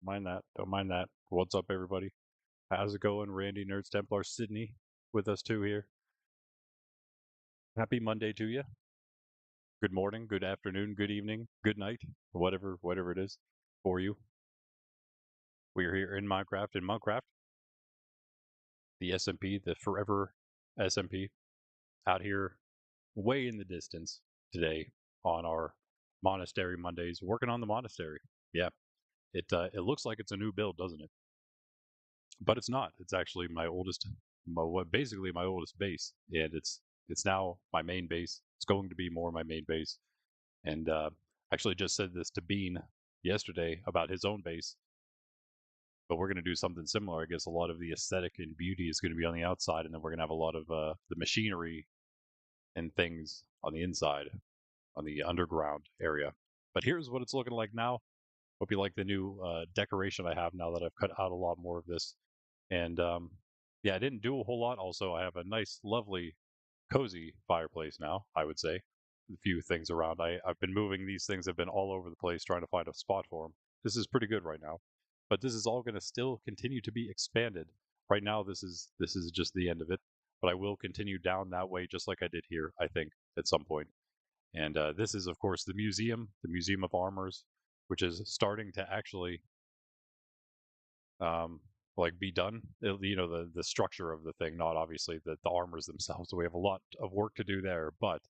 Mind that. Don't mind that. What's up, everybody? How's it going? Randy, Nerds Templar, Sydney, with us too here. Happy Monday to you. Good morning, good afternoon, good evening, good night, whatever it is for you. We are here in Monkraft, the SMP, the forever SMP, out here way in the distance today on our Monastery Mondays, working on the Monastery. Yeah, it looks like it's a new build, doesn't it? But it's not. It's actually basically my oldest base, and it's now my main base. It's going to be more my main base, and actually just said this to Bean yesterday about his own base. But we're going to do something similar. I guess a lot of the aesthetic and beauty is going to be on the outside, and then we're going to have a lot of the machinery and things on the inside, on the underground area. But here's what it's looking like now. Hope you like the new decoration I have now that I've cut out a lot more of this. And yeah, I didn't do a whole lot. Also, I have a nice, lovely, cozy fireplace now, I would say. A few things around. I've been moving these things, have been all over the place trying to find a spot for them. This is pretty good right now. But this is all going to still continue to be expanded. Right now, this is just the end of it. But I will continue down that way just like I did here, I think, at some point. And this is, of course, the Museum of Armors, which is starting to actually um, like be done. You know, the structure of the thing, not obviously the armors themselves. So we have a lot of work to do there, but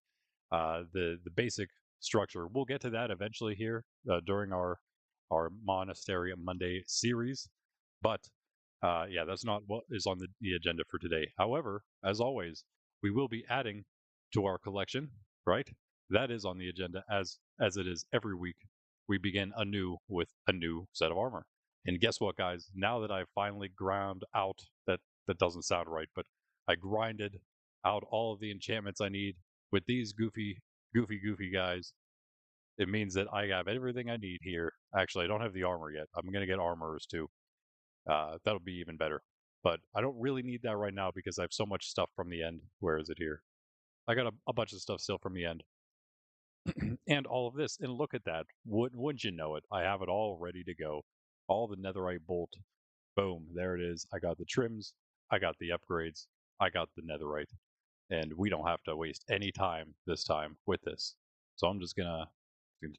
the basic structure. We'll get to that eventually here during our Monastery Monday series, but yeah, that's not what is on the agenda for today. However, as always, we will be adding to our collection. Right, that is on the agenda as it is every week. We begin anew with a new set of armor. And guess what, guys? Now that I've finally ground out that doesn't sound right, but I grinded out all of the enchantments I need with these goofy guys. It means that I have everything I need here. Actually, I don't have the armor yet. I'm gonna get armorers too. That'll be even better. But I don't really need that right now because I have so much stuff from the end. Where is it here? I got a bunch of stuff still from the end. And all of this. And look at that. Wouldn't you know it? I have it all ready to go. All the netherite bolt. Boom. There it is. I got the trims. I got the upgrades. I got the netherite. And we don't have to waste any time this time with this. So I'm just gonna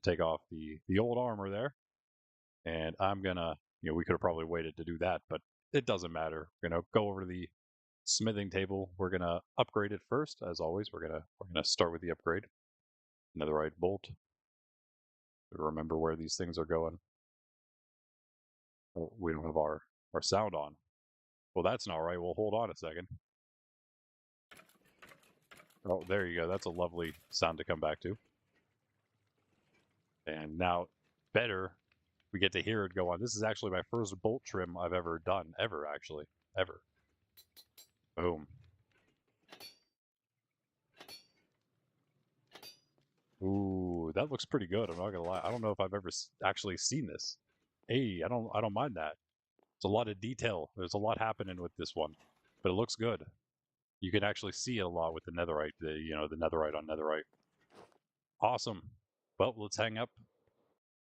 take off the old armor there. And I'm gonna, we could have probably waited to do that, but it doesn't matter. We're gonna go over to the smithing table. We're gonna upgrade it first, as always. We're gonna start with the upgrade. Netherite bolt. Remember where these things are going. Oh, we don't have our sound on. Well, that's not right. Well, hold on a second. Oh, there you go. That's a lovely sound to come back to. And now, better, we get to hear it go on. This is actually my first bolt trim I've ever done, ever, actually. Ever. Boom. Ooh, that looks pretty good. I'm not gonna lie. I don't know if I've ever actually seen this. Hey, I don't mind that. It's a lot of detail. There's a lot happening with this one, but it looks good. You can actually see it a lot with the netherite. The netherite on netherite. Awesome. Well, let's hang up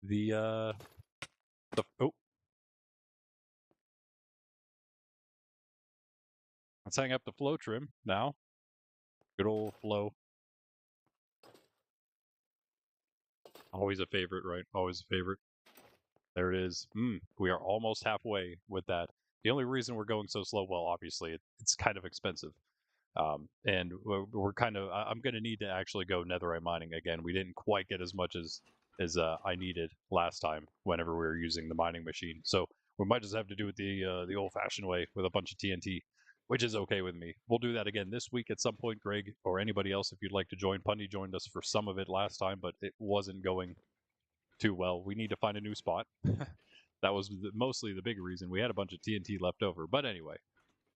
the oh, let's hang up the flow trim now. Good old flow. Always a favorite, right? Always a favorite. There it is. We are almost halfway with that. The only reason we're going so slow, well, obviously it's kind of expensive. And we're kind of, I'm going to need to actually go netherite mining again. We didn't quite get as much as I needed last time whenever we were using the mining machine. So we might just have to do it the old-fashioned way with a bunch of TNT, which is okay with me. We'll do that again this week at some point, Greg, or anybody else if you'd like to join. Pundy joined us for some of it last time, but it wasn't going too well. We need to find a new spot. That was mostly the big reason. We had a bunch of TNT left over. But anyway,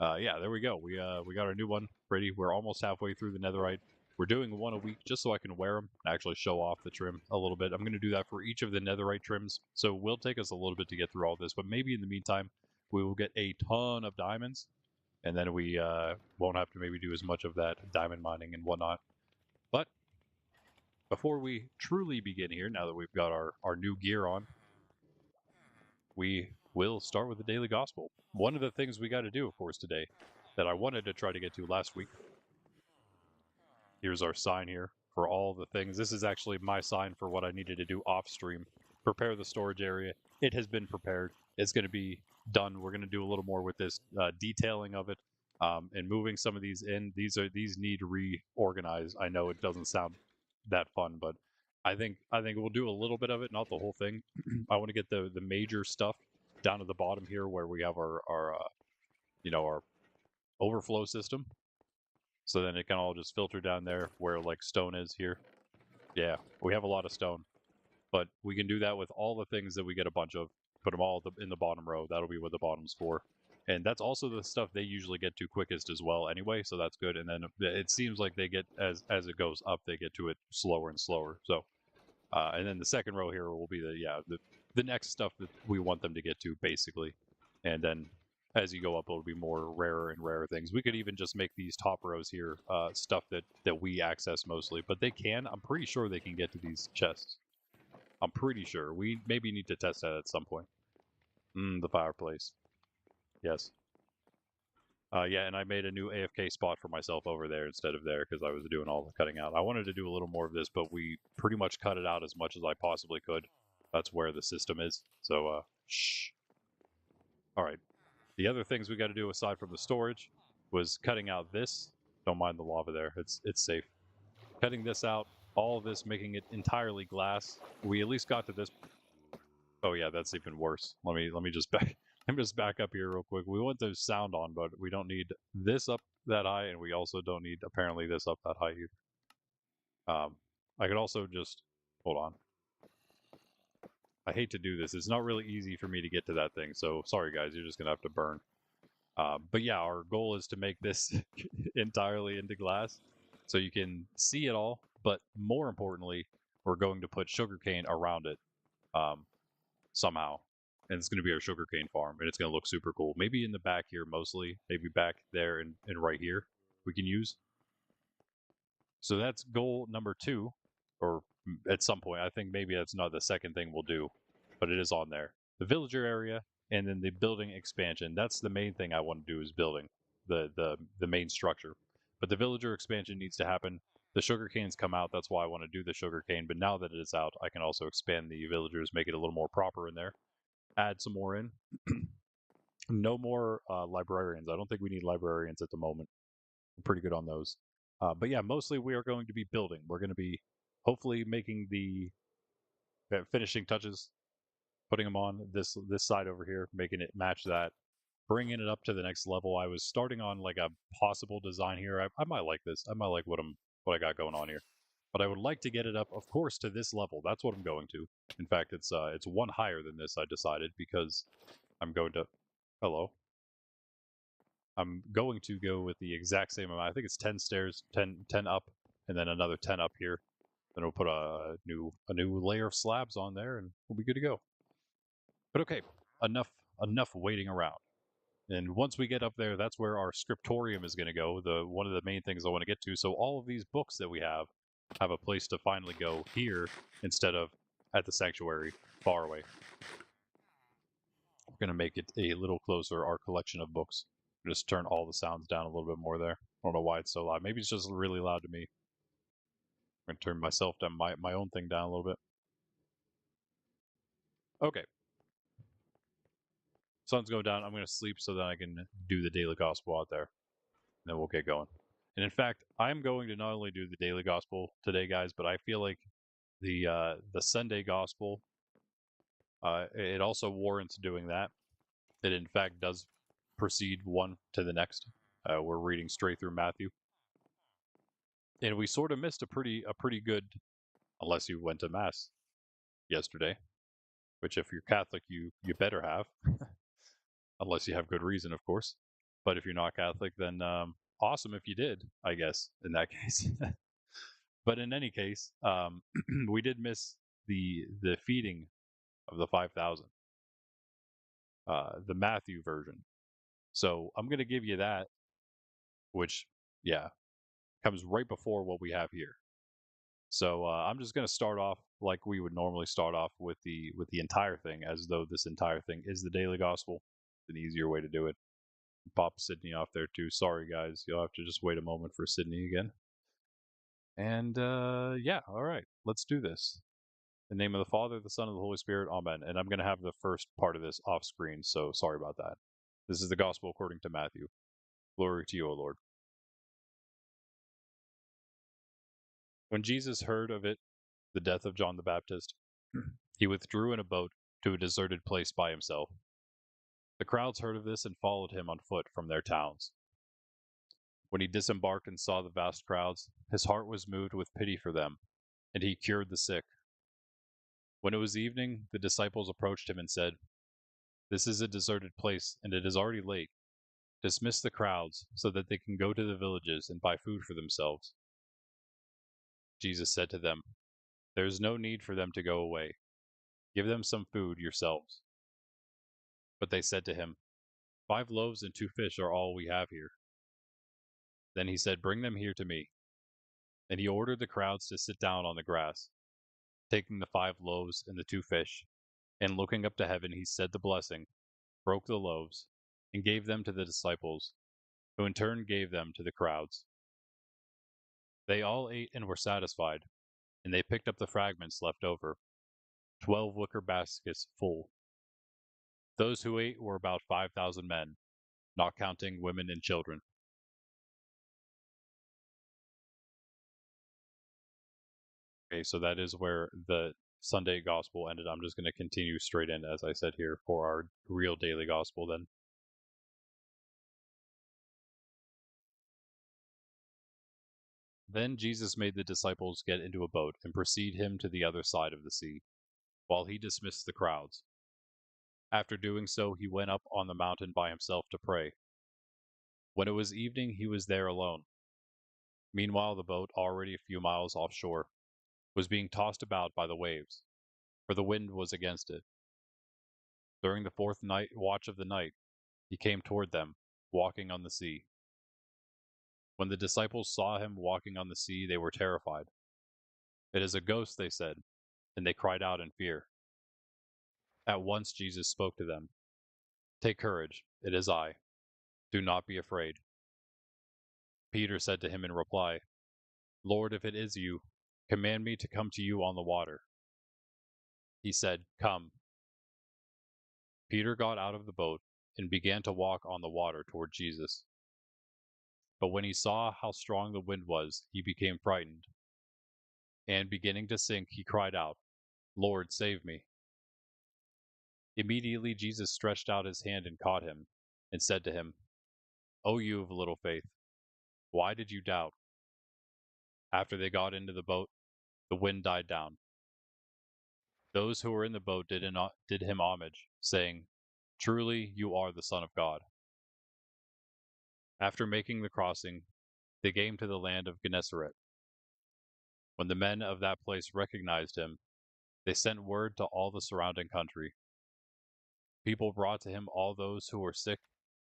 yeah, there we go. We got our new one ready. We're almost halfway through the netherite. We're doing one a week just so I can wear them and actually show off the trim a little bit. I'm going to do that for each of the netherite trims. So it will take us a little bit to get through all this, but maybe in the meantime, we will get a ton of diamonds, and then we won't have to maybe do as much of that diamond mining and whatnot. But before we truly begin here, now that we've got our new gear on, we will start with the daily gospel. One of the things we got to do, of course, today that I wanted to try to get to last week. Here's our sign here for all the things. This is actually my sign for what I needed to do off stream. Prepare the storage area. It has been prepared. It's going to be done. We're going to do a little more with this detailing of it and moving some of these in. These need reorganized. I know it doesn't sound that fun, but I think we'll do a little bit of it, not the whole thing. I want to get the major stuff down at the bottom here where we have our our overflow system. So then it can all just filter down there where like stone is here. Yeah, we have a lot of stone, but we can do that with all the things that we get a bunch of. Put them all in the bottom row. That'll be what the bottom's for. And that's also the stuff they usually get to quickest as well anyway, so that's good. And then it seems like they get, as it goes up, they get to it slower and slower. So, and then the second row here will be the next stuff that we want them to get to, basically. And then as you go up, it'll be more rarer and rarer things. We could even just make these top rows here stuff that we access mostly, but they can. I'm pretty sure they can get to these chests. I'm pretty sure. We maybe need to test that at some point. The fireplace. Yes. Yeah, and I made a new AFK spot for myself over there instead of there because I was doing all the cutting out. I wanted to do a little more of this, but we pretty much cut it out as much as I possibly could. That's where the system is. So, shh. All right. The other things we got to do aside from the storage was cutting out this. Don't mind the lava there. It's safe. Cutting this out, all of this, making it entirely glass. We at least got to this. Oh yeah, that's even worse. Let me just back up here real quick. We want the sound on, but we don't need this up that high, and we also don't need apparently this up that high either. I could also just hold on. I hate to do this. It's not really easy for me to get to that thing, so sorry guys, you're just gonna have to burn. But yeah, our goal is to make this entirely into glass so you can see it all, but more importantly, we're going to put sugarcane around it somehow. And it's going to be our sugarcane farm, and it's going to look super cool. Maybe in the back here mostly, maybe back there and right here we can use. So that's goal number 2, or at some point. I think maybe that's not the second thing we'll do, but it is on there. The villager area, and then the building expansion. That's the main thing I want to do, is building the main structure. But the villager expansion needs to happen. The sugar canes come out. That's why I want to do the sugar cane. But now that it is out, I can also expand the villagers, make it a little more proper in there. Add some more in. No more librarians. I don't think we need librarians at the moment. We're pretty good on those. But yeah, mostly we are going to be building. We're going to be hopefully making the finishing touches, putting them on this side over here, making it match that, bringing it up to the next level. I was starting on like a possible design here. I might like this. I might like what I got going on here. But I would like to get it up, of course, to this level. That's what I'm going to. In fact, it's one higher than this, I decided, because I'm going to... Hello. I'm going to go with the exact same amount. I think it's 10 stairs, 10 up, and then another 10 up here. Then we'll put a new layer of slabs on there, and we'll be good to go. But okay, enough waiting around. And once we get up there, that's where our scriptorium is going to go. One of the main things I want to get to. So all of these books that we have a place to finally go here instead of at the sanctuary far away. We're going to make it a little closer, our collection of books. Just turn all the sounds down a little bit more there. I don't know why it's so loud. Maybe it's just really loud to me. I'm going to turn myself down, my own thing down a little bit. Okay. Sun's going down. I'm going to sleep so that I can do the daily gospel out there. And then we'll get going. And in fact, I'm going to not only do the daily gospel today, guys, but I feel like the Sunday gospel, it also warrants doing that. It in fact does proceed one to the next. We're reading straight through Matthew, and we sort of missed a pretty good, unless you went to mass yesterday, which if you're Catholic, you better have, unless you have good reason, of course. But if you're not Catholic, then awesome if you did, I guess, in that case. But in any case, we did miss the feeding of the 5,000, the Matthew version. So I'm going to give you that, which, yeah, comes right before what we have here. So I'm just going to start off like we would normally start off with the entire thing, as though this entire thing is the daily gospel. An easier way to do it. Pop Sydney off there too. Sorry guys, you'll have to just wait a moment for Sydney again. And yeah, all right, let's do this. In the name of the Father, the Son, and the Holy Spirit, amen. And I'm going to have the first part of this off screen, so sorry about that. This is the gospel according to Matthew. Glory to you, O Lord. When Jesus heard of it, the death of John the Baptist, he withdrew in a boat to a deserted place by himself. The crowds heard of this and followed him on foot from their towns. When he disembarked and saw the vast crowds, his heart was moved with pity for them, and he cured the sick. When it was evening, the disciples approached him and said, "This is a deserted place, and it is already late. Dismiss the crowds so that they can go to the villages and buy food for themselves." Jesus said to them, "There is no need for them to go away. Give them some food yourselves." But they said to him, 5 loaves and 2 fish are all we have here." Then he said, "Bring them here to me." And he ordered the crowds to sit down on the grass. Taking the 5 loaves and the 2 fish, and looking up to heaven, he said the blessing, broke the loaves, and gave them to the disciples, who in turn gave them to the crowds. They all ate and were satisfied, and they picked up the fragments left over, 12 wicker baskets full. Those who ate were about 5,000 men, not counting women and children. Okay, so that is where the Sunday gospel ended. I'm just going to continue straight in, as I said here, for our real daily gospel then. Then Jesus made the disciples get into a boat and precede him to the other side of the sea, while he dismissed the crowds. After doing so, he went up on the mountain by himself to pray. When it was evening, he was there alone. Meanwhile, the boat, already a few miles offshore, was being tossed about by the waves, for the wind was against it. During the 4th watch of the night, he came toward them, walking on the sea. When the disciples saw him walking on the sea, they were terrified. "It is a ghost," they said, and they cried out in fear. At once Jesus spoke to them. "Take courage, it is I. Do not be afraid." Peter said to him in reply, "Lord, if it is you, command me to come to you on the water." He said, "Come." Peter got out of the boat and began to walk on the water toward Jesus. But when he saw how strong the wind was, he became frightened, and beginning to sink, he cried out, "Lord, save me." Immediately Jesus stretched out his hand and caught him, and said to him, "O you of little faith, why did you doubt?" After they got into the boat, the wind died down. Those who were in the boat did him homage, saying, "Truly you are the Son of God." After making the crossing, they came to the land of Gennesaret. When the men of that place recognized him, they sent word to all the surrounding country. People brought to him all those who were sick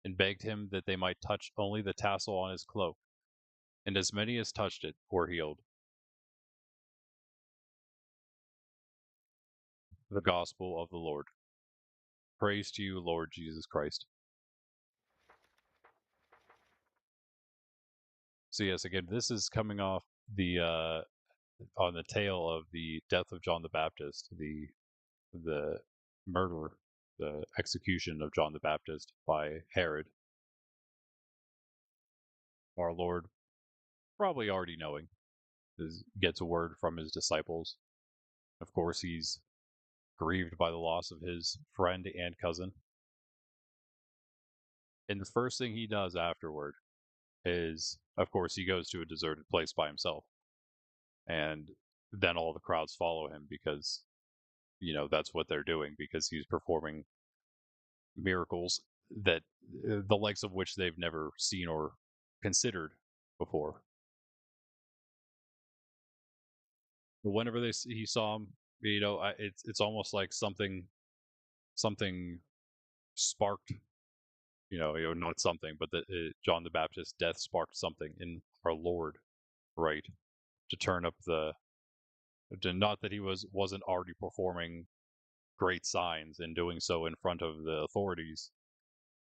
and begged him that they might touch only the tassel on his cloak, and as many as touched it were healed. The Gospel of the Lord. Praise to you, Lord Jesus Christ. So yes, again, this is coming off the on the tail of the death of John the Baptist, the murder, the execution of John the Baptist by Herod. Our Lord, probably already knowing, gets a word from his disciples. Of course, he's grieved by the loss of his friend and cousin. And the first thing he does afterward is, of course, he goes to a deserted place by himself. And then all the crowds follow him because, that's what they're doing, because he's performing miracles that the likes of which they've never seen or considered before. But whenever he saw him, it's almost like something sparked, not something, but that John the Baptist's death sparked something in our Lord, right, to turn up the Not that he wasn't already performing great signs and doing so in front of the authorities,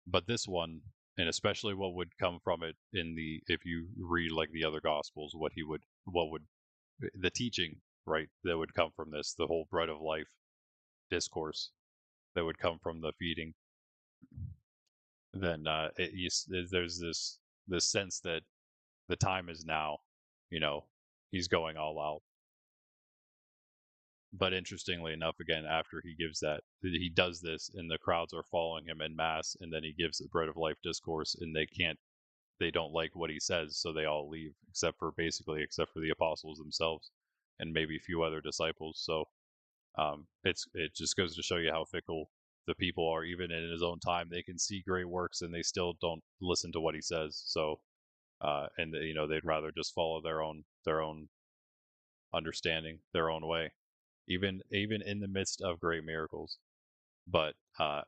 but this one, and especially what would come from it in the if you read like the other gospels, what would the teaching, right, that would come from this, the whole bread of life discourse that would come from the feeding, then there's this sense that the time is now. You know, he's going all out. But interestingly enough, again, after he gives that, he does this, and the crowds are following him en masse, and then he gives the bread of life discourse, and they don't like what he says, so they all leave, except for the apostles themselves, and maybe a few other disciples. So it just goes to show you how fickle the people are. Even in his own time, they can see great works, and they still don't listen to what he says. So, and they'd rather just follow their own understanding, their own way, even in the midst of great miracles. But on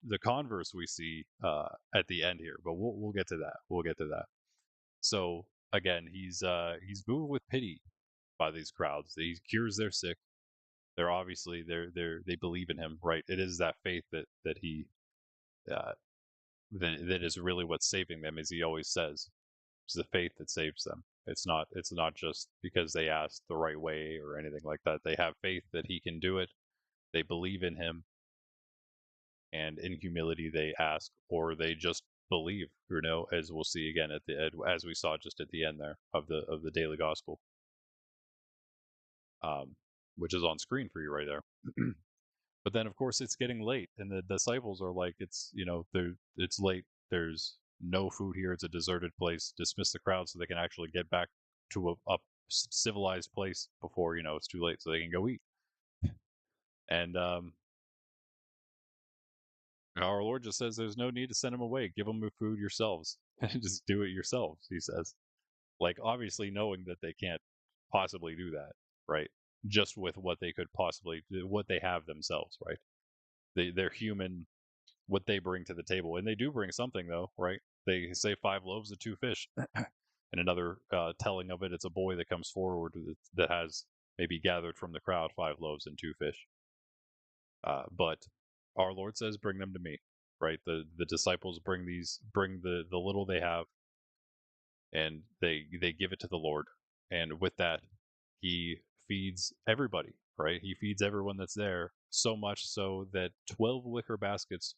the converse, we see at the end here. But we'll get to that. We'll get to that. So again, he's moved with pity by these crowds. He cures their sick. They're obviously they believe in him, right? It is that faith that he uh, that is really what's saving them, as he always says. It's the faith that saves them. It's not just because they asked the right way or anything like that. They have faith that he can do it. They believe in him, and in humility they ask, or they just believe. As we'll see again as we saw just at the end there of the daily gospel, um, which is on screen for you right there. But then, of course, it's getting late, and the disciples are like, it's late. There's no food here. It's a deserted place. Dismiss the crowd so they can actually get back to a civilized place before it's too late, so they can go eat. And our Lord just says there's no need to send them away. Give them food yourselves. Just do it yourselves, he says. Like, obviously knowing that they can't possibly do that, right? Just with what they could possibly do, what they have themselves, right? They're human, what they bring to the table. And they do bring something, though, right? They say 5 loaves and 2 fish. And another telling of it, it's a boy that comes forward that has maybe gathered from the crowd 5 loaves and 2 fish. But our Lord says, bring them to me, right? The disciples bring the little they have, and they give it to the Lord. And with that, he feeds everybody, right? He feeds everyone that's there, so much so that 12 wicker baskets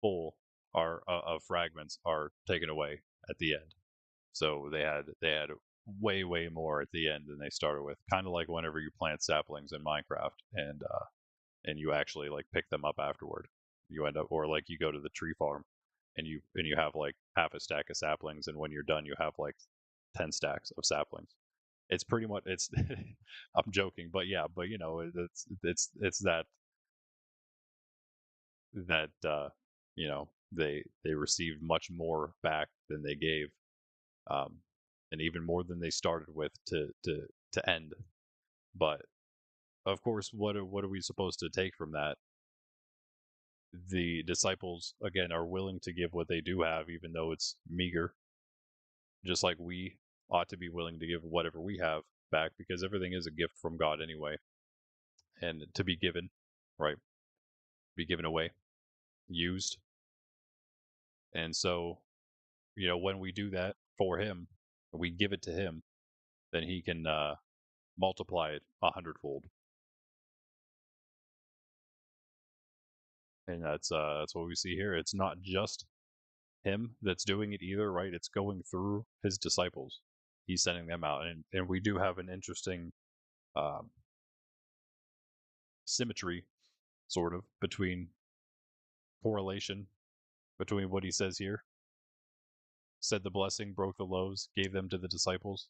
full of fragments are taken away at the end. So they had way more at the end than they started with. Kind of like whenever you plant saplings in Minecraft and you actually like pick them up afterward. You end up, or like you go to the tree farm and you have like half a stack of saplings, and when you're done you have like 10 stacks of saplings. It's pretty much it's I'm joking, but yeah, but it's that they received much more back than they gave, um, and even more than they started with to end. But of course, what are we supposed to take from that? The disciples again are willing to give what they do have, even though it's meager, just like we ought to be willing to give whatever we have back, because everything is a gift from God anyway, and to be given, right? Be given away, used. And so, when we do that for him, we give it to him, then he can multiply it 100-fold. And that's what we see here. It's not just him that's doing it either, right? It's going through his disciples. He's sending them out, and we do have an interesting um, symmetry, sort of, between correlation between what he says here. Said the blessing, broke the loaves, gave them to the disciples.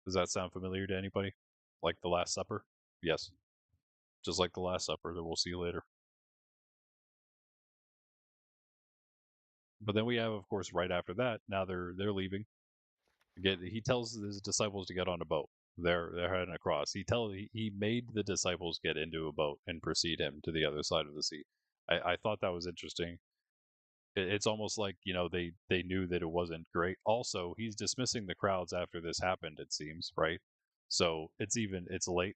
Does that sound familiar to anybody? Like the Last Supper? Yes. Just like the Last Supper that we'll see later. But then we have, of course, right after that, now they're leaving. Again, he tells his disciples to get on a boat. They're heading across. He made the disciples get into a boat and precede him to the other side of the sea. I thought that was interesting. It's almost like they knew that it wasn't great. Also, he's dismissing the crowds after this happened. It seems, right? So it's late,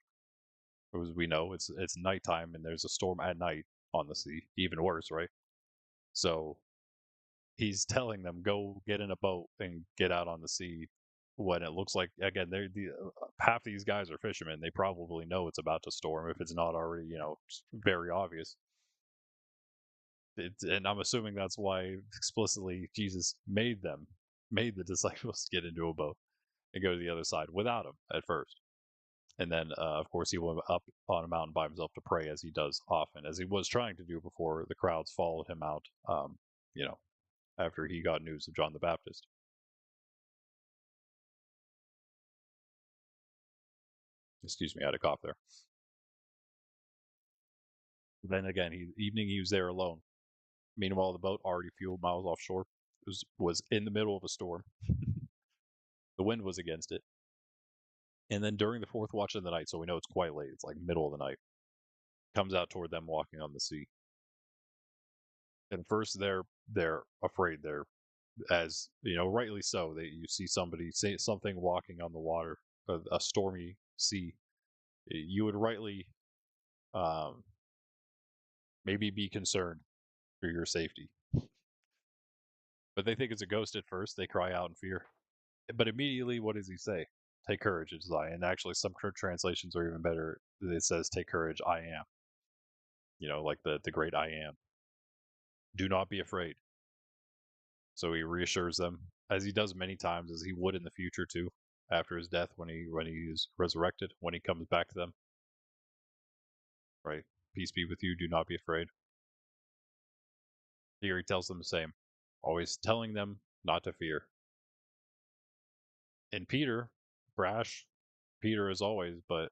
as we know. It's nighttime, and there's a storm at night on the sea. Even worse, right? So he's telling them go get in a boat and get out on the sea when it looks like, again, half these guys are fishermen. They probably know it's about to storm if it's not already very obvious. And I'm assuming that's why explicitly Jesus made the disciples get into a boat and go to the other side without him at first. And then, of course, he went up on a mountain by himself to pray, as he does often, as he was trying to do before the crowds followed him out, you know, after he got news of John the Baptist. Excuse me, I had a cough there. Then again, he was there alone. Meanwhile, the boat, already a few miles offshore, was in the middle of a storm. The wind was against it. And then during the fourth watch of the night, so we know it's quite late, it's like middle of the night, comes out toward them walking on the sea. And first they're afraid. They're, as rightly so. You see somebody say something walking on the water, a stormy sea. You would rightly, um, maybe be concerned for your safety. But they think it's a ghost at first. They cry out in fear. But immediately, what does he say? Take courage, it's I. And actually, some translations are even better. It says, take courage, I am. Like the great I am. Do not be afraid. So he reassures them, as he does many times, as he would in the future too, after his death, when he is resurrected, when he comes back to them. Right? Peace be with you, do not be afraid. Here he tells them the same, always telling them not to fear. And Peter, brash Peter as always, but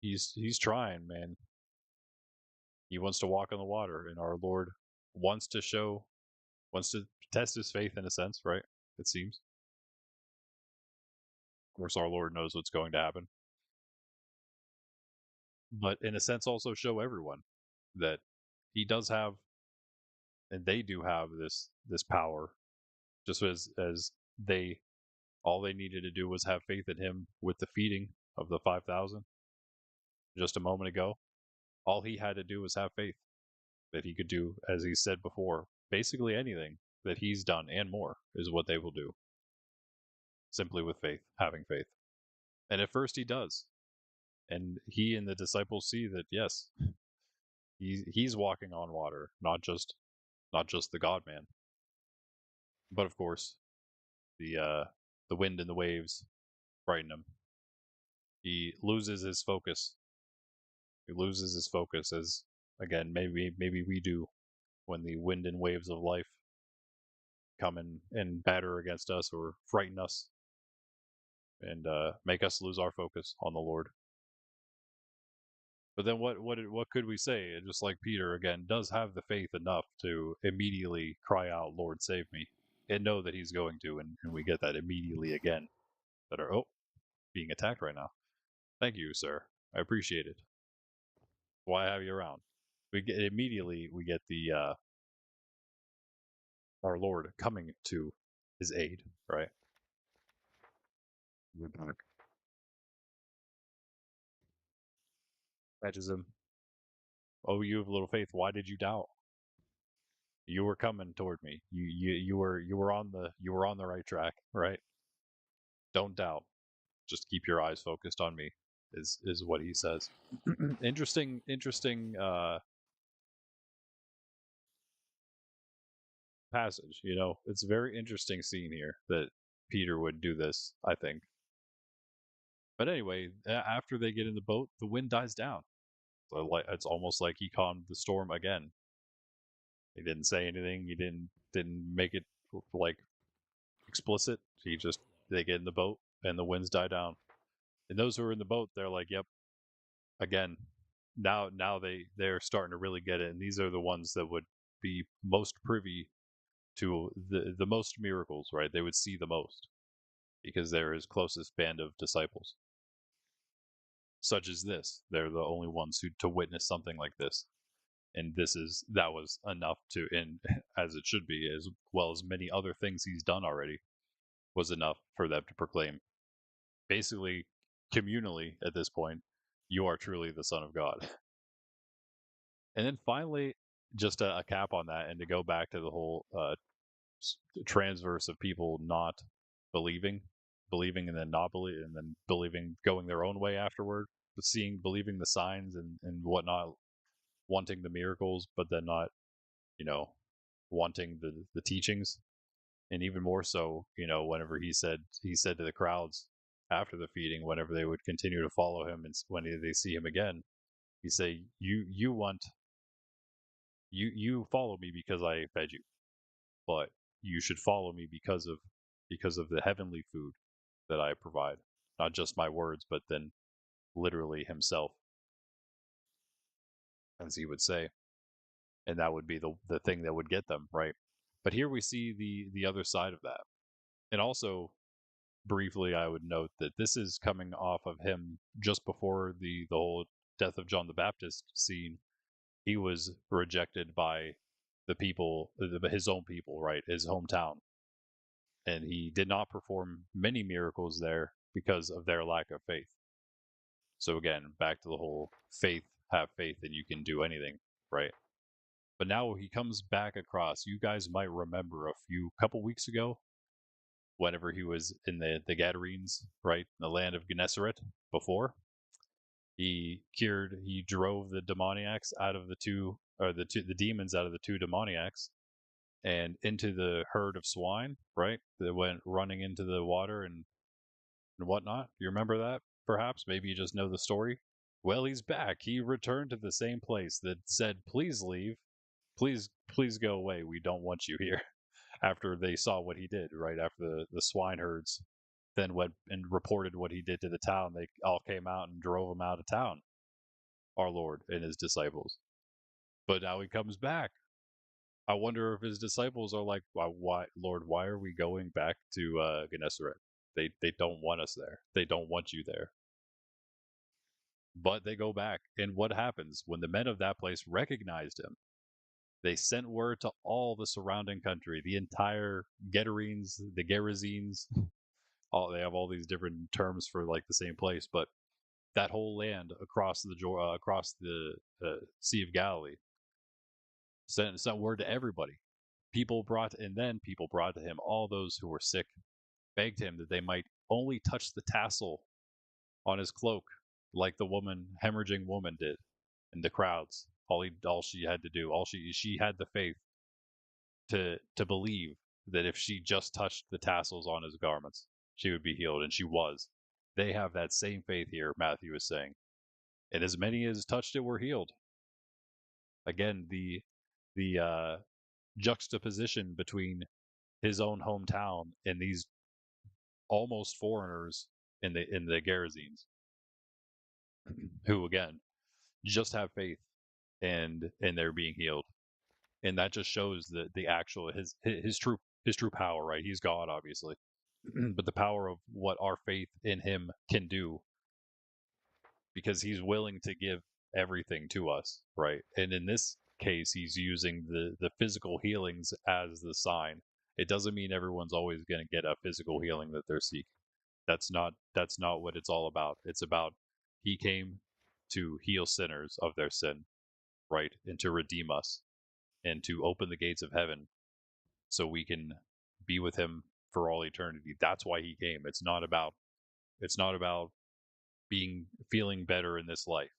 he's trying, man. He wants to walk on the water, and our Lord wants to test his faith in a sense, right? It seems. Of course, our Lord knows what's going to happen, but in a sense, also show everyone that he does have, and they do have this power. Just as they all they needed to do was have faith in him with the feeding of the 5,000 just a moment ago. All he had to do was have faith that he could do, as he said before, basically anything that he's done and more is what they will do. Simply with faith, having faith. And at first he does. And he and the disciples see that, yes, he's walking on water, not just the God man. But of course, the wind and the waves frighten him. He loses his focus. He loses his focus, as again maybe we do when the wind and waves of life come and batter against us or frighten us and make us lose our focus on the Lord. But then what could we say? Just like Peter again does have the faith enough to immediately cry out, "Lord, save me," and know that he's going to, and we get that immediately again. That are being attacked right now. Thank you, sir. I appreciate it. Why have you around? We get the our Lord coming to his aid, right? We're back. Catches him. Oh, you have little faith. Why did you doubt? You were coming toward me. You were on the right track, right? Don't doubt. Just keep your eyes focused on me. Is what he says. Interesting passage. It's a very interesting scene here that Peter would do this, I think. But anyway, after they get in the boat, the wind dies down. So it's almost like he calmed the storm again. He didn't say anything. He didn't make it like explicit. They get in the boat and the winds die down. And those who are in the boat, they're like, "Yep." Again, now they're starting to really get it, and these are the ones that would be most privy to the most miracles, right? They would see the most because they're his closest band of disciples. Such as this, they're the only ones to witness something like this, and that was enough to, and as it should be, as well as many other things he's done already, was enough for them to proclaim. Basically, communally at this point, you are truly the Son of God. And then finally, just a cap on that, and to go back to the whole transverse of people not believing, believing and then not believing, and then believing, going their own way afterward, but believing the signs and whatnot, wanting the miracles, but then not, you know, wanting the teachings. And even more so, whenever he said to the crowds after the feeding, whenever they would continue to follow him, and when they see him again, he say, you follow me because I fed you, but you should follow me because of the heavenly food that I provide, not just my words, but then literally himself, as he would say. And that would be the thing that would get them right. But here we see the other side of that. And also, briefly, I would note that this is coming off of him just before the whole death of John the Baptist scene. He was rejected by the people, his own people, right, his hometown, and he did not perform many miracles there because of their lack of faith. So again, back to the whole faith, have faith and you can do anything, right? But now he comes back across. You guys might remember a couple weeks ago, whenever he was in the Gadarenes, right, in the land of Gennesaret before. He drove the demoniacs out of the demons out of the two demoniacs and into the herd of swine, right? That went running into the water and whatnot. You remember that? Perhaps, maybe you just know the story. Well, he's back. He returned to the same place that said, "Please leave, please go away. We don't want you here." After they saw what he did, right after the swine herds then went and reported what he did to the town, they all came out and drove him out of town. Our Lord and his disciples. But now he comes back. I wonder if his disciples are like, why Lord, why are we going back to Gennesaret? They don't want us there. They don't want you there. But they go back. And what happens when the men of that place recognized him? They sent word to all the surrounding country, the entire Gadarenes, the Gerasenes. They have all these different terms for like the same place, but that whole land across the Sea of Galilee sent word to everybody. People brought to him all those who were sick, begged him that they might only touch the tassel on his cloak, like the hemorrhaging woman did in the crowds. All she had to do, she had the faith to believe that if she just touched the tassels on his garments, she would be healed, and she was. They have that same faith here, Matthew is saying. And as many as touched it were healed. Again, the juxtaposition between his own hometown and these almost foreigners in the Gerasenes, who again just have faith and they're being healed, and that just shows the actual his true power, right? He's God, obviously, but the power of what our faith in him can do, because he's willing to give everything to us, right? And in this case, he's using the physical healings as the sign. It doesn't mean everyone's always going to get a physical healing that they're seeking. That's not what it's all about. It's about he came to heal sinners of their sin, right? And to redeem us and to open the gates of heaven so we can be with him for all eternity. That's why he came. It's not about feeling better in this life,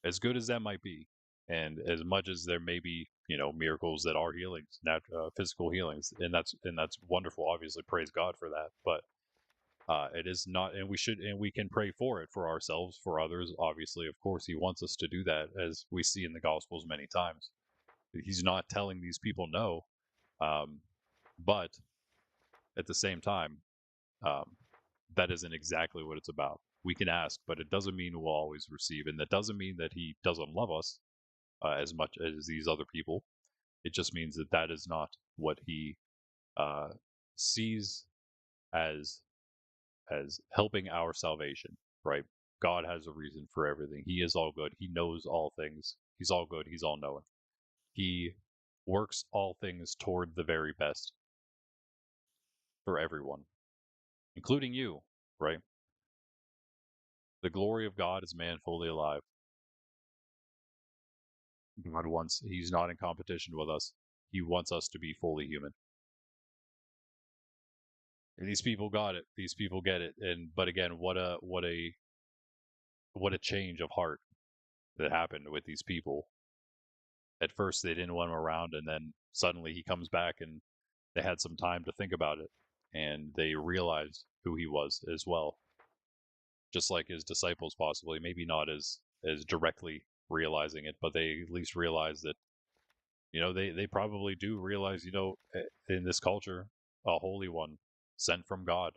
as good as that might be, and as much as there may be, miracles that are healings, physical healings, and that's wonderful. Obviously, praise God for that. But it is not, and we can pray for it for ourselves, for others. Obviously, of course, he wants us to do that, as we see in the Gospels many times. He's not telling these people no, um, but at the same time, um, that isn't exactly what it's about. We can ask, but it doesn't mean we'll always receive, and that doesn't mean that he doesn't love us as much as these other people. It just means that that is not what he uh, sees as helping our salvation. Right? God has a reason for everything. He is all good. He knows all things. He's all good. He's all knowing. He works all things toward the very best for everyone, including you. Right? The glory of God is man fully alive. God wants, he's not in competition with us. He wants us to be fully human. And these people got it. These people get it. And but again, what a change of heart that happened with these people. At first they didn't want him around, and then suddenly he comes back and they had some time to think about it, and they realized who he was as well. Just like his disciples, possibly, maybe not as directly realizing it, but they at least realize that, they probably do realize, in this culture, a holy one sent from God.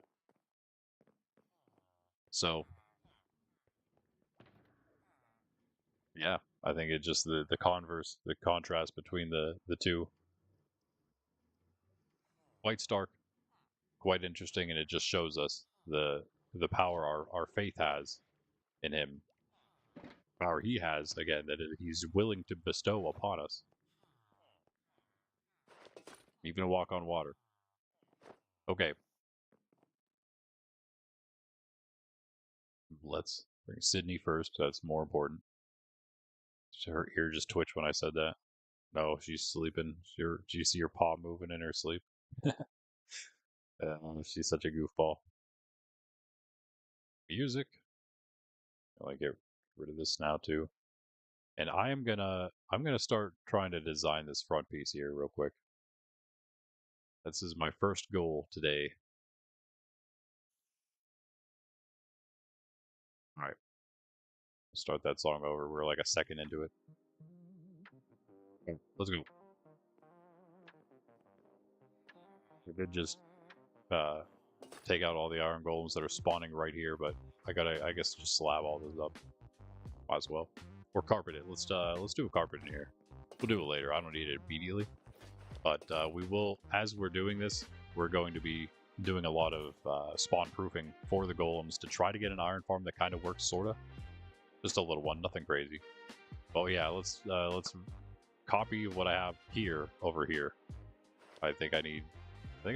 So yeah, I think it just the contrast between the two, quite stark, quite interesting, and it just shows us the power our faith has in him, power he has again that he's willing to bestow upon us, even to walk on water. Okay, let's bring Sydney first. That's more important. Her ear just twitched when I said that. No, she's sleeping. Do you see her paw moving in her sleep? She's such a goofball. Music. I get rid of this now too. And I'm gonna start trying to design this front piece here real quick. This is my first goal today. All right, start that song over. We're like a second into it. Let's go. We did just take out all the iron golems that are spawning right here, but I guess just slab all this up. Might as well. Or carpet it. Let's do a carpet in here. We'll do it later. I don't need it immediately, but we will. As we're doing this, we're going to be doing a lot of spawn proofing for the golems to try to get an iron farm that kind of works, sorta. Just a little one, nothing crazy. But yeah, let's copy what I have here over here. I think I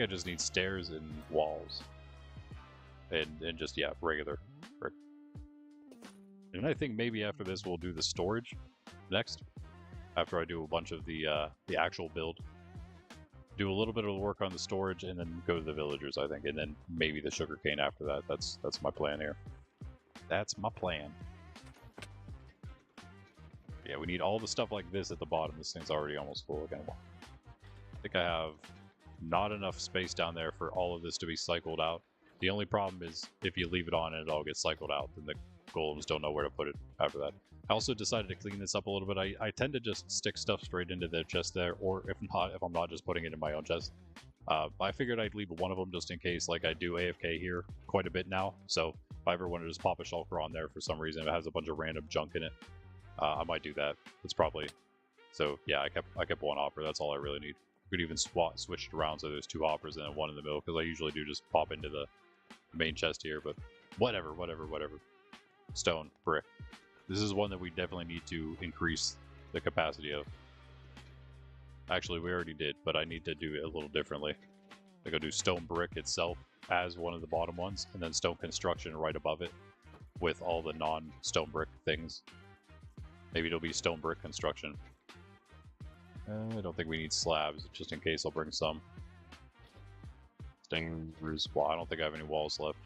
just need stairs and walls, and just regular brick. And I think maybe after this we'll do the storage next. After I do a bunch of the actual build, do a little bit of the work on the storage, and then go to the villagers. I think, and then maybe the sugarcane after that. That's my plan here. That's my plan. Yeah, we need all the stuff like this at the bottom. This thing's already almost full again. I think I have not enough space down there for all of this to be cycled out. The only problem is if you leave it on and it all gets cycled out, then the golems don't know where to put it after that. I also decided to clean this up a little bit. I tend to just stick stuff straight into the chest there, or if I'm not just putting it in my own chest. I figured I'd leave one of them just in case, like I do AFK here quite a bit now. So if I ever wanted to just pop a shulker on there for some reason, if it has a bunch of random junk in it, I might do that. It's probably... So yeah, I kept one hopper. That's all I really need. Could even switch it around so there's two hoppers and then one in the middle, because I usually do just pop into the main chest here, but whatever. Stone, brick. This is one that we definitely need to increase the capacity of. Actually, we already did, but I need to do it a little differently. Like I'll do stone brick itself as one of the bottom ones, and then stone construction right above it with all the non-stone brick things. Maybe it'll be stone brick construction. I don't think we need slabs, just in case I'll bring some. Stingers, well, I don't think I have any walls left.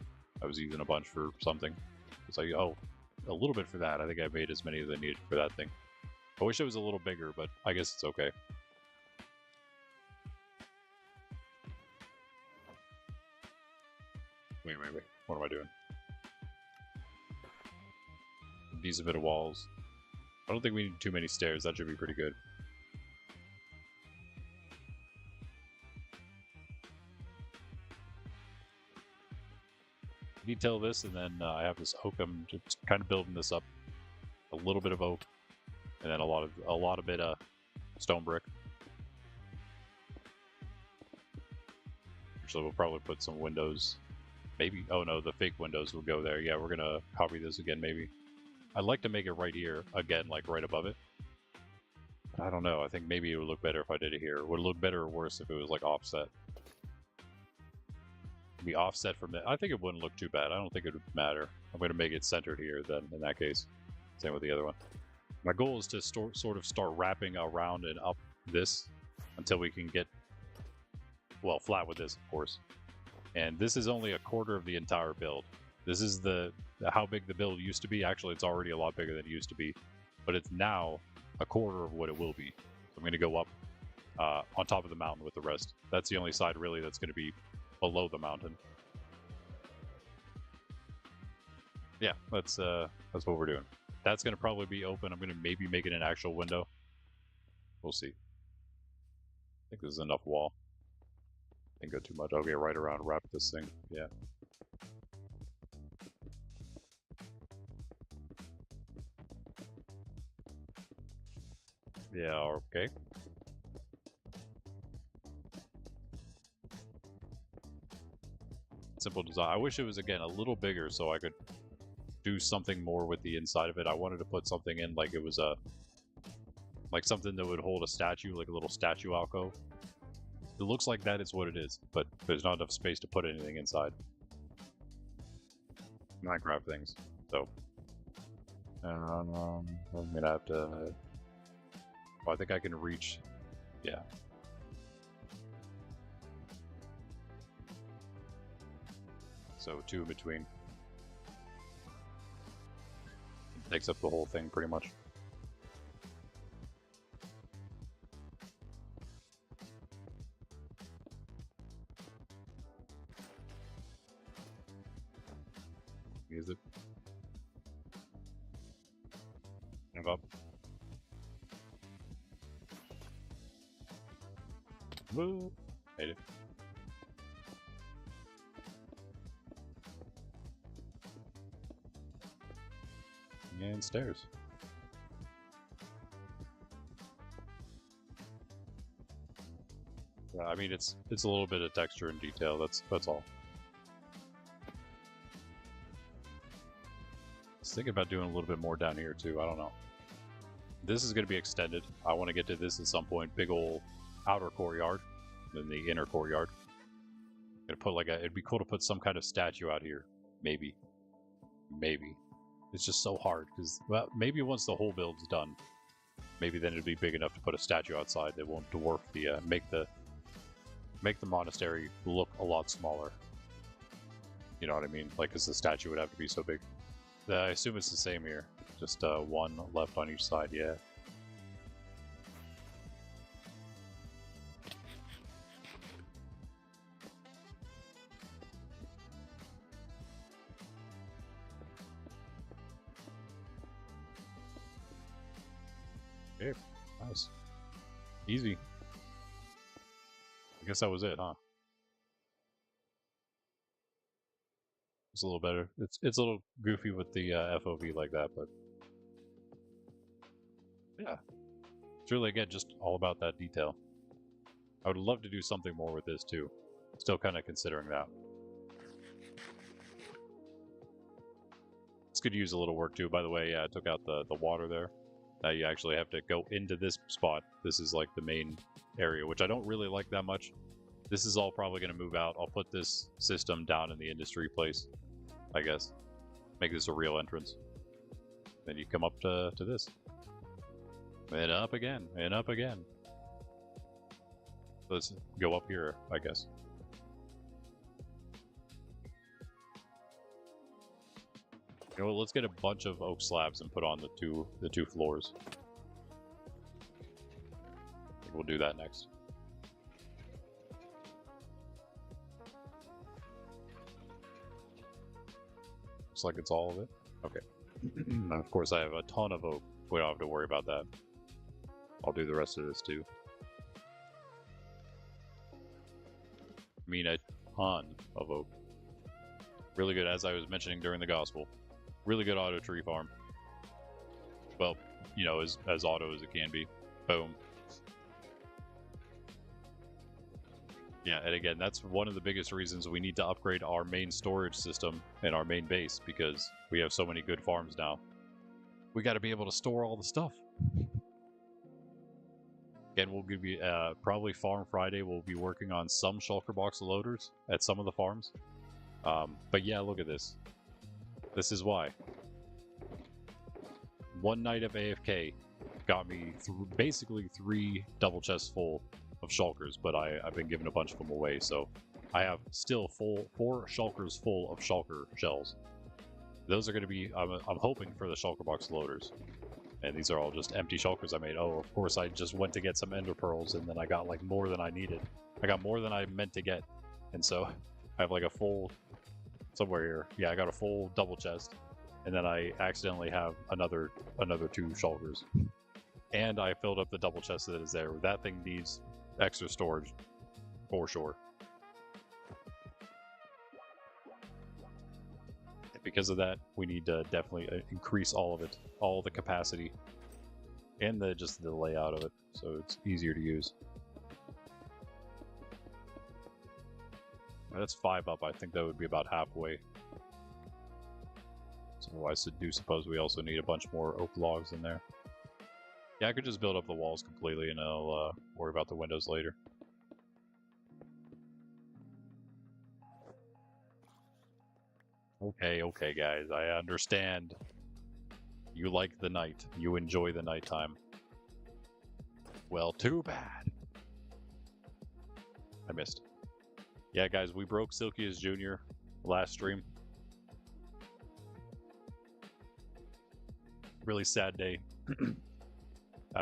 I was using a bunch for something. It's like, oh, a little bit for that. I think I made as many as I needed for that thing. I wish it was a little bigger, but I guess it's okay. Wait. What am I doing? Decent bit of walls. I don't think we need too many stairs. That should be pretty good. Detail this, and then I have this oak. I'm just kind of building this up. A little bit of oak, and then a lot of bit of stone brick. Actually, we'll probably put some windows. Maybe. Oh no, the fake windows will go there. Yeah, we're gonna copy this again. Maybe. I'd like to make it right here again, like right above it. I don't know. I think maybe it would look better if I did it here. Would it look better or worse if it was like offset? Be offset from it. I think it wouldn't look too bad. I don't think it would matter. I'm going to make it centered here then, in that case. Same with the other one. My goal is to sort of start wrapping around and up this until we can get, well, flat with this, of course. And this is only a quarter of the entire build. This is how big the build used to be. Actually, it's already a lot bigger than it used to be, but it's now a quarter of what it will be. So I'm going to go up on top of the mountain with the rest. That's the only side really that's going to be below the mountain. Yeah, that's what we're doing. That's going to probably be open. I'm going to maybe make it an actual window. We'll see. I think this is enough wall. Didn't go too much. I'll get right around, wrap this thing. Yeah. Yeah, okay. Simple design. I wish it was, again, a little bigger so I could do something more with the inside of it. I wanted to put something in like it was like something that would hold a statue, like a little statue alcove. It looks like that is what it is, but there's not enough space to put anything inside. Minecraft things. So I'm gonna have to. Oh, I think I can reach. Yeah. So 2 in between. It takes up the whole thing pretty much. Use it. Move up. Woo! Made it. And stairs. Yeah, I mean it's a little bit of texture and detail. That's all. I was thinking about doing a little bit more down here too. I don't know. This is going to be extended. I want to get to this at some point. Big old outer courtyard, then the inner courtyard. Gonna put like it'd be cool to put some kind of statue out here. Maybe. It's just so hard because, well, maybe once the whole build's done, maybe then it'd be big enough to put a statue outside that won't dwarf the make the monastery look a lot smaller. You know what I mean? Like, because the statue would have to be so big. I assume it's the same here. Just one left on each side. Yeah. Okay, nice. Easy. I guess that was it, huh? It's a little better. It's a little goofy with the FOV like that, but yeah. It's really, again, just all about that detail. I would love to do something more with this too. Still kind of considering that. This could use a little work too, by the way. Yeah, I took out the water there. Now you actually have to go into this spot. This is like the main area, which I don't really like that much. This is all probably going to move out. I'll put this system down in the industry place, I guess. Make this a real entrance. Then you come up to this. And up again, and up again. Let's go up here, I guess. You know what, let's get a bunch of oak slabs and put on the two floors. I think we'll do that next. Looks like it's all of it. Okay. And of course I have a ton of oak. We don't have to worry about that. I'll do the rest of this too. I mean a ton of oak. Really good, as I was mentioning during the gospel. Really good auto tree farm. Well, you know, as auto as it can be. Boom. Yeah, and again, that's one of the biggest reasons we need to upgrade our main storage system and our main base, because we have so many good farms now. We got to be able to store all the stuff. Again, we'll give you probably Farm Friday. We'll be working on some shulker box loaders at some of the farms. But yeah, look at this. This is why. One night of AFK got me basically 3 double chests full of shulkers, but I've been giving a bunch of them away, so I have still 4 shulkers full of shulker shells. Those are going to be, I'm hoping for the shulker box loaders. And these are all just empty shulkers I made. Oh, of course, I just went to get some ender pearls, and then I got like more than I needed. I got more than I meant to get. And so I have like a full, somewhere here. Yeah, I got a full double chest. And then I accidentally have another 2 shulkers. And I filled up the double chest that is there. That thing needs extra storage, for sure. And because of that, we need to definitely increase all of it, all the capacity, and just the layout of it, so it's easier to use. That's 5 up. I think that would be about halfway. So I do suppose we also need a bunch more oak logs in there. Yeah, I could just build up the walls completely and I'll worry about the windows later. Okay, guys, I understand. You like the night. You enjoy the nighttime. Well, too bad. I missed. Yeah, guys, we broke Silkius Jr. last stream. Really sad day.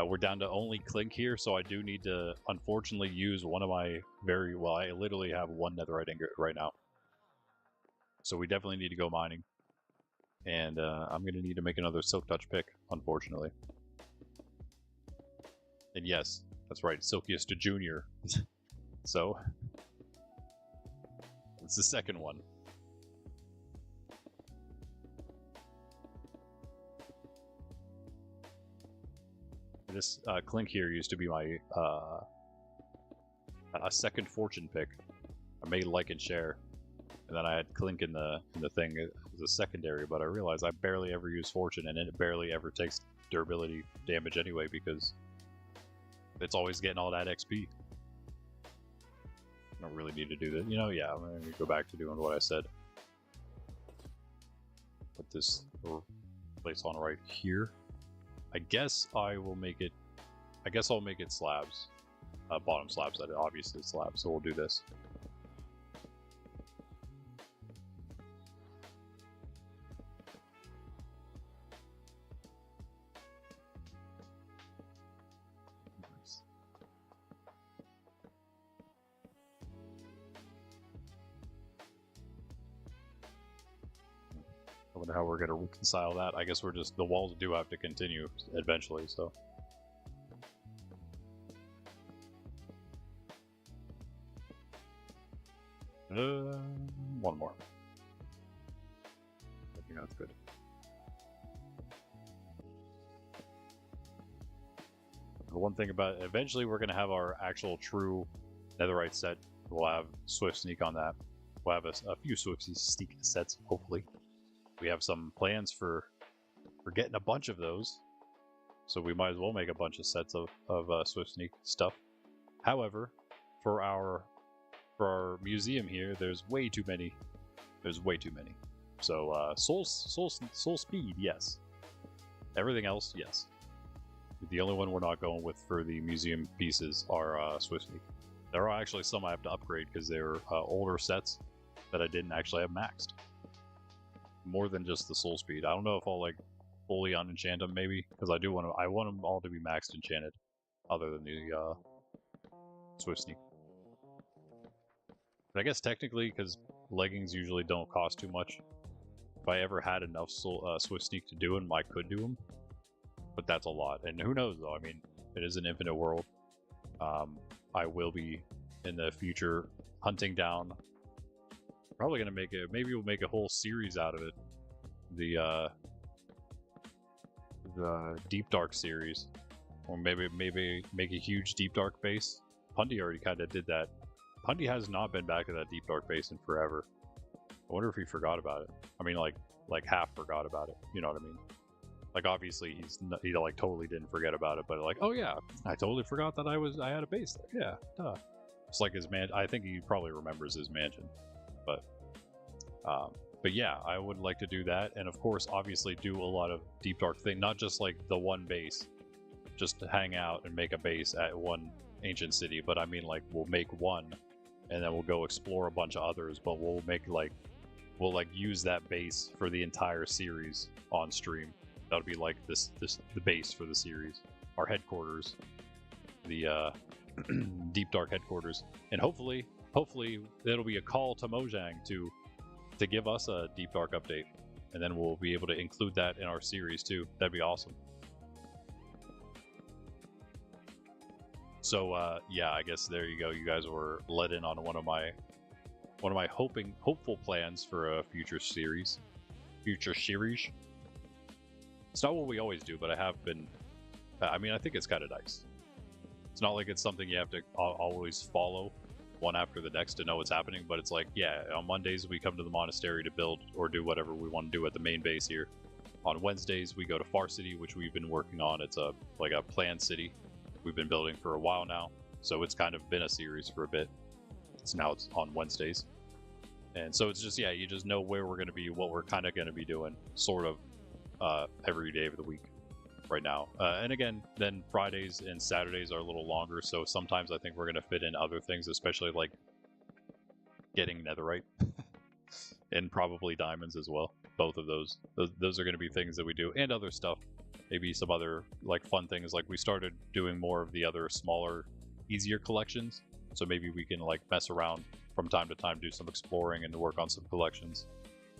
We're down to only Clink here, so I do need to, unfortunately, use one of my I literally have 1 netherite ingot right now. So we definitely need to go mining. And I'm going to need to make another Silk Touch pick, unfortunately. And yes, that's right, Silkius to Junior. So, it's the second one. This Clink here used to be my a second fortune pick. I made like and share, and then I had Clink in the thing as a secondary. But I realized I barely ever use fortune, and it barely ever takes durability damage anyway because it's always getting all that XP. I don't really need to do that, you know. Yeah, I'm gonna go back to doing what I said. Put this place on right here. I guess I will make it. I guess I'll make it slabs, bottom slabs. Obviously slabs. So we'll do this. Nice. I wonder how we're gonna reconcile that. I guess we're just, the walls do have to continue eventually, so. One more. I think that's good. The one thing about it, eventually we're gonna have our actual true netherite set. We'll have Swift Sneak on that. We'll have a few Swift Sneak sets, hopefully. We have some plans for getting a bunch of those, so we might as well make a bunch of sets of Swift Sneak stuff. However, for our museum here, there's way too many. There's way too many. So soul speed, yes. Everything else, yes. The only one we're not going with for the museum pieces are Swift Sneak. There are actually some I have to upgrade because they're older sets that I didn't actually have maxed. More than just the soul speed. I don't know if I'll like fully unenchant them, maybe, because I want them all to be maxed enchanted, other than the Swift Sneak. But I guess technically, because leggings usually don't cost too much, if I ever had enough Swift Sneak to do them, I could do them. But that's a lot, and who knows though? I mean, it is an infinite world. I will be in the future hunting down. Probably gonna make it. Maybe we'll make a whole series out of it. The Deep Dark series, or maybe make a huge Deep Dark base. Pundy already kind of did that. Pundy has not been back to that Deep Dark base in forever. I wonder if he forgot about it. I mean, like half forgot about it. You know what I mean? Like obviously he like totally didn't forget about it, but like, oh yeah, I totally forgot that I had a base there. Yeah, duh. It's like his man. I think he probably remembers his mansion. But But yeah, I would like to do that, and of course, obviously, do a lot of Deep Dark thing, not just like the one base, just to hang out and make a base at one ancient city. But I mean, like, we'll make one, and then we'll go explore a bunch of others. But we'll use that base for the entire series on stream. That'll be like the base for the series, our headquarters, the Deep Dark headquarters, and hopefully it'll be a call to Mojang to give us a Deep Dark update, and then we'll be able to include that in our series too. That'd be awesome. So yeah, I guess there you go. You guys were let in on one of my hopeful plans for a future series. It's not what we always do, but I have been. I mean, I think it's kind of nice. It's not like it's something you have to always follow one after the next to know what's happening, but it's like, yeah, on Mondays we come to the Monastery to build or do whatever we want to do at the main base here. On Wednesdays we go to Far City, which we've been working on. It's like a planned city we've been building for a while now, so it's kind of been a series for a bit. So now it's on Wednesdays, and so it's just, yeah, you just know where we're going to be, what we're kind of going to be doing, sort of every day of the week right now. And again, then Fridays and Saturdays are a little longer, so sometimes I think we're going to fit in other things, especially like getting netherite and probably diamonds as well. Both of those are going to be things that we do, and other stuff. Maybe some other like fun things, like we started doing more of the other smaller, easier collections, so maybe we can like mess around from time to time, do some exploring and work on some collections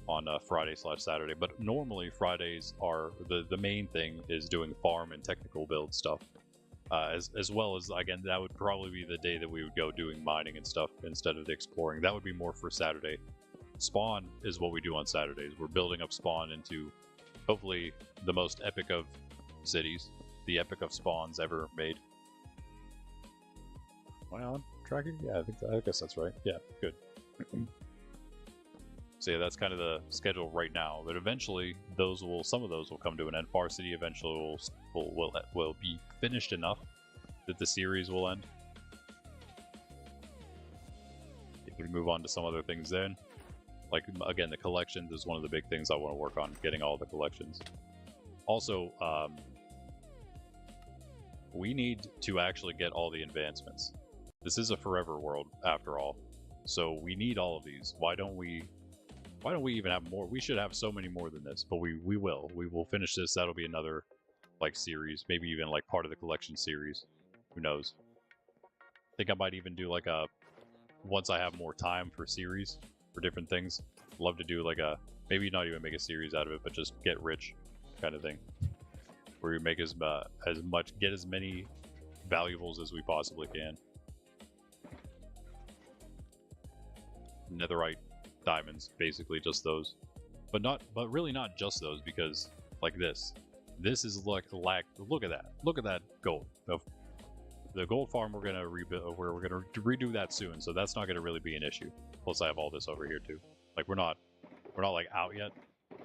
on Friday/Saturday. But normally Fridays are the main thing is doing farm and technical build stuff, as well as, again, that would probably be the day that we would go doing mining and stuff instead of the exploring. That would be more for Saturday. Spawn is what we do on Saturdays. We're building up spawn into hopefully the most epic of cities, the epic of spawns ever made. Am I on tracking? Yeah, I guess that's right. Yeah, good. So yeah, that's kind of the schedule right now. But eventually, some of those will come to an end. Far City eventually will be finished enough that the series will end. If we move on to some other things then, like again, the collections is one of the big things I want to work on, getting all the collections. Also, we need to actually get all the advancements. This is a forever world after all, so we need all of these. Why don't we even have more? We should have so many more than this, but we will finish this. That'll be another like series, maybe even like part of the collection series. Who knows? I think I might even do like a, once I have more time for series for different things, love to do like a, maybe not even make a series out of it, but just get rich kind of thing, where we make get as many valuables as we possibly can. Netherite, diamonds, basically just those, but really not just those, because like this is look at that gold. The gold farm we're gonna rebuild, we're gonna redo that soon, so that's not gonna really be an issue. Plus I have all this over here too. Like we're not like out yet.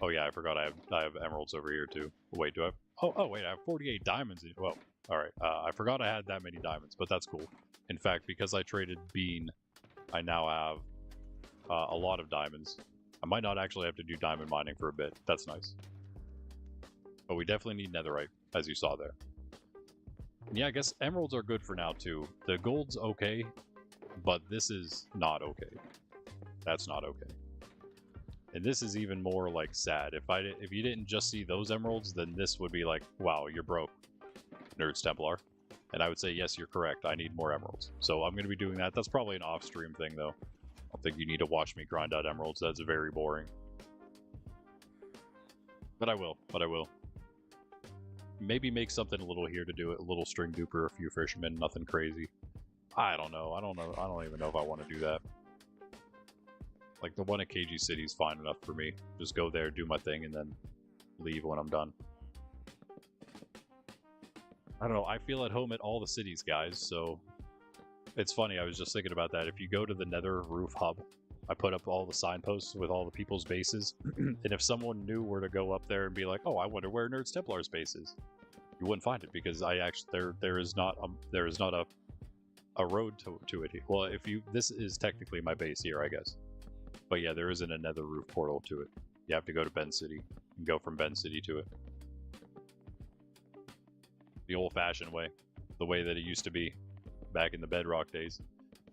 Oh yeah, I forgot I have emeralds over here too. Wait, do I have, oh wait, I have 48 diamonds in, well, all right, I forgot I had that many diamonds, but that's cool. In fact, because I traded Bean, I now have a lot of diamonds. I might not actually have to do diamond mining for a bit. That's nice. But we definitely need netherite, as you saw there. And yeah, I guess emeralds are good for now too. The gold's okay, but this is not okay. That's not okay. And this is even more like sad. If you didn't just see those emeralds, then this would be like, wow, you're broke, Nerds Templar. And I would say, yes, you're correct. I need more emeralds. So I'm going to be doing that. That's probably an off-stream thing, though. I don't think you need to watch me grind out emeralds. That's very boring. But I will. Maybe make something a little here to do it. A little string duper, a few fishermen, nothing crazy. I don't know. I don't even know if I want to do that. Like the one at KG City is fine enough for me. Just go there, do my thing, and then leave when I'm done. I don't know. I feel at home at all the cities, guys, so it's funny. I was just thinking about that. If you go to the Nether Roof Hub, I put up all the signposts with all the people's bases, and if someone knew where to go up there and be like, "Oh, I wonder where Nerds Templar's base is," you wouldn't find it, because I actually there is not a road to it. Well, this is technically my base here, I guess. But yeah, there isn't another roof portal to it. You have to go to Bend City and go from Bend City to it. The old-fashioned way, the way that it used to be back in the Bedrock days.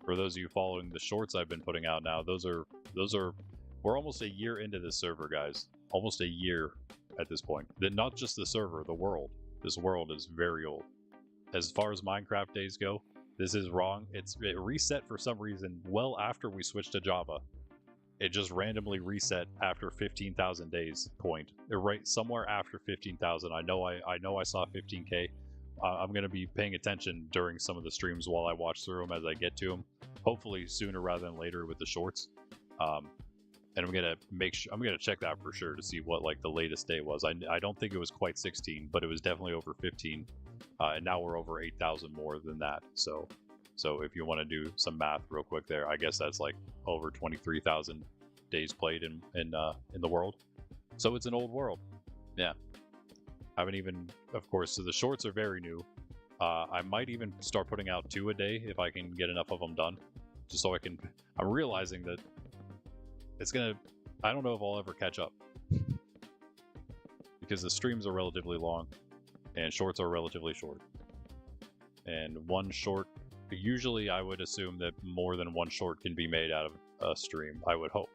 For those of you following the shorts I've been putting out now, we're almost a year into this server, guys. Almost a year at this point. Not just the server, the world. This world is very old. As far as Minecraft days go, this is wrong. It reset for some reason well after we switched to Java. It just randomly reset after 15,000 days point. Right somewhere after 15,000. I know I saw 15K. I'm going to be paying attention during some of the streams while I watch through them as I get to them. Hopefully sooner rather than later with the shorts. And I'm gonna check that for sure to see what like the latest day was. I don't think it was quite 16, but it was definitely over 15. And now we're over 8,000 more than that. So if you want to do some math real quick there, I guess that's like over 23,000 days played in the world. So it's an old world. Yeah. I haven't even, of course, so the shorts are very new. I might even start putting out 2 a day if I can get enough of them done. Just so I'm realizing that I don't know if I'll ever catch up. Because the streams are relatively long, and shorts are relatively short. And one short, usually I would assume that more than one short can be made out of a stream, I would hope.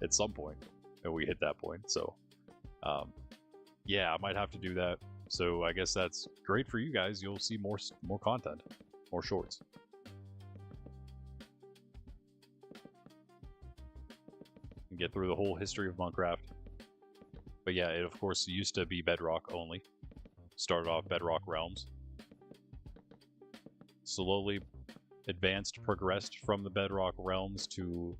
At some point, and we hit that point, so... yeah, I might have to do that. So I guess that's great for you guys. You'll see more content, more shorts. And get through the whole history of Monkraft. But yeah, it of course used to be Bedrock only. Started off Bedrock Realms. Slowly progressed from the Bedrock Realms to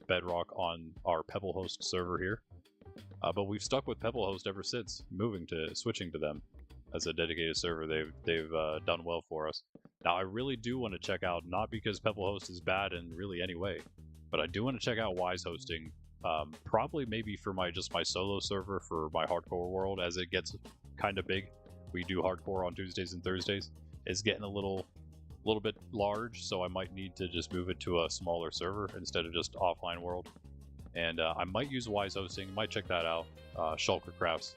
Bedrock on our Pebblehost server here. But we've stuck with Pebblehost ever since switching to them as a dedicated server. They've done well for us. Now I really do want to check out, not because Pebblehost is bad in really any way, but I do want to check out Wise Hosting. Probably maybe for my solo server for my hardcore world as it gets kind of big. We do hardcore on Tuesdays and Thursdays. It's getting a little bit large, so I might need to just move it to a smaller server instead of just offline world. And I might use Wise Hosting, might check that out. Shulker Crafts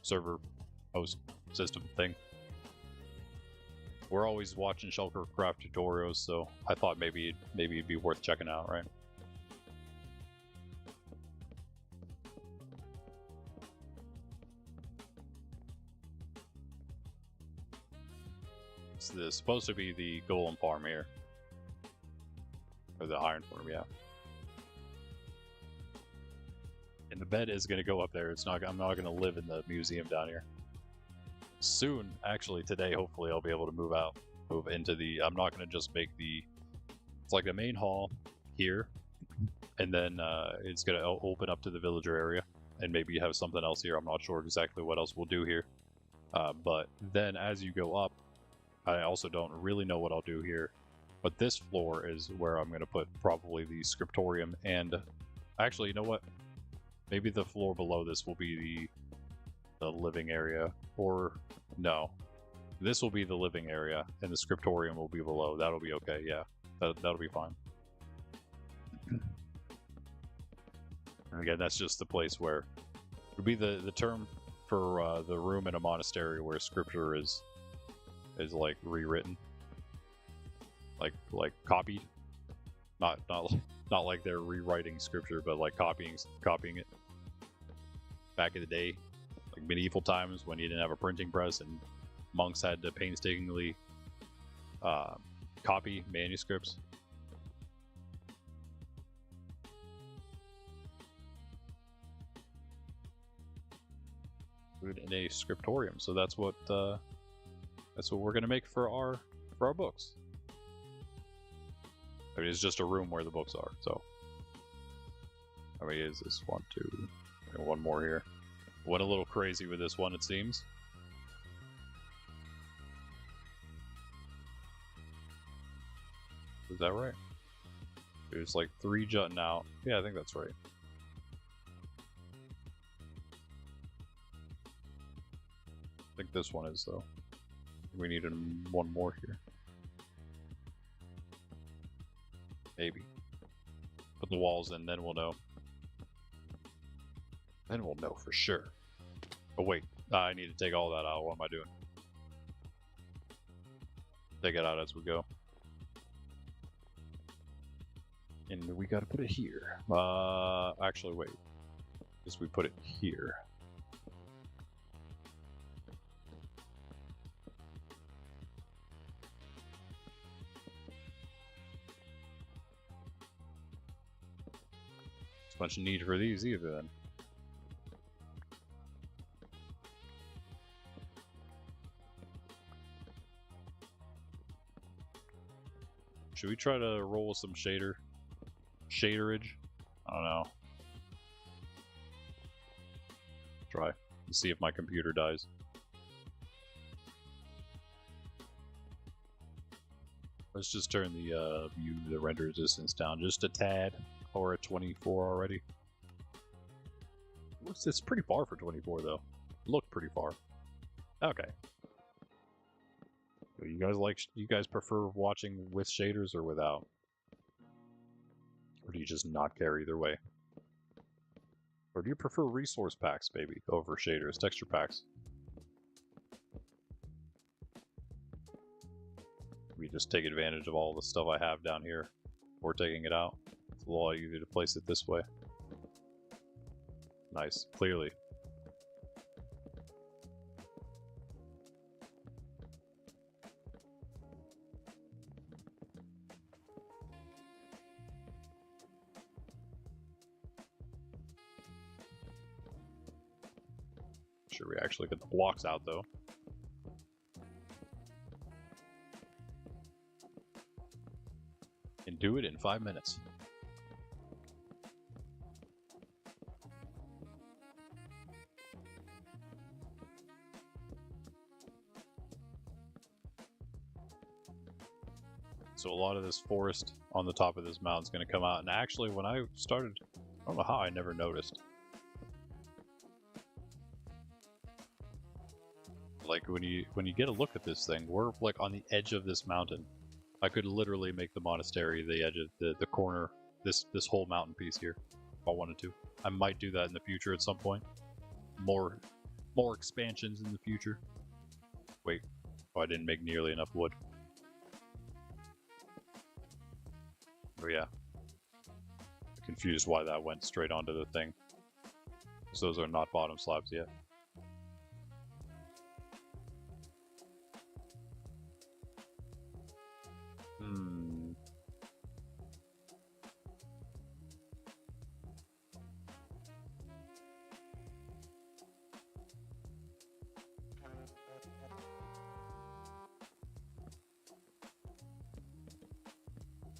server host system thing. We're always watching Shulker Craft tutorials, so I thought maybe it'd be worth checking out, right? This is supposed to be the golem farm here. Or the iron farm, yeah. And the bed is going to go up there. I'm not going to live in the museum down here. Soon, actually today, hopefully I'll be able to move into the, I'm not going to just make it's like the main hall here, and then it's going to open up to the villager area, and maybe have something else here. I'm not sure exactly what else we'll do here. But then as you go up, I also don't really know what I'll do here. But this floor is where I'm going to put probably the scriptorium, and actually, you know what? Maybe the floor below this will be the living area, or no. This will be the living area, and the scriptorium will be below. That'll be okay, yeah. That'll be fine. And again, that's just the place where... It would be the term for the room in a monastery where scripture is like rewritten. Like copied. Not like they're rewriting scripture, but like copying it. Back in the day, like medieval times when you didn't have a printing press and monks had to painstakingly copy manuscripts. In a scriptorium, so that's what we're gonna make for our books. I mean, it's just a room where the books are. So, I mean, is this 1, 2, and one more here? Went a little crazy with this one, it seems. Is that right? There's like 3 jutting out. Yeah, I think that's right. I think this one is, though. We needed one more here. Maybe. the walls in, then we'll know. Then we'll know for sure. Oh wait, I need to take all that out. What am I doing? Take it out as we go. And we gotta put it here. Actually wait. Just we put it here. There's much need for these either then. Should we try to roll some shaderage? I don't know. Try. Let's see if my computer dies. Let's just turn the the render distance down just a tad. Or at 24 already. It's pretty far for 24 though. Looked pretty far. Okay. You guys prefer watching with shaders or without? Or do you just not care either way? Or do you prefer resource packs, maybe, over shaders, texture packs? We just take advantage of all the stuff I have down here before taking it out. It's a lot easier to place it this way. Nice, clearly. Sure, we actually get the blocks out though. And do it in 5 minutes. So a lot of this forest on the top of this mountain is going to come out. And actually, when I started, I don't know how I never noticed. Like when you get a look at this thing, we're like on the edge of this mountain. I could literally make the monastery the edge of the corner, this whole mountain piece here, if I wanted to. I might do that in the future at some point. More expansions in the future. Wait, oh, I didn't make nearly enough wood. Oh yeah. I'm confused why that went straight onto the thing. So those are not bottom slabs yet.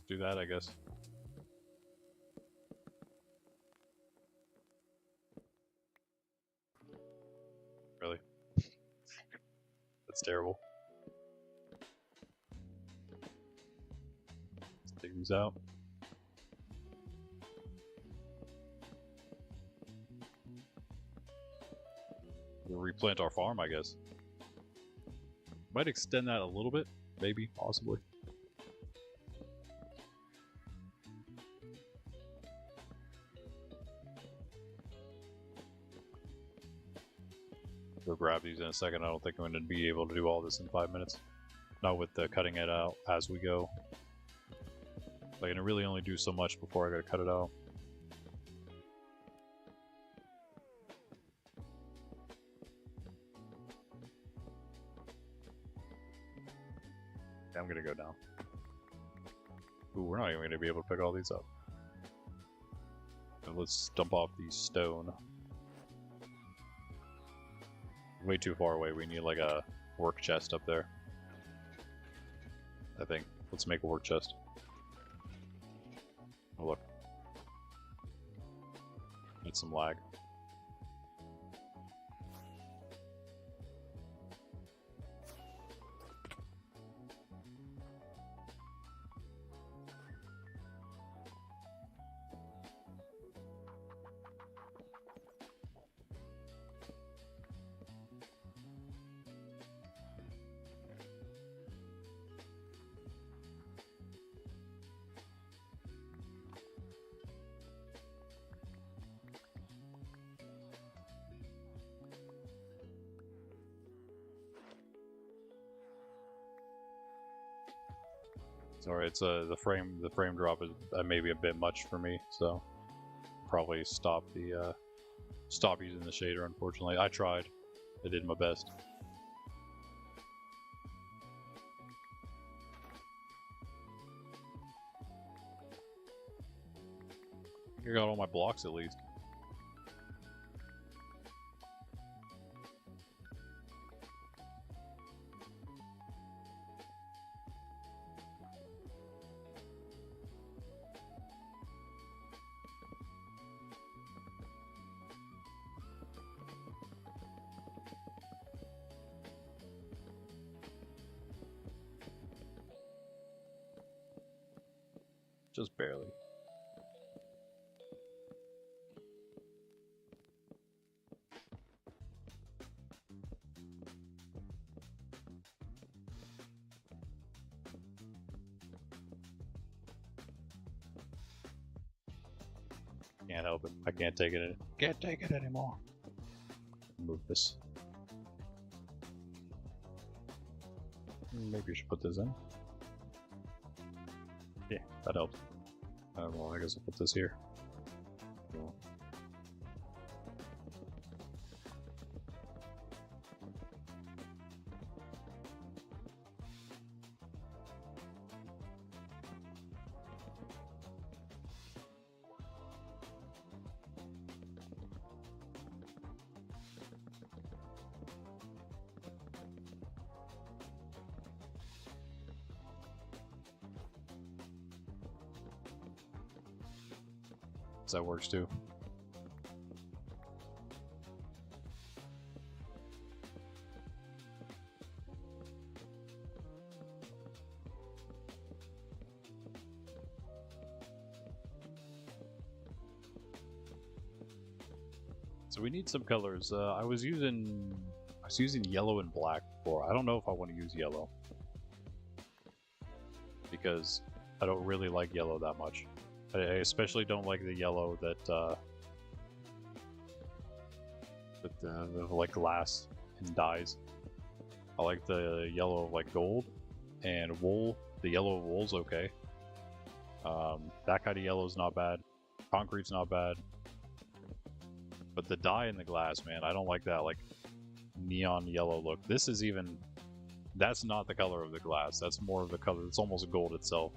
Do that, I guess. Really? That's terrible. Let's take these out. We'll replant our farm, I guess. Might extend that a little bit, maybe, possibly. Go grab these in a second. I don't think I'm going to be able to do all this in 5 minutes. Not with the cutting it out as we go. Like, I can really only do so much before I gotta cut it out. I'm gonna go down. Ooh, we're not even gonna be able to pick all these up. And let's dump off the stone. Way too far away. We need like a work chest up there. I think. Let's make a work chest. Oh, look. Need some lag. Sorry, it's the frame drop is maybe a bit much for me, so probably stop using the shader. Unfortunately, I tried. I did my best. I got all my blocks at least. Just barely. Can't help it. I can't take it. Can't take it anymore. Move this. Maybe you should put this in. Yeah, that helps. Well, I guess I'll put this here. Cool. That works too. So we need some colors. I was using yellow and black before. I don't know if I want to use yellow because I don't really like yellow that much. I especially don't like the yellow that like glass and dyes. I like the yellow of like gold and wool. The yellow of wool's okay. That kind of yellow is not bad. Concrete's not bad. But the dye in the glass, man, I don't like that like neon yellow look. This is even, that's not the color of the glass. That's more of the color. It's almost gold itself.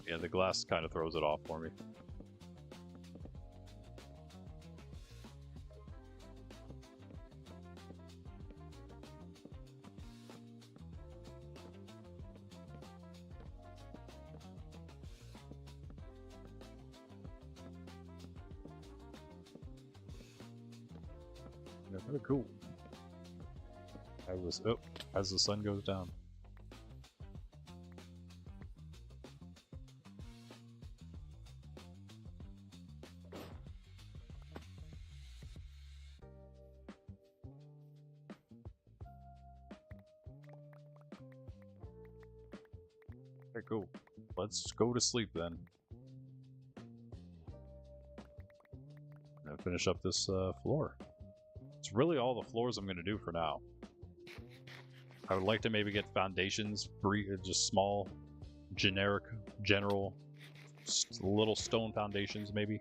Yeah, the glass kind of throws it off for me. Yeah, very cool. As the sun goes down. Okay, cool. Let's go to sleep then. Now finish up this floor. It's really all the floors I'm going to do for now. I would like to maybe get foundations, just small, general, little stone foundations maybe,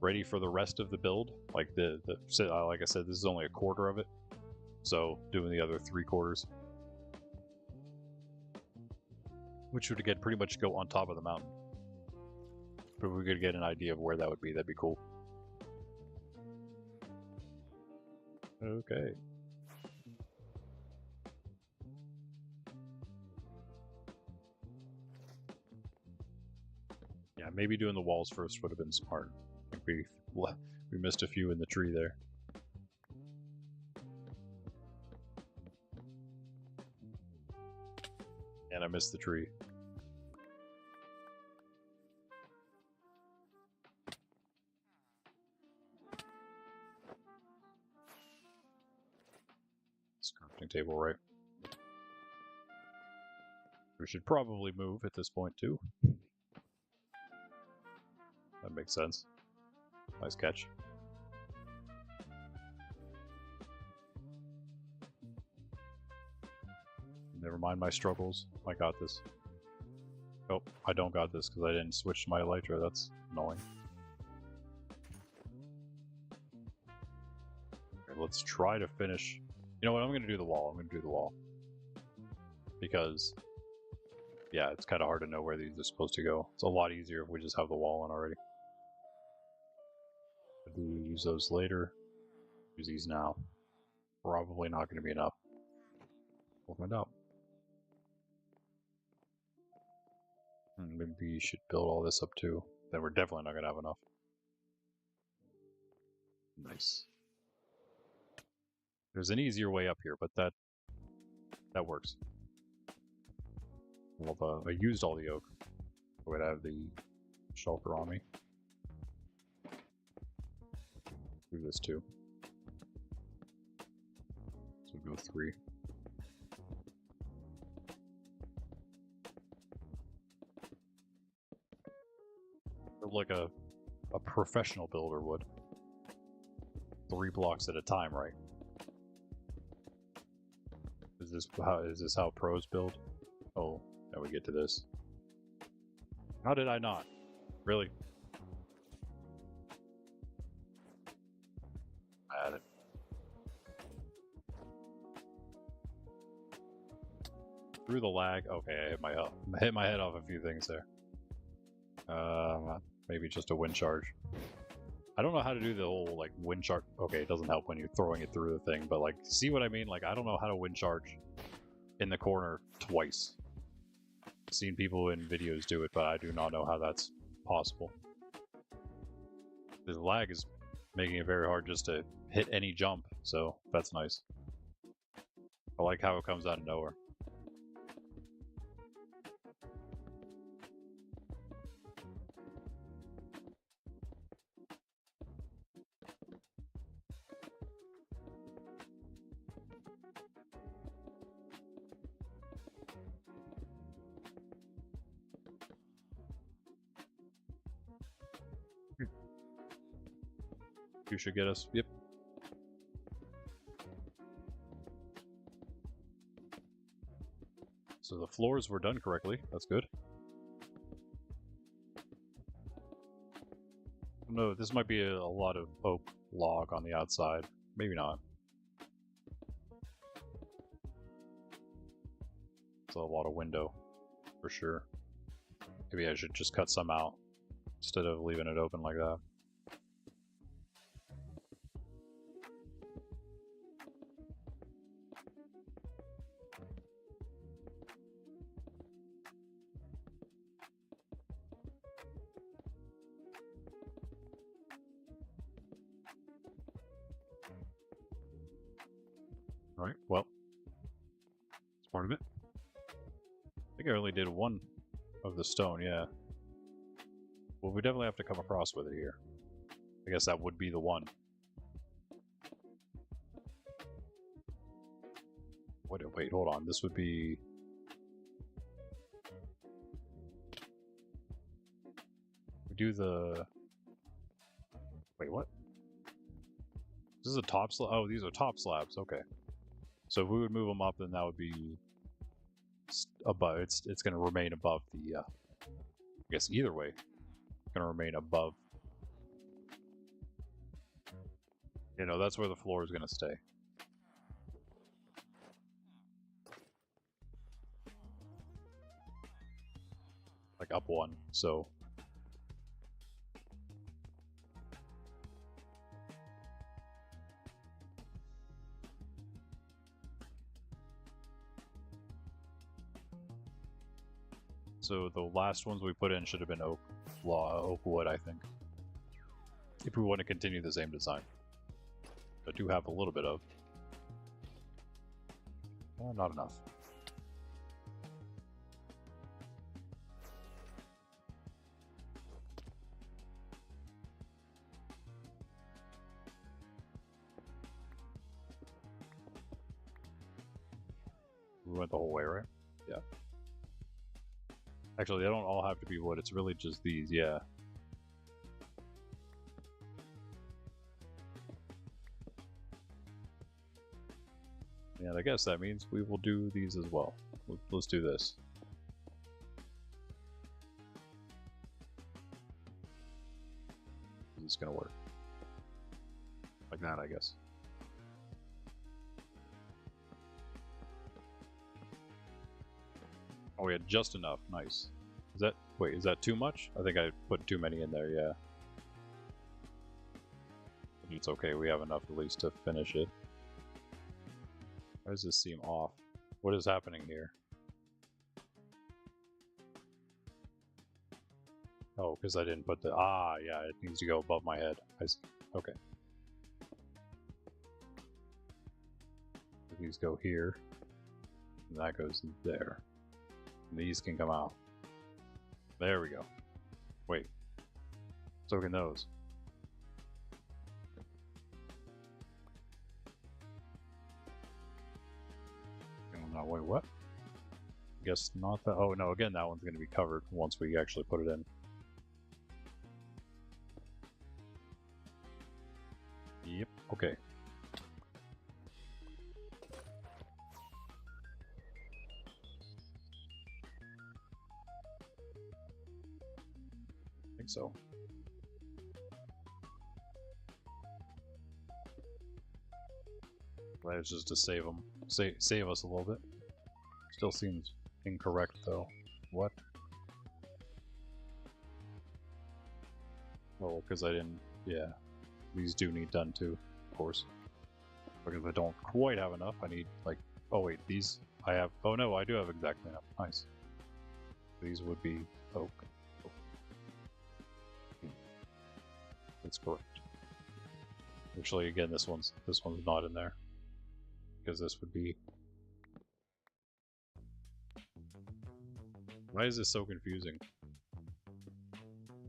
ready for the rest of the build. Like like I said, this is only a quarter of it, so doing the other 3/4. Which would again pretty much go on top of the mountain. But if we could get an idea of where that would be, that'd be cool. Okay. Yeah, maybe doing the walls first would have been smart. I think we missed a few in the tree there. And I missed the tree. It's a crafting table, right? We should probably move at this point too. That makes sense. Nice catch. Never mind my struggles. I got this. Oh, I don't got this because I didn't switch to my elytra. That's annoying. Okay, let's try to finish. You know what? I'm going to do the wall. I'm going to do the wall. Because, yeah, it's kind of hard to know where these are supposed to go. It's a lot easier if we just have the wall in already. Do we use those later? Use these now. Probably not going to be enough. We'll find out. Maybe we should build all this up too. Then we're definitely not going to have enough. Nice. There's an easier way up here, but that works. Well, I used all the oak. I would have the shelter on me. Do this too. So we'll go 3. Like a professional builder would. 3 blocks at a time, right? Is this how pros build? Oh, now we get to this. How did I not? Really? I had it. Through the lag. Okay, I hit my head off a few things there. Maybe just a wind charge. I don't know how to do the whole, like, wind charge. Okay, it doesn't help when you're throwing it through the thing, but, like, see what I mean? Like, I don't know how to wind charge in the corner twice. I've seen people in videos do it, but I do not know how that's possible. The lag is making it very hard just to hit any jump, so that's nice. I like how it comes out of nowhere. You should get us. Yep. So the floors were done correctly. That's good. No, this might be a lot of oak log on the outside. Maybe not. It's a lot of window, for sure. Maybe I should just cut some out instead of leaving it open like that. Alright, well, it's part of it. I think I only did 1 of the stone, yeah. Well, we definitely have to come across with it here. I guess that would be the one. Wait, hold on. This would be... We do the... Wait, what? This is a top slab? Oh, these are top slabs. Okay. So if we would move them up, then that would be above. It's going to remain above the. I guess either way, it's going to remain above. You know, that's where the floor is going to stay. Like up 1. So. So the last ones we put in should have been oak wood, I think. If we want to continue the same design. I do have a little bit of. Well, not enough. We went the whole way, right? Yeah. Actually, they don't all have to be wood. It's really just these, yeah. And I guess that means we will do these as well. Let's do this. It's gonna work. Like that, I guess. Oh, we had just enough. Nice. Is that... Wait, is that too much? I think I put too many in there, yeah. It's okay, we have enough at least to finish it. Why does this seem off? What is happening here? Oh, because I didn't put the... Ah, yeah, it needs to go above my head. I see. Okay. These go here. And that goes there. And these can come out. There we go. Wait. So can those. No, wait, what? Guess not that. Oh, no, again, that one's going to be covered once we actually put it in. Yep, okay. I think so. That is just to save them. Save us a little bit. Still seems incorrect though. What? Oh, because I didn't... Yeah. These do need done too, of course. Because I don't quite have enough. I need, like... Oh wait, these... I have... Oh no, I do have exactly enough. Nice. These would be oak. That's correct. Actually, again, this one's not in there. Because this would be... Why is this so confusing?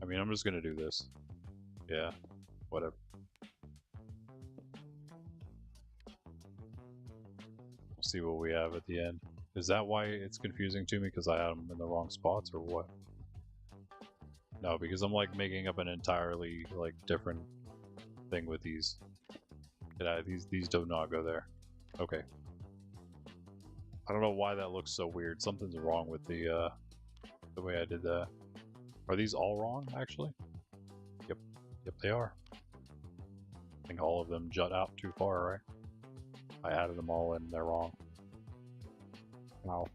I mean, I'm just gonna do this. Yeah, whatever. We'll see what we have at the end. Is that why it's confusing to me? Because I had them in the wrong spots, or what? No, because I'm like making up an entirely like different thing with these. These do not go there. Okay. I don't know why that looks so weird. Something's wrong with the way I did that. Are these all wrong, actually? Yep. Yep, they are. I think all of them jut out too far, right? I added them all and they're wrong. Wow.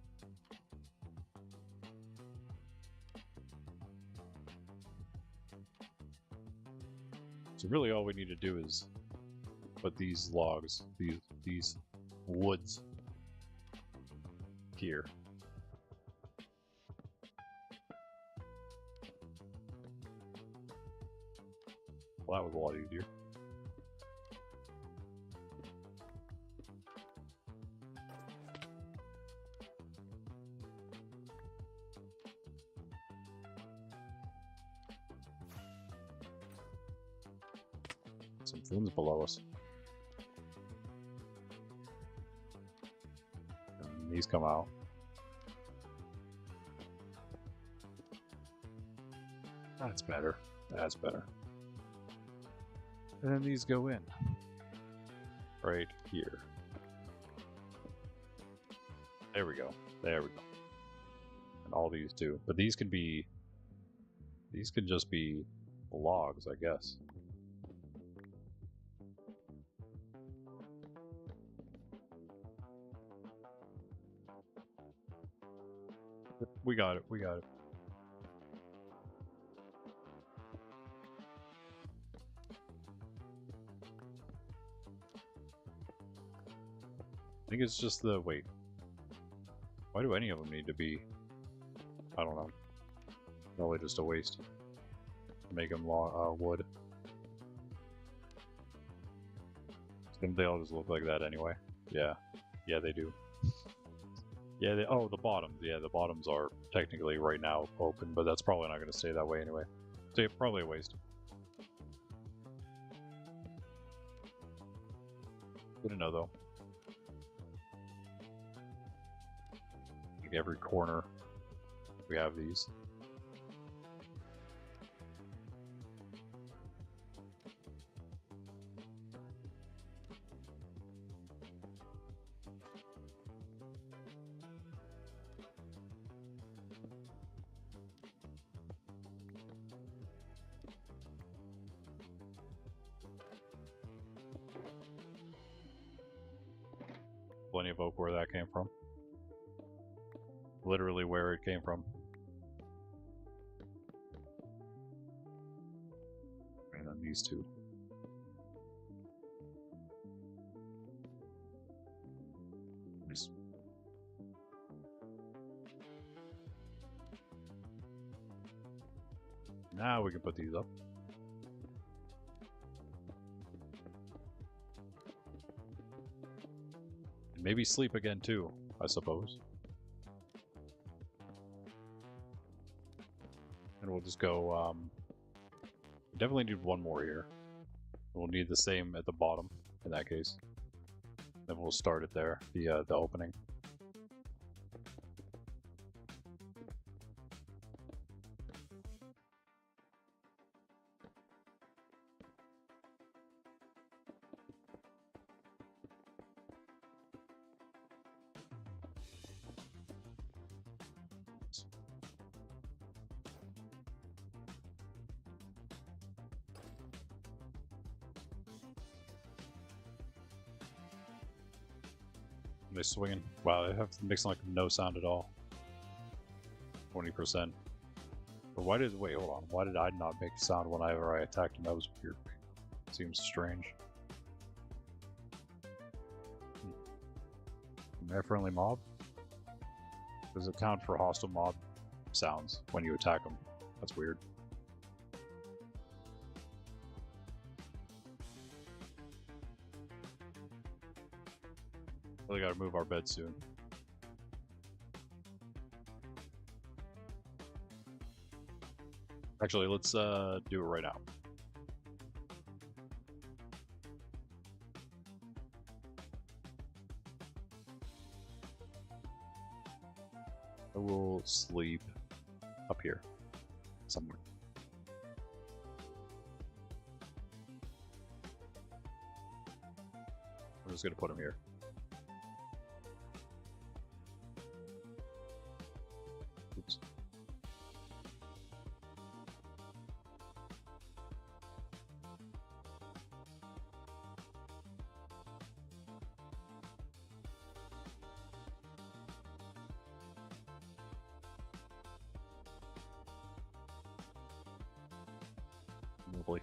So really all we need to do is put these logs, these woods here. Well, that was a lot easier. Some fins below us. And these come out. That's better. That's better. And then these go in. Right here. There we go. There we go. And all these too. But these can be... These could just be logs, I guess. We got it. We got it. I think it's just the... Wait. Why do any of them need to be... I don't know. Probably just a waste. Make them wood. Don't they all just look like that anyway? Yeah. Yeah, they do. Yeah, they... Oh, the bottoms. Yeah, the bottoms are technically right now open, but that's probably not going to stay that way anyway. So yeah, probably a waste. Good to know, though. Like every corner, we have these. plenty of oak where that came from. Literally where it came from. And then these two. Nice. Now we can put these up. And maybe sleep again too, I suppose. And we'll just go, we definitely need one more here. We'll need the same at the bottom in that case. Then we'll start it there, the opening. They swinging. Wow, they have makes like no sound at all. 20%. But why did wait? Hold on. Why did I not make sound whenever I attacked him? That was weird. Seems strange. Am I a friendly mob? Does it count for hostile mob sounds when you attack them? That's weird. We gotta move our bed soon. Actually, let's do it right now. I will sleep up here somewhere. I'm just gonna put him here. Oops. Lovely.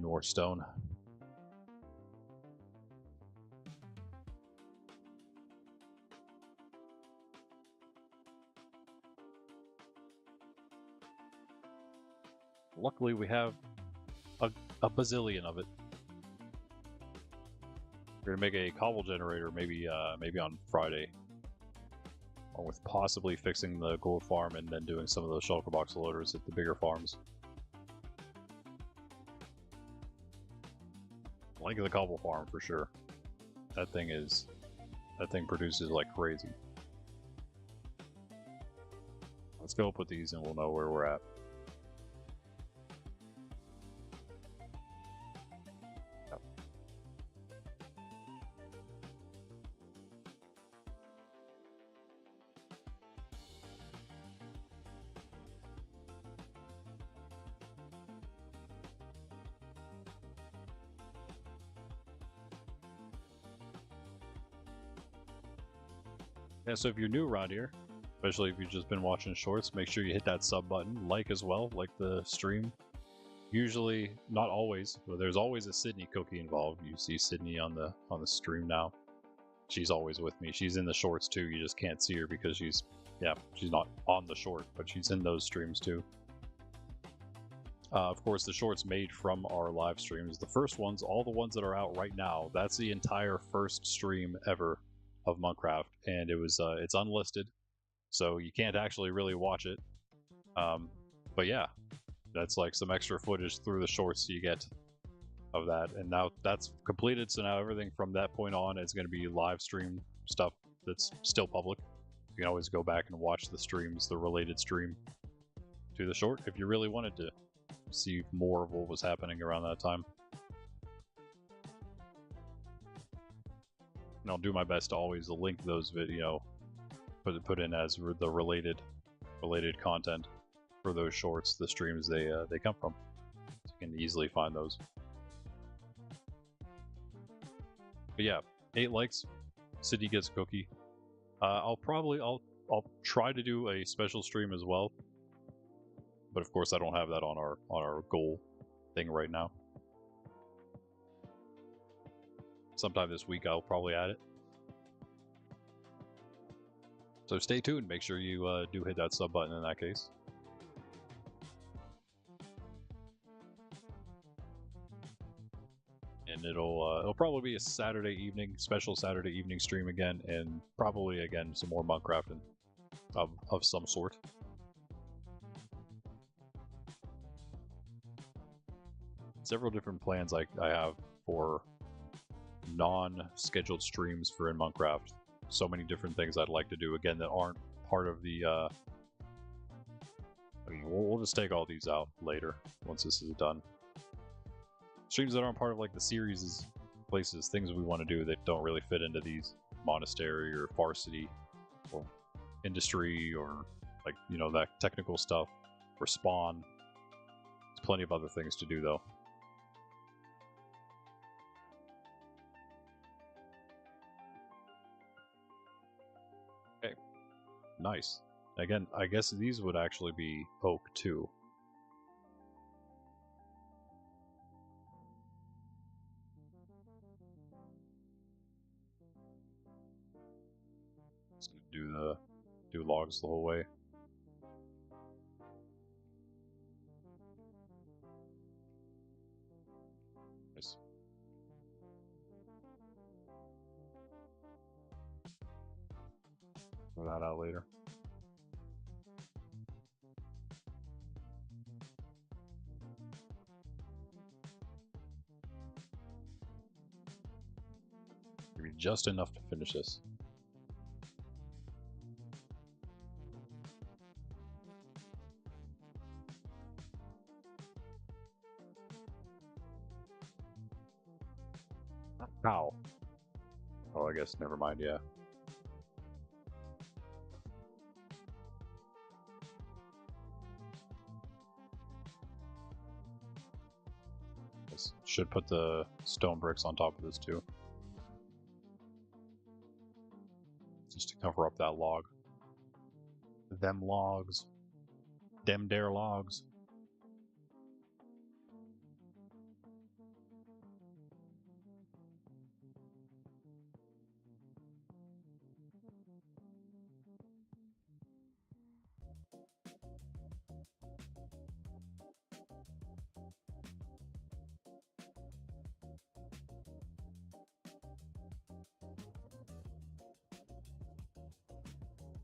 Northstone. Luckily, we have a bazillion of it. We're gonna make a cobble generator, maybe on Friday, or with possibly fixing the gold farm and then doing some of those shulker box loaders at the bigger farms. Like the cobble farm for sure. That thing produces like crazy. Let's go put these and we'll know where we're at. Yeah, so if you're new around here, especially if you've just been watching shorts, make sure you hit that sub button, like as well, like the stream. Usually, not always, but there's always a Sydney cookie involved. You see Sydney on the stream now. She's always with me. She's in the shorts too. You just can't see her because she's not on the short, but she's in those streams too. Of course, the shorts made from our live streams, the first ones, all the ones that are out right now, that's the entire first stream ever of Monkraft, and it was it's unlisted, so you can't actually really watch it. But yeah, that's like some extra footage through the shorts you get of that, and now that's completed. So now everything from that point on is going to be live stream stuff that's still public. You can always go back and watch the streams, the related stream to the short, if you really wanted to see more of what was happening around that time. And I'll do my best to always link those video, put in as the related content for those shorts, the streams they come from. You can easily find those. But yeah, 8 likes, City gets a cookie. I'll try to do a special stream as well, but of course I don't have that on our goal thing right now. Sometime this week I'll probably add it. So stay tuned. Make sure you do hit that sub button in that case. And it'll probably be a Saturday evening, special Saturday evening stream again, and probably again some more Monkrafting of some sort. Several different plans I have for non-scheduled streams for in Monkraft. So many different things I'd like to do again that aren't part of the. I mean, we'll just take all these out later once this is done. Streams that aren't part of like the series, places, things we want to do that don't really fit into these Monastery or Far City or Industry or like, you know, that technical stuff or Spawn. There's plenty of other things to do though. Okay, nice. Again, I guess these would actually be oak too. Do logs the whole way. Nice. Throw that out later. Maybe just enough to finish this. How? Oh, I guess never mind, yeah. This should put the stone bricks on top of this too. Just to cover up that log. Them logs. Them dare logs.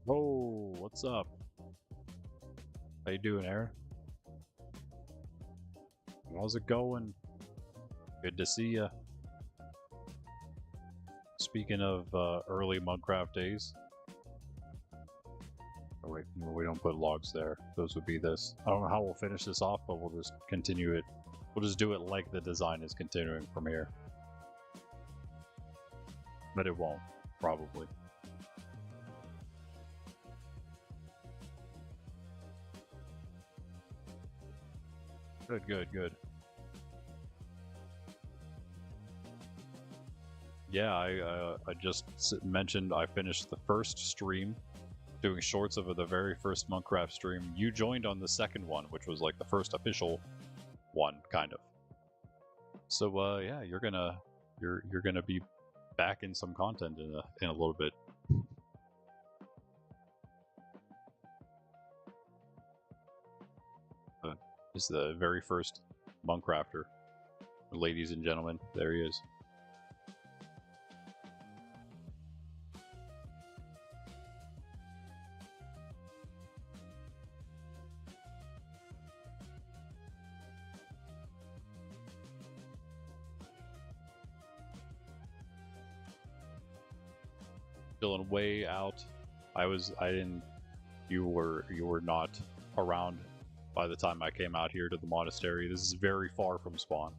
Oh, what's up? How you doing, Aaron? How's it going? Good to see ya. Speaking of early Monkraft days. Oh wait, no, we don't put logs there. Those would be this. I don't know how we'll finish this off, but we'll just continue it. We'll just do it like the design is continuing from here. But it won't, probably. Good, good, good. Yeah, I just mentioned I finished the first stream doing shorts of the very first Monkraft stream. You joined on the second one, which was like the first official one, kind of. So yeah, you're gonna be back in some content in a little bit. Is the very first Monkrafter. Ladies and gentlemen, there he is. Feeling way out. You were not around by the time I came out here to the monastery. This is very far from Spawn.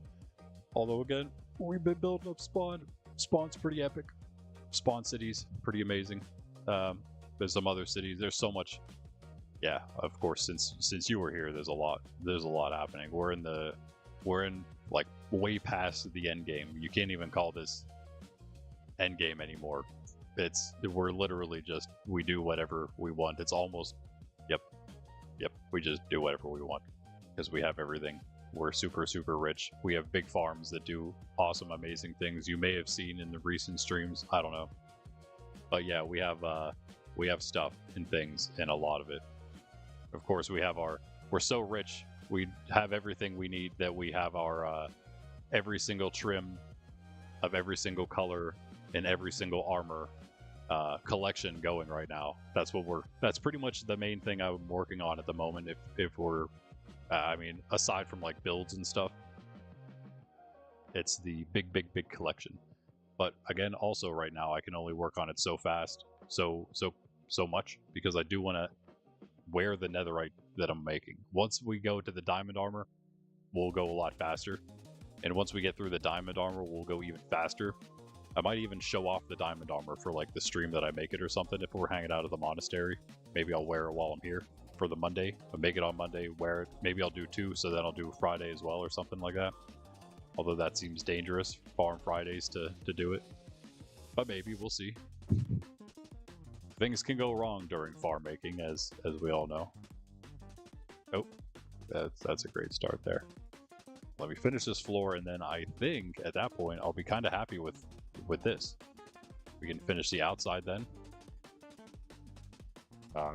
Although again, we've been building up Spawn. Spawn's pretty epic. Spawn City's pretty amazing. There's some other cities. There's so much. Yeah, of course. Since you were here, there's a lot happening. We're in the we're in like way past the end game. You can't even call this end game anymore. We're literally just we do whatever we want. It's almost yep. We just do whatever we want because we have everything. We're super rich. We have big farms that do awesome, amazing things. You may have seen in the recent streams. I don't know, but yeah, we have stuff and things, and a lot of it. Of course, we're so rich. We have everything we need. That we have our every single trim of every single color and every single armor collection going right now. That's pretty much the main thing I'm working on at the moment. If we're I mean, aside from like builds and stuff, it's the big collection. But again, also right now I can only work on it so fast, so much, because I do want to wear the netherite that I'm making. Once we go to the diamond armor, we'll go a lot faster. And once we get through the diamond armor, we'll go even faster. I might even show off the diamond armor for like the stream that I make it or something if we're hanging out at the monastery. Maybe I'll wear it while I'm here for the Monday. I'll make it on Monday, wear it. Maybe I'll do 2, so then I'll do Friday as well or something like that. Although that seems dangerous, farm Fridays to do it. But maybe, we'll see. Things can go wrong during farm making, as we all know. Oh, that's a great start there. Let me finish this floor, and then I think at that point I'll be kind of happy with this. We can finish the outside then,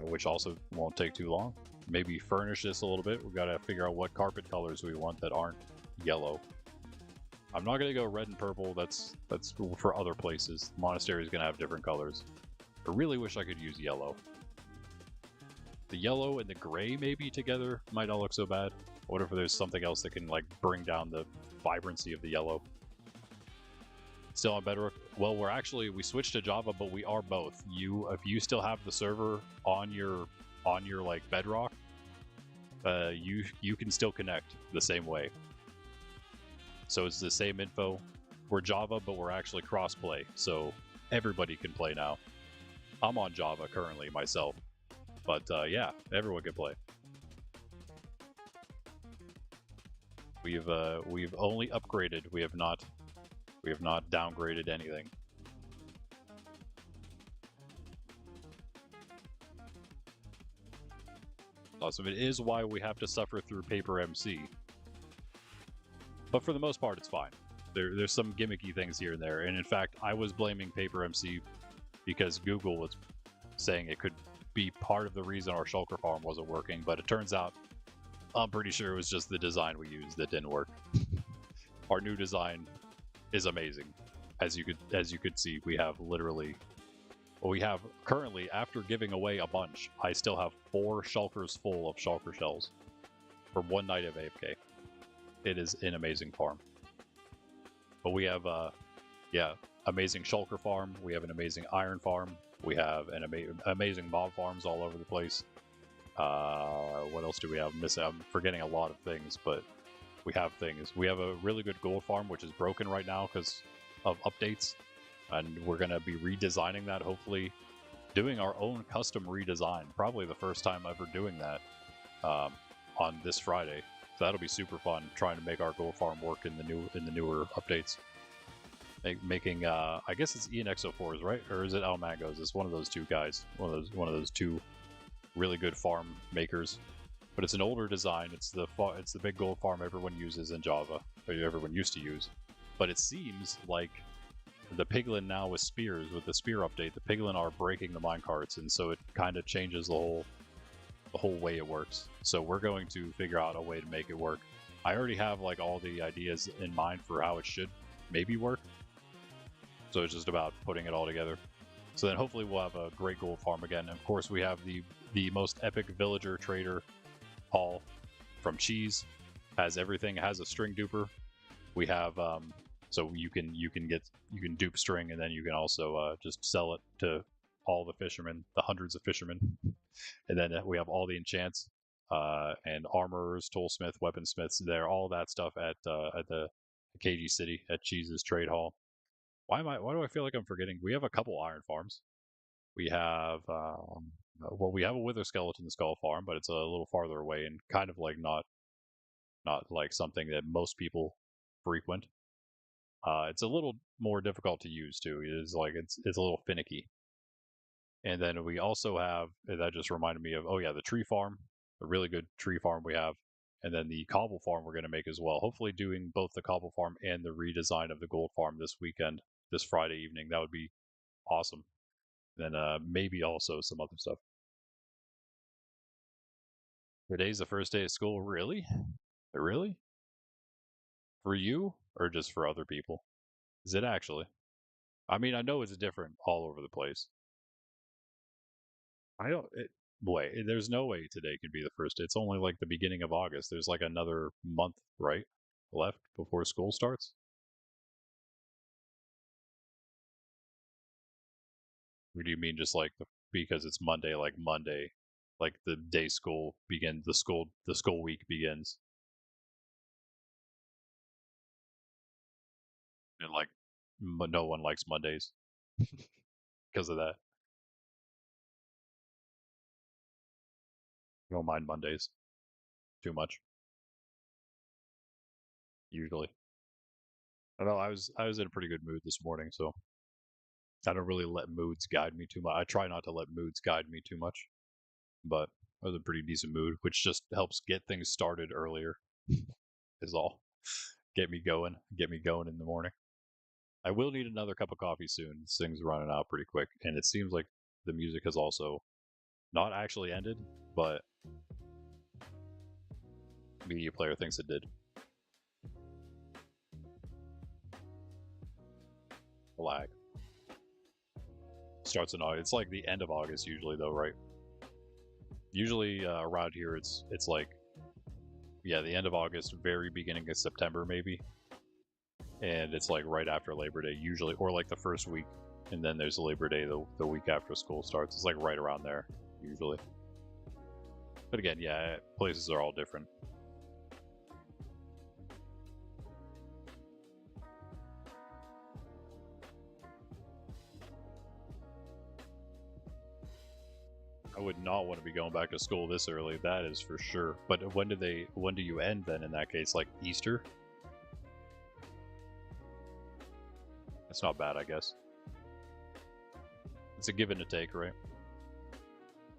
which also won't take too long. Maybe furnish this a little bit. We've got to figure out what carpet colors we want that aren't yellow. I'm not going to go red and purple. That's for other places. The monastery is going to have different colors. I really wish I could use yellow. The yellow and the gray maybe together might not look so bad. What if there's something else that can like bring down the vibrancy of the yellow? Still on Bedrock? Well, we switched to Java, but we are both. If you still have the server on your like Bedrock, you can still connect the same way. So it's the same info. We're Java, but we're actually cross-play, so everybody can play now. I'm on Java currently myself, but yeah, everyone can play. We've only upgraded. We have not downgraded anything. Awesome. It is why we have to suffer through paper MC. But for the most part, it's fine. There's some gimmicky things here and there. And in fact, I was blaming paper MC because Google was saying it could be part of the reason our shulker farm wasn't working. But it turns out, I'm pretty sure it was just the design we used that didn't work. Our new design is amazing. As you could see, we have literally, well, we have currently, after giving away a bunch, I still have 4 shulkers full of shulker shells from one night of AFK. It is an amazing farm. But we have, yeah, amazing shulker farm. We have an amazing iron farm. We have an amazing mob farms all over the place. What else do we have missing? I'm forgetting a lot of things, but we have things. We have a really good gold farm, which is broken right now because of updates. And we're going to be redesigning that, hopefully doing our own custom redesign. Probably the first time ever doing that on this Friday. So that'll be super fun, trying to make our gold farm work in the newer updates. Making I guess it's ENXO4s, right? Or is it Almagos? It's one of those two guys. One of those two really good farm makers. But it's an older design. It's the big gold farm everyone uses in Java, or everyone used to use. But it seems like the piglin now with spears, with the spear update, the piglin are breaking the minecarts, and so it kind of changes the whole way it works. So we're going to figure out a way to make it work. I already have like all the ideas in mind for how it should maybe work. So it's just about putting it all together. So then hopefully we'll have a great gold farm again. And of course we have the most epic villager trader hall from Cheese. Has everything. It has a string duper. We have so you can dupe string, and then you can also just sell it to all the fishermen, the hundreds of fishermen. And then we have all the enchants and armorers, toolsmith, weaponsmiths. There, all that stuff at the KG City at Cheese's trade hall. Why do I feel like I'm forgetting? We have a couple iron farms. We have well, we have a wither skeleton skull farm, but it's a little farther away and kind of like not not like something that most people frequent. It's a little more difficult to use too. It's like it's a little finicky. And then we also have that just reminded me of the tree farm, a really good tree farm we have, and then the cobble farm we're going to make as well. Hopefully, doing both the cobble farm and the redesign of the gold farm this weekend, this Friday evening. That would be awesome. Then maybe also some other stuff. Today's the first day of school. Really? Really? For you or just for other people? Is it actually? I mean, I know it's different all over the place. I don't. Wait, there's no way today could be the first. It's only like the beginning of August. There's like another month, right, left before school starts. Or do you mean just like because it's Monday, like Monday, like the day school begins, the school week begins, and like no one likes Mondays because of that. I don't mind Mondays too much usually. I know I was in a pretty good mood this morning, so I don't really let moods guide me too much. I try not to let moods guide me too much, but I was in a pretty decent mood, which just helps get things started earlier. Is all. Get me going in the morning. I will need another cup of coffee soon. This thing's running out pretty quick, and it seems like the music has also not actually ended, but media player thinks it did. Lag. Starts in August. It's like the end of August usually, though, right? Usually around here, it's like the end of August, very beginning of September, maybe, and it's like right after Labor Day, usually, or like the first week, and then there's Labor Day the week after school starts. It's like right around there, usually. But again, places are all different. I would not want to be going back to school this early. That is for sure. But when do you end then in that case? Like Easter? That's not bad, I guess. It's a give and a take, right?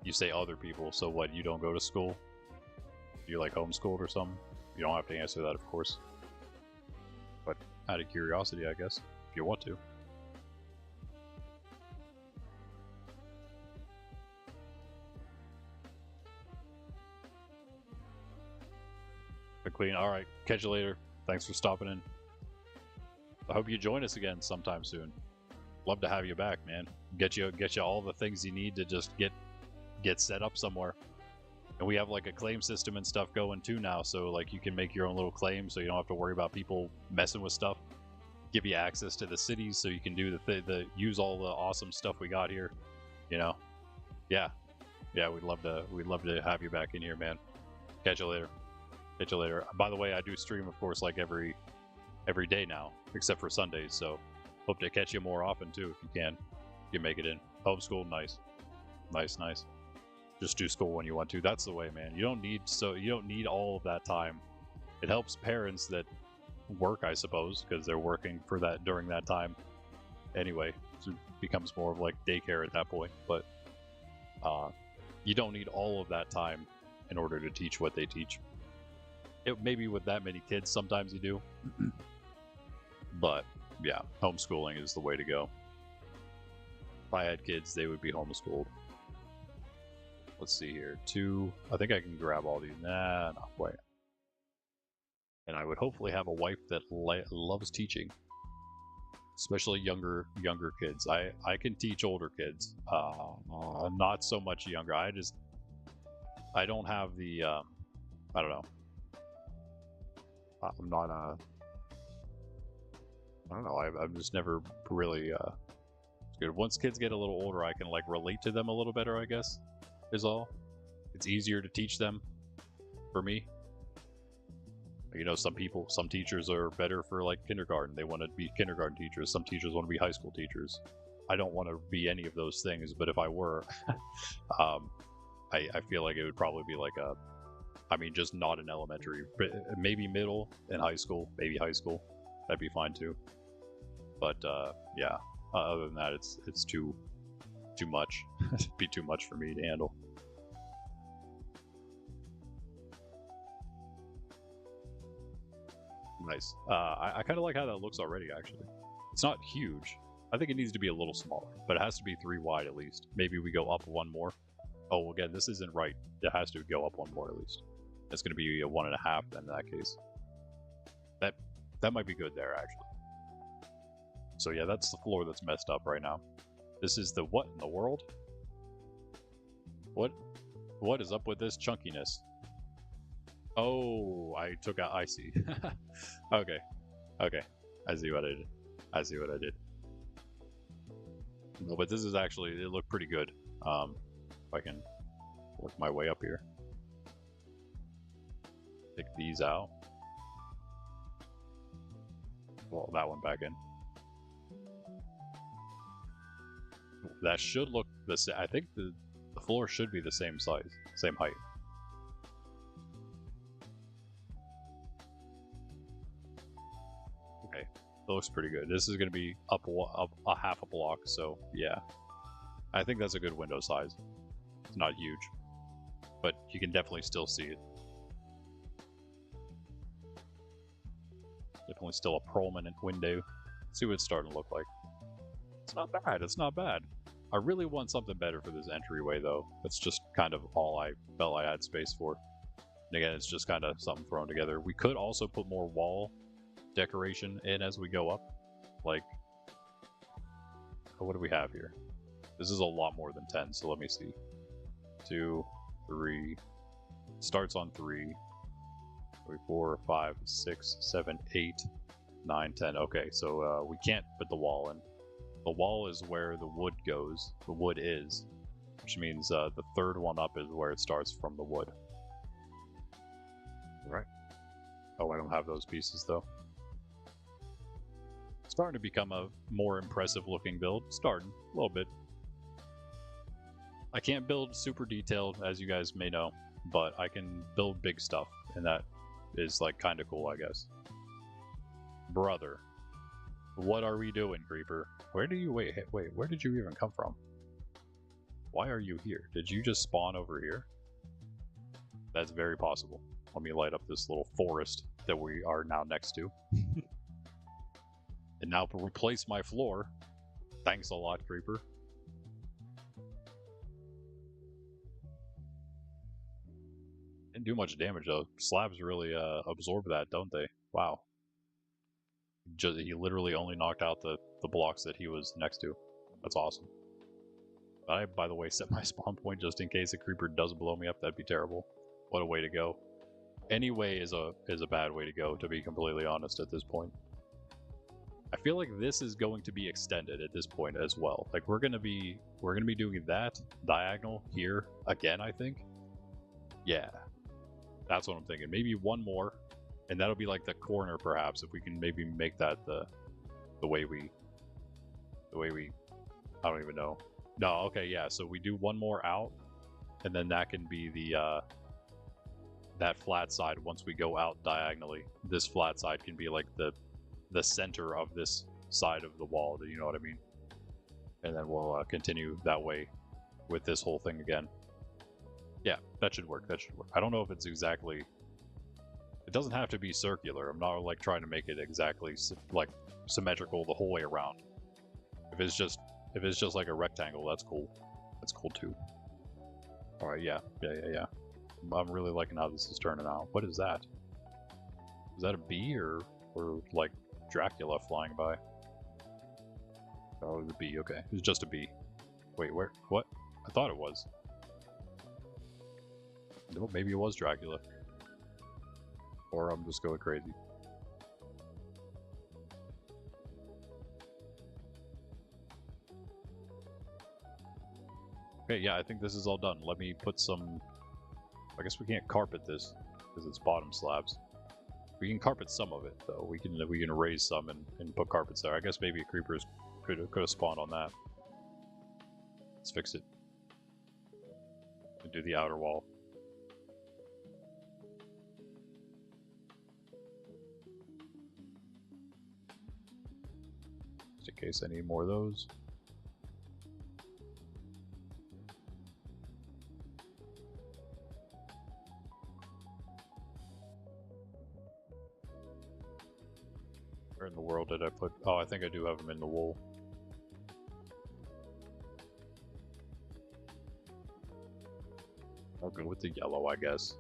You say other people, so what, you don't go to school? You like homeschooled or something? You don't have to answer that, of course. But out of curiosity, I guess, if you want to. Clean. All right. Catch you later. Thanks for stopping in. I hope you join us again sometime soon. Love to have you back, man. Get you all the things you need to just get set up somewhere. And we have like a claim system and stuff going too now, so like you can make your own little claim, so you don't have to worry about people messing with stuff. Give you access to the cities, so you can do the use all the awesome stuff we got here. You know, yeah. We'd love to have you back in here, man. Catch you later. Catch you later. By the way, I do stream, of course, like every day now, except for Sundays. So hope to catch you more often too, if you can. If you make it in. Homeschool, nice. Just do school when you want to. That's the way, man. You don't need all of that time. It helps parents that work, I suppose, because they're working for that during that time. Anyway, so it becomes more of like daycare at that point. But you don't need all of that time in order to teach what they teach. Maybe with that many kids, sometimes you do. But yeah, homeschooling is the way to go. If I had kids, they would be homeschooled. Let's see here. 2. I think I can grab all these. Nah, not quite. And I would hopefully have a wife that loves teaching, especially younger kids. I can teach older kids, not so much younger. I don't have the I don't know. I'm not I don't know. I've just never really good. Once kids get a little older, I can like relate to them a little better, I guess. Is all. It's easier to teach them for me. You know, some teachers are better for like kindergarten. They want to be kindergarten teachers. Some teachers want to be high school teachers. I don't want to be any of those things, but if I were, I feel like it would probably be like I mean, just not in elementary. Maybe middle and high school. Maybe high school. That'd be fine too. But yeah, other than that, it's too much. It'd be too much for me to handle. Nice. I kind of like how that looks already, actually. It's not huge. I think it needs to be a little smaller, but it has to be 3 wide at least. Maybe we go up 1 more. Oh, again, this isn't right. It has to go up 1 more at least. It's going to be a 1.5 then in that case. That might be good there, actually. So yeah, that's the floor that's messed up right now. This is the what in the world? What is up with this chunkiness? Oh, I see. Okay. I see what I did. No, but this is actually, it looked pretty good. If I can work my way up here. Take these out. Well, that one back in. That should look the same. I think the floor should be the same size, same height. Okay, that looks pretty good. This is going to be up a half a block, so yeah. I think that's a good window size. It's not huge, but you can definitely still see it. Definitely still a prominent window. Let's see what it's starting to look like. It's not bad. It's not bad. I really want something better for this entryway, though. That's just kind of all I felt I had space for. And again, it's just kind of something thrown together. We could also put more wall decoration in as we go up. Like, what do we have here? This is a lot more than 10, so let me see. 2, 3. Starts on 3. 4, 5, 6, 7, 8, 9, 10. Okay, so we can't put the wall in. The wall is where the wood goes. The wood is. Which means the third one up is where it starts from the wood. Right. Oh, I don't have those pieces, though. Starting to become a more impressive looking build. Starting, a little bit. I can't build super detailed, as you guys may know, but I can build big stuff, and that is like kind of cool, I guess. Brother, what are we doing, Creeper? Where do you wait? Where did you even come from? Why are you here? Did you just spawn over here? That's very possible. Let me light up this little forest that we are now next to. And now replace my floor. Thanks a lot, Creeper. Didn't do much damage though. Slabs really absorb that, don't they? Wow. He literally only knocked out the blocks that he was next to. That's awesome. I, by the way, set my spawn point just in case a creeper does blow me up. That'd be terrible. What a way to go. Any way is a bad way to go, to be completely honest at this point. I feel like this is going to be extended at this point as well. Like we're gonna be doing that diagonal here again, I think. Yeah. That's what I'm thinking. Maybe one more. And that'll be like the corner, perhaps, if we can maybe make that the way we I don't even know. No, okay, yeah. So we do one more out, and then that can be the that flat side. Once we go out diagonally, this flat side can be like the center of this side of the wall. Do you know what I mean? And then we'll continue that way with this whole thing again. Yeah, that should work. That should work. I don't know if it's exactly. It doesn't have to be circular. I'm not like trying to make it exactly like symmetrical the whole way around. If it's just like a rectangle, that's cool. That's cool too. All right, yeah. I'm really liking how this is turning out. What is that? Is that a bee or like Dracula flying by? Oh, the bee. Okay, it was just a bee. Wait, where? What? I thought it was. No, maybe it was Dracula. Or I'm just going crazy. Okay, yeah, I think this is all done. Let me put some... I guess we can't carpet this, because it's bottom slabs. We can carpet some of it, though. We can erase some and put carpets there. I guess maybe creepers could have spawned on that. Let's fix it. And do the outer wall. just in case I need more of those. Where in the world did I put... Oh, I think I do have them in the wool. I'll go with the yellow, I guess.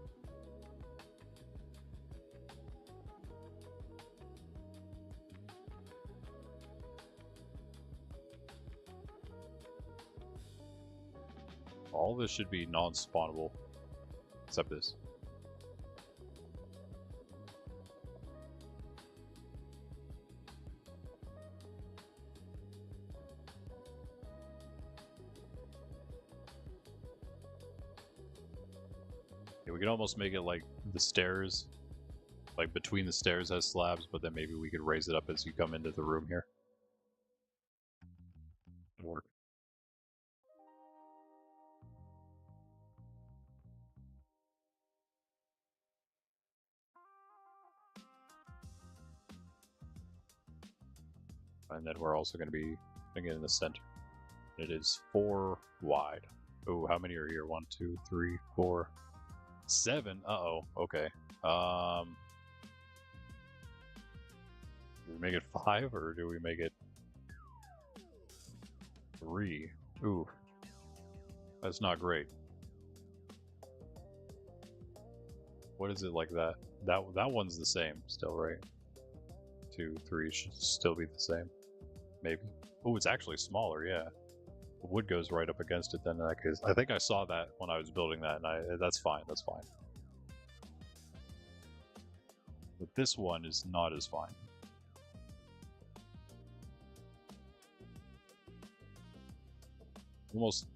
All this should be non-spawnable, except this. Yeah, we could almost make it like the stairs, like between the stairs has slabs, but then maybe we could raise it up as you come into the room here. Work. And then we're also going to be putting it in the center. It is 4 wide. Oh, how many are here? 1, 2, 3, 4, 7. Uh-oh. Okay. Do we make it 5 or do we make it 3? Ooh. That's not great. What is it like that? That one's the same still, right? 2, 3 should still be the same. Maybe. Oh, it's actually smaller, yeah. The wood goes right up against it then in that case. I think I saw that when I was building that, and that's fine, that's fine. But this one is not as fine. Almost,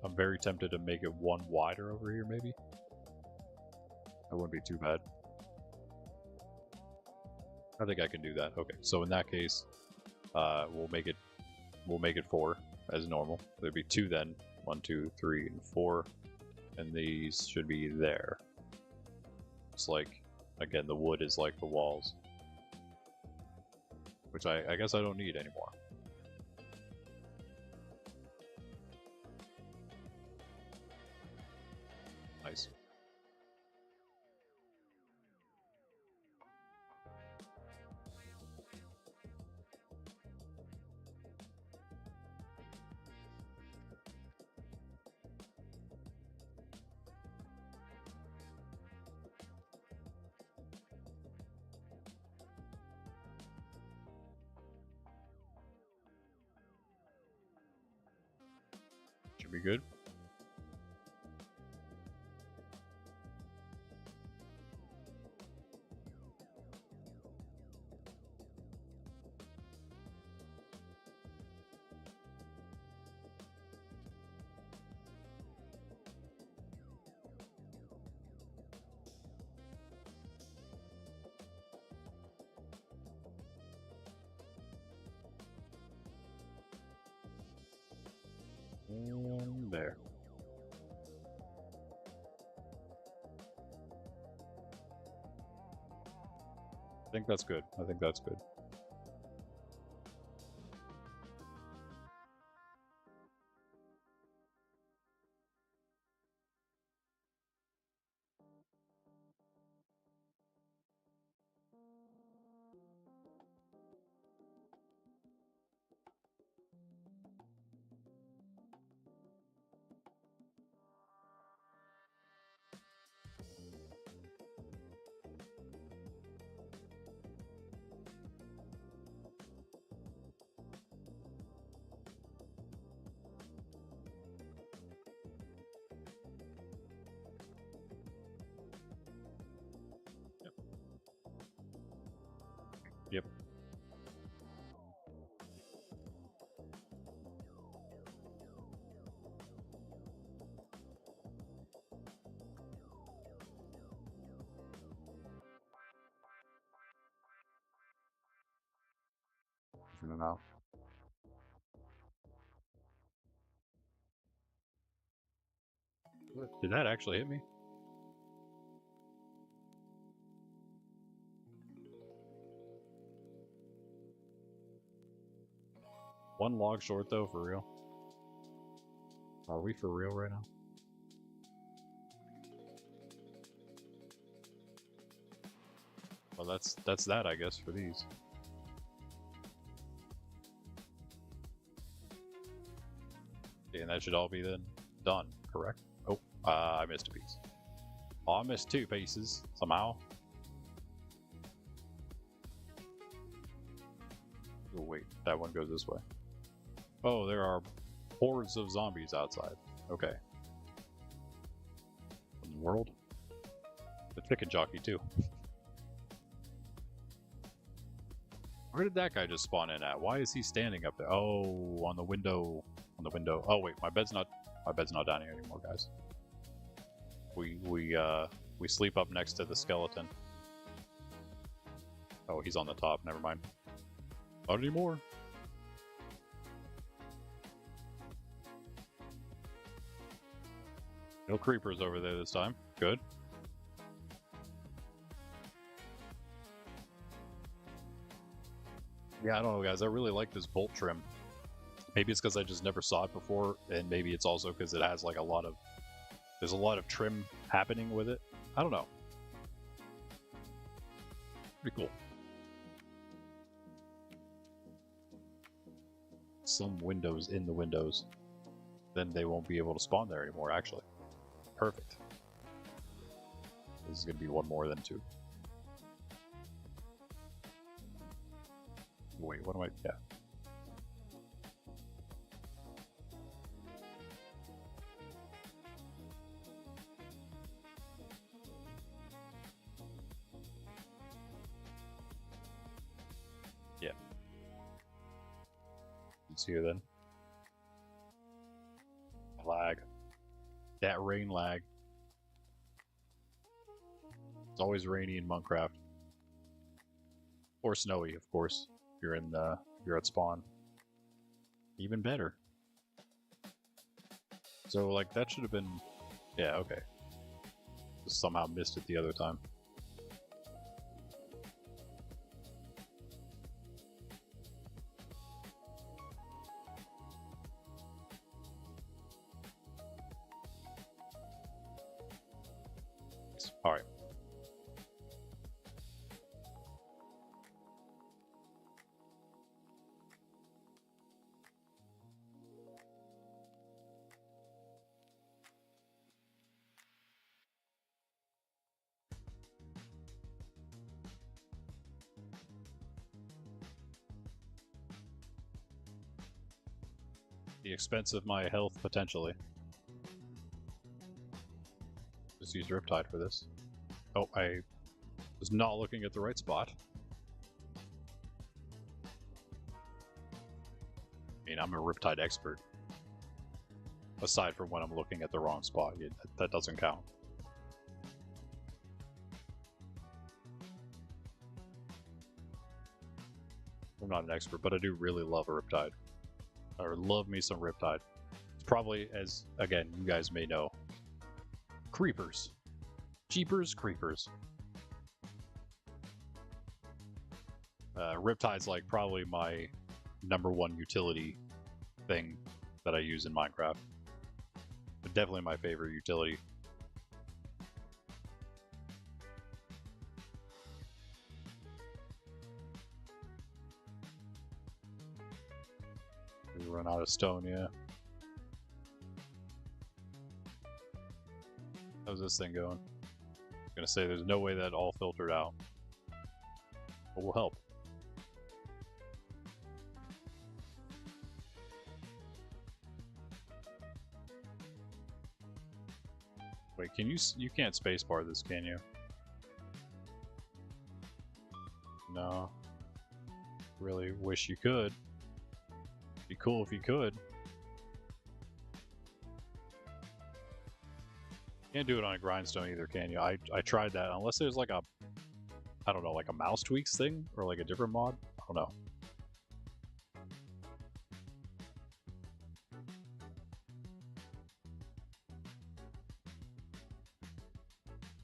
I'm very tempted to make it 1 wider over here, maybe. That wouldn't be too bad. I think I can do that. Okay, so in that case, we'll make it 4 as normal. There'd be 2 then. 1, 2, 3, and 4, and these should be there. It's like, again, the wood is like the walls, which I guess I don't need anymore. Nice. Should be good. And there. I think that's good. I think that's good. Yep. Enough. Did that actually hit me? One log short though, for real. Are we for real right now? Well, that's that, I guess, for these. Okay, and that should all be then done, correct? Oh, I missed a piece. Oh, I missed 2 pieces somehow. Oh, wait, that one goes this way. Oh, there are hordes of zombies outside. Okay. In the world? The chicken jockey, too. Where did that guy just spawn in at? Why is he standing up there? Oh, on the window. On the window. Oh wait, my bed's not down here anymore, guys. We sleep up next to the skeleton. Oh, he's on the top. Never mind. Not anymore. No creepers over there this time. Good. Yeah, I don't know, guys. I really like this bolt trim. Maybe it's because I just never saw it before, and maybe it's also because it has like there's a lot of trim happening with it. I don't know. Pretty cool. Some windows in the windows. Then they won't be able to spawn there anymore, actually. Perfect. This is going to be one more than 2. Wait, what am I... Yeah. Yeah. It's here then. Lag. That rain lag. It's always rainy in Monkraft. Or snowy, of course. If you're in you're at spawn. Even better. So like that should have been, yeah, okay. Just somehow missed it the other time. All right. The expense of my health, potentially. Just use Riptide for this. Oh, I was not looking at the right spot. I mean, I'm a Riptide expert. Aside from when I'm looking at the wrong spot, that doesn't count. I'm not an expert, but I do really love a Riptide. Or love me some Riptide. It's probably, as, again, you guys may know, creepers. Jeepers creepers. Riptide's like probably my #1 utility thing that I use in Minecraft. But definitely my favorite utility. We run out of stone, yeah. How's this thing going? I'm gonna say there's no way that all filtered out. But we'll help. Wait, can you can't spacebar this, can you? No. Really wish you could. Be cool if you could. Can't do it on a grindstone either, can you? I tried that. Unless there's like a, I don't know, like a mouse tweaks thing or like a different mod. I don't know.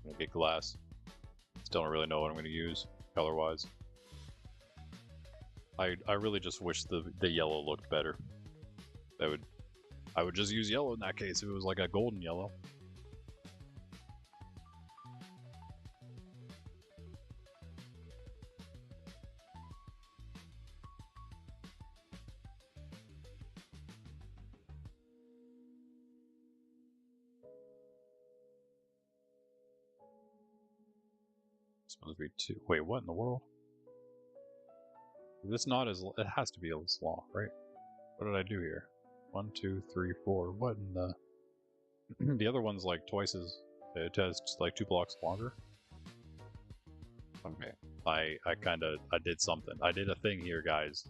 I'm gonna get glass. Still don't really know what I'm gonna use color-wise. I really just wish the yellow looked better. I would just use yellow in that case if it was like a golden yellow. Supposed to be 2. Wait, what in the world? This not as it has to be as long, right? What did I do here? 1, 2, 3, 4. What in the? The other one's like twice as. It has like 2 blocks longer. Okay, I did something. I did a thing here, guys.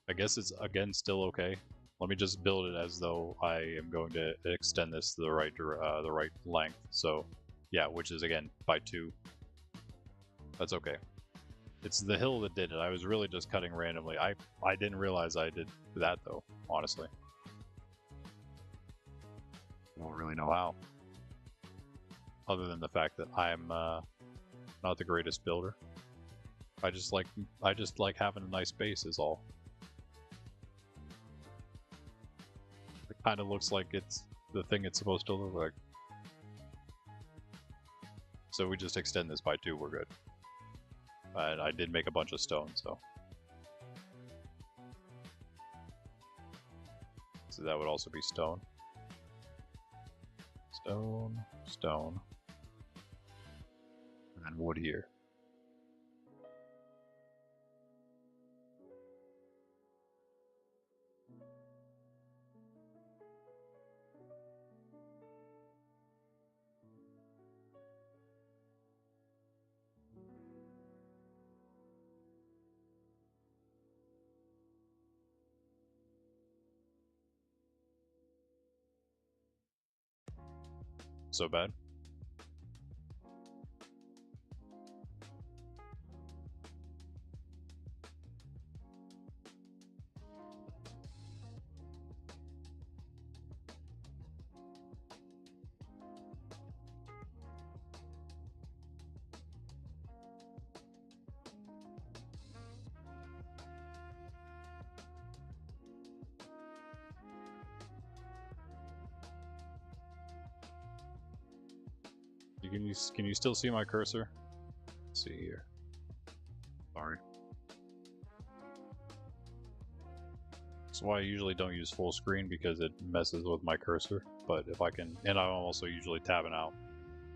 I guess it's again still okay. Let me just build it as though I am going to extend this to the right length. So, yeah, which is again by 2. That's okay. It's the hill that did it. I was really just cutting randomly. I didn't realize I did that though, honestly. I don't really know how. Other than the fact that I'm not the greatest builder. I just like having a nice base is all. It kind of looks like it's the thing it's supposed to look like. So we just extend this by 2, we're good. And I did make a bunch of stone, so. So that would also be stone. Stone, stone. And then wood here. So bad. Can you still see my cursor? Let's see here. Sorry. That's why I usually don't use full screen, because it messes with my cursor. But if I can, and I'm also usually tabbing out.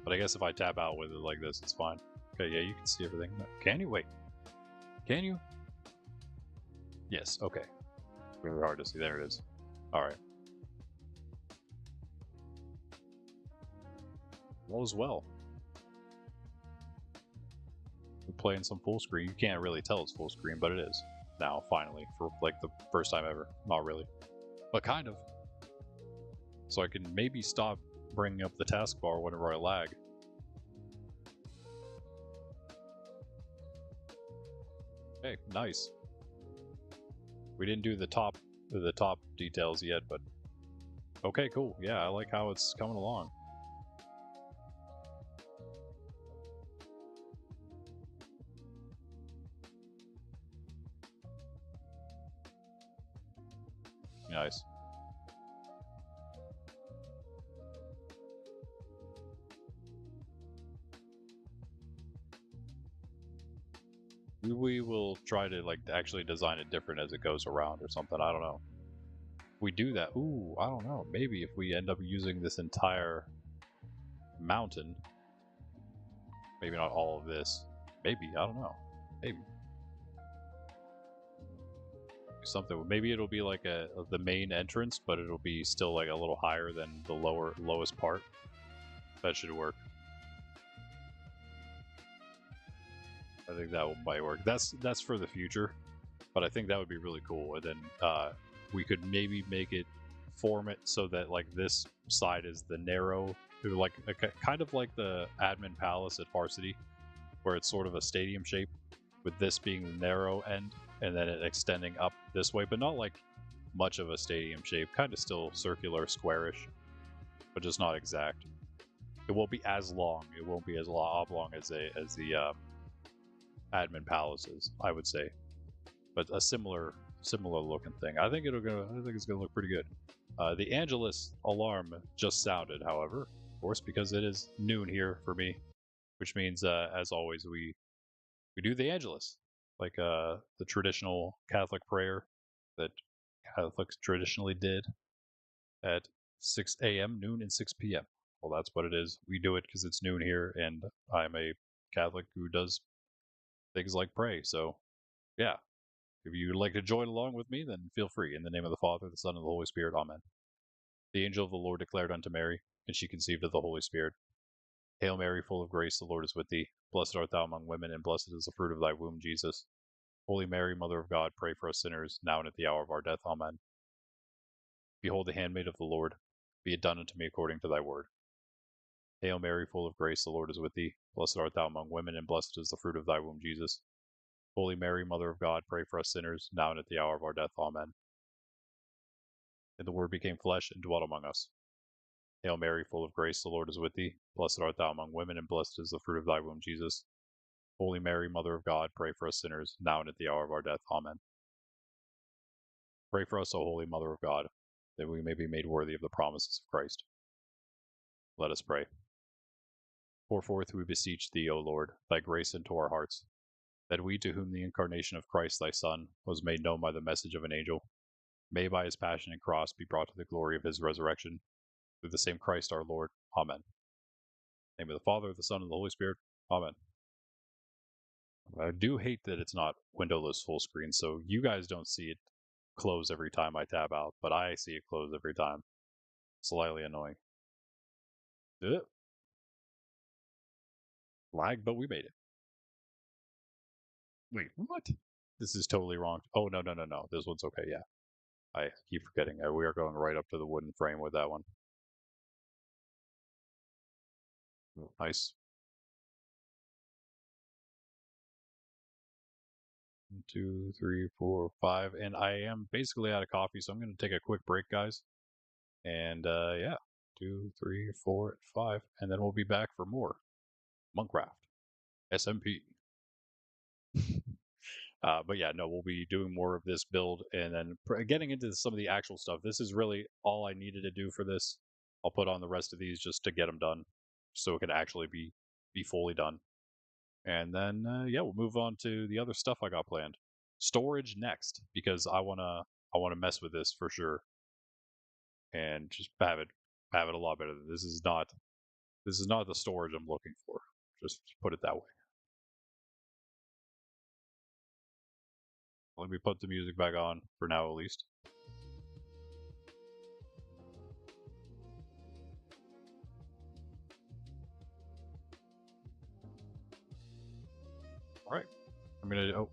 But I guess if I tab out with it like this, it's fine. Okay, yeah, you can see everything. Can you? Wait. Can you? Yes, okay. Really hard to see. There it is. Alright. All is well. We're playing some full screen. You can't really tell it's full screen, but it is. Now, finally, for like the first time ever. Not really. But kind of. So I can maybe stop bringing up the taskbar whenever I lag. Okay, nice. We didn't do the top details yet, but okay, cool. Yeah, I like how it's coming along. Nice. We will try to like actually design it different as it goes around or something. I don't know. We do that. Ooh, I don't know. Maybe if we end up using this entire mountain, maybe not all of this. Maybe, I don't know. Maybe. Something. Maybe it'll be like the main entrance, but it'll be still like a little higher than the lowest part. That should work. I think that might work. That's for the future, but I think that would be really cool. And then we could maybe make it form it so that like this side is the narrow, like kind of like the admin palace at Varsity, where it's sort of a stadium shape, with this being the narrow end, and then it extending up this way, but not like much of a stadium shape. Kind of still circular, squarish, but just not exact. It won't be as long. It won't be as oblong as the admin palaces, I would say, but a similar looking thing. I think it's gonna look pretty good. The Angelus alarm just sounded, however, of course, because it is noon here for me, which means, as always, we do the Angelus, like the traditional Catholic prayer that Catholics traditionally did at 6 a.m., noon, and 6 p.m. Well, that's what it is. We do it because it's noon here, and I'm a Catholic who does things like pray. So, yeah, if you would like to join along with me, then feel free. In the name of the Father, the Son, and the Holy Spirit. Amen. The angel of the Lord declared unto Mary, and she conceived of the Holy Spirit. Hail Mary, full of grace, the Lord is with thee. Blessed art thou among women, and blessed is the fruit of thy womb, Jesus. Holy Mary, Mother of God, pray for us sinners, now and at the hour of our death. Amen. Behold the handmaid of the Lord. Be it done unto me according to thy word. Hail Mary, full of grace, the Lord is with thee. Blessed art thou among women, and blessed is the fruit of thy womb, Jesus. Holy Mary, Mother of God, pray for us sinners, now and at the hour of our death. Amen. And the Word became flesh and dwelt among us. Hail Mary, full of grace, the Lord is with thee. Blessed art thou among women, and blessed is the fruit of thy womb, Jesus. Holy Mary, Mother of God, pray for us sinners, now and at the hour of our death. Amen. Pray for us, O Holy Mother of God, that we may be made worthy of the promises of Christ. Let us pray. Pour forth, we beseech thee, O Lord, thy grace into our hearts, that we, to whom the incarnation of Christ thy Son was made known by the message of an angel, may by his passion and cross be brought to the glory of his resurrection, through the same Christ our Lord. Amen. In the name of the Father, the Son, and the Holy Spirit. Amen. I do hate that it's not windowless full screen, so you guys don't see it close every time I tab out, but I see it close every time. Slightly annoying. Lag, but we made it. Wait, what? This is totally wrong. Oh, no. This one's okay, yeah. I keep forgetting. We are going right up to the wooden frame with that one. Nice. 1, 2, 3, 4, 5. And I am basically out of coffee, so I'm going to take a quick break, guys. And yeah, 2, 3, 4, 5. And then we'll be back for more Monkraft SMP. But yeah, no, we'll be doing more of this build and then getting into some of the actual stuff. This is really all I needed to do for this. I'll put on the rest of these just to get them done, so it can actually be fully done. And then yeah, we'll move on to the other stuff I got planned. Storage next, because I wanna mess with this for sure, and just have it a lot better. This is not the storage I'm looking for. Just put it that way. Let me put the music back on for now, at least. All right, I'm gonna. Oh,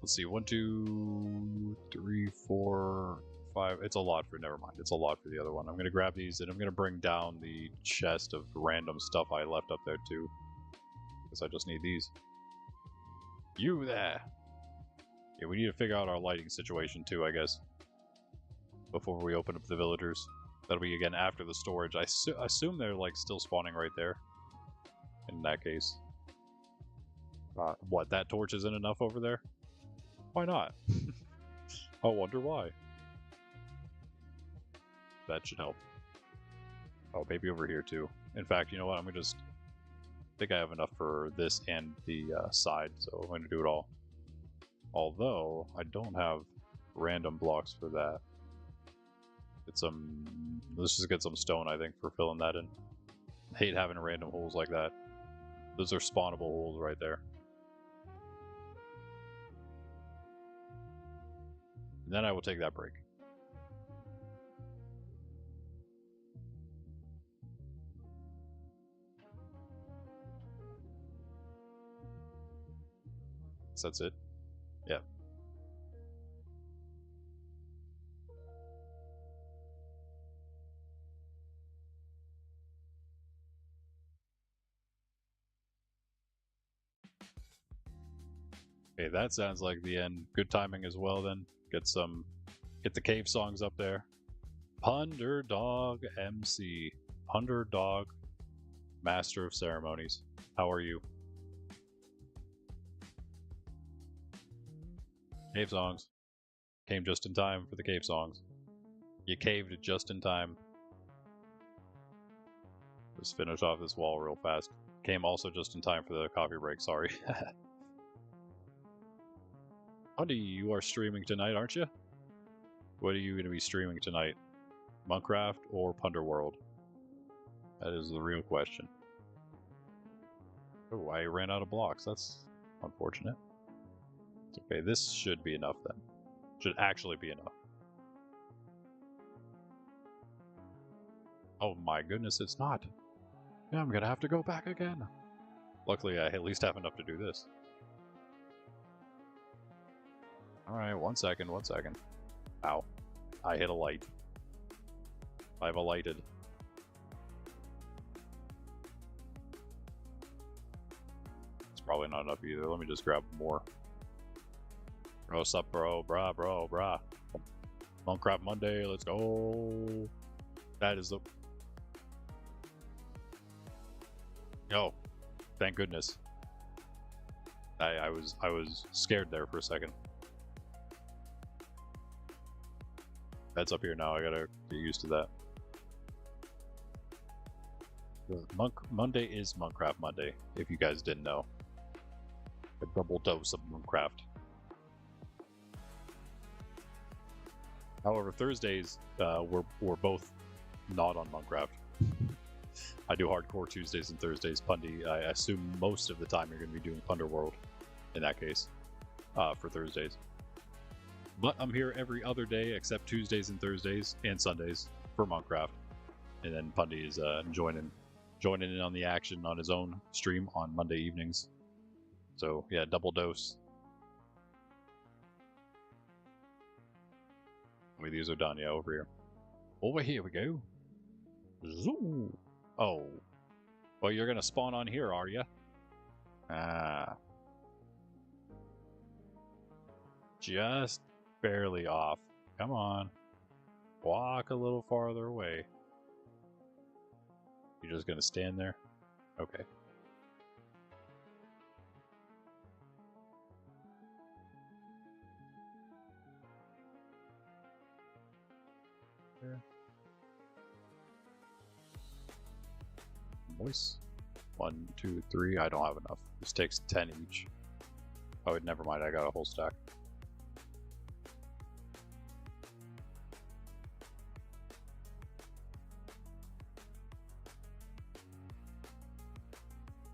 let's see. 1, 2, 3, 4, 5. It's a lot for. Never mind. It's a lot for the other one. I'm gonna grab these and I'm gonna bring down the chest of random stuff I left up there too, because I just need these. You there? Yeah, we need to figure out our lighting situation too, I guess, before we open up the villagers. That'll be again after the storage. I assume they're like still spawning right there. In that case, what? That torch isn't enough over there? Why not? I wonder why. That should help. Oh, maybe over here too. In fact, you know what? I'm gonna just think I have enough for this and the side, so I'm gonna do it all. Although I don't have random blocks for that. Let's just get some stone, I think, for filling that in. I hate having random holes like that. Those are spawnable holes right there. And then I will take that break. So that's it. Yeah. Okay, that sounds like the end. Good timing as well then. Get the cave songs up there. Punderdog MC. Punderdog Master of Ceremonies. How are you? Cave songs. Came just in time for the cave songs. You caved just in time. Let's finish off this wall real fast. Came also just in time for the coffee break, sorry. Andy, you are streaming tonight, aren't you? What are you going to be streaming tonight? Monkraft or Punderworld? That is the real question. Oh, I ran out of blocks. That's unfortunate. It's okay, this should be enough then. Should actually be enough. Oh my goodness, it's not. Yeah, I'm gonna have to go back again. Luckily, I at least have enough to do this. Alright, 1 second, 1 second. Ow. I hit a light. I've alighted. It's probably not enough either. Let me just grab more. What's up, bro? Brah. Monkraft Monday, let's go. That is the... Oh, thank goodness. I was scared there for a second. That's up here now. I gotta get used to that. Monday is Monkraft Monday, if you guys didn't know. A double dose of Monkraft. However, Thursdays, we're both not on Monkraft. I do hardcore Tuesdays and Thursdays. Pundy, I assume most of the time you're going to be doing Punderworld in that case, for Thursdays. But I'm here every other day except Tuesdays and Thursdays and Sundays for Monkraft. And then Pundy is joining in on the action on his own stream on Monday evenings. So yeah, double dose. Wait, these are done, yeah, over here. Over here we go. Zoom. Oh. Well, you're gonna spawn on here, are you? Ah. Just barely off. Come on. Walk a little farther away. You're just gonna stand there? Okay. There. Voice. 1, 2, 3. I don't have enough. This takes 10 each. Oh, never mind. I got a whole stack.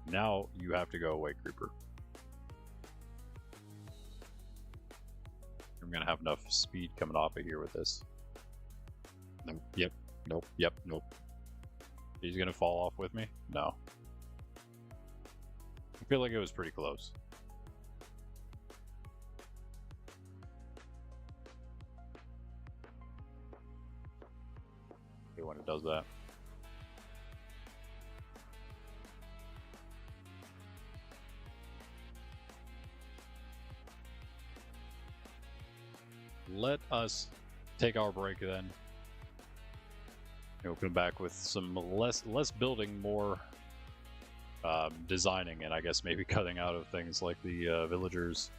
Now you have to go away, Creeper. I'm gonna have enough speed coming off of here with this. Nope. Yep. Nope. Yep. Nope. He's gonna fall off with me? No. I feel like it was pretty close. Okay, when it does that. Let us take our break then. We'll come back with some less building, more designing, and I guess maybe cutting out of things like the villagers.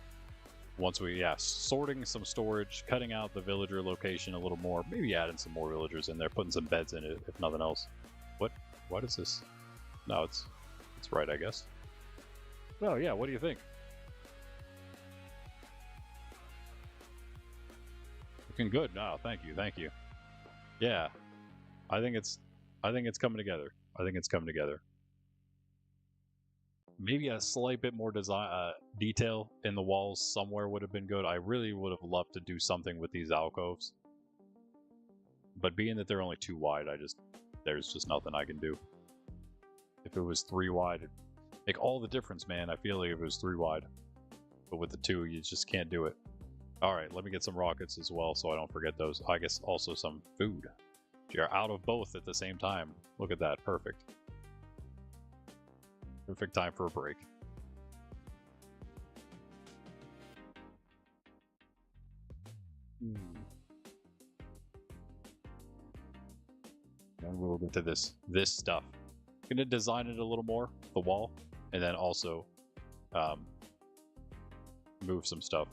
Once we, sorting some storage, cutting out the villager location a little more, maybe adding some more villagers in there, putting some beds in it, if nothing else. What is this? No, it's right, I guess. Oh yeah, what do you think? Looking good. No, thank you. Yeah. I think it's coming together. I think it's coming together. Maybe a slight bit more design detail in the walls somewhere would have been good. I really would have loved to do something with these alcoves. But being that they're only 2 wide, there's just nothing I can do. If it was 3 wide, it'd make all the difference, man. I feel like if it was 3 wide. But with the 2, you just can't do it. Alright, let me get some rockets as well so I don't forget those. I guess also some food. You're out of both at the same time. Look at that. Perfect. Perfect time for a break. And we'll get to this stuff. I'm gonna design it a little more, the wall, and then also move some stuff.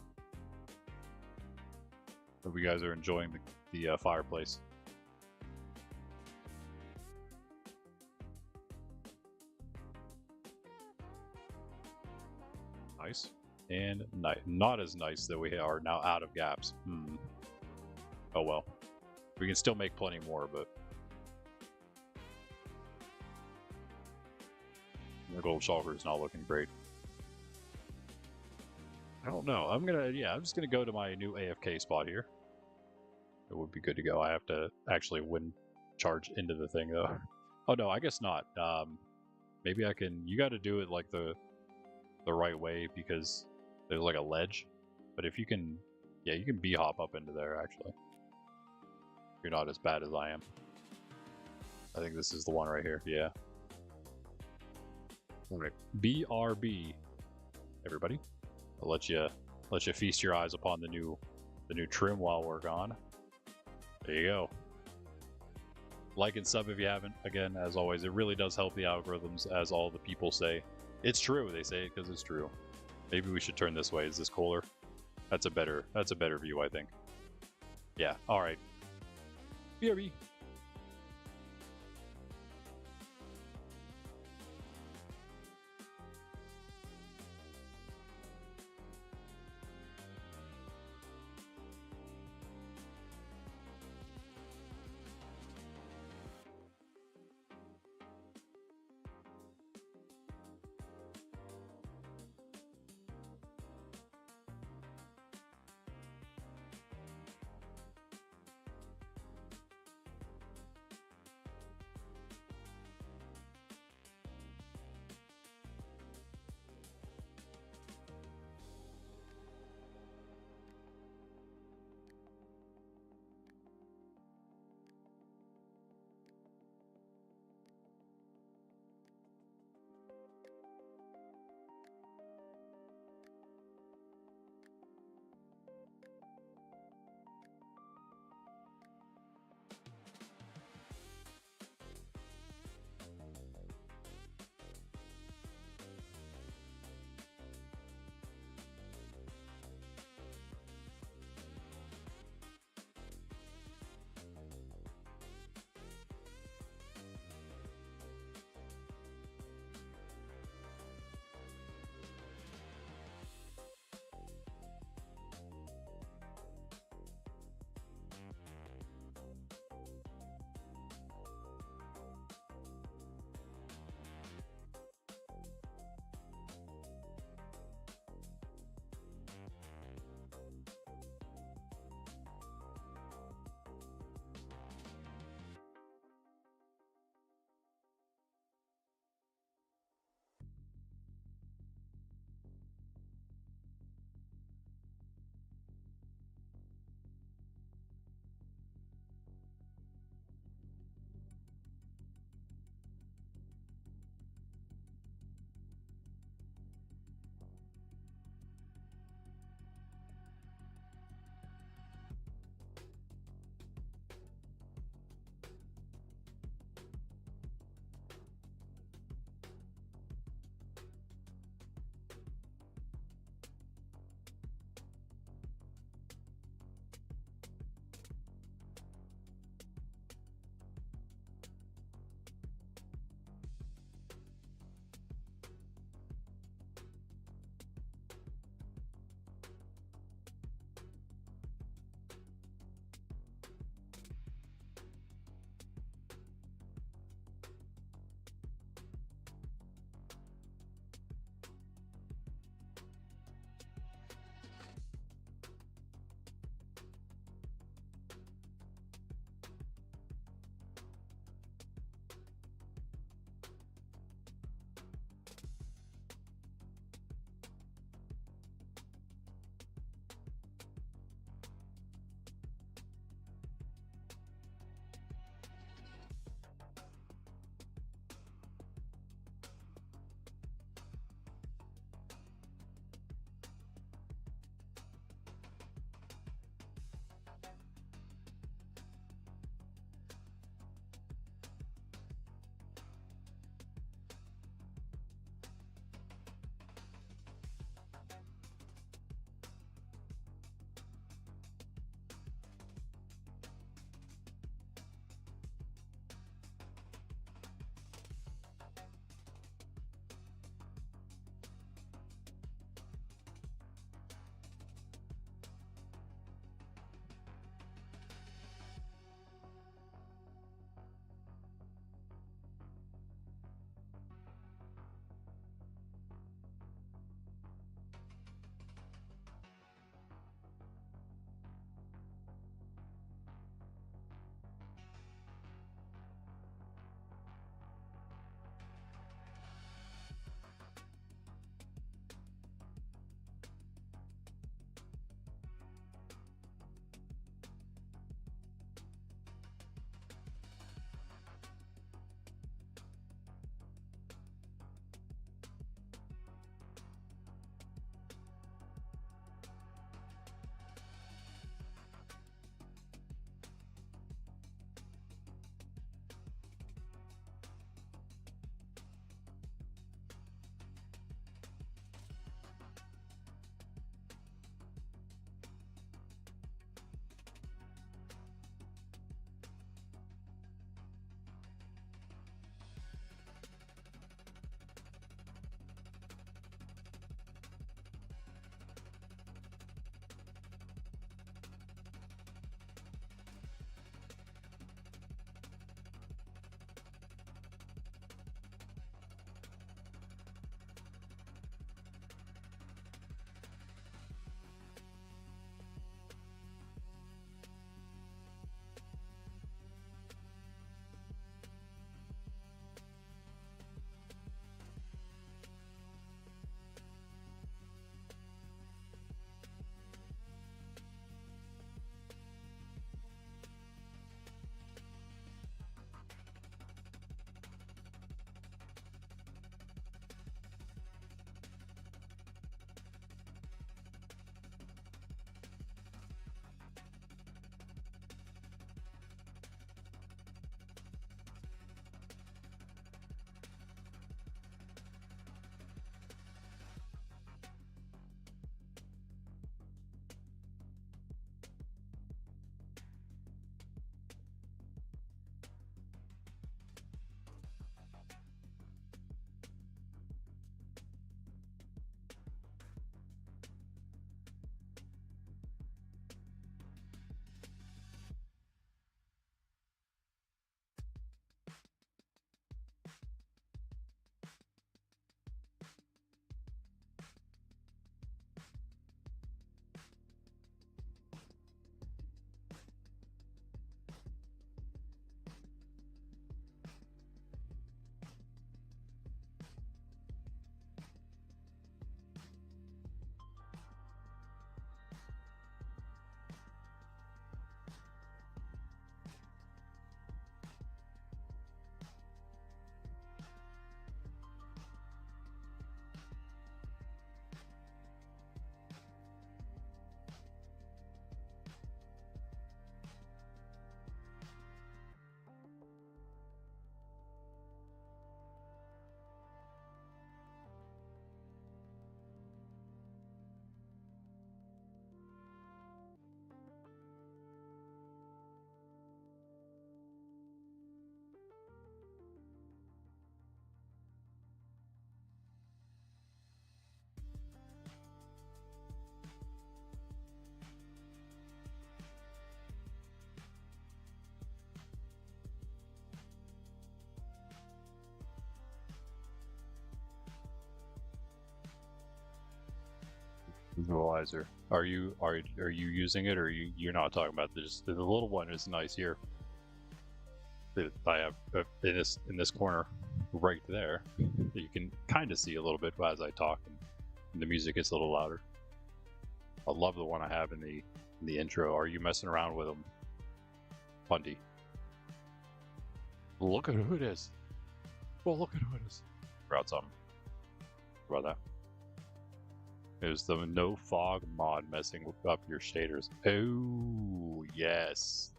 Hope you guys are enjoying the fireplace. Nice. And not as nice that we are now out of gaps. Oh well. We can still make plenty more, but the gold shulker is not looking great. I don't know. I'm just gonna go to my new AFK spot here. It would be good to go. I have to actually charge into the thing though. Oh no, I guess not. Maybe I can. You got to do it like the right way because there's like a ledge. But if you can, yeah, you can hop up into there actually. You're not as bad as I am. I think this is the one right here. Yeah. All right. BRB. Everybody, I'll let you feast your eyes upon the new trim while we're gone. There you go. Like and sub if you haven't. Again, as always, it really does help the algorithms, as all the people say. It's true. They say it because it's true. Maybe we should turn this way. Is this cooler? That's a better view, I think. Yeah. All right. BRB. Visualizer. Are you using it, or you're not talking about this? The little one is nice here. I have in this corner right there. You can kind of see a little bit as I talk, and the music gets a little louder. I love the one I have in the intro. Are you messing around with them, Bundy? Look at who it is. Well, look at who it is. Forgot something about that. It was the no fog mod messing up your shaders. Oh, yes.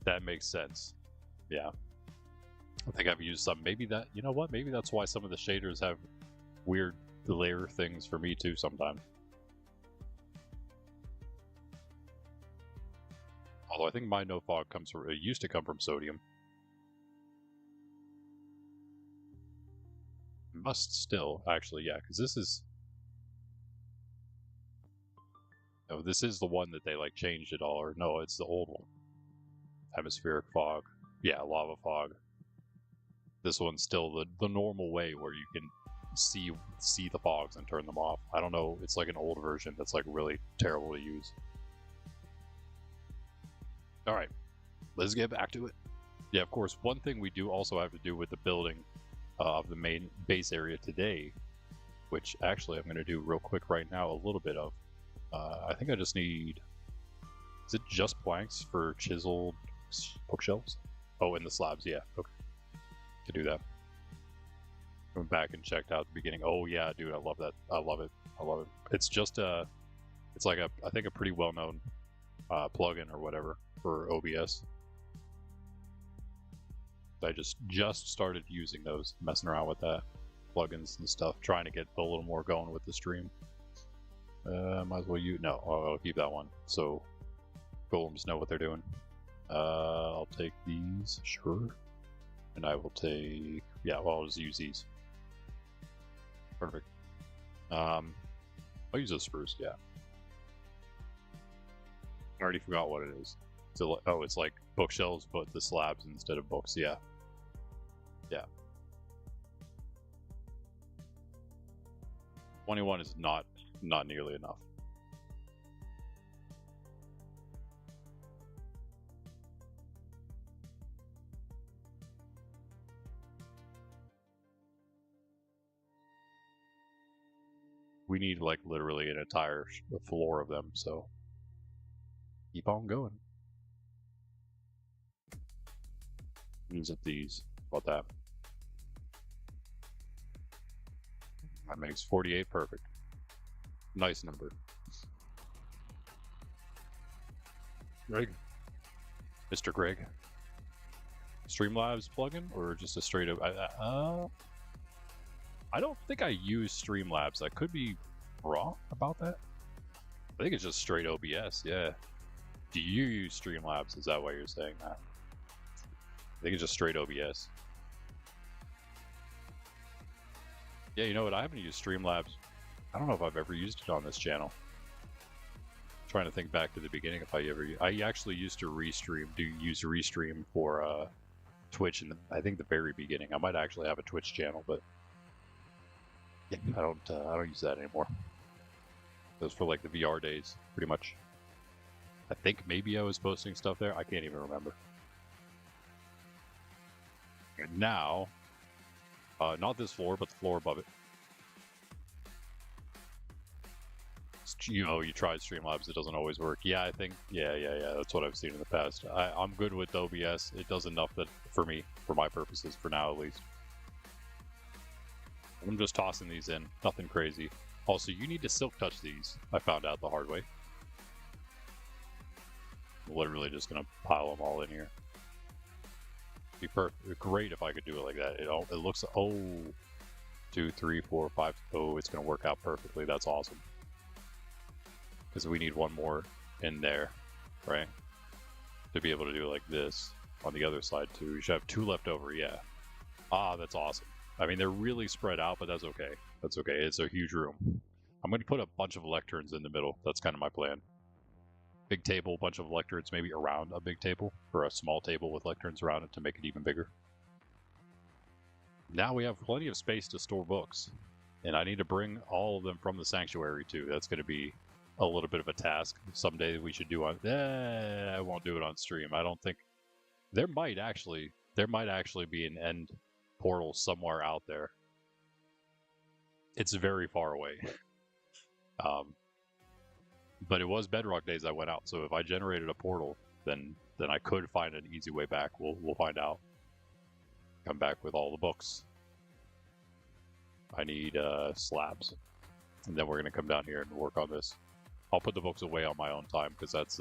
That makes sense. Yeah. I think I've used some. Maybe that, you know what? Maybe that's why some of the shaders have weird layer things for me too sometimes. Although I think my no fog comes from, it used to come from sodium. Must still, actually, yeah, because this is... No, this is the one that they, like, changed it all, or no, it's the old one. Atmospheric fog. Yeah, lava fog. This one's still the normal way where you can see the fogs and turn them off. I don't know, it's like an old version that's, like, really terrible to use. Alright, let's get back to it. Yeah, of course, one thing we do also have to do with the building of the main base area today, which actually I'm going to do real quick right now, a little bit of. I think I just need... Is it just planks for chiseled bookshelves? Oh, and the slabs, yeah. Okay. To do that. Went back and checked out the beginning. Oh, yeah, dude, I love that. I love it. I love it. It's just it's like I think a pretty well-known plugin or whatever for OBS. I just started using those, messing around with that, plugins and stuff, trying to get a little more going with the stream. Might as well use... No, I'll keep that one, so golems know what they're doing. I'll take these, sure. And I will take... Yeah, well, I'll just use these. Perfect. I'll use those spruce, yeah. I already forgot what it is. So, oh, it's like bookshelves, but the slabs instead of books, yeah. Yeah. 21 is not nearly enough. We need like literally an entire floor of them, so keep on going. Use up these. About that. That makes 48 perfect. Nice number. Greg. Mr. Greg. Streamlabs plugin or just a straight up? I don't think I use Streamlabs. I could be wrong about that. I think it's just straight OBS, yeah. Do you use Streamlabs? Is that why you're saying that? I think it's just straight OBS. Yeah, you know what? I haven't used Streamlabs. I don't know if I've ever used it on this channel. I'm trying to think back to the beginning if I ever... I actually used to use Restream for Twitch in I think the very beginning. I might actually have a Twitch channel, but yeah, I don't use that anymore. Those for like the VR days, pretty much. I think maybe I was posting stuff there. I can't even remember. And now, not this floor, but the floor above it. You know, you tried Streamlabs, it doesn't always work. Yeah, I think, yeah, that's what I've seen in the past. I'm good with OBS. It does enough that for me, for my purposes, for now at least. I'm just tossing these in, nothing crazy. Also, you need to silk touch these. I found out the hard way. I'm literally just gonna pile them all in here. Be great if I could do it like that. It looks, oh, 2, 3, 4, 5. Oh, it's gonna work out perfectly. That's awesome. Because we need one more in there, right? To be able to do it like this on the other side too. We should have 2 left over, yeah. Ah, that's awesome. I mean, they're really spread out, but that's okay. That's okay. It's a huge room. I'm going to put a bunch of lecterns in the middle. That's kind of my plan. Big table, bunch of lecterns maybe around a big table, or a small table with lecterns around it to make it even bigger. Now we have plenty of space to store books. And I need to bring all of them from the sanctuary too. That's going to be a little bit of a task. Someday we should do on. I won't do it on stream. I don't think there might actually be an end portal somewhere out there. It's very far away. But it was Bedrock days I went out, so if I generated a portal, then I could find an easy way back. We'll find out. Come back with all the books. I need slabs, and then we're gonna come down here and work on this. I'll put the books away on my own time because that's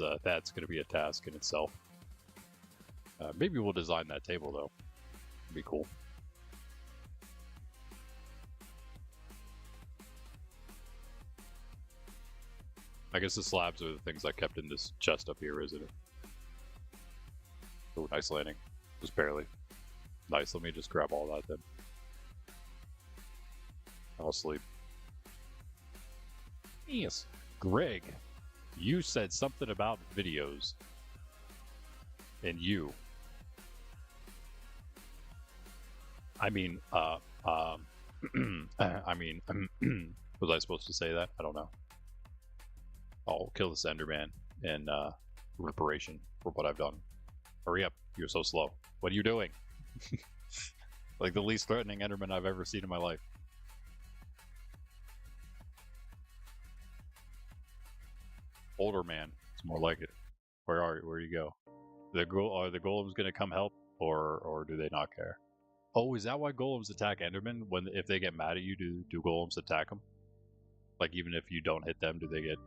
gonna be a task in itself. Maybe we'll design that table though. It'd be cool. I guess the slabs are the things I kept in this chest up here, isn't it? Oh, nice landing. Just barely. Nice, let me just grab all that then. I'll sleep. Yes. Greg, you said something about videos. And you. I mean, I mean, was I supposed to say that? I don't know. I'll kill this Enderman in reparation for what I've done. Hurry up, you're so slow. What are you doing? Like the least threatening Enderman I've ever seen in my life. Older man, it's more like it. Where are you? Where do you go? Are the golems gonna come help, or do they not care? Oh, is that why golems attack Endermen? If they get mad at you, do golems attack them? Like even if you don't hit them, do they get?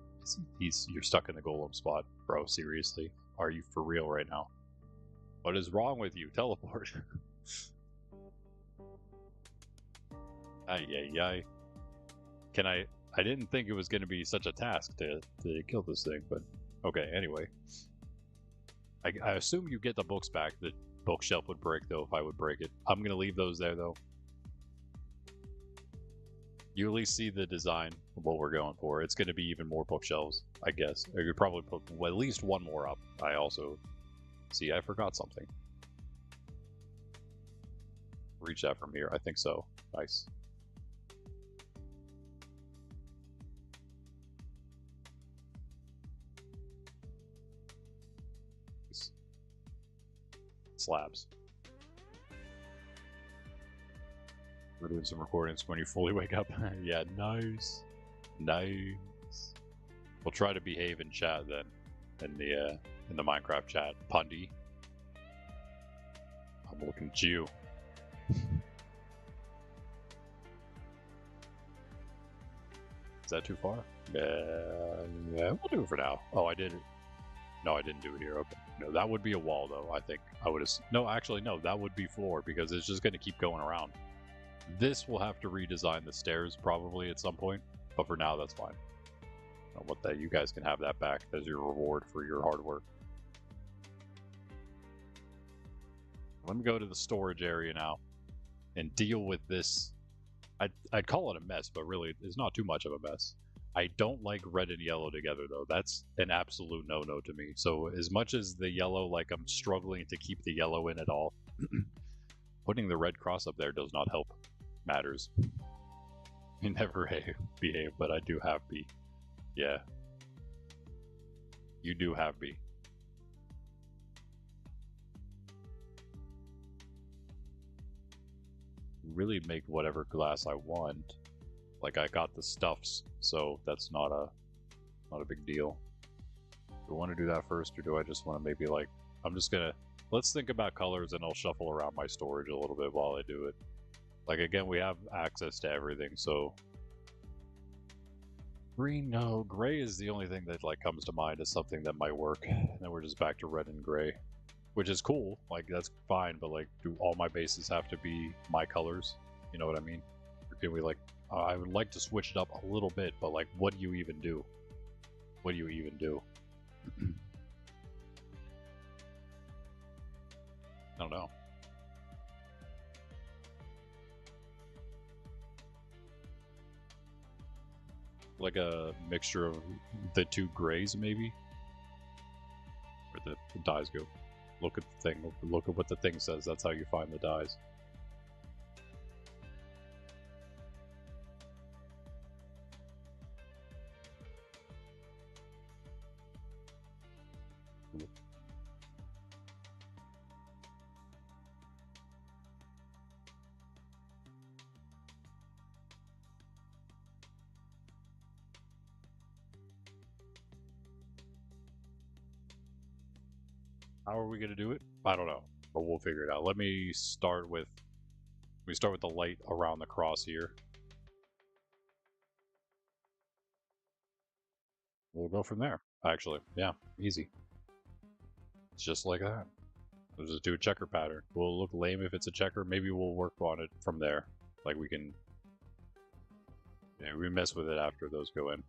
You're stuck in the golem spot, bro. Seriously, are you for real right now? What is wrong with you? Teleport. Ay. Can I didn't think it was going to be such a task to kill this thing, but okay. Anyway, I assume you get the books back. The bookshelf would break though if I would break it. I'm gonna leave those there though. You at least see the design of what we're going for. It's going to be even more bookshelves, I guess. I could probably put at least one more up. I also... See, I forgot something. Reach that from here. I think so. Nice. Slabs. We're doing some recordings when you fully wake up. Yeah, nice. Nice. We'll try to behave in chat then. In the Minecraft chat. Pundy. I'm looking at you. Is that too far? Yeah, we'll do it for now. Oh, I did it. No, I didn't do it here. Okay. No, that would be a wall though, I think. I would have... No, actually, no, that would be floor because it's just going to keep going around. This will have to redesign the stairs probably at some point, but for now that's fine. I don't want that. You guys can have that back as your reward for your hard work. Let me go to the storage area now and deal with this. I'd call it a mess, but really it's not too much of a mess. I don't like red and yellow together though. That's an absolute no-no to me. So as much as the yellow, like I'm struggling to keep the yellow in at all, putting the red cross up there does not help matters. You never behave, but I do have B. Yeah. You do have B. Really make whatever glass I want. Like I got the stuffs, so that's not a big deal. Do I want to do that first, or do I just want to maybe like I'm just gonna let's think about colors and I'll shuffle around my storage a little bit while I do it. Like again, we have access to everything, so green, no, gray is the only thing that like comes to mind as something that might work. And then we're just back to red and gray, which is cool. Like that's fine, but like, do all my bases have to be my colors? You know what I mean? Or can we like? I would like to switch it up a little bit, but like, what do you even do? What do you even do? I don't know. Like a mixture of the two grays, maybe? Where the dyes go. Look at the thing. Look at what the thing says. That's how you find the dyes. How are we going to do it? I don't know, but we'll figure it out. Let me start with the light around the cross here. We'll go from there. Actually, yeah, easy. It's just like that. We'll just do a checker pattern. We'll look lame if it's a checker. Maybe we'll work on it from there. Like we can... Yeah, we mess with it after those go in.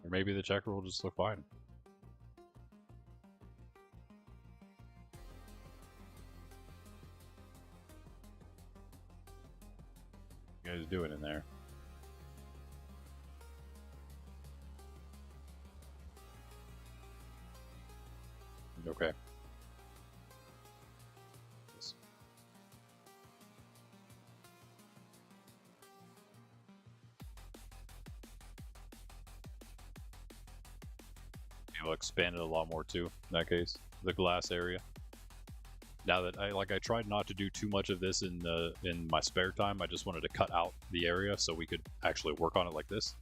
Or maybe the checker will just look fine. What are you guys doing in there? Okay. You'll expand it a lot more too, in that case. The glass area. Now that I tried not to do too much of this in my spare time. I just wanted to cut out the area so we could actually work on it like this.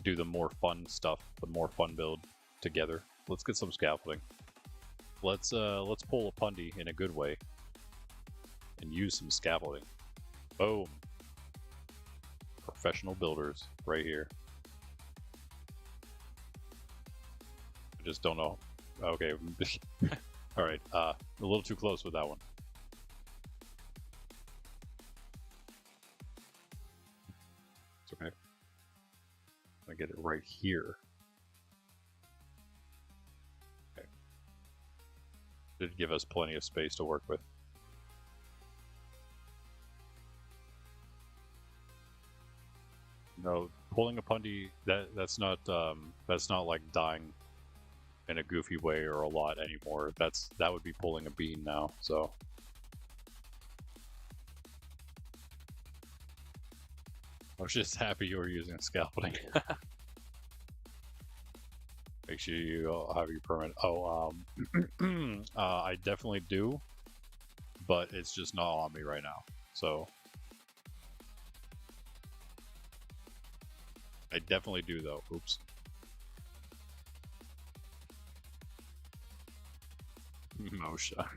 Do the more fun stuff, the more fun build together. Let's get some scaffolding. Let's pull a pundy in a good way and use some scaffolding. Boom. Professional builders right here. I just don't know. Okay. All right. A little too close with that one. It's okay. I get it right here. Okay. Did give us plenty of space to work with. No, pulling a pundy that's not like dying in a goofy way or a lot anymore. That would be pulling a bean now. So I was just happy you were using scaffolding. Make sure you have your permit. Oh, I definitely do, but it's just not on me right now. So I definitely do though. Oops. Mosha.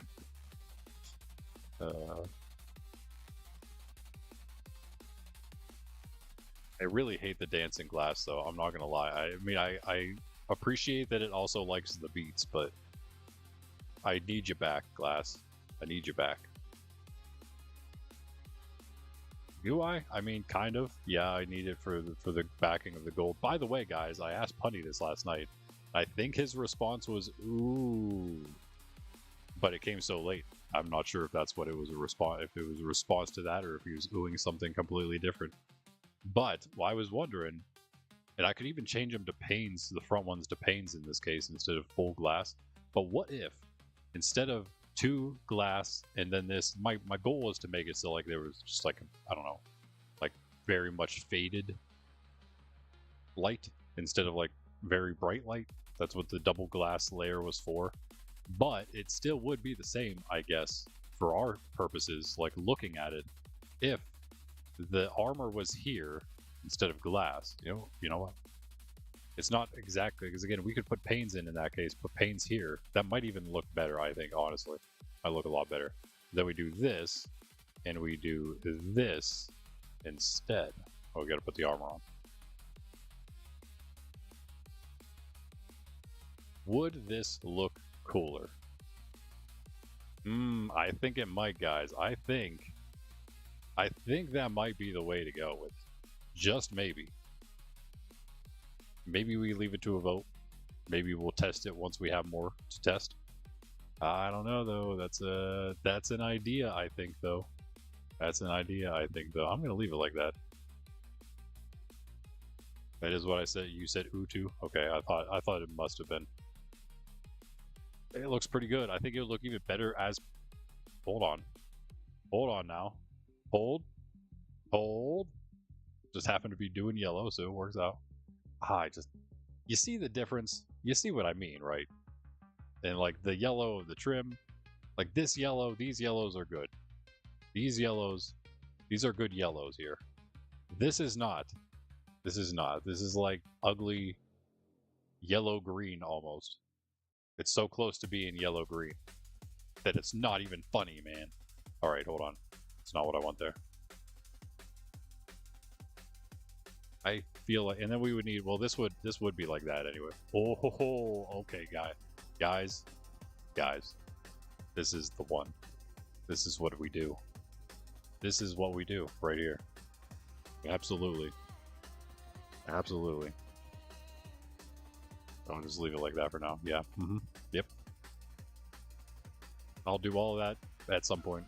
I really hate the dancing glass though, I'm not gonna lie. I mean, I appreciate that it also likes the beats, but I need you back, glass. I need you back. Do I? I mean, kind of. Yeah, I need it for the backing of the gold. By the way, guys, I asked Punny this last night. I think his response was, ooh. But it came so late. I'm not sure if that's what it was a response, if it was a response to that, or if he was oohing something completely different. But well, I was wondering, and I could even change them to panes, the front ones to panes in this case instead of full glass. But what if instead of 2 glass and then this, my goal was to make it so like there was just like, I don't know, like very much faded light instead of like very bright light. That's what the double glass layer was for. But it still would be the same, I guess, for our purposes, like looking at it, if the armor was here instead of glass. You know what? It's not exactly, because again, we could put panes in that case, put panes here. That might even look better, I think, honestly. Might look a lot better. Then we do this, and we do this instead. Oh, we gotta put the armor on. Would this look cooler? I think it might, guys. I think that might be the way to go with. Just maybe. Maybe we leave it to a vote. Maybe we'll test it once we have more to test. I don't know though. That's an idea, I think though. That's an idea, I think though. I'm gonna leave it like that. That is what I said. You said Utu. Okay, I thought it must have been. It looks pretty good. I think it would look even better as... Hold on. Hold on now. Hold. Hold. Just happened to be doing yellow, so it works out. You see the difference? You see what I mean, right? And like the yellow of the trim, like this yellow, these yellows are good. These yellows, these are good yellows here. This is not. This is not. This is like ugly, yellow-green almost. It's so close to being yellow-green that it's not even funny, man. All right, hold on. It's not what I want there. I feel like, and then we would need, well, this would be like that anyway. Oh, okay, guys. This is the one. This is what we do. This is what we do right here. Absolutely. Absolutely. I'll just leave it like that for now. Yeah. Yep. I'll do all of that at some point.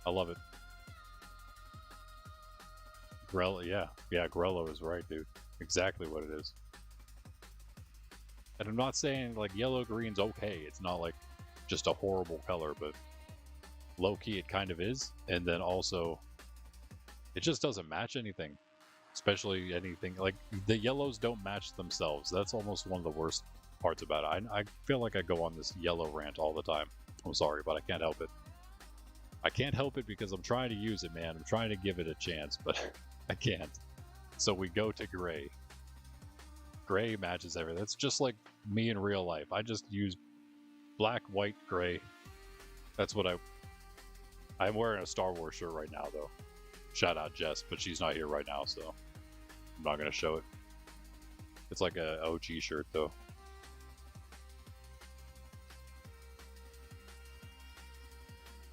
I love it. Grello, yeah, Grello is right, dude. Exactly what it is. And I'm not saying like yellow-green's okay. It's not like just a horrible color, but low-key it kind of is. And then also, it just doesn't match anything. Especially anything, like the yellows don't match themselves. That's almost one of the worst parts about it. I feel like I go on this yellow rant all the time. I'm sorry, but I can't help it. I can't help it because I'm trying to use it, man. I'm trying to give it a chance, but I can't. So we go to gray. Gray matches everything. That's just like me in real life. I just use black, white, gray. That's what I'm wearing a Star Wars shirt right now, though. Shout out Jess, but she's not here right now, so I'm not going to show it. It's like a OG shirt, though.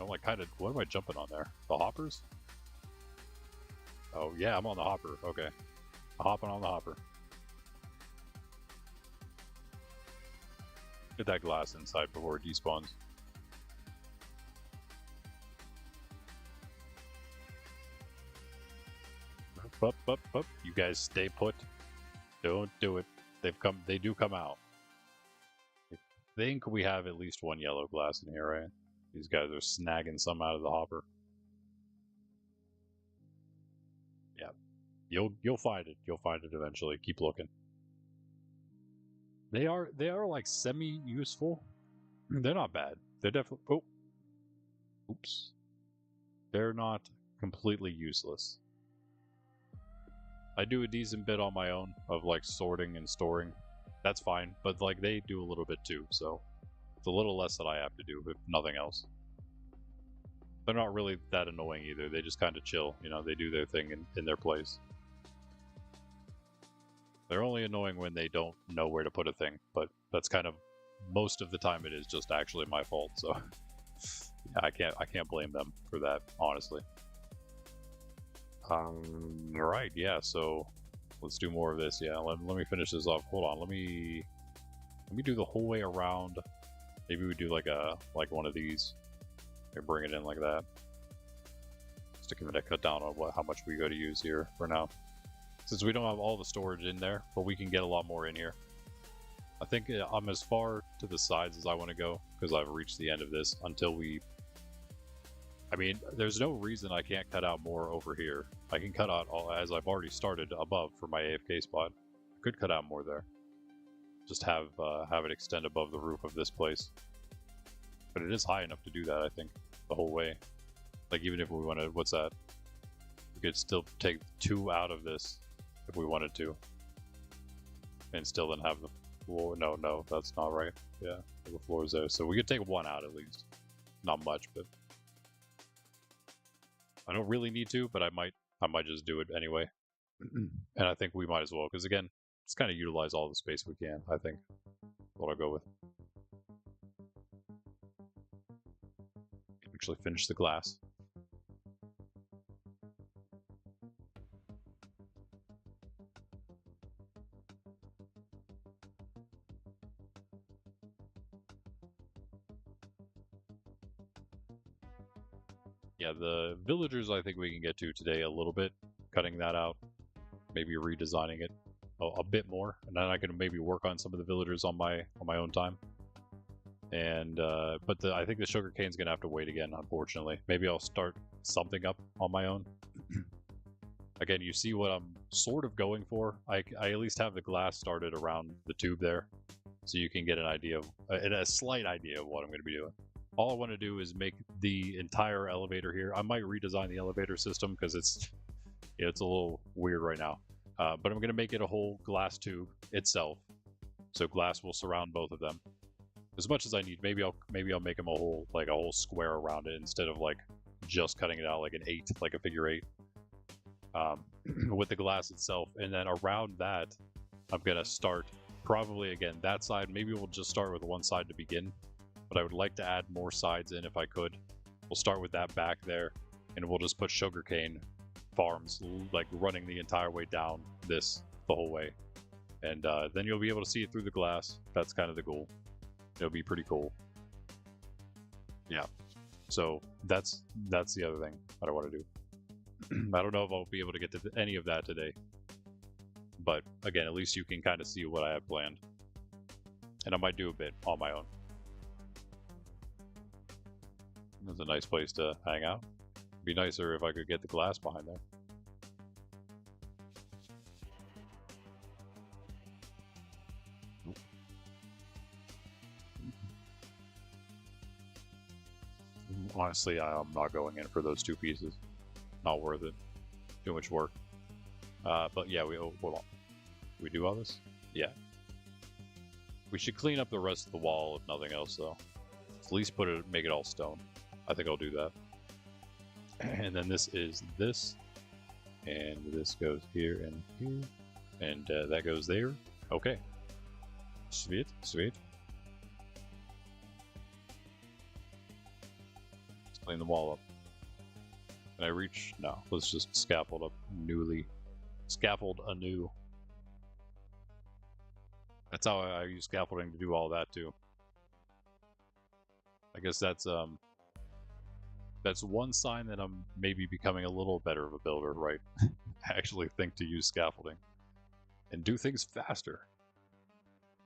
I'm like kind of, what am I jumping on there? The hoppers? Oh, yeah, I'm on the hopper. Okay. I'm hopping on the hopper. Get that glass inside before it despawns. Up. You guys stay put. Don't do it. They do come out. I think we have at least one yellow glass in here, right? These guys are snagging some out of the hopper. Yeah. You'll find it. You'll find it eventually. Keep looking. They are like semi-useful. They're not bad. They're definitely, oh. Oops. They're not completely useless. I do a decent bit on my own of like sorting and storing. That's fine, but like they do a little bit too, so it's a little less that I have to do, if nothing else. They're not really that annoying either. They just kind of chill, you know, they do their thing in their place. They're only annoying when they don't know where to put a thing, but that's kind of, most of the time it is just actually my fault, so yeah, I can't blame them for that, honestly. Right, yeah, so let's do more of this. Yeah, let me finish this off. Hold on, let me do the whole way around. Maybe we do like one of these. Here, bring it in like that. Just to give it a cut down on how much we go to use here for now. Since we don't have all the storage in there, but we can get a lot more in here. I think I'm as far to the sides as I want to go, because I've reached the end of this until we... I mean, there's no reason I can't cut out more over here. I can cut out, as I've already started, above for my AFK spot. I could cut out more there. Just have it extend above the roof of this place. But it is high enough to do that, I think, the whole way. Like, even if we want to, what's that? We could still take 2 out of this if we wanted to. And still then have the floor. No, that's not right. Yeah, the floor is there. So we could take 1 out at least. Not much, but... I don't really need to, but I might just do it anyway. And I think we might as well, because again, just kind of utilize all the space we can, I think. What I'll go with. Actually finish the glass. Yeah, the villagers I think we can get to today a little bit, cutting that out, maybe redesigning it a bit more, and then I can maybe work on some of the villagers on my own time. And but I think the sugarcane's gonna have to wait again, unfortunately. Maybe I'll start something up on my own. Again, you see what I'm sort of going for. I at least have the glass started around the tube there, so you can get an idea of a slight idea of what I'm going to be doing. All I want to do is make the entire elevator here. I might redesign the elevator system because it's a little weird right now. But I'm going to make it a whole glass tube itself, so glass will surround both of them as much as I need. Maybe I'll make them a whole square around it instead of like just cutting it out like an 8, like a figure 8, with the glass itself. And then around that, I'm gonna start probably again that side. Maybe we'll just start with one side to begin, but I would like to add more sides in if I could. We'll start with that back there, and we'll just put sugarcane farms like running the entire way down this the whole way, and then you'll be able to see it through the glass. That's kind of the goal. It'll be pretty cool. Yeah. So that's the other thing that I want to do. I don't know if I'll be able to get to any of that today, but again, at least you can kind of see what I have planned, and I might do a bit on my own. That's a nice place to hang out. It'd be nicer if I could get the glass behind there. Honestly, I'm not going in for those 2 pieces. Not worth it. Too much work. But yeah, hold on. We do all this? Yeah. We should clean up the rest of the wall, if nothing else, though. At least make it all stone. I think I'll do that. And then this is this, and this goes here and here, and that goes there. Okay. Sweet, sweet. Let's clean the wall up. Can I reach? No. Let's just scaffold up newly. Scaffold anew. That's how I use scaffolding to do all that too. I guess that's one sign that I'm maybe becoming a little better of a builder, right? I actually think to use scaffolding and do things faster.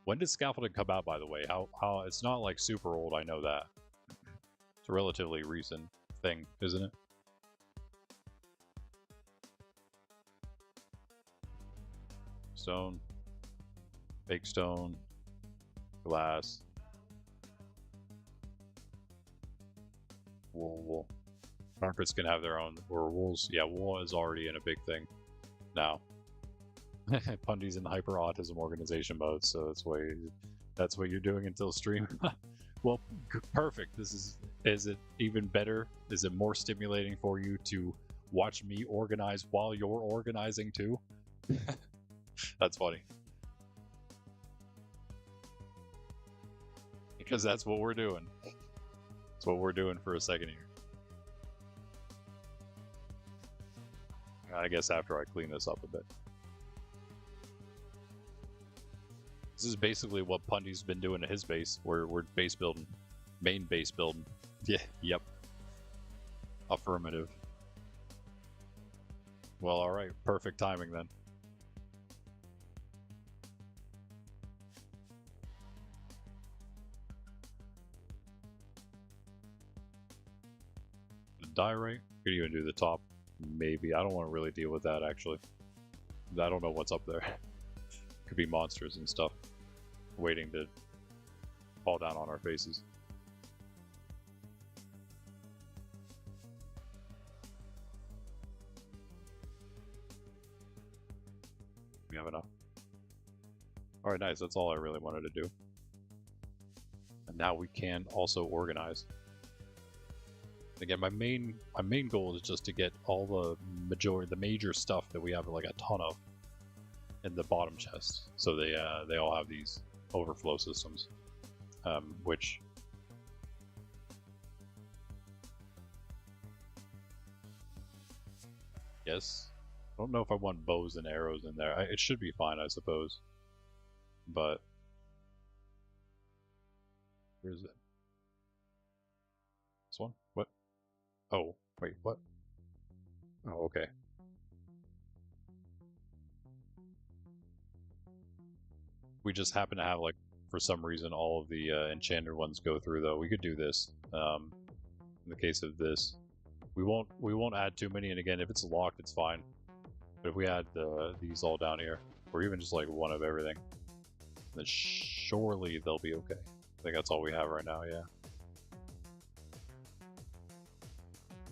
When did scaffolding come out, by the way? How it's not like super old, I know that. It's a relatively recent thing, isn't it? Stone, fake stone, glass, wool. Carpets can have their own, or wool's, yeah, wool is already in a big thing now. Pundy's in hyper autism organization mode, so that's what you're doing until stream. Well, perfect. Is it even better? Is it more stimulating for you to watch me organize while you're organizing too? That's funny. Because that's what we're doing. That's what we're doing for a second here. I guess after I clean this up a bit. This is basically what Pundy's been doing to his base. We're base building. Main base building. Yeah, yep. Affirmative. Well, alright. Perfect timing then. Diorite? Could even do the top. Maybe. I don't want to really deal with that, actually. I don't know what's up there. Could be monsters and stuff waiting to fall down on our faces. We have enough. Alright, nice. That's all I really wanted to do. And now we can also organize. Again, my main goal is just to get all the major stuff that we have like a ton of in the bottom chest, so they all have these overflow systems, which yes, I don't know if I want bows and arrows in there. It should be fine, I suppose, but where is it? This one? What? Oh, wait, what? Oh, okay. We just happen to have, like, for some reason, all of the enchanted ones go through, though. We could do this. In the case of this, we won't add too many, and again, if it's locked, it's fine. But if we add these all down here, or even just like one of everything, then surely they'll be okay. I think that's all we have right now, yeah.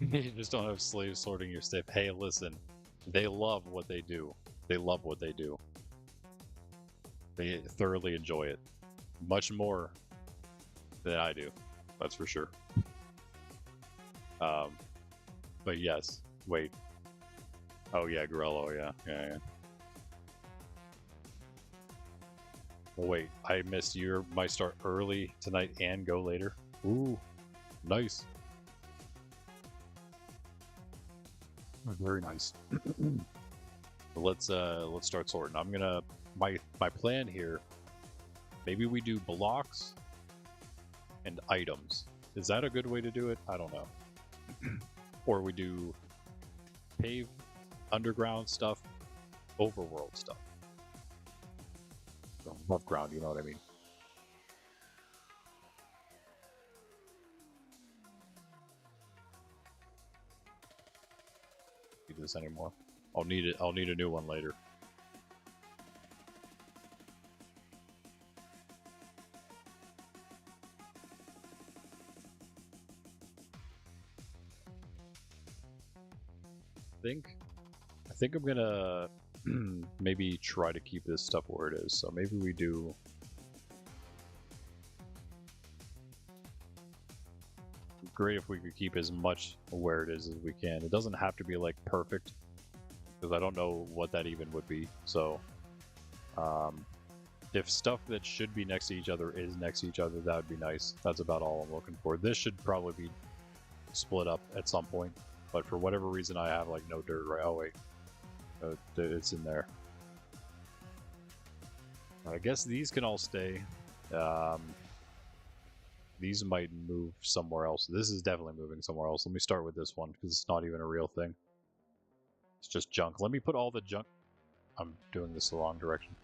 You just don't have slaves sorting your stuff. Hey, listen, they love what they do. They love what they do. They thoroughly enjoy it. Much more than I do. That's for sure. But yes. Wait. Oh yeah, Grello, yeah. Well, wait, I missed your might start early tonight and go later. Ooh, nice. Very nice. Let's start sorting. I'm gonna my plan here. Maybe we do blocks and items. Is that a good way to do it? I don't know. Or we do pave, underground stuff, overworld stuff. Above ground, you know what I mean. Need this anymore. I'll need it. I'll need a new one later. I think I'm gonna maybe try to keep this stuff where it is. So maybe we do. Great if we could keep as much where it is as we can. It doesn't have to be like perfect, because I don't know what that even would be. So if stuff that should be next to each other is next to each other, that would be nice. That's about all I'm looking for. This should probably be split up at some point, but for whatever reason I have like no dirt right. Oh wait, it's in there. I guess these can all stay. These might move somewhere else. This is definitely moving somewhere else. Let me start with this one, because it's not even a real thing. It's just junk. Let me put all the junk... I'm doing this the wrong direction.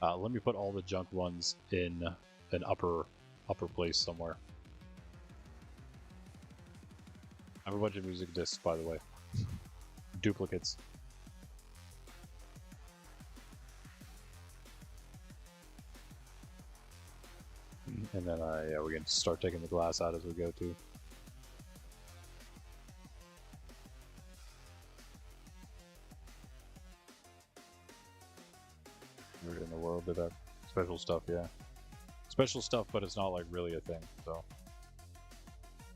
Let me put all the junk ones in an upper place somewhere. I have a bunch of music discs, by the way. Duplicates. And then, yeah, we can start taking the glass out as we go, too. We're in the world of that special stuff, yeah. Special stuff, but it's not, like, really a thing, so...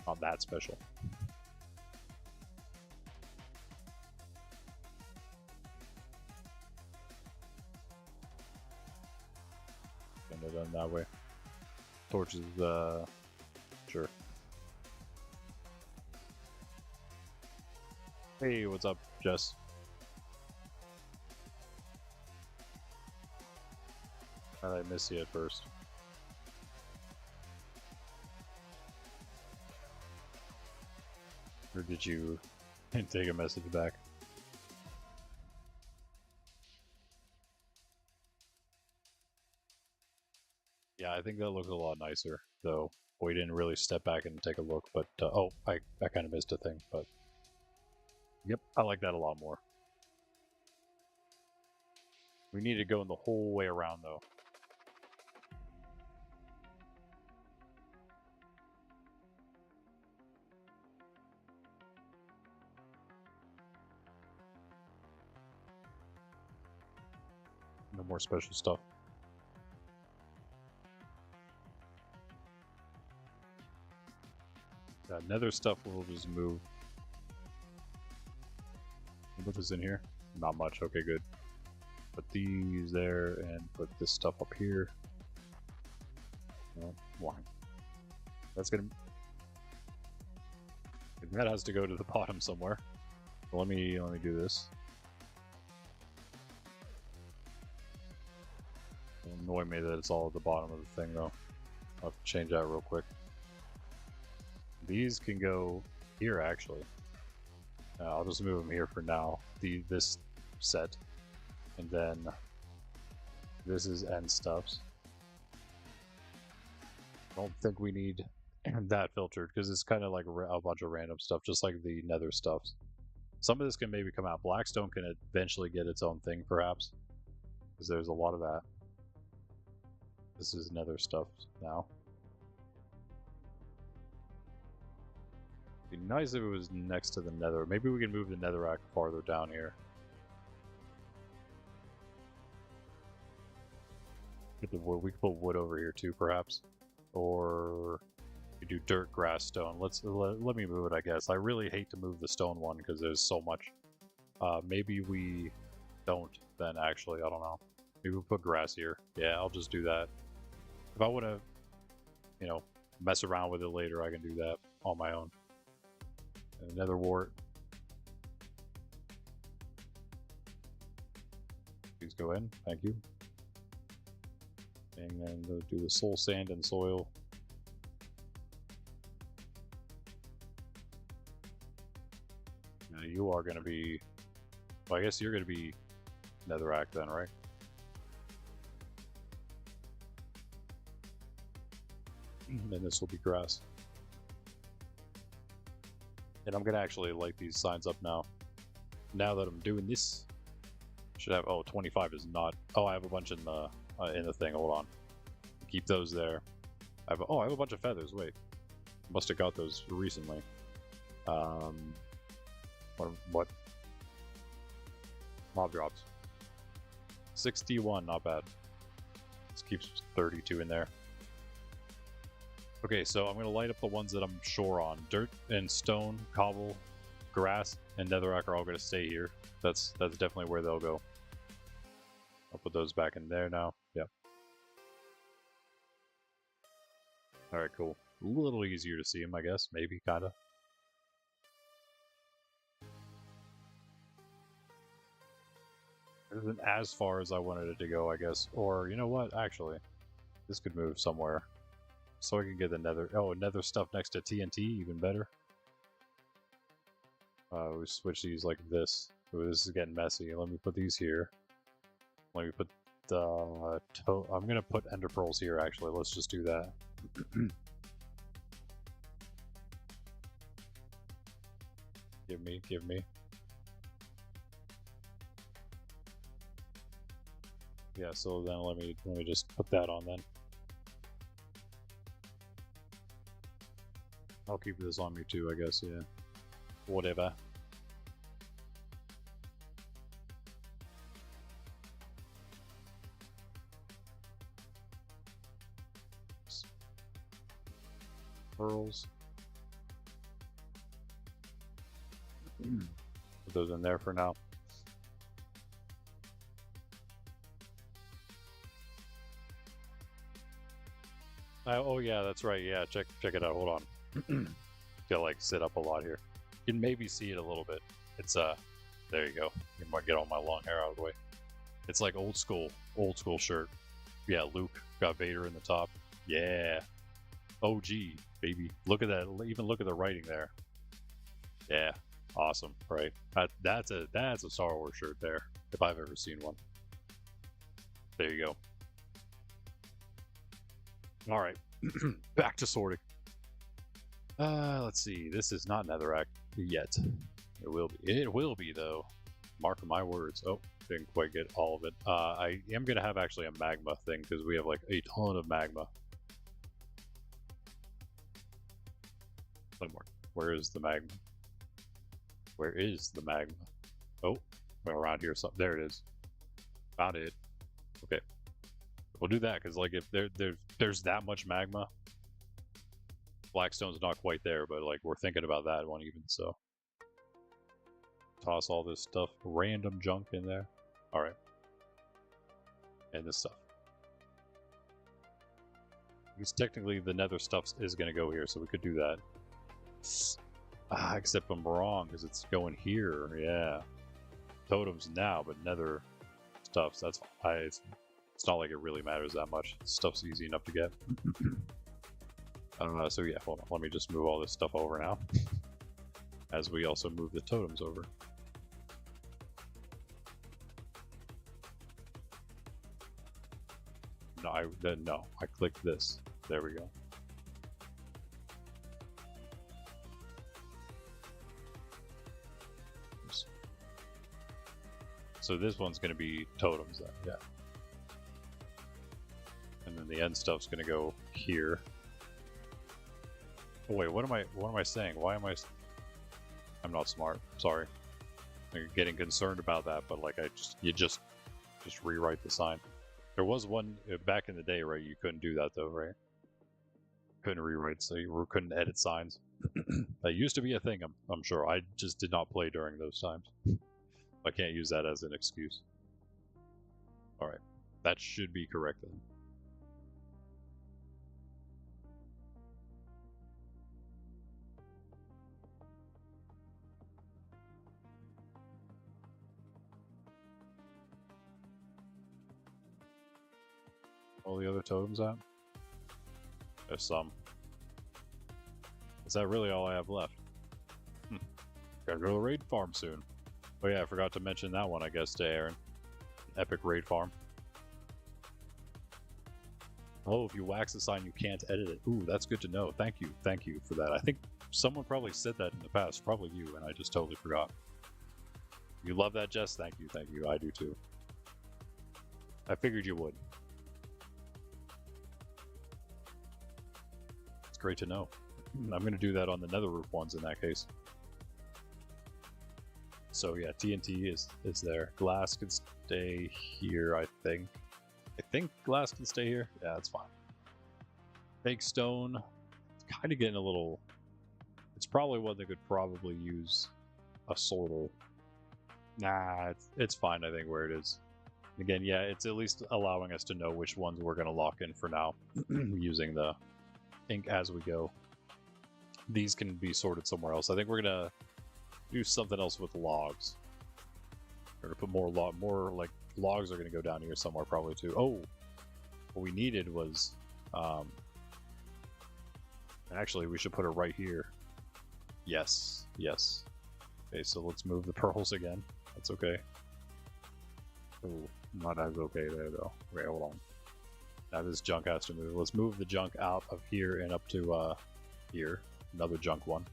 Not that special. End it done that way. Torches, sure. Hey, what's up, Jess? I missed you at first. Or did you take a message back? Yeah, I think that looks a lot nicer, though we didn't really step back and take a look, but, oh, I kind of missed a thing, but... Yep, I like that a lot more. We need to go in the whole way around, though. No more special stuff. Nether stuff will just move. What is in here? Not much. Okay, good. Put these there and put this stuff up here. No, why? That's gonna. That has to go to the bottom somewhere. Let me do this. It'll annoy me that it's all at the bottom of the thing, though. I'll have to change that real quick. These can go here, actually. I'll just move them here for now. This set, and then this is end stuffs. I don't think we need that filtered, because it's kind of like a bunch of random stuff, just like the nether stuffs. Some of this can maybe come out. Blackstone can eventually get its own thing, perhaps, because there's a lot of that. This is nether stuff now. It'd be nice if it was next to the nether. Maybe we can move the netherrack farther down here. Get the wood. We can put wood over here too, perhaps, or we do dirt, grass, stone. Let me move it. I guess I really hate to move the stone one because there's so much. Maybe we don't then. Actually, I don't know. Maybe we'll put grass here. Yeah, I'll just do that. If I want to, you know, mess around with it later, I can do that on my own. Another wart. Please go in. Thank you. And then we'll do the soul sand and soil. Now you are going to be... Well, I guess you're going to be netherrack then, right? And this will be grass. And I'm going to actually light these signs up now. Now that I'm doing this, should have... Oh, 25 is not... Oh, I have a bunch in the thing. Hold on. Keep those there. I have a bunch of feathers. Wait. Must have got those recently. What? Mob drops. 61, not bad. This keeps 32 in there. Okay, so I'm going to light up the ones that I'm sure on. Dirt and stone, cobble, grass, and netherrack are all going to stay here. That's definitely where they'll go. I'll put those back in there now. Yep. Alright, cool. A little easier to see them, I guess. Maybe, kinda. It isn't as far as I wanted it to go, I guess. Or, you know what? Actually, this could move somewhere. So I can get the nether... Oh, nether stuff next to TNT, even better. We switch these like this. Ooh, this is getting messy. Let me put these here. Let me put the... I'm gonna put ender pearls here, actually. Let's just do that. Give me. Yeah, so then let me just put that on then. I'll keep this on me too, I guess, yeah. Whatever. Pearls. Put those in there for now. Oh yeah, that's right. Yeah, check it out. Hold on. Gotta like sit up a lot here. You can maybe see it a little bit. It's there you go. You might get all my long hair out of the way. It's like old school shirt. Yeah, Luke got Vader in the top. Yeah, OG baby. Look at that. Even look at the writing there. Yeah, awesome. Right. That's a Star Wars shirt there, if I've ever seen one. There you go. All right, back to sorting. Let's see. This is not netherrack yet. It will be. It will be though. Mark my words. Oh, didn't quite get all of it. I am gonna have actually a magma thing because we have like a ton of magma. One more. Where is the magma? Where is the magma? Oh, around here. So there it is. Found it. Okay. We'll do that because, like, if there's that much magma, Blackstone's not quite there, but like we're thinking about that one even. So toss all this stuff, random junk in there. All right, and this stuff. Because technically the nether stuff is going to go here, so we could do that. Except I'm wrong because it's going here. Yeah, totems now, but nether stuffs. That's It's not like it really matters that much. Stuff's easy enough to get. So yeah, hold on. Let me just move all this stuff over now. As we also move the totems over. No, I clicked this. There we go. So this one's going to be totems then, yeah. And then the end stuff's going to go here. Oh wait, what am I saying? Why am I'm not smart. Sorry. I'm getting concerned about that, but like you just rewrite the sign. There was one back in the day, right? You couldn't do that though, right? Couldn't rewrite, so you couldn't edit signs. That used to be a thing, I'm sure. I just did not play during those times. I can't use that as an excuse. Alright. That should be correct then. All the other totems out? There's some. Is that really all I have left? Gotta go to the raid farm soon. Oh yeah, I forgot to mention that one, I guess, to Aaron. Epic raid farm. Oh, if you wax a sign, you can't edit it. Ooh, that's good to know. Thank you for that. I think someone probably said that in the past, probably you, and I just totally forgot. You love that, Jess? Thank you. I do too. I figured you would. It's great to know. I'm going to do that on the nether roof ones in that case. So yeah, TNT is there. Glass can stay here, I think. I think glass can stay here. Yeah, that's fine. Fake stone. It's kind of getting a little... It's probably one that could probably use a sortal. Nah, it's fine, I think, where it is. Again, yeah, it's at least allowing us to know which ones we're going to lock in for now, using the ink as we go. These can be sorted somewhere else. I think we're going to do something else with logs. We're going to put more like logs are going to go down here somewhere probably too. Oh, what we needed was... actually, we should put it right here. Yes. Okay, so let's move the pearls again. That's okay. Oh, not as okay there though. Wait, hold on. Now this junk has to move. Let's move the junk out of here and up to here. Another junk one.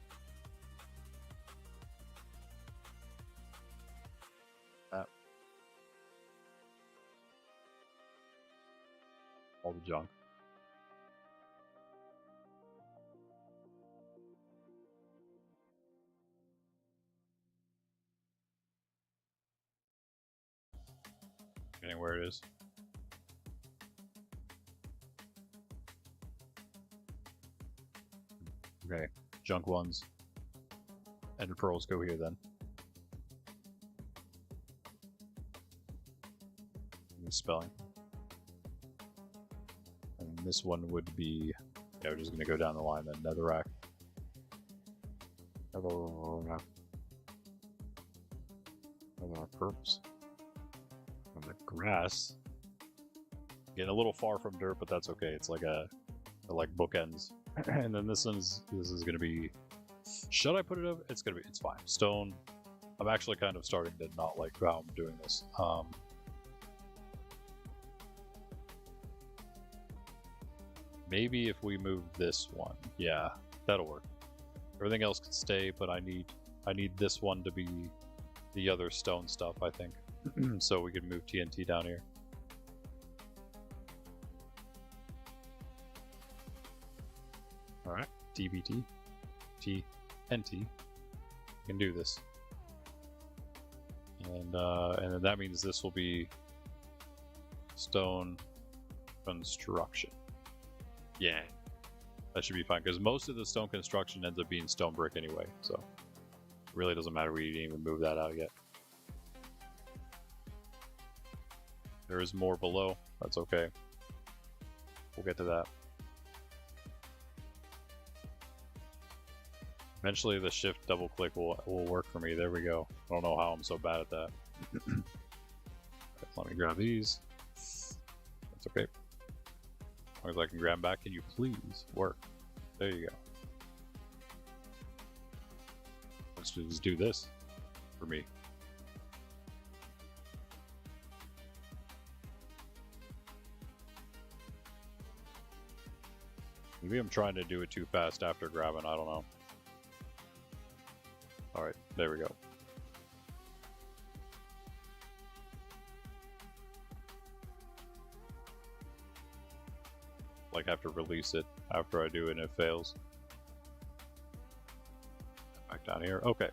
All the junk. Getting where it is. Okay, junk ones. Ender pearls go here then. Spelling. And this one would be... Yeah, we're just going to go down the line then. Netherrack. Netherrack pearls. And the grass. Getting a little far from dirt, but that's okay. It's like like bookends. And then this is going to be... Should I put it over? It's fine. Stone. I'm actually kind of starting to not like how I'm doing this. Maybe if we move this one, yeah, that'll work. Everything else can stay, but I need this one to be the other stone stuff, I think. So we can move TNT down here. All right, TBT, TNT. Can do this, and then that means this will be stone construction. Yeah, that should be fine, because most of the stone construction ends up being stone brick anyway, so it really doesn't matter. We didn't even move that out yet. There is more below. That's okay. We'll get to that. Eventually the shift double click will work for me. There we go. I don't know how I'm so bad at that. Right, let me grab these. That's okay. As long as I can grab back, can you please work? There you go. Let's just do this for me. Maybe I'm trying to do it too fast after grabbing, I don't know. Alright, there we go. Like, have to release it after I do it and it fails. Back down here. Okay.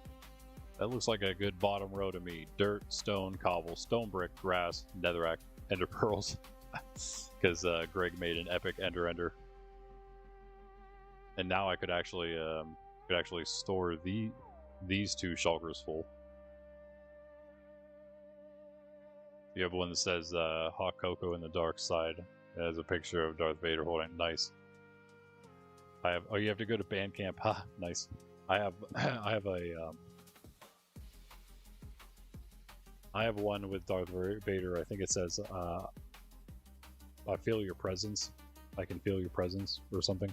That looks like a good bottom row to me. Dirt, stone, cobble, stone brick, grass, netherrack, ender pearls. because Greg made an epic ender, and now I could actually store these two shulkers full. You have one that says Hot Cocoa in the Dark Side. It has a picture of Darth Vader holding it. Nice. I have. Oh, you have to go to Bandcamp. Ha, nice. I have. I have one with Darth Vader. I think it says, "I feel your presence. I can feel your presence," or something.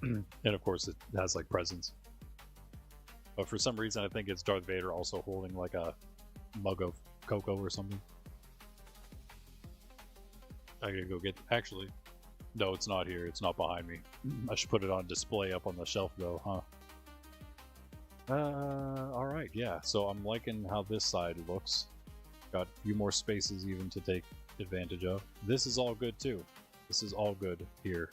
And of course, it has like presents. But for some reason, I think it's Darth Vader also holding like a mug of cocoa or something. I gotta go get. Actually, no, it's not here. It's not behind me. I should put it on display up on the shelf, though, huh? Alright, yeah. So I'm liking how this side looks. Got a few more spaces even to take advantage of. This is all good, too. This is all good here.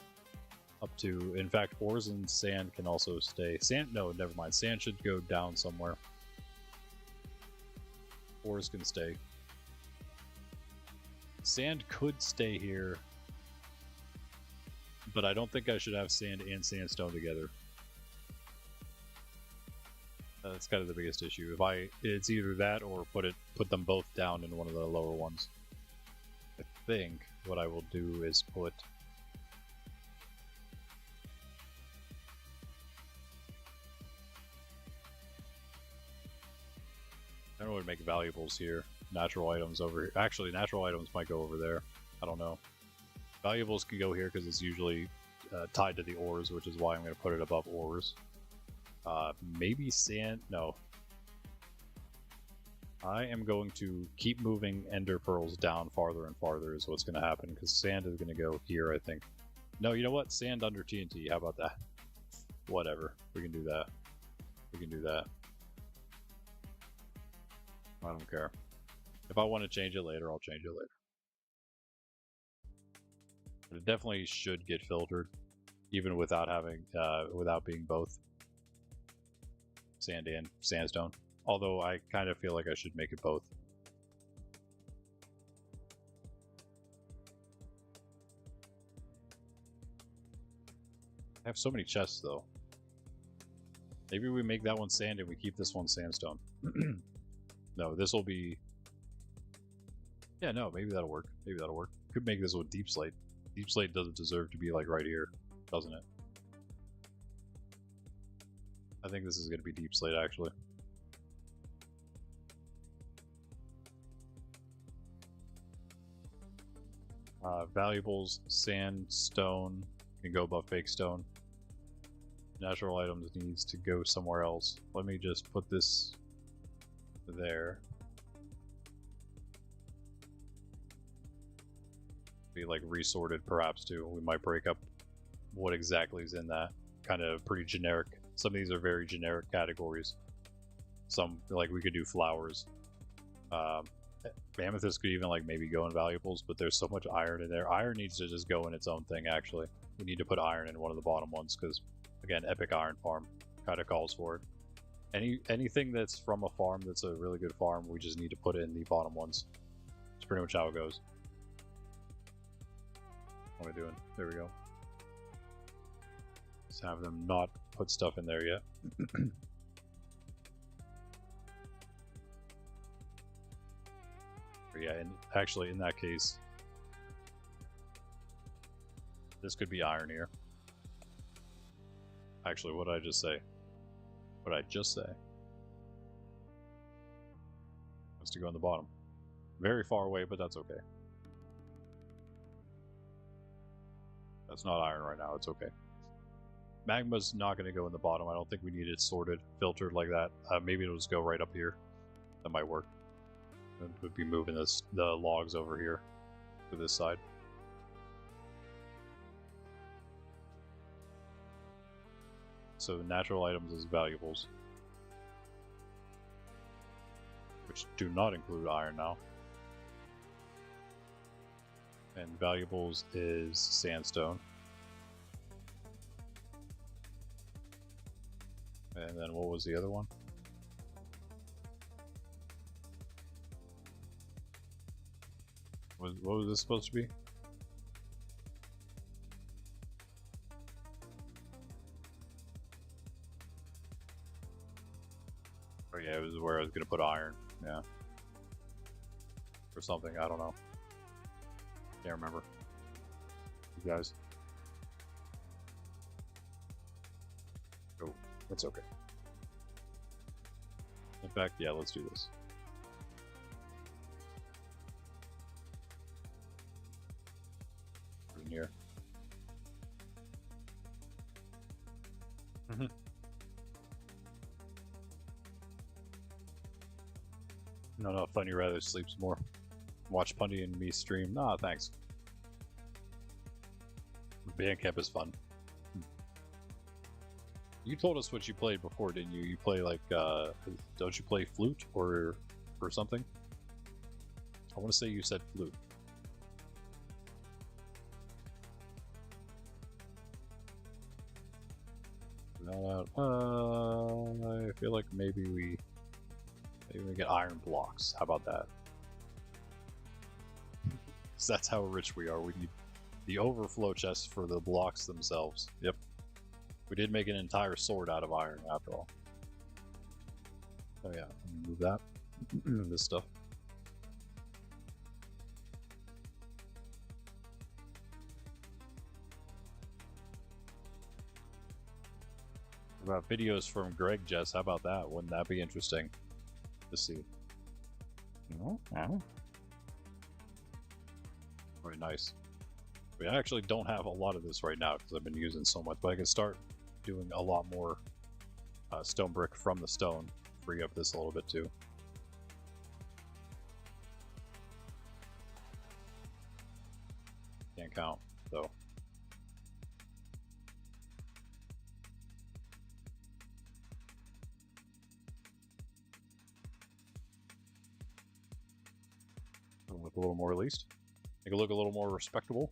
Up to, in fact, ores and sand can also stay. Sand, no, never mind. Sand should go down somewhere. Ores can stay. Sand could stay here, but I don't think I should have sand and sandstone together. That's kind of the biggest issue. It's either that or put them both down in one of the lower ones. I think what I will do is put. I don't know what to make valuables here. Natural items over here. Actually, natural items might go over there. I don't know. Valuables can go here because it's usually tied to the ores, which is why I'm going to put it above ores. Maybe sand. No. I am going to keep moving ender pearls down farther and farther is what's going to happen, because sand is going to go here, I think. No, you know what? Sand under TNT. How about that? Whatever. We can do that. We can do that. I don't care. If I want to change it later, I'll change it later. But it definitely should get filtered, even without having, without being both sand and sandstone. Although I kind of feel like I should make it both. I have so many chests, though. Maybe we make that one sand and we keep this one sandstone. No, this will be... Yeah, no, maybe that'll work. Maybe that'll work. Could make this one deep slate. Deep slate doesn't deserve to be like right here, doesn't it? I think this is going to be deep slate, actually. Valuables, sandstone can go above fake stone. Natural items needs to go somewhere else. Let me just put this there. Be like resorted perhaps too. We might break up what exactly is in that. Kind of pretty generic. Some of these are very generic categories. Some, like, we could do flowers. Amethyst could even like maybe go in valuables, but there's so much iron in there. Iron needs to just go in its own thing, actually. We need to put iron in one of the bottom ones because, again, epic iron farm kind of calls for it. Anything that's from a farm that's a really good farm, we just need to put in the bottom ones. That's pretty much how it goes. What am I doing? There we go. Just have them not put stuff in there yet. Yeah, and actually in that case, this could be iron here. Actually, what did I just say? What did I just say? Has to go on the bottom. Very far away, but that's okay. That's not iron right now, it's okay. Magma's not going to go in the bottom. I don't think we need it sorted, filtered like that. Maybe it'll just go right up here. That might work. And we'd be moving the logs over here to this side. So natural items is valuables, which do not include iron now. And valuables is sandstone. And then what was the other one? What was this supposed to be? Oh yeah, it was where I was gonna put iron. Yeah. Or something, I don't know. Can't remember. You guys. Oh, that's okay. In fact, yeah, let's do this. In here. No, Funny rather sleeps more. Watch Pundy and me stream. Nah, thanks. Bandcamp is fun. You told us what you played before, didn't you? You play like, don't you play flute or something? I want to say you said flute. I feel like maybe we get iron blocks. How about that? Because that's how rich we are. We need the overflow chest for the blocks themselves. Yep. We did make an entire sword out of iron, after all. Oh yeah, move that. This stuff. What about videos from Greg, Jess? How about that? Wouldn't that be interesting to see? Very nice. We actually don't have a lot of this right now because I've been using so much, but I can start doing a lot more stone brick from the stone. Free up this a little bit too. Can't count, though. Look a little more at least. Make it look a little more respectable.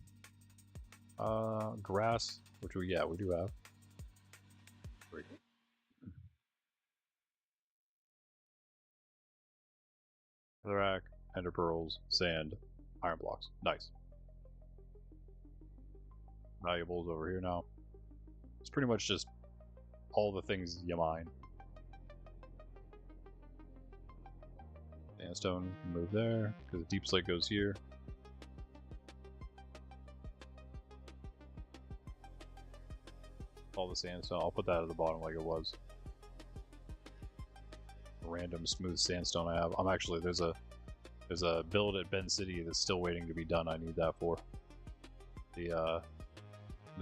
Grass, which we do have. Great. Netherrack, ender pearls, sand, iron blocks. Nice. Valuables over here now. It's pretty much just all the things you mine. Sandstone, move there, because the deep slate goes here. All the sandstone, I'll put that at the bottom like it was. Random smooth sandstone I have. I'm actually, there's a build at Ben City that's still waiting to be done. I need that for the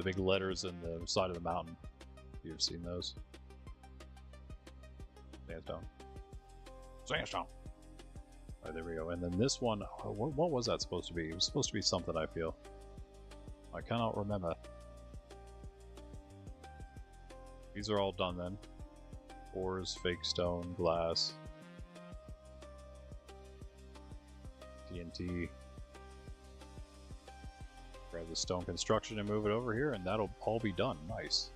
big letters in the side of the mountain. You've seen those. Sandstone. Sandstone. Alright, there we go. And then this one, what was that supposed to be? It was supposed to be something, I feel. I cannot remember. These are all done then. Ores, fake stone, glass, TNT. Grab the stone construction and move it over here, and that'll all be done. Nice.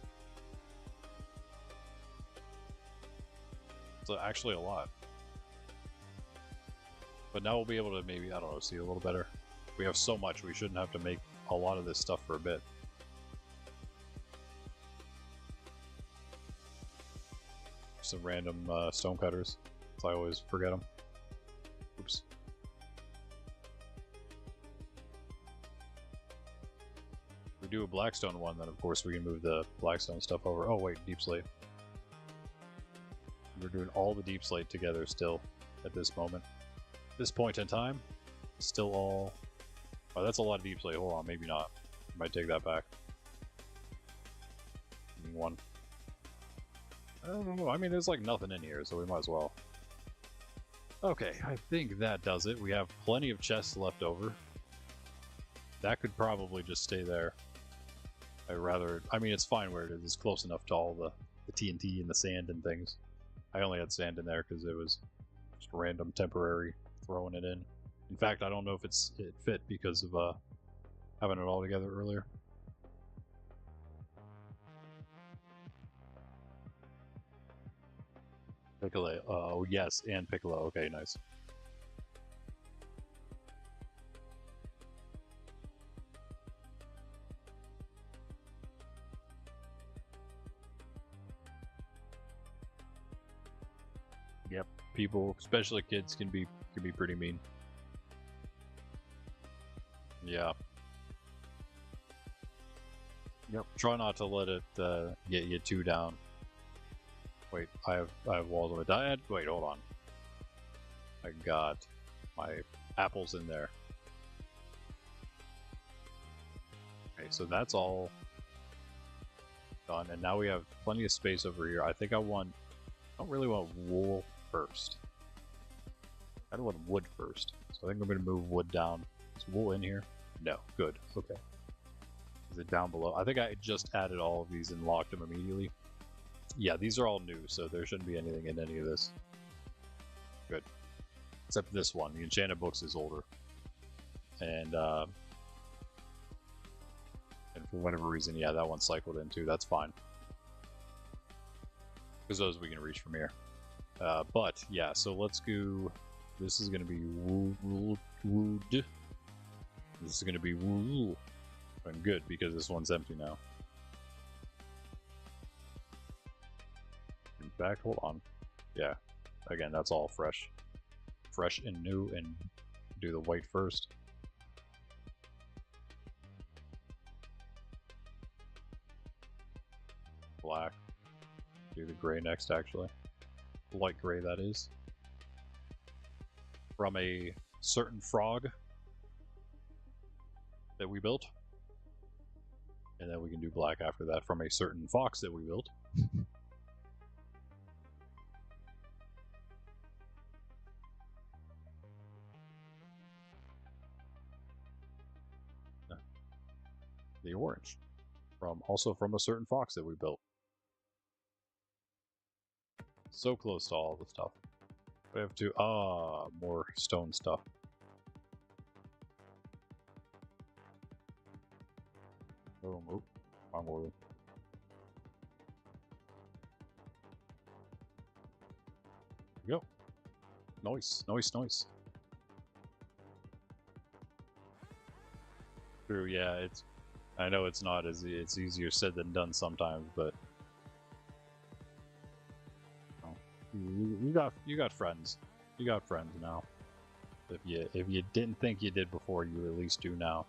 It's actually a lot. But now we'll be able to maybe, I don't know, see a little better. We have so much, we shouldn't have to make a lot of this stuff for a bit. Some random stone cutters, so I always forget them. Oops. If we do a blackstone one, then of course we can move the blackstone stuff over. Oh wait, deep slate. We're doing all the deep slate together still at this moment. This point in time, still all... Oh, that's a lot of deep slate. Hold on, maybe not. I might take that back. One. I don't know. I mean, there's like nothing in here, so we might as well. Okay, I think that does it. We have plenty of chests left over. That could probably just stay there. I mean, it's fine where it is. It's close enough to all the TNT and the sand and things. I only had sand in there because it was just random temporary throwing it in. In fact, I don't know if it fit because of having it all together earlier. Piccolo. Oh, yes, and Piccolo. Okay, nice. people, especially kids, can be pretty mean. Yeah. Yep. Try not to let it get you too down. Wait, I have walls of a diet. Wait, hold on. I got my apples in there. Okay, so that's all done, and now we have plenty of space over here. I think I don't really want wool first. I don't want wood first, so I think I'm going to move wood down. Is wool in here? No. Good. Okay. Is it down below? I think I just added all of these and locked them immediately. Yeah, these are all new, so there shouldn't be anything in any of this. Good. Except this one. The Enchanted Books is older. And for whatever reason, yeah, that one cycled in too. That's fine. Because those we can reach from here. But, yeah, so let's go... This is going to be wood. This is going to be wool. And good, because this one's empty now. In fact, hold on. Yeah, again, that's all fresh. Fresh and new, and do the white first. Black. Do the gray next, actually. Light gray, that is. From a certain frog that we built. And then we can do black after that from a certain fox that we built. The orange. Also from a certain fox that we built. So close to all the stuff. We have to... more stone stuff. Oh, wrong order. Go. Nice. True, yeah, I know it's not it's easier said than done sometimes, but you got friends. You got friends now. If you didn't think you did before, you at least do now.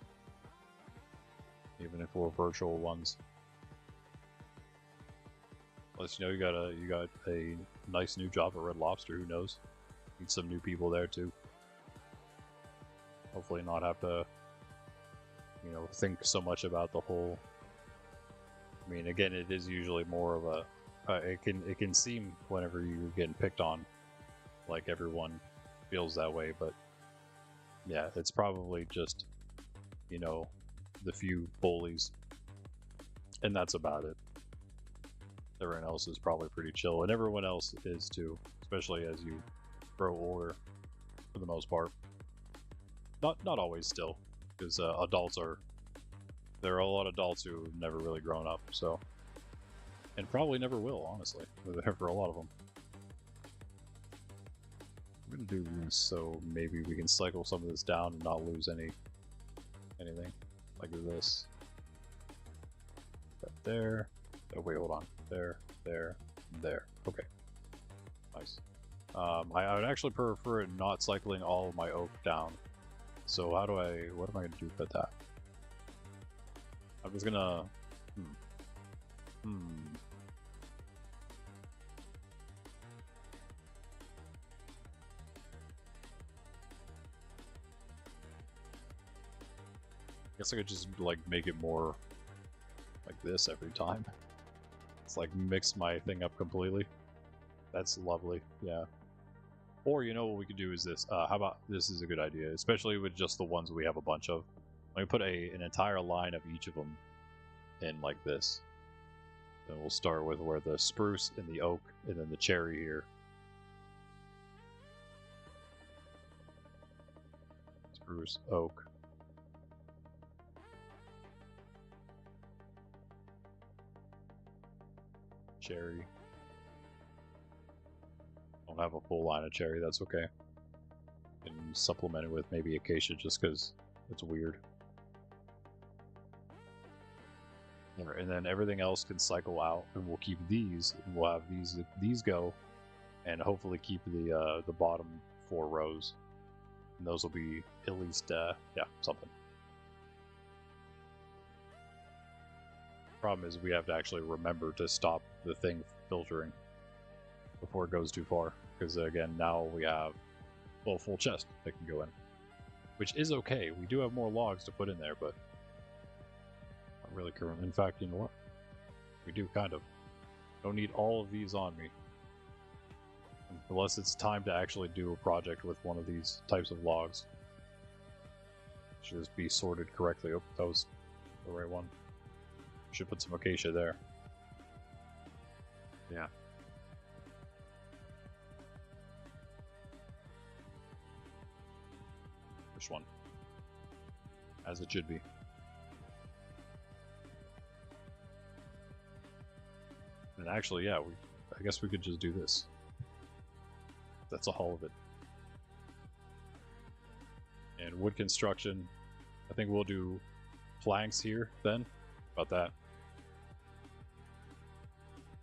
Even if we're virtual ones. Plus, you know, you got a nice new job at Red Lobster. Who knows? Need some new people there too. Hopefully, not have to, you know, think so much about the whole. I mean, again, it is usually more of a. It can seem whenever you're getting picked on, like everyone feels that way, but yeah, it's probably just, you know, the few bullies, and that's about it. Everyone else is probably pretty chill, and everyone else is too, especially as you grow older, for the most part. Not always still, because there are a lot of adults who have never really grown up, so, and probably never will, honestly, for a lot of them. I'm gonna do this so maybe we can cycle some of this down and not lose anything. Like this. That there. Oh wait, hold on. There. Okay. Nice. I would actually prefer not cycling all of my oak down. So what am I gonna do with that? I'm just gonna guess I could just like make it more like this every time. It's like mix my thing up completely. That's lovely, yeah. Or you know what we could do is this. How about this is a good idea, especially with just the ones we have a bunch of. Let me put an entire line of each of them in like this. Then we'll start with where the spruce and the oak, and then the cherry here. Spruce, oak. Cherry. Don't have a full line of cherry, that's okay. And supplement it with maybe acacia just because it's weird. And then everything else can cycle out, and we'll keep these, and we'll have these go, and hopefully keep the bottom 4 rows. And those will be at least yeah, something. Problem is we have to actually remember to stop the thing filtering before it goes too far, because again now we have a full chest that can go in, which is okay. We do have more logs to put in there, but not really currently. In fact, you know what? We do kind of. Don't need all of these on me. Unless it's time to actually do a project with one of these types of logs. Should just be sorted correctly. Oh, that was the right one. Should put some acacia there. Yeah. Which one? As it should be. And actually, yeah, I guess we could just do this. That's all of it. And wood construction, I think we'll do planks here then. About that.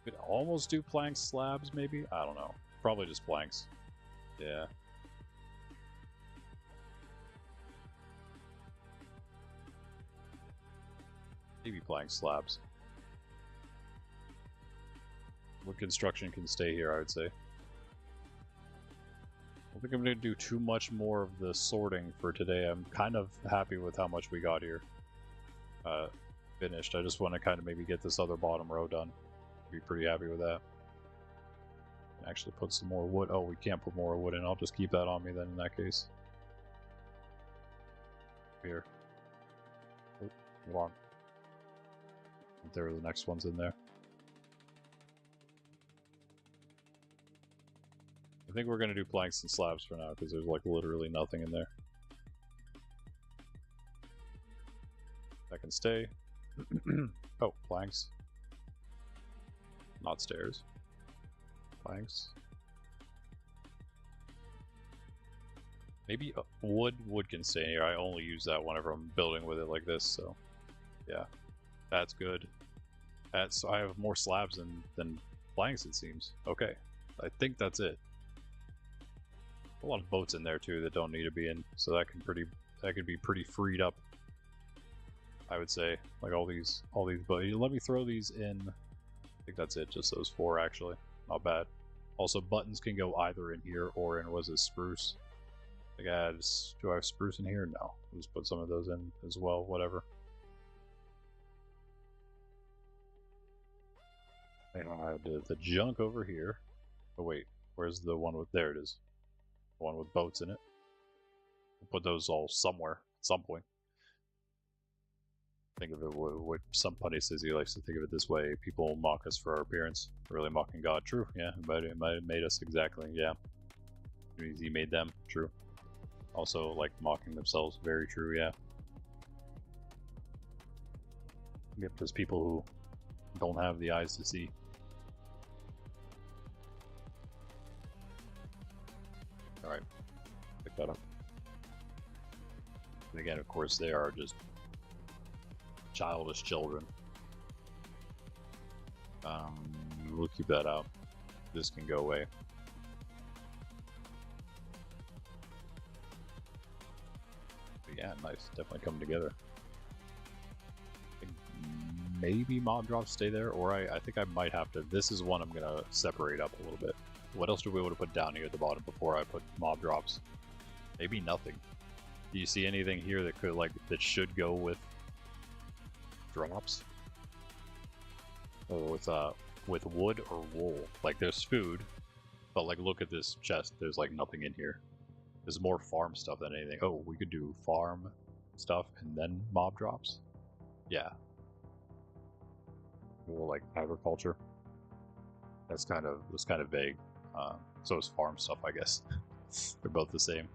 Could almost do planks, slabs maybe? I don't know. Probably just planks. Yeah. Maybe planks, slabs. Wood construction can stay here, I would say. I don't think I'm going to do too much more of the sorting for today. I'm kind of happy with how much we got here. Finished. I just want to kind of maybe get this other bottom row done. Be pretty happy with that. Actually put some more wood. Oh, we can't put more wood in. I'll just keep that on me then in that case. Here. Oh, hold on. There are the next ones in there. I think we're going to do planks and slabs for now because there's like literally nothing in there. That can stay. Oh, planks. Not stairs. Planks. Maybe wood can stay here. I only use that whenever I'm building with it like this, so yeah. That's good. So I have more slabs than planks, it seems. Okay. I think that's it. A lot of boats in there too that don't need to be in, so that could be pretty freed up. I would say, like all these boats. Let me throw these in. I think that's it. Just those 4 actually. Not bad. Also, buttons can go either in here or in was it spruce? Like do I have spruce in here? No. I'll just put some of those in as well. Whatever. I have the junk over here. Oh wait, where's the one with? There it is. The one with boats in it. We'll put those all somewhere at some point. Think of it what some putty says he likes to think of it this way. People mock us for our appearance. Really mocking God. True, yeah. It might have made us exactly, yeah. It means he made them. True. Also, like, mocking themselves. Very true, yeah. Yep, there's people who don't have the eyes to see. Alright. Pick that up. And again, of course, they are just childish children. We'll keep that out. This can go away. But yeah, nice. Definitely coming together. Maybe mob drops stay there, or I think I might have to. This is one I'm gonna separate up a little bit. What else do we want to put down here at the bottom before I put mob drops? Maybe nothing. Do you see anything here that could that should go with drops? Or with wood or wool? Like there's food, but like look at this chest. There's like nothing in here. There's more farm stuff than anything. Oh, we could do farm stuff and then mob drops. Yeah. More like agriculture. That's kind of vague. So is farm stuff, I guess. They're both the same.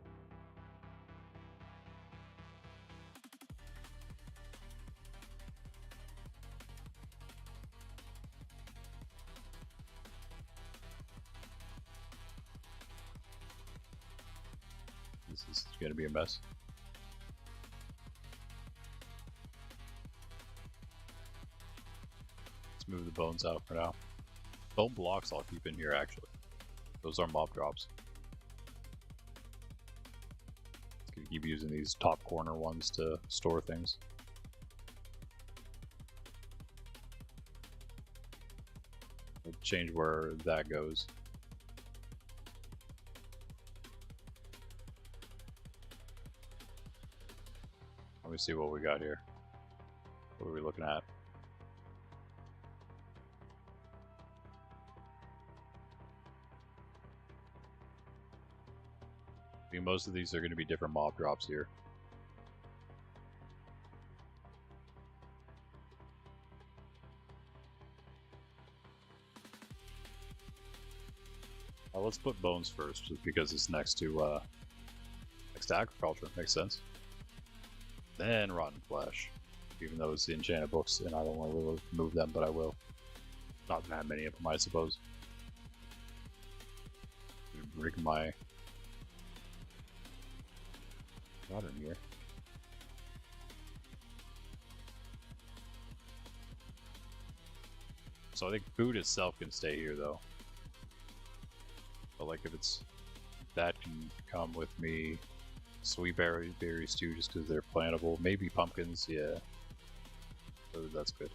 This is going to be a mess. Let's move the bones out for now. Bone blocks I'll keep in here, actually. Those are mob drops. Can keep using these top corner ones to store things. We'll change where that goes. Let me see what we got here. What are we looking at? I mean, most of these are going to be different mob drops here. Let's put bones first, just because it's next to agriculture. Makes sense. Then rotten flesh, even though it's the enchanted books, and I don't want to move them, but I will. Not that many of them, I suppose. Break my not in here. So I think food itself can stay here, though. But like, if it's that can come with me. Sweet berries too, just because they're plantable. Maybe pumpkins, yeah. So that's good.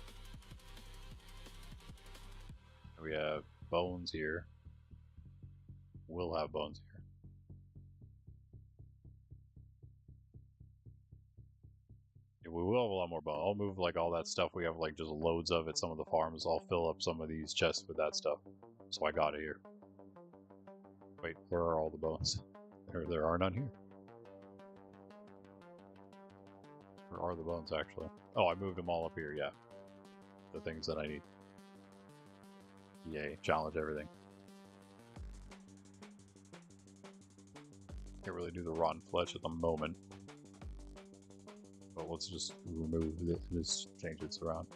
We have bones here. We'll have bones here. Yeah, we will have a lot more bones. I'll move like all that stuff we have like just loads of at some of the farms. I'll fill up some of these chests with that stuff. So I got it here. Wait, where are all the bones? There are none here. Where are the bones, actually? Oh, I moved them all up here, yeah. The things that I need. Yay, challenge everything. Can't really do the rotten flesh at the moment. But let's just remove this, change its around.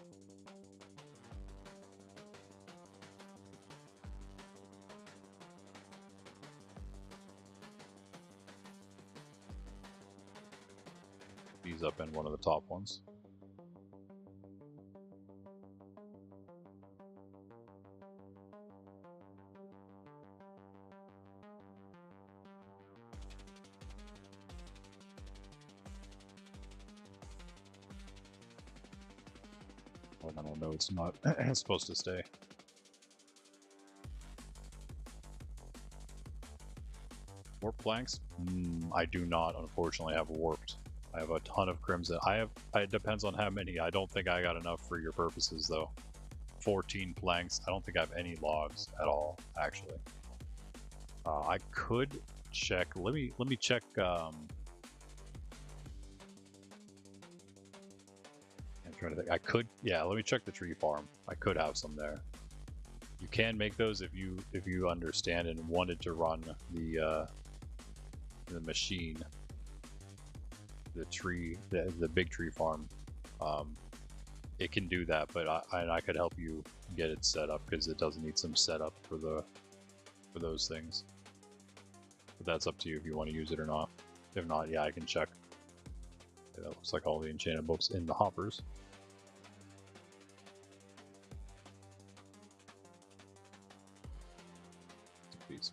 These up in one of the top ones. Oh, I don't know, it's not it's supposed to stay. Warp planks? I do not, unfortunately, have warped. I have a ton of crimson. It depends on how many. I don't think I got enough for your purposes, though. 14 planks. I don't think I have any logs at all, actually. I could check. Let me check. I'm trying to think. I could. Yeah, let me check the tree farm. I could have some there. You can make those if you understand and wanted to run the machine. The tree, the big tree farm, it can do that, but I could help you get it set up because it does need some setup for those things. But that's up to you if you want to use it or not. If not, yeah, I can check. Yeah, that looks like all the enchanted books in the hoppers. Please.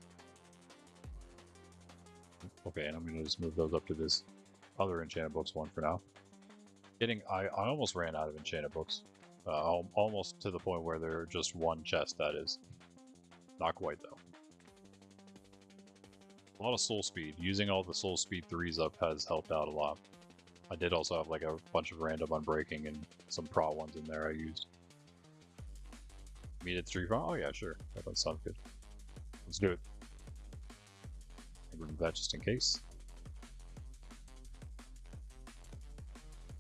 Okay, and I'm gonna just move those up to this other enchanted books one for now. I almost ran out of enchanted books. Almost to the point where they're just one chest, that is. Not quite, though. A lot of soul speed. Using all the soul speed 3s up has helped out a lot. I did also have like a bunch of random unbreaking and some pro ones in there I used. Meet at the tree farm? Oh yeah, sure. That sounds good. Let's do it. Remove that just in case.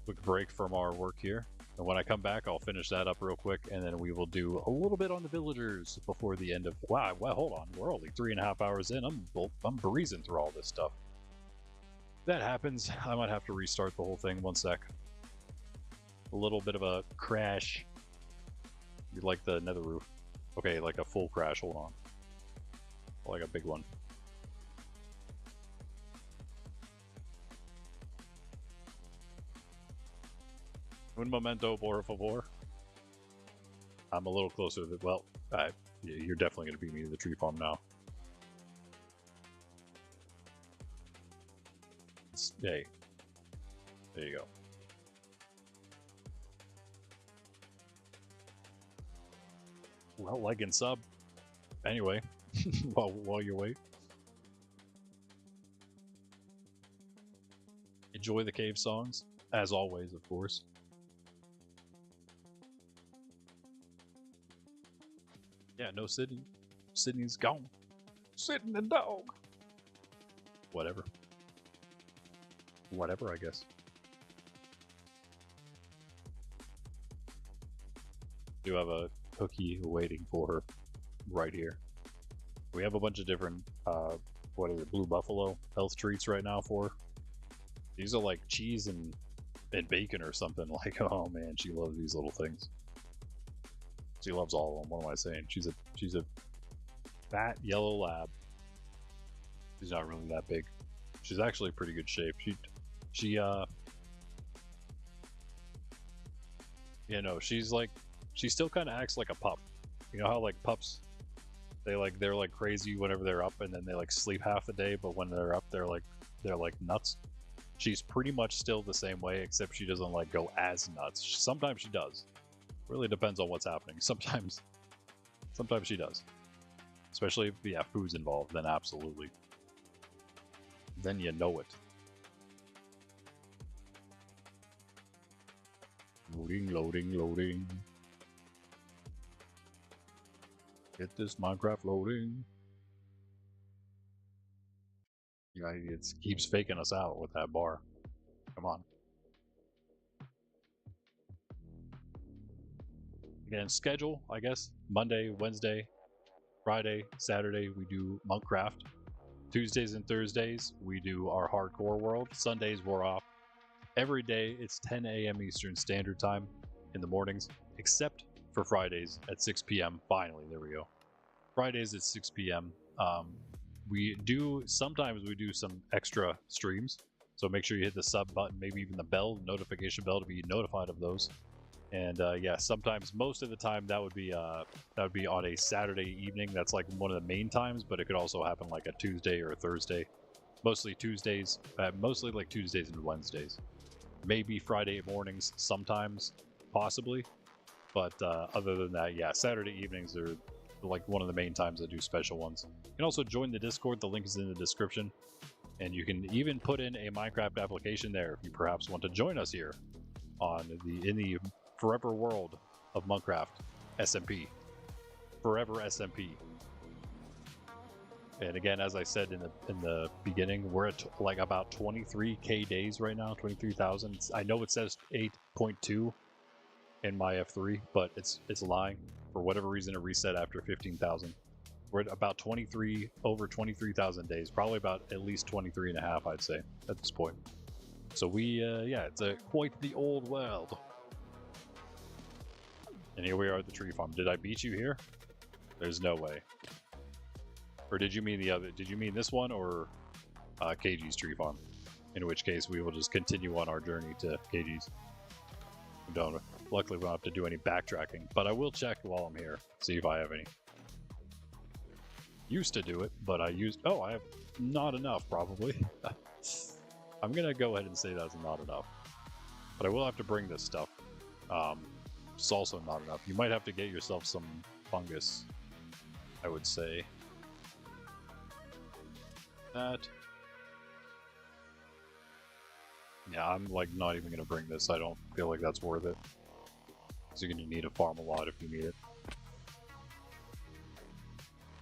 Quick break from our work here. And when I come back, I'll finish that up real quick, and then we will do a little bit on the villagers before the end of... Wow, well, hold on. We're only 3.5 hours in. I'm breezing through all this stuff. That happens. I might have to restart the whole thing. One sec. A little bit of a crash. You like the nether roof. Okay, like a full crash. Hold on. Like a big one. Un momento, por favor. I'm a little closer to the... Well, you're definitely going to beat me to the tree farm now. Hey, there you go. Well, like and sub. Anyway, while you wait. Enjoy the cave songs, as always, of course. Yeah, no Sydney. Sydney's gone. Sitting the dog. Whatever. Whatever, I guess. Do have a cookie waiting for her right here. We have a bunch of different, what is it, Blue Buffalo health treats right now for her. These are like cheese and bacon or something. Like, oh man, she loves these little things. She loves all of them. What am I saying? She's a fat yellow lab. She's not really that big. She's actually pretty good shape. She you know, she's like, she still kind of acts like a pup. You know how like pups, they're like crazy whenever they're up, and then they like sleep half the day, but when they're up, they're like nuts. She's pretty much still the same way, except she doesn't like go as nuts. Sometimes she does. Really depends on what's happening. Sometimes she does. Especially if, yeah, food's involved, then absolutely. Then you know it. Loading, loading, loading. Get this Minecraft loading. Yeah, it keeps faking us out with that bar. Come on. Again, schedule, I guess. Monday, Wednesday, Friday, Saturday, we do Monkraft. Tuesdays and Thursdays, we do our hardcore world. Sundays, we're off. Every day, it's 10 a.m. Eastern Standard Time in the mornings, except for Fridays at 6 p.m. Finally, there we go. Fridays at 6 p.m. Sometimes we do some extra streams, so make sure you hit the sub button, maybe even the bell, notification bell, to be notified of those. And yeah, sometimes, most of the time, that would be on a Saturday evening. That's like one of the main times, but it could also happen like a Tuesday or a Thursday. Mostly Tuesdays, mostly like Tuesdays and Wednesdays. Maybe Friday mornings sometimes, possibly. But other than that, yeah, Saturday evenings are like one of the main times I do special ones. You can also join the Discord. The link is in the description. And you can even put in a Minecraft application there if you perhaps want to join us here in the forever world of Monkraft SMP. Forever SMP. And again, as I said in the beginning, we're at like about 23k days right now, 23,000. I know it says 8.2 in my F3, but it's lying. For whatever reason, it reset after 15,000. We're at about over 23,000 days, probably about at least 23 and a half, I'd say, at this point. So yeah, it's quite the old world. And here we are at the tree farm. Did I beat you here? There's no way. Or did you mean the other? Did you mean this one or KG's tree farm? In which case, we will just continue on our journey to KG's. Luckily, we don't have to do any backtracking, but I will check while I'm here, see if I have any. Used to do it, but I have not enough, probably. I'm gonna go ahead and say that's not enough. But I will have to bring this stuff. It's also not enough. You might have to get yourself some fungus, I would say. That. Yeah, I'm like not even gonna bring this. I don't feel like that's worth it. So you're gonna need to farm a lot if you need it.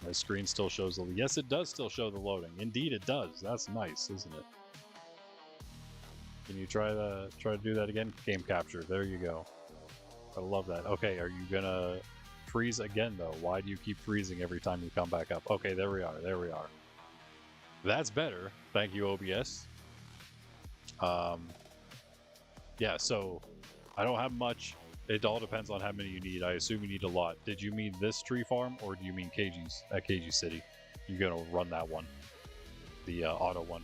My screen still shows the... Yes, it does still show the loading. Indeed, it does. That's nice, isn't it? Can you try to do that again? Game capture. There you go. I love that. Okay, are you gonna freeze again though? Why do you keep freezing every time you come back up? Okay, there we are. There we are. That's better. Thank you, OBS. Yeah, so I don't have much. It all depends on how many you need. I assume you need a lot. Did you mean this tree farm, or do you mean KG's at KG City? You're gonna run that one, the auto one.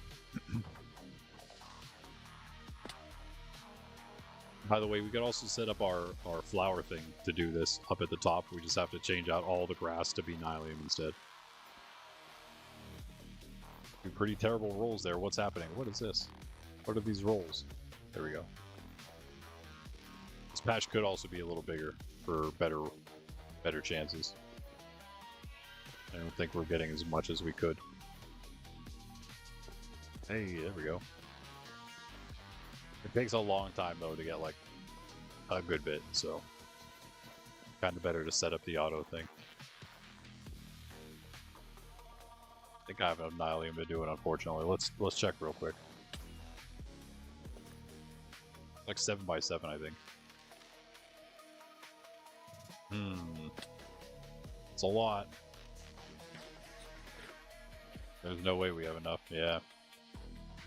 By the way, we could also set up our flower thing to do this up at the top. We just have to change out all the grass to be Nylium instead. Pretty terrible rolls there. What's happening? What is this? What are these rolls? There we go. This patch could also be a little bigger for better chances. I don't think we're getting as much as we could. Hey, there we go. It takes a long time though to get like a good bit, so kind of better to set up the auto thing. I think I have an Annihilium to do it, unfortunately. Let's check real quick. Like 7x7, I think. It's a lot. There's no way we have enough, yeah.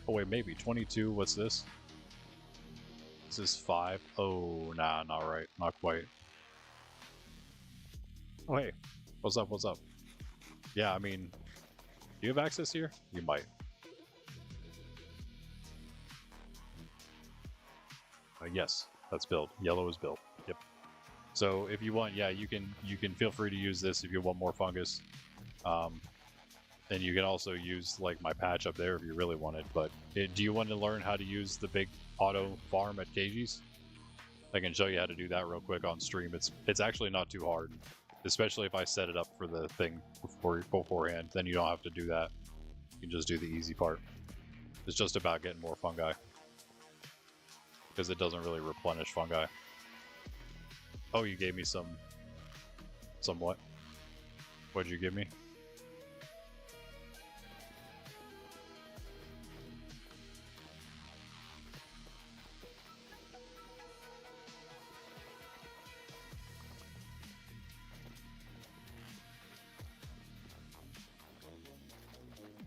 Oh wait, maybe 22, what's this? This is 5. Oh, nah, not right, not quite. Oh hey, what's up, what's up? Yeah, I mean, do you have access here? You might. Yes, that's built. Yellow is built. Yep. So if you want, yeah, you can feel free to use this if you want more fungus. And you can also use like my patch up there if you really wanted. But do you want to learn how to use the big auto farm at KG's? I can show you how to do that real quick on stream. It's actually not too hard, especially if I set it up for the thing beforehand. Then you don't have to do that. You can just do the easy part. It's just about getting more fungi, because it doesn't really replenish fungi. Oh, you gave me some what? What'd you give me?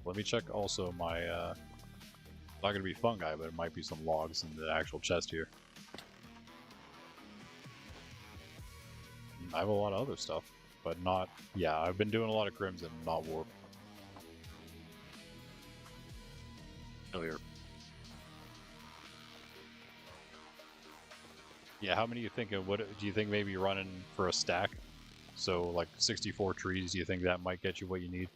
Let me check also my, not gonna be fungi, but it might be some logs in the actual chest here. I have a lot of other stuff, but not, yeah, I've been doing a lot of Crimson, not Warp. Earlier. Yeah, how many are you thinking? What do you think maybe running for a stack? So like 64 trees, do you think that might get you what you need?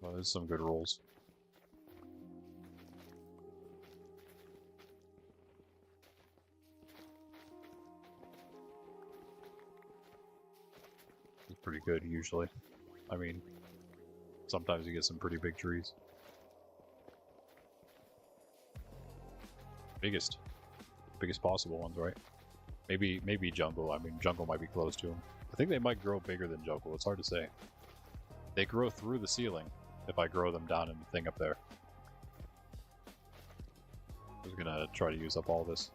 Well, there's some good rolls. It's pretty good usually. I mean, sometimes you get some pretty big trees. Biggest possible ones, right? Maybe jungle. I mean, jungle might be close to them. I think they might grow bigger than jungle. It's hard to say. They grow through the ceiling if I grow them down in the thing up there. I was gonna try to use up all this.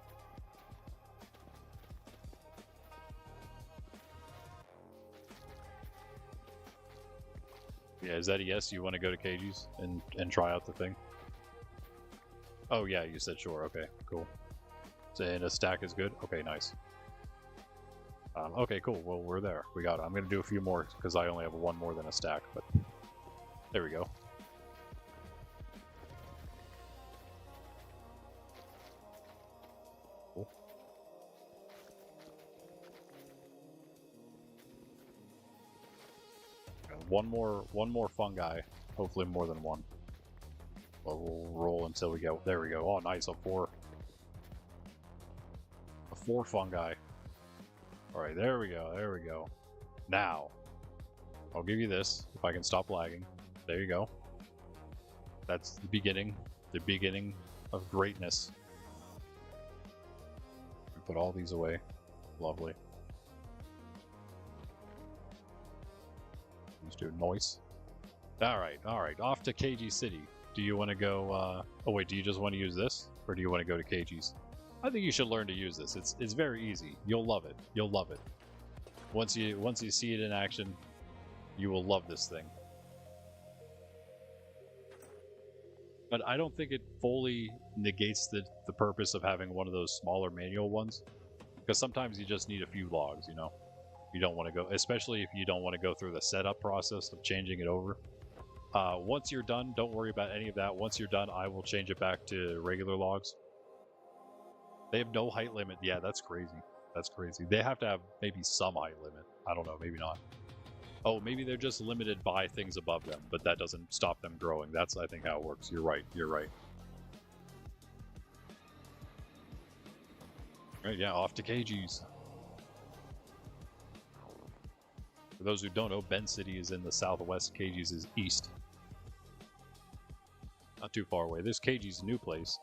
Yeah, is that a yes? You want to go to KG's and try out the thing? Oh yeah, you said sure. Okay, cool. So, and a stack is good? Okay, nice. Okay, cool. Well, we're there. We got it. I'm going to do a few more because I only have one more than a stack, but there we go. Cool. One more fungi. Hopefully more than one. Well, we'll roll until we go. There we go. Oh, nice. A four fungi. All right, there we go. There we go. Now, I'll give you this if I can stop lagging. There you go. That's the beginning of greatness. Put all these away. Lovely. Let's do noise. All right. Off to KG City. Do you want to go? Oh wait, do you just want to use this, or do you want to go to KG's? I think you should learn to use this. It's very easy. You'll love it. You'll love it. Once you see it in action, you will love this thing. But I don't think it fully negates the purpose of having one of those smaller manual ones, because sometimes you just need a few logs. You know, you don't want to go, especially if you don't want to go through the setup process of changing it over. Once you're done, don't worry about any of that. Once you're done, I will change it back to regular logs. They have no height limit. Yeah, that's crazy. That's crazy. They have to have maybe some height limit. I don't know, maybe not. Oh, maybe they're just limited by things above them, but that doesn't stop them growing. That's, I think, how it works. You're right. You're right. All right, yeah, off to KG's. For those who don't know, Bend City is in the southwest. KG's is east. Not too far away. This KG's new place.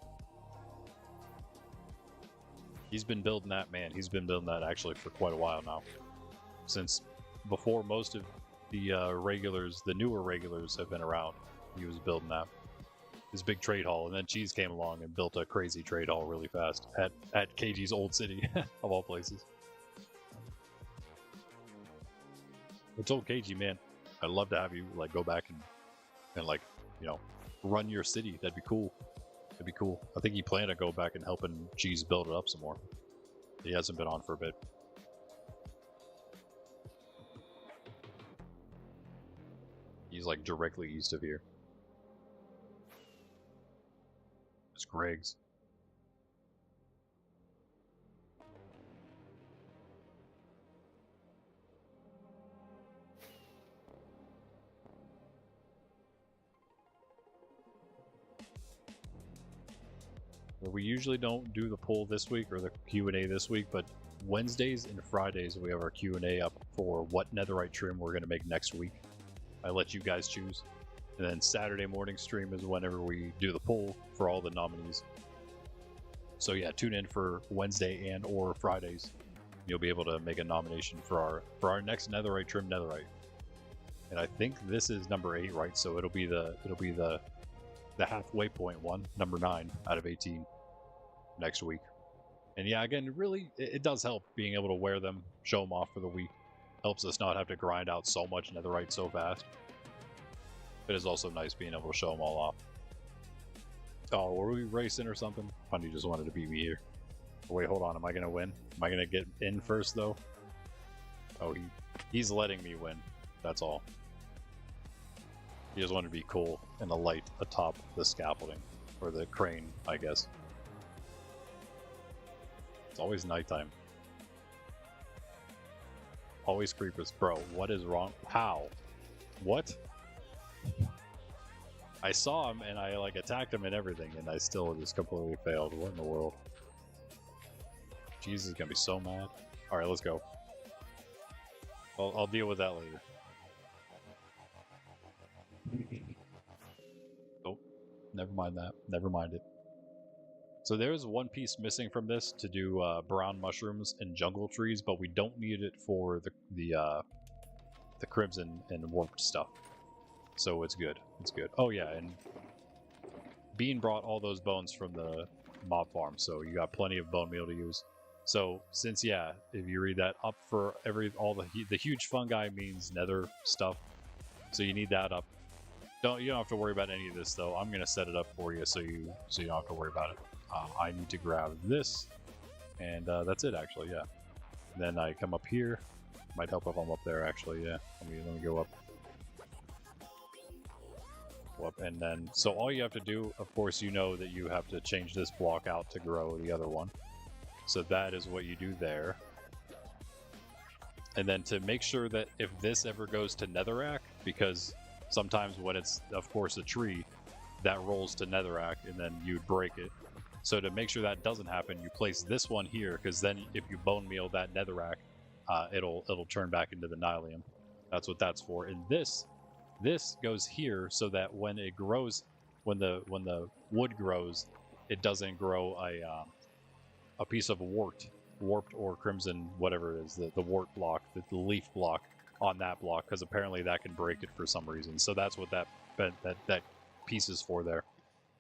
He's been building that, man. He's been building that actually for quite a while now. Since before most of the regulars, the newer regulars have been around, he was building that. His big trade hall, and then Cheese came along and built a crazy trade hall really fast at KG's old city, of all places. I told KG, man, I'd love to have you like go back and like, you know, run your city. That'd be cool. It'd be cool. I think he planned to go back and helping Cheese build it up some more. He hasn't been on for a bit. He's like directly east of here. It's Greg's. We usually don't do the poll this week or the Q&A this week, but Wednesdays and Fridays we have our Q&A up for what netherite trim we're going to make next week. I let you guys choose. And then Saturday morning stream is whenever we do the poll for all the nominees. So yeah, tune in for Wednesday and or Fridays. You'll be able to make a nomination for our next netherite trim netherite. And I think this is number 8, right? So it'll be the halfway point one, number 9 out of 18 next week. And yeah, again, really, it does help being able to wear them, show them off for the week. Helps us not have to grind out so much netherite so fast. It is also nice being able to show them all off. Oh, were we racing or something? Funny just wanted to beat me here. Oh, wait, hold on. Am I going to win? Am I going to get in first, though? Oh, he's letting me win. That's all. He just wanted to be cool and a light atop the scaffolding. Or the crane, I guess. It's always nighttime. Always creepers. Bro, what is wrong? How? What? I saw him and I like attacked him and everything and I still just completely failed. What in the world? Jesus is gonna be so mad. Alright, let's go. I'll deal with that later. Oh, never mind that. Never mind it. So there's one piece missing from this to do brown mushrooms and jungle trees, but we don't need it for the crimson and warped stuff. So it's good. It's good. Oh yeah, and Bean brought all those bones from the mob farm, so you got plenty of bone meal to use. So since yeah, if you read that, up for all the huge fungi means nether stuff, so you need that up. You don't have to worry about any of this though. I'm gonna set it up for you so you don't have to worry about it. I need to grab this, and that's it actually. Yeah. And then I come up here. Might help if I'm up there actually. Yeah. Let me go up. And then, so all you have to do, of course, you know that you have to change this block out to grow the other one. So that is what you do there. And then to make sure that if this ever goes to netherrack, because sometimes when it's, of course, a tree, that rolls to netherrack and then you'd break it. So to make sure that doesn't happen, you place this one here, because then if you bone meal that netherrack, it'll turn back into the nylium. That's what that's for. And this goes here so that when it grows, when the wood grows, it doesn't grow a piece of warped or crimson, whatever it is, the wart block, the leaf block on that block, because apparently that can break it for some reason. So that's what that piece is for there.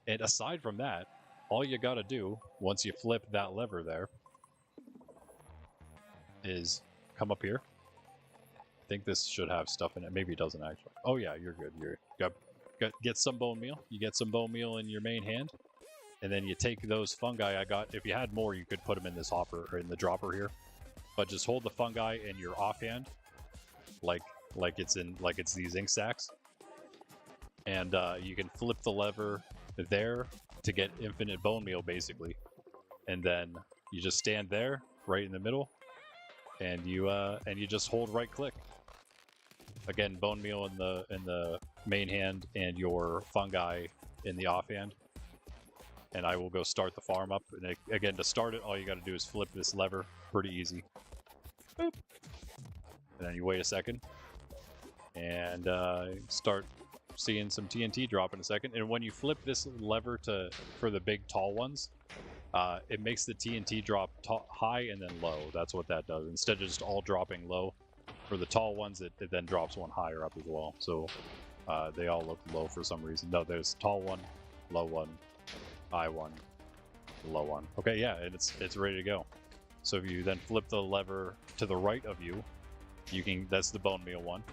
And aside from that, all you gotta do once you flip that lever there is come up here. I think this should have stuff in it. Maybe it doesn't actually. Oh yeah, you're good. Get some bone meal. You get some bone meal in your main hand, and then you take those fungi I got. If you had more, you could put them in this hopper or in the dropper here. But just hold the fungi in your offhand, like it's these ink sacks, and you can flip the lever there to get infinite bone meal basically, and then you just stand there right in the middle, and you just hold right click. Again, bone meal in the main hand and your fungi in the offhand. And I will go start the farm up. And again, to start it, all you got to do is flip this lever. Pretty easy. Boop. And then you wait a second. And start seeing some TNT drop in a second. And when you flip this lever for the big tall ones, it makes the TNT drop high and then low. That's what that does. Instead of just all dropping low, for the tall ones, it then drops one higher up as well. So they all look low for some reason. No, there's tall one, low one, high one, low one. Okay, yeah, and it's ready to go. So if you then flip the lever to the right of you, you can. That's the bone meal one.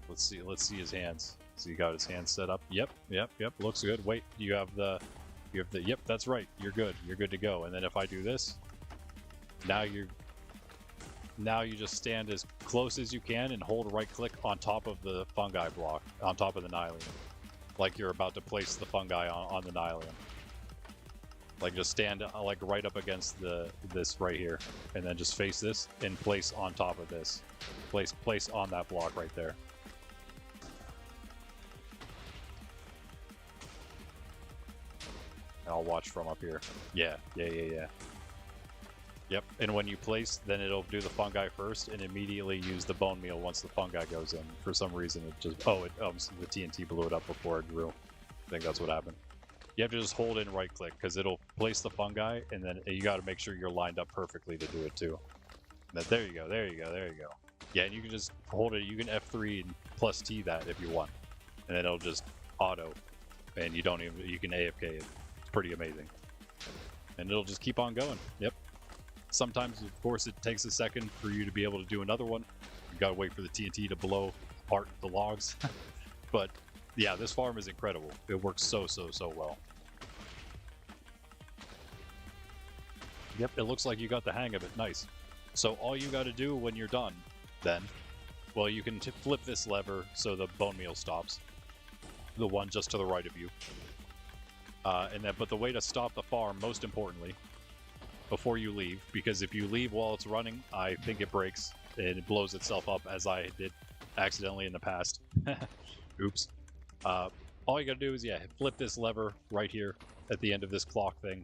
Let's see his hands. So you got his hands set up. Yep. Looks good. Wait, you have the. Yep, that's right. You're good. You're good to go. And then if I do this, now you just stand as close as you can and hold right click on top of the fungi block, on top of the Nylium. Like you're about to place the fungi on the Nylium. Like just stand like right up against this right here, and then just face this and place on top of this. Place on that block right there. And I'll watch from up here. Yeah. Yep, and when you place, then it'll do the fungi first and immediately use the bone meal once the fungi goes in. For some reason, it just... Oh, the TNT blew it up before it grew. I think that's what happened. You have to just hold in right-click, because it'll place the fungi, and then you got to make sure you're lined up perfectly to do it, too. There you go. Yeah, and you can just hold it. You can F3 and plus T that if you want. And then it'll just auto, and you can AFK it. It's pretty amazing. And it'll just keep on going. Yep. Sometimes, of course, it takes a second for you to be able to do another one. You gotta wait for the TNT to blow apart the logs. But yeah, this farm is incredible. It works so well. Yep, it looks like you got the hang of it. Nice. So all you gotta do when you're done, then, well, you can flip this lever so the bone meal stops. The one just to the right of you. But the way to stop the farm, most importantly, before you leave, because if you leave while it's running, I think it breaks and it blows itself up, as I did accidentally in the past. Oops. All you gotta do is, flip this lever right here at the end of this clock thing.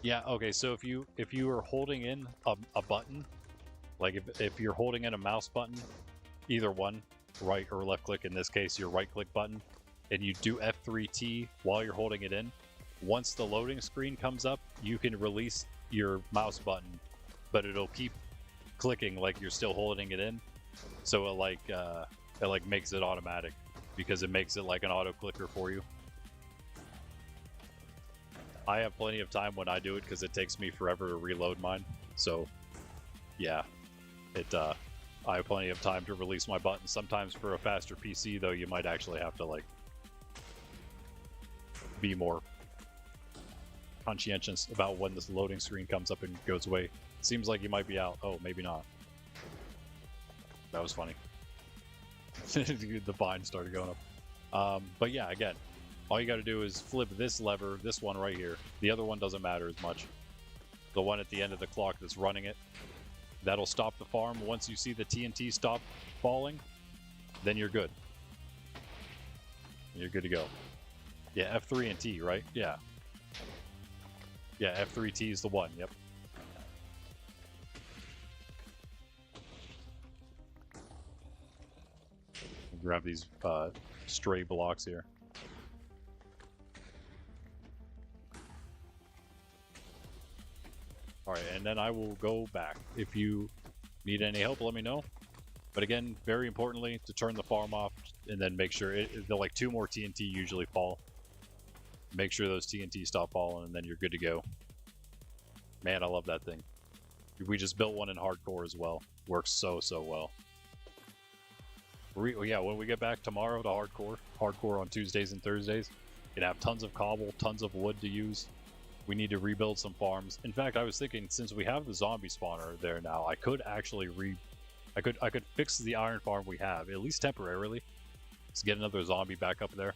Yeah, okay, so if you are holding in a button, like if you're holding in a mouse button, either one, right or left click, in this case your right click button, and you do F3T while you're holding it in, once the loading screen comes up, you can release your mouse button, but it'll keep clicking like you're still holding it in. So it makes it automatic, because it makes it like an auto clicker for you. I have plenty of time when I do it, because it takes me forever to reload mine. So yeah, I have plenty of time to release my button. Sometimes for a faster PC though, you might actually have to be more conscientious about when this loading screen comes up and goes away. Seems like you might be out. Oh, maybe not. That was funny. The bind started going up. But yeah, again, all you got to do is flip this lever, this one right here. The other one doesn't matter as much. The one at the end of the clock that's running it. That'll stop the farm. Once you see the TNT stop falling, then you're good. You're good to go. Yeah, F3 and T, right? Yeah. Yeah, F3T is the one, yep. Grab these stray blocks here. Alright, and then I will go back. If you need any help, let me know. But again, very importantly, to turn the farm off, and then make sure, like 2 more TNT usually fall. Make sure those TNT stop falling, and then you're good to go. Man, I love that thing. We just built one in hardcore as well. Works so well. Yeah, when we get back tomorrow to hardcore on Tuesdays and Thursdays, you can have tons of cobble, tons of wood to use. We need to rebuild some farms. In fact, I was thinking, since we have the zombie spawner there now, I could actually I could fix the iron farm we have, at least temporarily. Let's get another zombie back up there.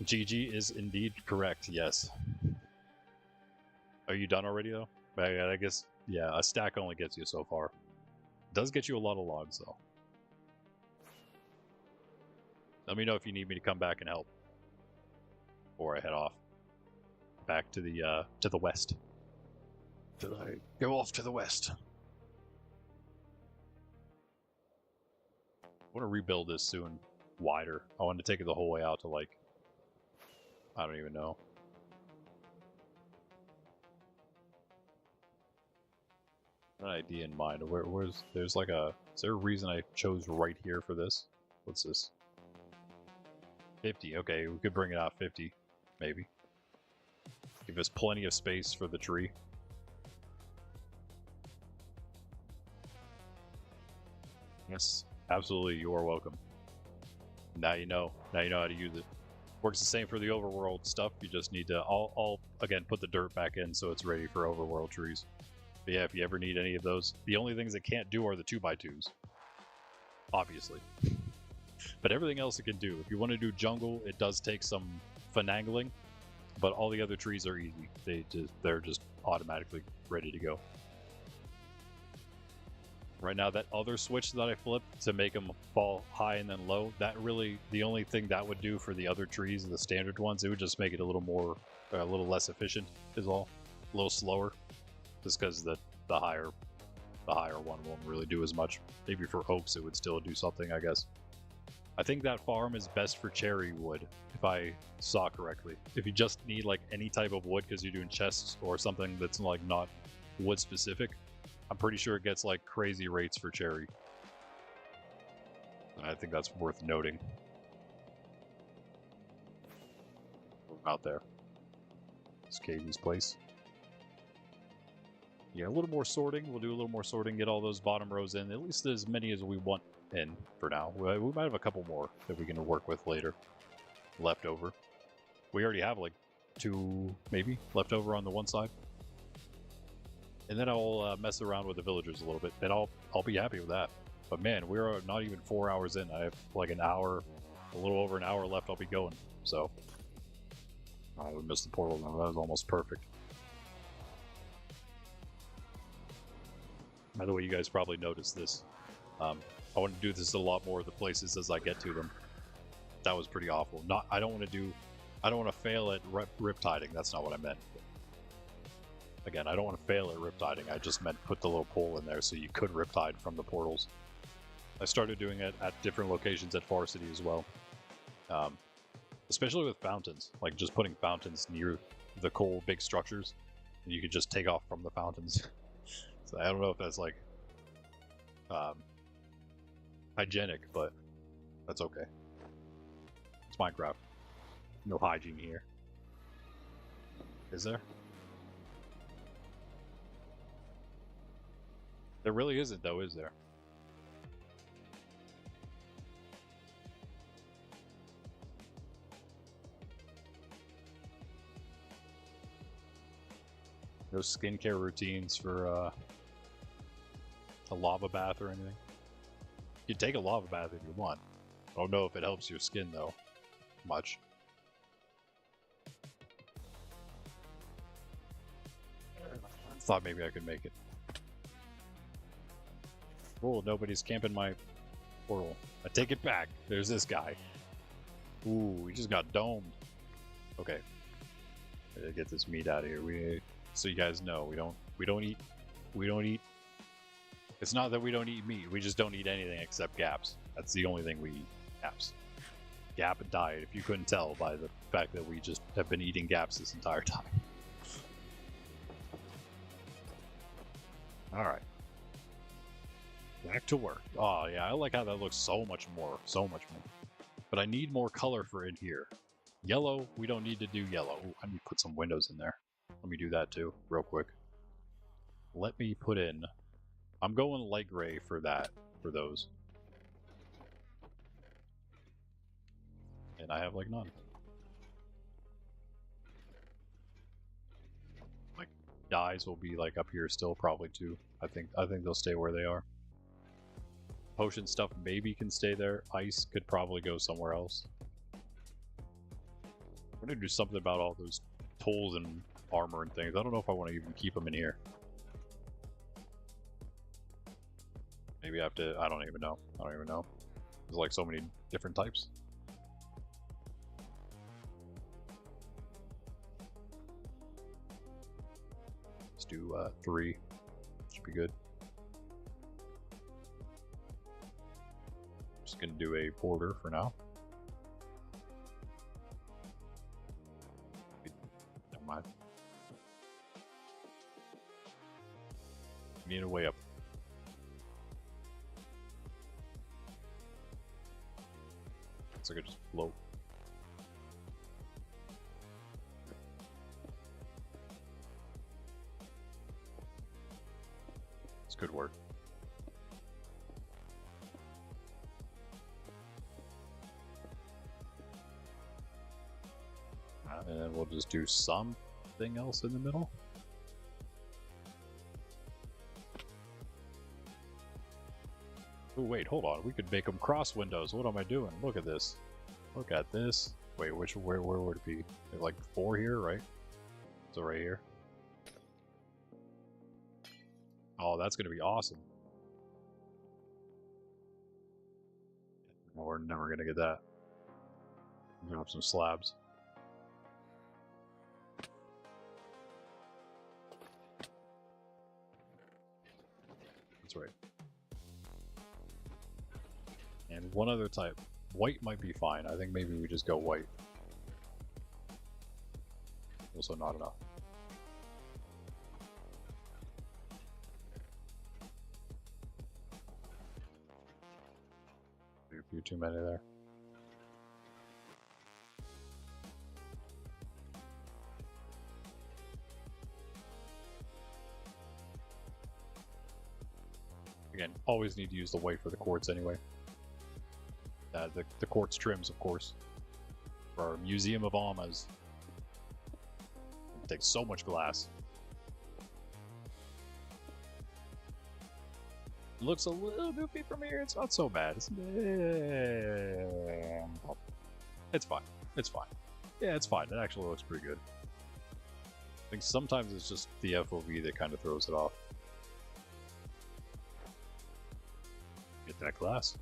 GG is indeed correct, yes. Are you done already, though? I guess Yeah, a stack only gets you so far. It does get you a lot of logs, though. Let me know if you need me to come back and help before I head off back to the west. Did I go off to the west? I want to rebuild this soon, wider. I want to take it the whole way out to, like, I don't even know. An idea in mind. There's like a, is there a reason I chose right here for this? What's this? 50. Okay, we could bring it out 50, maybe. Give us plenty of space for the tree. Yes, absolutely. You are welcome. Now you know. Now you know how to use it. Works the same for the overworld stuff. You just need to, I'll again put the dirt back in so it's ready for overworld trees. But yeah, if you ever need any of those, the only things it can't do are the 2x2s. Obviously. But everything else it can do. If you want to do jungle, it does take some finagling, but all the other trees are easy. They're just automatically ready to go. Right now, that other switch that I flipped to make them fall high and then low, that really, the only thing that would do for the other trees, the standard ones, it would just make it a little less efficient is all. A little slower. Just because the higher one won't really do as much. Maybe for oaks it would still do something, I guess. I think that farm is best for cherry wood, if I saw correctly. If you just need like any type of wood because you're doing chests or something that's like not wood specific, I'm pretty sure it gets like crazy rates for cherry. I think that's worth noting. Out there. It's Katie's place. Yeah, a little more sorting. We'll do a little more sorting, get all those bottom rows in. At least as many as we want in for now. We might have a couple more that we can work with later. Left over. We already have like 2, maybe, left over on the one side. And then I'll mess around with the villagers a little bit, and I'll be happy with that. But man, we're not even 4 hours in. I have like an hour, a little over an hour left. I'll be going. So I would miss the portal now. That was almost perfect. By the way, you guys probably noticed this. I want to do this a lot more of the places as I get to them. That was pretty awful. I don't want to fail at riptiding. That's not what I meant. Again, I don't want to fail at riptiding. I just meant put the little pole in there so you could riptide from the portals. I started doing it at different locations at Far City as well. Especially with fountains. Like just putting fountains near the cool big structures. And you could just take off from the fountains. So I don't know if that's like hygienic, but that's okay. It's Minecraft. No hygiene here. Is there? There really isn't, though, is there? No skincare routines for a lava bath or anything. You can take a lava bath if you want. I don't know if it helps your skin, though, much. Thought maybe I could make it. Oh, nobody's camping my portal. I take it back. There's this guy. Ooh, he just got domed. Okay. Gotta get this meat out of here. So you guys know, we don't eat. It's not that we don't eat meat. We just don't eat anything except gaps. That's the only thing we eat. Gaps. Gap diet. If you couldn't tell by the fact that we just have been eating gaps this entire time. All right. Back to work. Oh, yeah, I like how that looks so much more. But I need more color for in here. Yellow, we don't need to do yellow. Ooh, I need to put some windows in there. Let me do that too, real quick. Let me put in... I'm going light gray for that, for those. And I have, like, none. Like, dyes will be, like, up here still, probably, too. I think they'll stay where they are. Potion stuff maybe can stay there. Ice could probably go somewhere else. I'm gonna do something about all those tools and armor and things. I don't know if I want to even keep them in here. Maybe I have to, I don't even know. There's like so many different types. Let's do 3. Should be good. Just gonna do a porter for now. Never mind. Need a way up. So I could just float. This could work. And then we'll just do something else in the middle. Oh wait, hold on. We could make them cross windows. What am I doing? Look at this. Look at this. Wait, where would it be? Like 4 here, right? So right here. Oh, that's gonna be awesome. We're never gonna get that. I'm gonna have some slabs. That's right. And one other type. White might be fine. I think maybe we just go white. Also not enough. A few too many there. Again, always need to use the white for the quartz anyway. The quartz trims, of course, for our Museum of Almas. It takes so much glass. It looks a little goofy from here. It's not so bad. It's fine. It's fine. Yeah, it's fine. It actually looks pretty good. I think sometimes it's just the FOV that kind of throws it off. Get that glass.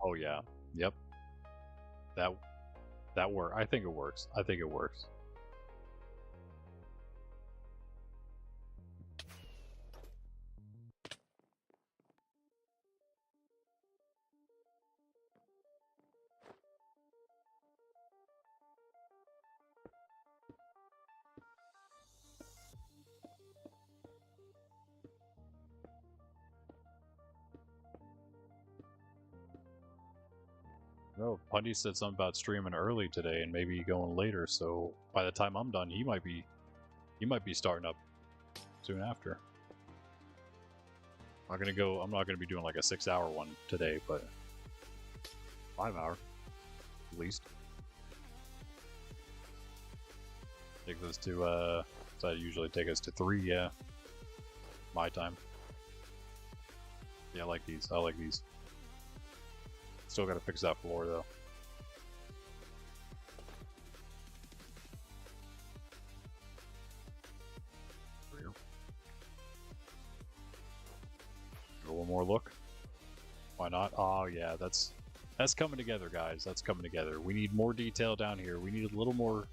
Oh yeah. Yep. That work. I think it works. I think it works. No, Pundy said something about streaming early today and maybe going later, so by the time I'm done, he might be starting up soon after. I'm not gonna be doing like a 6-hour one today, but 5-hour at least. Takes us to so I usually take us to 3, yeah. My time. Yeah, I like these. I like these. Still gotta fix that floor though. There we go. Give it one more look. Why not? Oh yeah, that's coming together, guys. That's coming together. We need more detail down here. We need a little more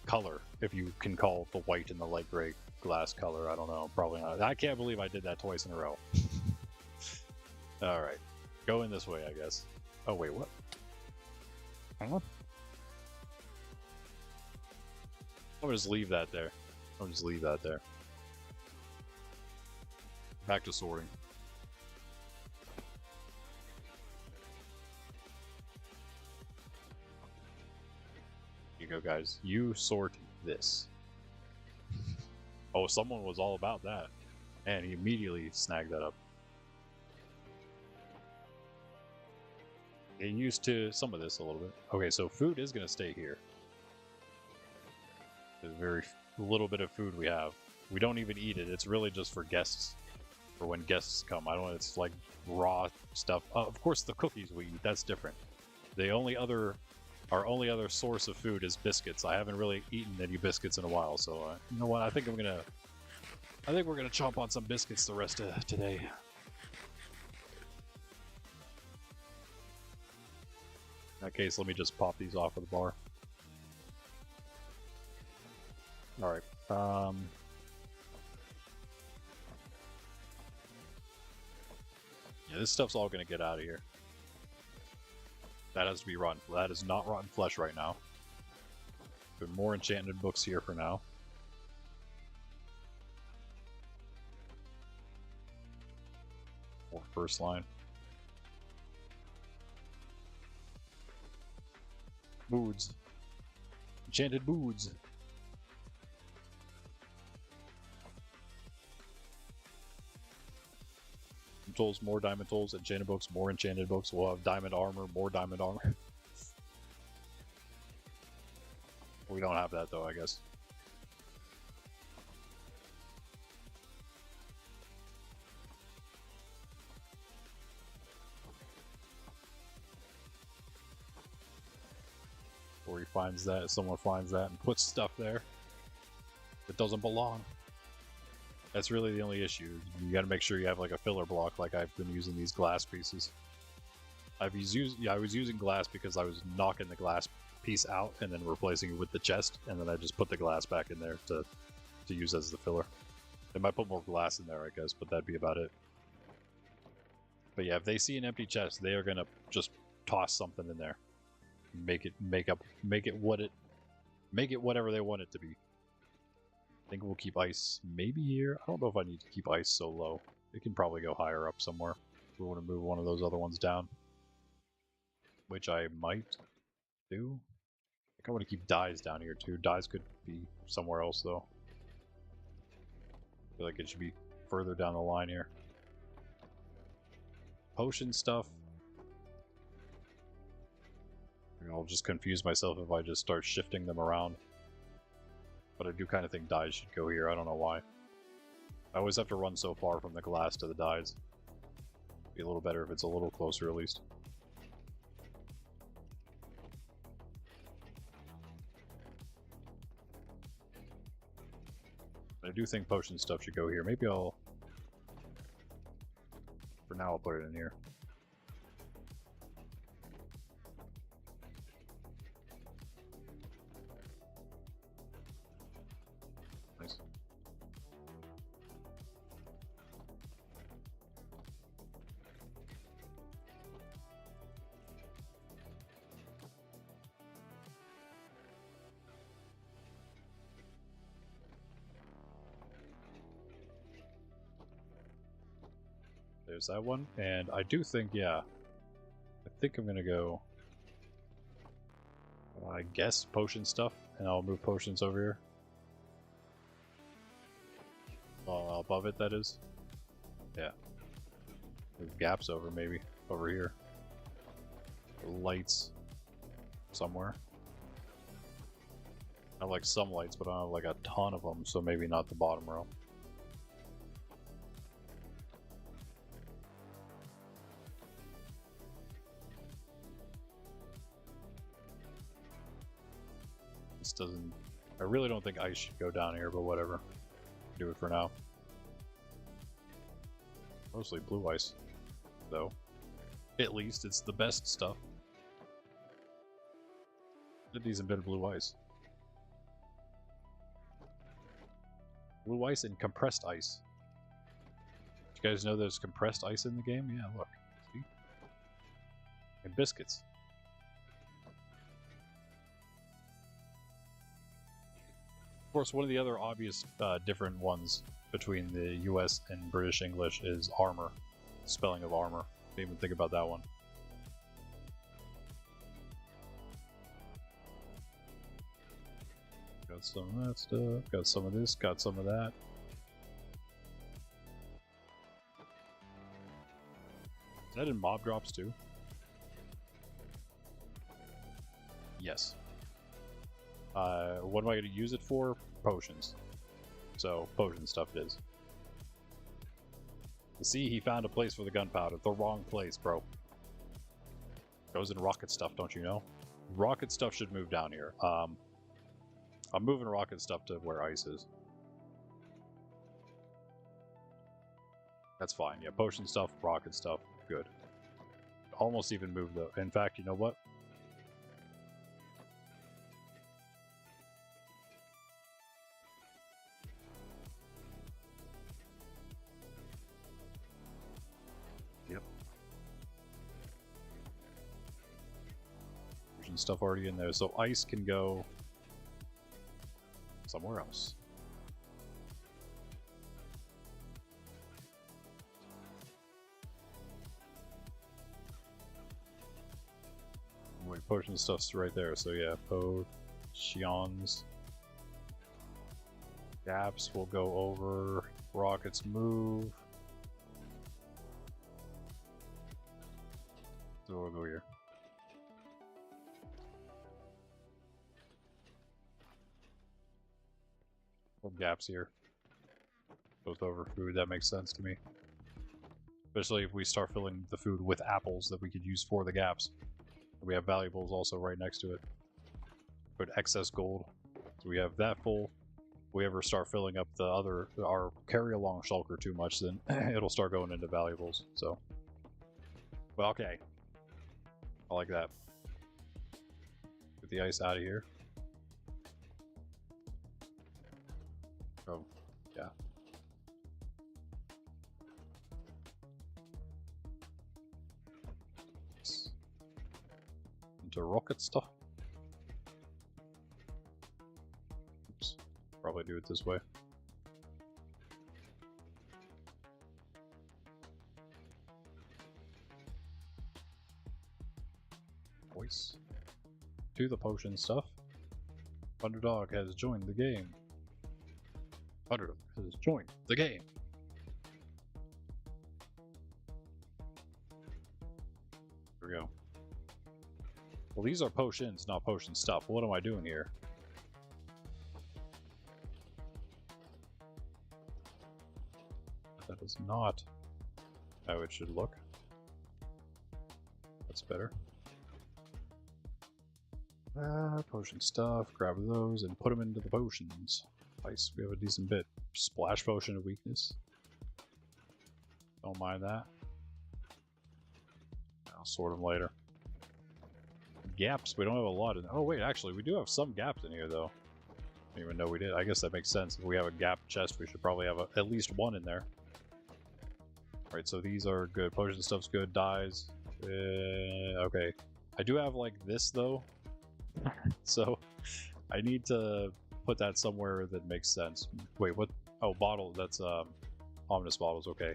color, if you can call the white and the light gray glass color. I don't know. Probably not. I can't believe I did that twice in a row. Alright. Going this way, I guess. Oh, wait, what? Hang on. I'll just leave that there. Back to sorting. Here you go, guys. You sort this. Oh, someone was all about that. And he immediately snagged that up. Get used to some of this a little bit. Okay, so food is going to stay here. There's very little bit of food we have. We don't even eat it. It's really just for guests. For when guests come. I don't know, it's like raw stuff. Of course, the cookies we eat, that's different. The only other Our only other source of food is biscuits. I haven't really eaten any biscuits in a while, so you know what? I think we're gonna chomp on some biscuits the rest of today. In that case, let me just pop these off of the bar. Alright. Yeah, this stuff's all gonna get out of here. That has to be rotten. That is not rotten flesh right now. But more enchanted books here for now. Or first line. Boods. Enchanted boods. Tools, more diamond tools, enchanted books, more enchanted books. We'll have diamond armor, more diamond armor. We don't have that though, I guess. Or he finds that, someone finds that and puts stuff there that doesn't belong. That's really the only issue. You gotta make sure you have like a filler block, like I've been using these glass pieces. I was using glass because I was knocking the glass piece out and then replacing it with the chest, and then I just put the glass back in there to use as the filler. They might put more glass in there, I guess, but that'd be about it. But yeah, if they see an empty chest, they are gonna just toss something in there. Make it whatever they want it to be. I think we'll keep ice maybe here. I don't know if I need to keep ice so low. It can probably go higher up somewhere. We want to move one of those other ones down. Which I might do. I think I want to keep dyes down here too. Dyes could be somewhere else though. I feel like it should be further down the line here. Potion stuff. I'll just confuse myself if I just start shifting them around. But I do kind of think dyes should go here. I don't know why. I always have to run so far from the glass to the dyes. Be a little better if it's a little closer at least. I do think potion stuff should go here. Maybe I'll... For now I'll put it in here. Nice. There's that one, and I do think, yeah, I think I'm gonna go, I guess, potion stuff, and I'll move potions over here. Above it, that is. Yeah. Move gaps over, maybe, over here. Lights somewhere. I have like some lights, but I don't have like a ton of them, so maybe not the bottom row. This doesn't... I really don't think ice should go down here, but whatever. Do it for now. Mostly blue ice, though. At least it's the best stuff. It needs a bit of blue ice. Blue ice and compressed ice. Did you guys know there's compressed ice in the game? Yeah, look. See? And biscuits. Of course, one of the other obvious different ones between the US and British English is armor. Spelling of armor. Didn't even think about that one. Got some of that stuff, got some of this, got some of that. Is that in mob drops too? Yes. What am I going to use it for? Potions. So, potion stuff it is. You see, he found a place for the gunpowder. The wrong place, bro. Goes in rocket stuff, don't you know? rocket stuff should move down here. I'm moving rocket stuff to where ice is. That's fine. Yeah, potion stuff, rocket stuff, good. Almost even move the... In fact, you know what? Yep. Potion stuff already in there, so ice can go somewhere else. Wait, potion stuff's right there, so yeah, potions. Gaps will go over, rockets move. So we'll go here. Gaps here. Goes over food, that makes sense to me. Especially if we start filling the food with apples that we could use for the gaps. We have valuables also right next to it. Put excess gold. So we have that full. If we ever start filling up our carry-along shulker too much, then it'll start going into valuables. So, well, okay. I like that. Get the ice out of here. Oh, yeah. Into rocket stuff. Oops. Probably do it this way. Voice. To the potion stuff. Underdog has joined the game. Underdog has joined the game. There we go. Well, these are potions, not potion stuff. What am I doing here? That is not how it should look. That's better. Potion stuff, grab those and put them into the potions. Nice, we have a decent bit. Splash potion of weakness. Don't mind that. I'll sort them later. Gaps, we don't have a lot in... Oh wait, actually, we do have some gaps in here though. I didn't even know we did. I guess that makes sense. If we have a gap chest, we should probably have at least one in there. Alright, so these are good. Potion stuff's good. Dyes. Okay. I do have like this though. So I need to put that somewhere that makes sense. Wait, what? Oh, bottle. That's ominous bottles. Okay.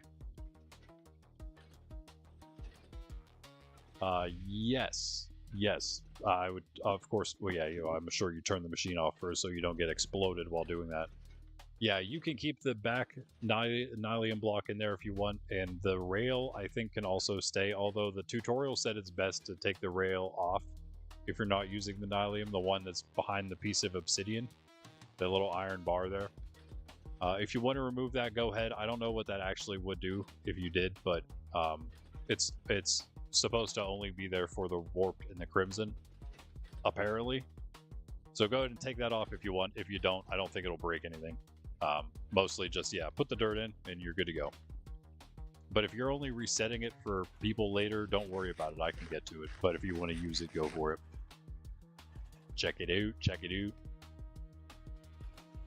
Yes. Yes. I would, of course. Well, yeah. You know, I'm sure you turn the machine off first so you don't get exploded while doing that. Yeah, you can keep the back Nylium block in there if you want, and the rail I think can also stay, although the tutorial said it's best to take the rail off if you're not using the Nylium, the one that's behind the piece of obsidian, the little iron bar there. If you want to remove that, go ahead. I don't know what that actually would do if you did, but it's supposed to only be there for the warp and the crimson, apparently. So go ahead and take that off if you want. If you don't, I don't think it'll break anything. Mostly just, yeah, put the dirt in and you're good to go. But if you're only resetting it for people later, don't worry about it. I can get to it. But if you want to use it, go for it. Check it out. Check it out.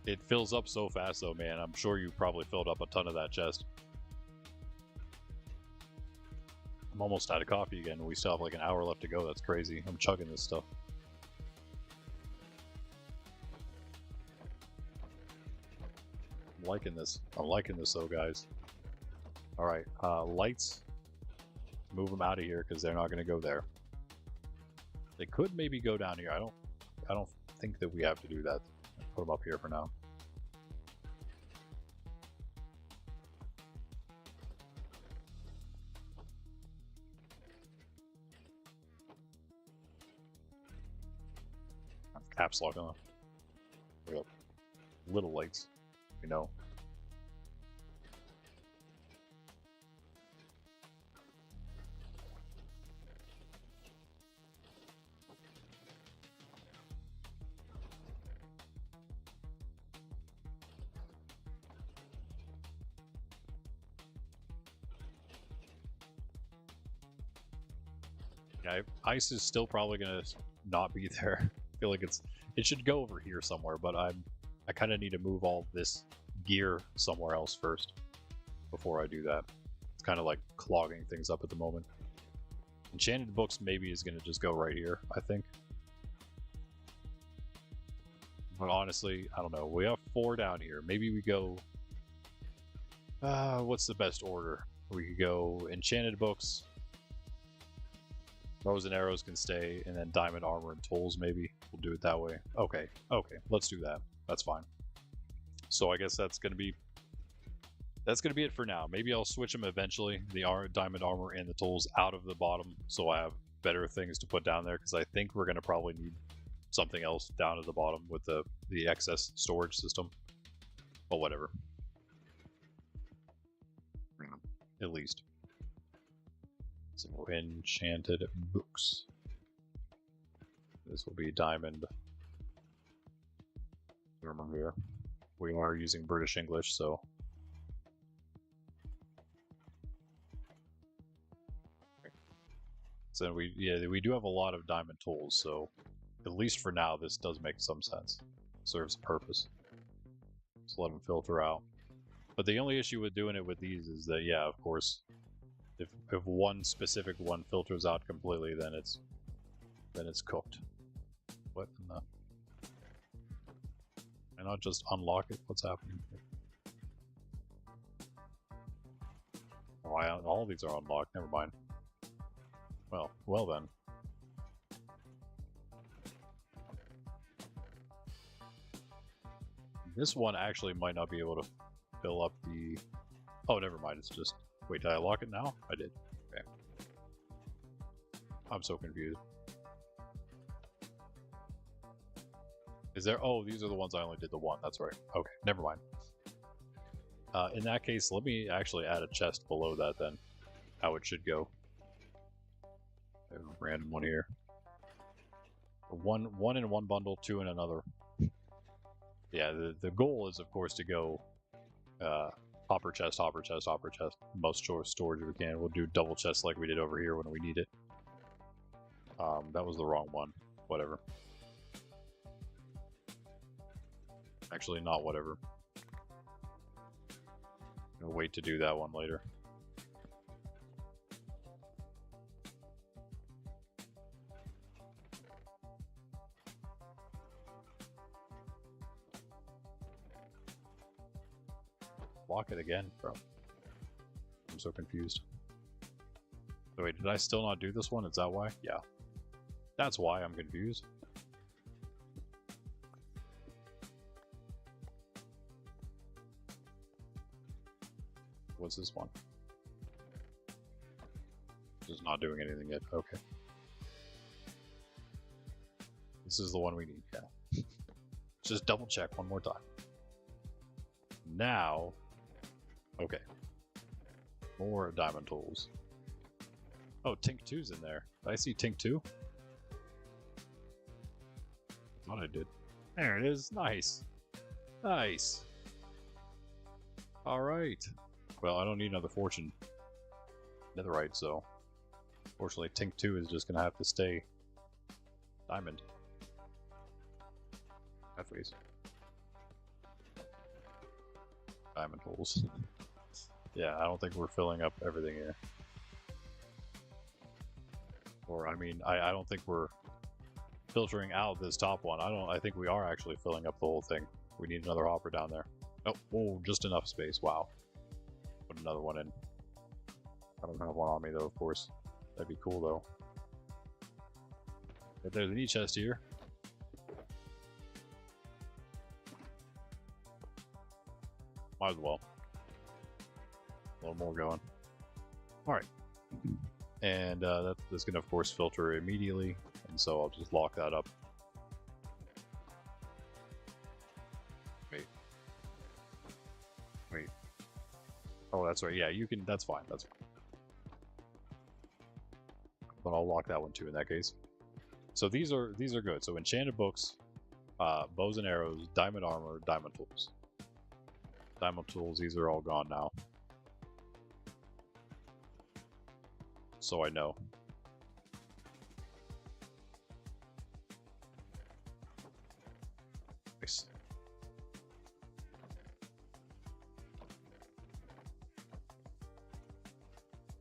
It fills up so fast though, man. I'm sure you probably filled up a ton of that chest. I'm almost out of coffee again. We still have like an hour left to go. That's crazy. I'm chugging this stuff. I'm liking this. I'm liking this though, guys. All right, lights. Move them out of here because they're not going to go there. They could maybe go down here. I don't think that we have to do that. I'll put them up here for now. Caps lock on. Little lights, you know. Yeah, ice is still probably gonna not be there. I feel like it should go over here somewhere, but I kind of need to move all this gear somewhere else first before I do that. It's kind of like clogging things up at the moment. Enchanted books maybe is gonna just go right here, I think. But honestly, I don't know. We have 4 down here. Maybe we go. What's the best order? We could go enchanted books. Bows and arrows can stay, and then diamond armor and tools maybe. We'll do it that way. Okay, let's do that. That's fine. So I guess that's gonna be it for now. Maybe I'll switch them eventually, the diamond armor and the tools out of the bottom, so I have better things to put down there, because I think we're gonna probably need something else down at the bottom with the excess storage system. But whatever. At least. So enchanted books. This will be diamond. Remember here. We are using British English, so. So we do have a lot of diamond tools, so at least for now this does make some sense. Serves a purpose. So let them filter out. But the only issue with doing it with these is that, yeah, of course, if one specific one filters out completely, then it's cooked. What in the? Can I not just unlock it? What's happening here? Oh, all these are unlocked. Never mind. Well then. This one actually might not be able to fill up the... Oh, never mind. It's just... Wait, did I lock it now? I did. Okay. I'm so confused. Is there... Oh, these are the ones I only did the one. That's right. Okay, never mind. In that case, let me actually add a chest below that then. How it should go. I have a random one here. One in one bundle, 2 in another. Yeah, the goal is, of course, to go hopper chest, hopper chest, hopper chest. Most storage we can. We'll do double chest like we did over here when we need it. That was the wrong one. Whatever. Actually, not whatever. I'll wait to do that one later. Lock it again, bro. I'm so confused. So wait, did I still not do this one? Is that why? Yeah. That's why I'm confused. What's this one? Just not doing anything yet. Okay. This is the one we need, yeah. Just double check one more time. Now, okay. More diamond tools. Oh, Tink 2's in there. Did I see Tink 2? Thought I did. There it is. Nice. Nice. Alright. Well, I don't need another fortune netherite, so fortunately Tink 2 is just gonna have to stay diamond. Halfways. Diamond holes. Yeah, I don't think we're filling up everything here. Or, I mean, I don't think we're filtering out this top one. I think we are actually filling up the whole thing. We need another hopper down there. Oh, just enough space. Wow. Put another one in. I don't have one on me though, of course. That'd be cool though. If there's an E-chest here. Might as well. A little more going. Alright. And that's going to, of course, filter immediately. And so I'll just lock that up. Wait. Oh, that's right. Yeah, you can. That's fine. That's fine. But I'll lock that one too in that case. So these are good. So enchanted books, bows and arrows, diamond armor, diamond tools. Diamond tools, these are all gone now. So I know. Nice.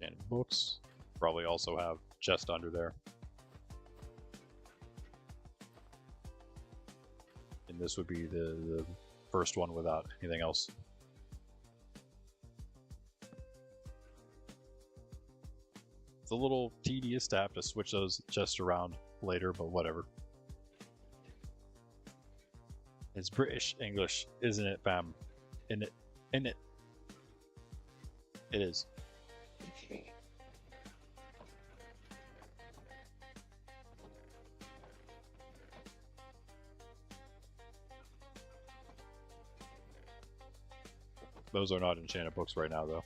And books. Probably also have chest under there. And this would be the first one without anything else. It's a little tedious to have to switch those chests around later, but whatever. It's British English, isn't it, fam? In it. It is. Those are not enchanted books right now, though.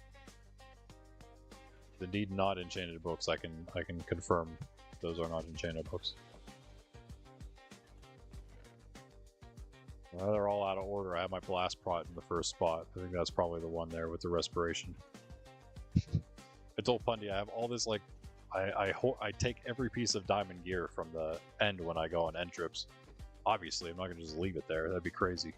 The indeed not enchanted books, I can confirm those are not enchanted books. Well, they're all out of order. I have my blast prot in the first spot. I think that's probably the one there with the respiration. I told Pundy I have all this, like, I take every piece of diamond gear from the end when I go on end trips. Obviously, I'm not going to just leave it there. That'd be crazy.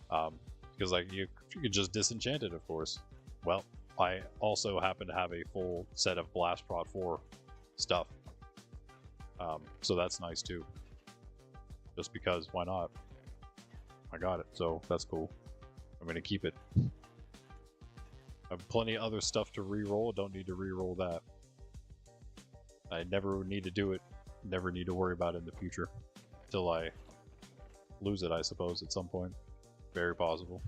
Because like you could just disenchant it, of course. Well, I also happen to have a full set of blast prot 4 stuff. So that's nice too. Just because, why not? I got it, so that's cool. I'm going to keep it. I have plenty of other stuff to re-roll. Don't need to re-roll that. I never need to do it. Never need to worry about it in the future. Till I lose it, I suppose, at some point. Very possible.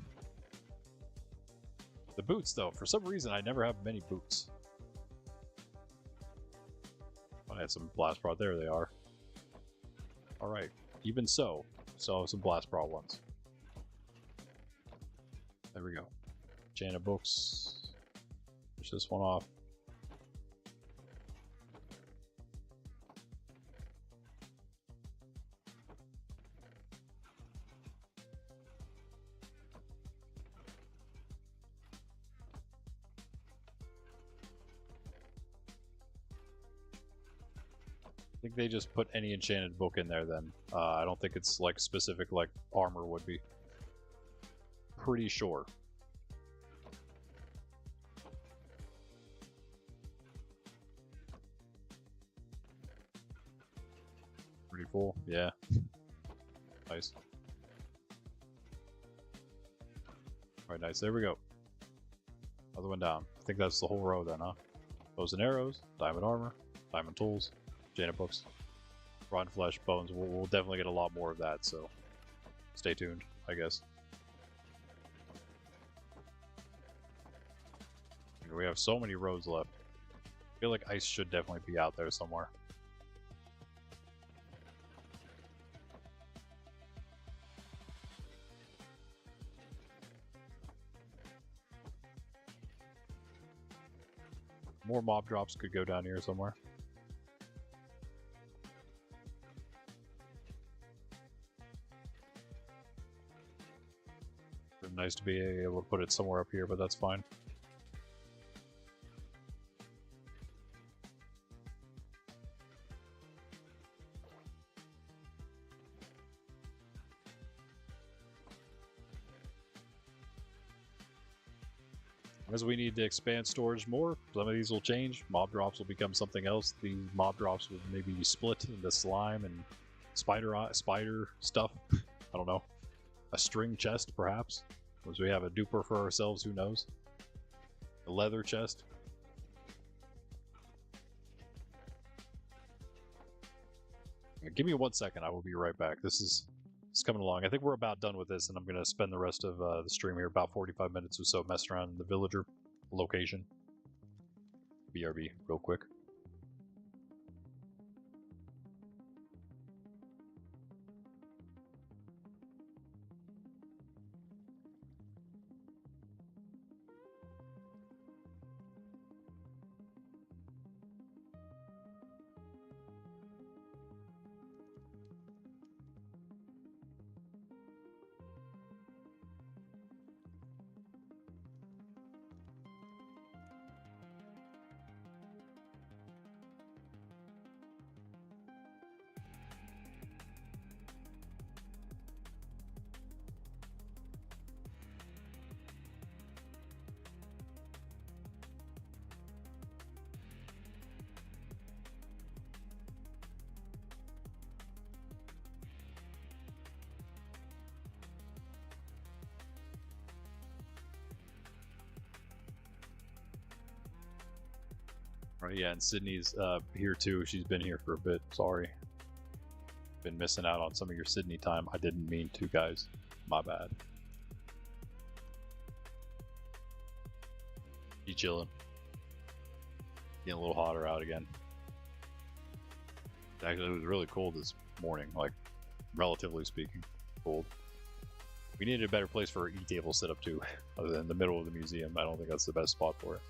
The boots, though, for some reason I never have many boots. I had some blast prot. There they are. Alright. Even so, still have some blast prot ones. There we go. Enchanted books. Push this one off. I think they just put any enchanted book in there then. I don't think it's like specific like armor would be. Pretty sure. Pretty full, yeah. Nice. Alright, nice. There we go. Other one down. I think that's the whole row then, huh? Bows and arrows, diamond armor, diamond tools, enchanted books, rotten flesh, bones. We'll definitely get a lot more of that, so stay tuned, I guess. We have so many rows left. I feel like ice should definitely be out there somewhere. More mob drops could go down here somewhere. Nice to be able to put it somewhere up here, but that's fine. As we need to expand storage more, some of these will change. Mob drops will become something else. The mob drops will maybe split into slime and spider stuff. I don't know. A string chest, perhaps. As we have a duper for ourselves, who knows? A leather chest. Give me 1 second, I will be right back. This is coming along. I think we're about done with this, and I'm going to spend the rest of the stream here, about 45 minutes or so, messing around in the villager location. BRB, real quick. Right, yeah, and Sydney's here too. She's been here for a bit. Sorry. Been missing out on some of your Sydney time. I didn't mean to, guys. My bad. You chilling? Getting a little hotter out again. Actually, it was really cold this morning, like, relatively speaking, cold. We needed a better place for our e-table setup too, other than the middle of the museum. I don't think that's the best spot for it.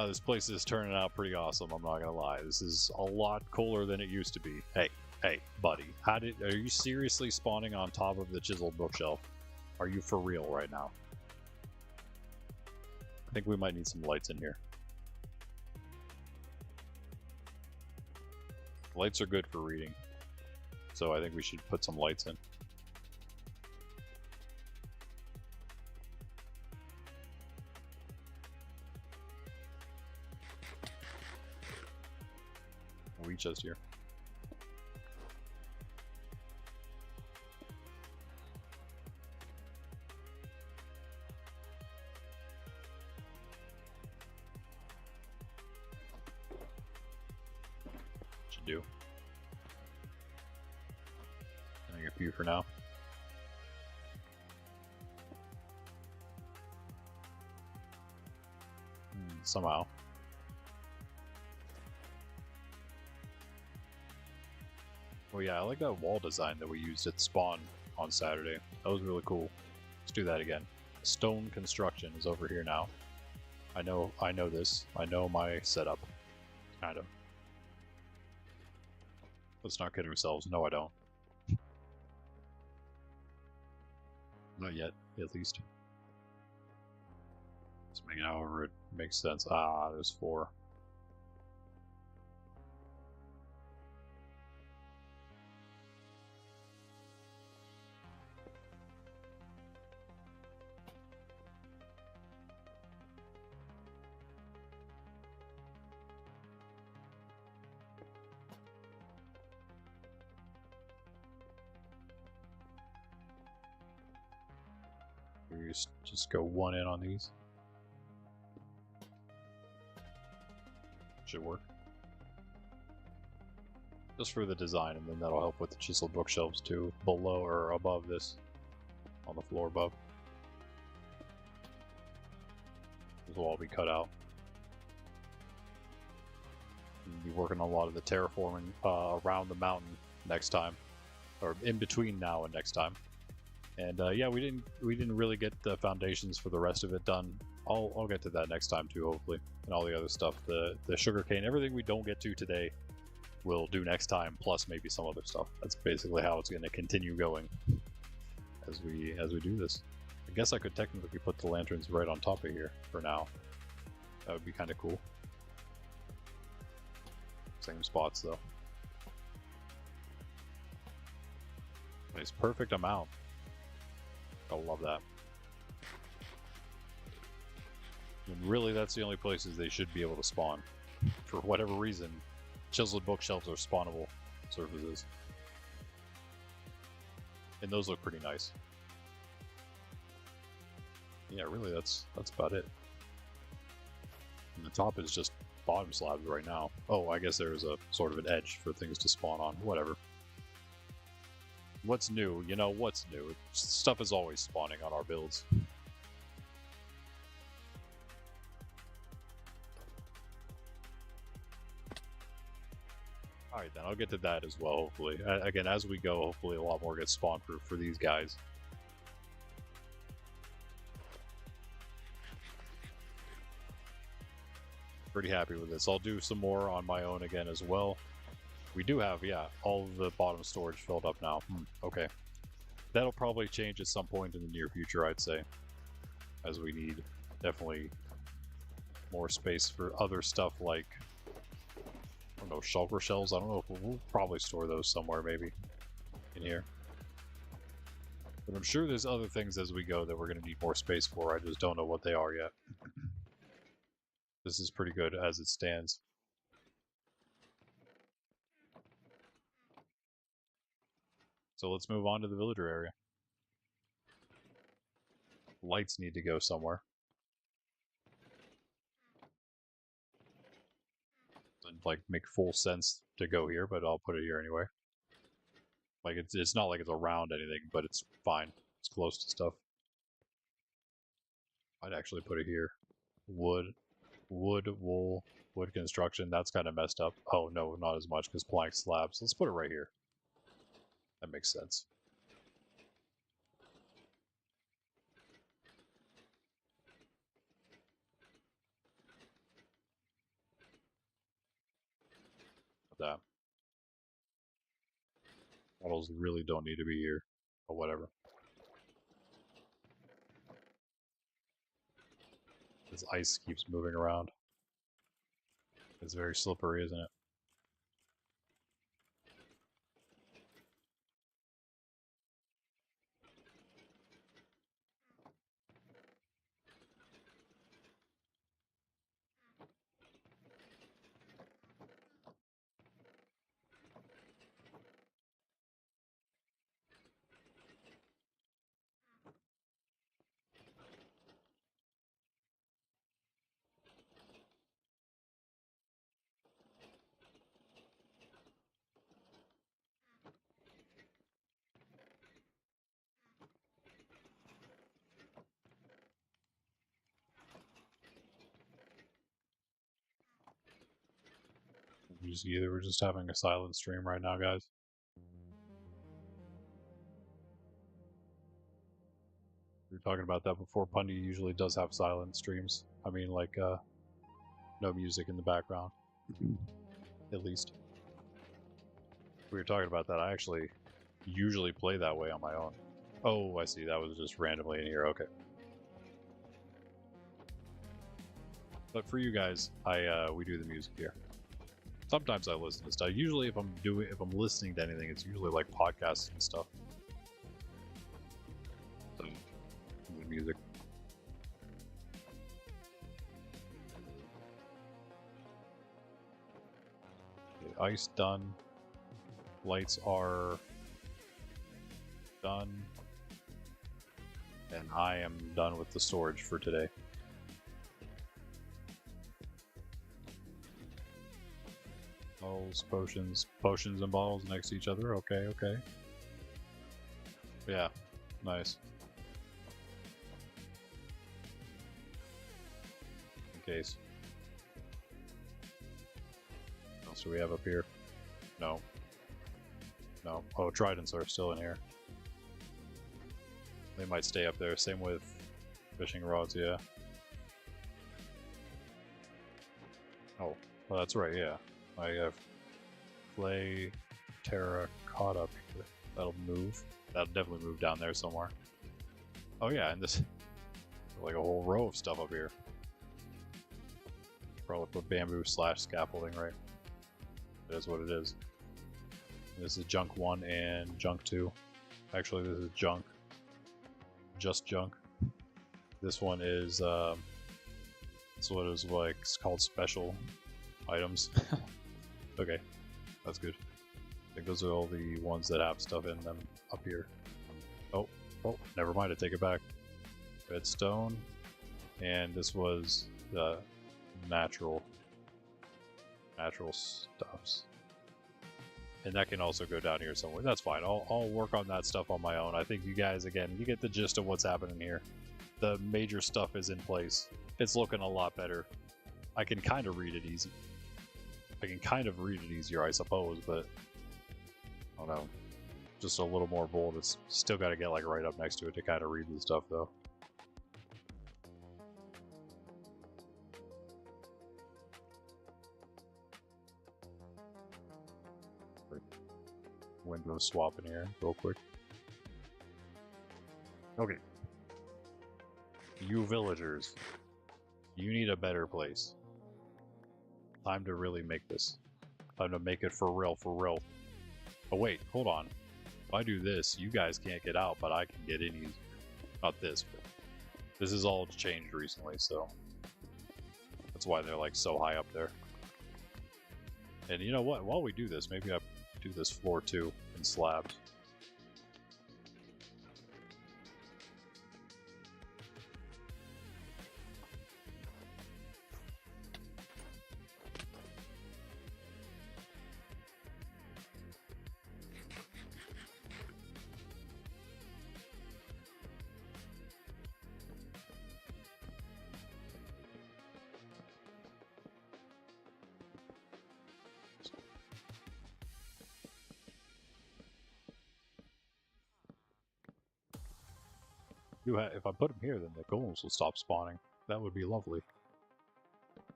This place is turning out pretty awesome, I'm not gonna lie. This is a lot cooler than it used to be. Hey, buddy, are you seriously spawning on top of the chiseled bookshelf? Are you for real right now? I think we might need some lights in here. Lights are good for reading, so I think we should put some lights in. We just here. Should do. I think a few for now. Somehow. Well, yeah, I like that wall design that we used at spawn on Saturday. That was really cool. Let's do that again. Stone construction is over here now. I know this. I know my setup. Kind of. Let's not kid ourselves. No, I don't. Not yet, at least. Let's make it however it makes sense. Ah, there's 4. We just go 1 in on these. Should work. Just for the design, and then that'll help with the chiseled bookshelves too, below or above this, on the floor above. This will all be cut out. We'll be working on a lot of the terraforming around the mountain next time, or in between now and next time. And yeah, we didn't really get the foundations for the rest of it done. I'll get to that next time too, hopefully, and all the other stuff. The sugarcane, everything we don't get to today, we'll do next time. Plus maybe some other stuff. That's basically how it's going to continue going as we do this. I guess I could technically put the lanterns right on top of here for now. That would be kind of cool. Same spots though. Nice, perfect amount. I love that. And really, that's the only places they should be able to spawn. For whatever reason, chiseled bookshelves are spawnable surfaces. And those look pretty nice. Yeah, really, that's about it. And the top is just bottom slabs right now. Oh, I guess there's a sort of an edge for things to spawn on. Whatever. What's new? You know, what's new? Stuff is always spawning on our builds. Alright then, I'll get to that as well, hopefully. Again, as we go, hopefully a lot more gets spawned for these guys. Pretty happy with this. I'll do some more on my own again as well. We do have, yeah, all of the bottom storage filled up now. Okay. That'll probably change at some point in the near future, I'd say. As we need, definitely, more space for other stuff like, I don't know, shulker shells? I don't know if we'll probably store those somewhere, maybe, in here. But I'm sure there's other things as we go that we're going to need more space for. I just don't know what they are yet. This is pretty good as it stands. So let's move on to the villager area. Lights need to go somewhere. like make full sense to go here, but I'll put it here anyway. Like it's not like it's around anything, but it's fine. It's close to stuff. I'd actually put it here. Wood, wool, wood construction. That's kind of messed up. Oh no, not as much because plank slabs. Let's put it right here. That makes sense. That models really don't need to be here, but whatever. This ice keeps moving around. It's very slippery, isn't it? We're just having a silent stream right now, guys. We were talking about that before. Pundy usually does have silent streams. I mean, like, no music in the background. At least. We were talking about that. I actually usually play that way on my own. Oh, I see. That was just randomly in here. Okay. But for you guys, we do the music here. Sometimes I listen to stuff. Usually, if I'm listening to anything, it's usually like podcasts and stuff. So, the music. Okay, ice done. Lights are done. And I am done with the storage for today. Bottles, potions and bottles next to each other. Okay, okay. Yeah, nice. In case. What else do we have up here? No. No. Oh, tridents are still in here. They might stay up there. Same with fishing rods, yeah. Oh, well, that's right, yeah. I have clay terracotta here. That'll move. That'll definitely move down there somewhere. Oh yeah, and this like a whole row of stuff up here. Probably put bamboo / scaffolding, right? That is what it is. This is junk 1 and junk 2. Actually, this is junk. Just junk. This one is this one is like it's called special items. Okay, that's good. I think those are all the ones that have stuff in them up here. Oh, never mind, I take it back. Redstone, and this was the natural stuffs. And that can also go down here somewhere. That's fine. I'll work on that stuff on my own. I think you guys, again, you get the gist of what's happening here. The major stuff is in place. It's looking a lot better. I can kind of read it easy. I can kind of read it easier, I suppose, but I don't know. Just a little more bold. It's still got to get like right up next to it to kind of read the stuff, though. Window swap in here real quick. Okay. You villagers, you need a better place. Time to really make this. Time to make it for real, for real. Oh wait, hold on. If I do this, you guys can't get out, but I can get in easy. Not this, but this is all changed recently, so that's why they're like so high up there. And you know what? While we do this, maybe I do this floor too in slabs. If I put them here, then the golems will stop spawning. That would be lovely.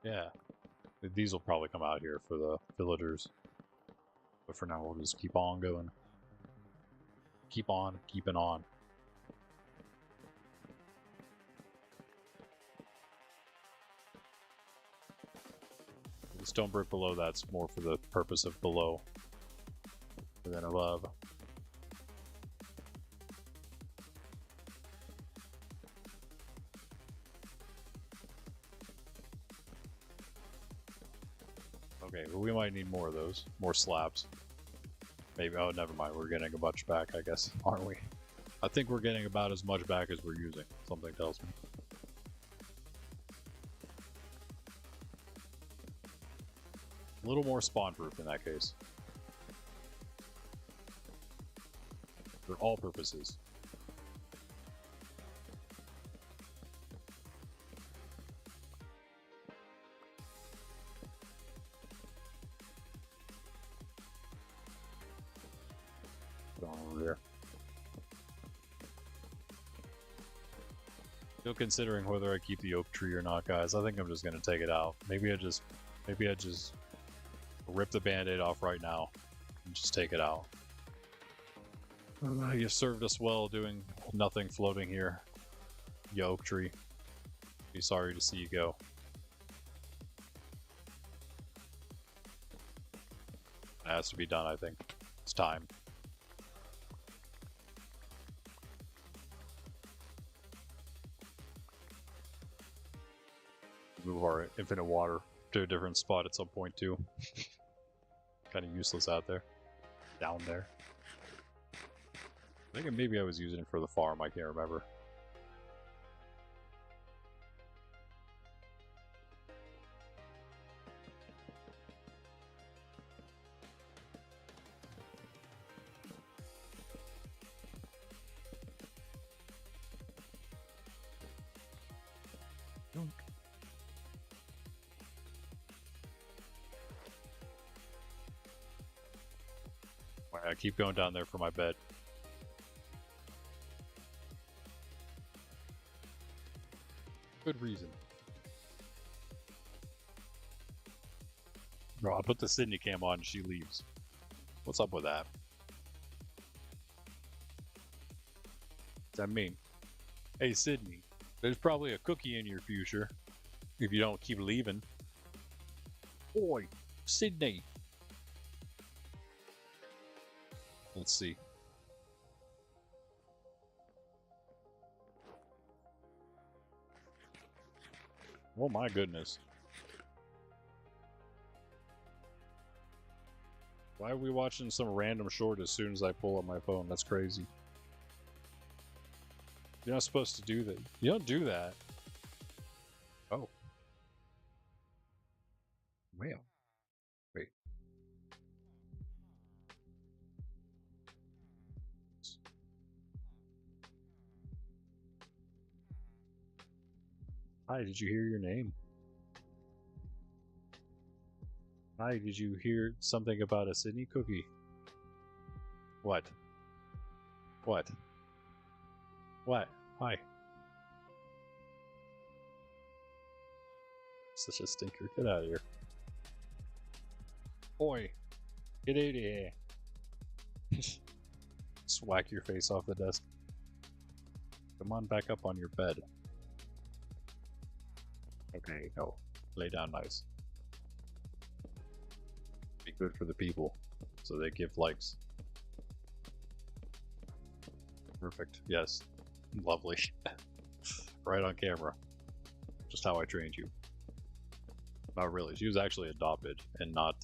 Yeah. These will probably come out here for the villagers. But for now, we'll just keep on going. Keep on keeping on. The stone brick below that's more for the purpose of below than above. Okay, well, we might need more of those. More slabs. Maybe. Oh, never mind. We're getting a bunch back, I guess, aren't we? I think we're getting about as much back as we're using. Something tells me. A little more spawn-proof in that case. For all purposes. Going over there. Still considering whether I keep the oak tree or not, guys. I think I'm just gonna take it out. Maybe I just rip the band-aid off right now and just take it out. You served us well doing nothing floating here, you oak tree. Be sorry to see you go. It has to be done, I think. It's time. Move our infinite water to a different spot at some point too. Kind of useless out there. Down there. I think maybe I was using it for the farm, I can't remember. I keep going down there for my bed. Good reason. Bro, I put the Sydney cam on and she leaves. What's up with that? What's that mean? Hey Sydney, there's probably a cookie in your future if you don't keep leaving. Oi, Sydney. Let's see. Oh my goodness. Why are we watching some random short as soon as I pull up my phone? That's crazy. You're not supposed to do that. You don't do that. Oh. Well. Wait. Hi, did you hear your name? Hi, did you hear something about a Sydney cookie? What? What? What? Hi. Such a stinker. Get out of here. Oi. Get out of here. Swack your face off the desk. Come on back up on your bed. Okay, no. Lay down nice. Be good for the people, so they give likes. Perfect. Yes. Lovely. Right on camera. Just how I trained you. Not really. She was actually adopted and not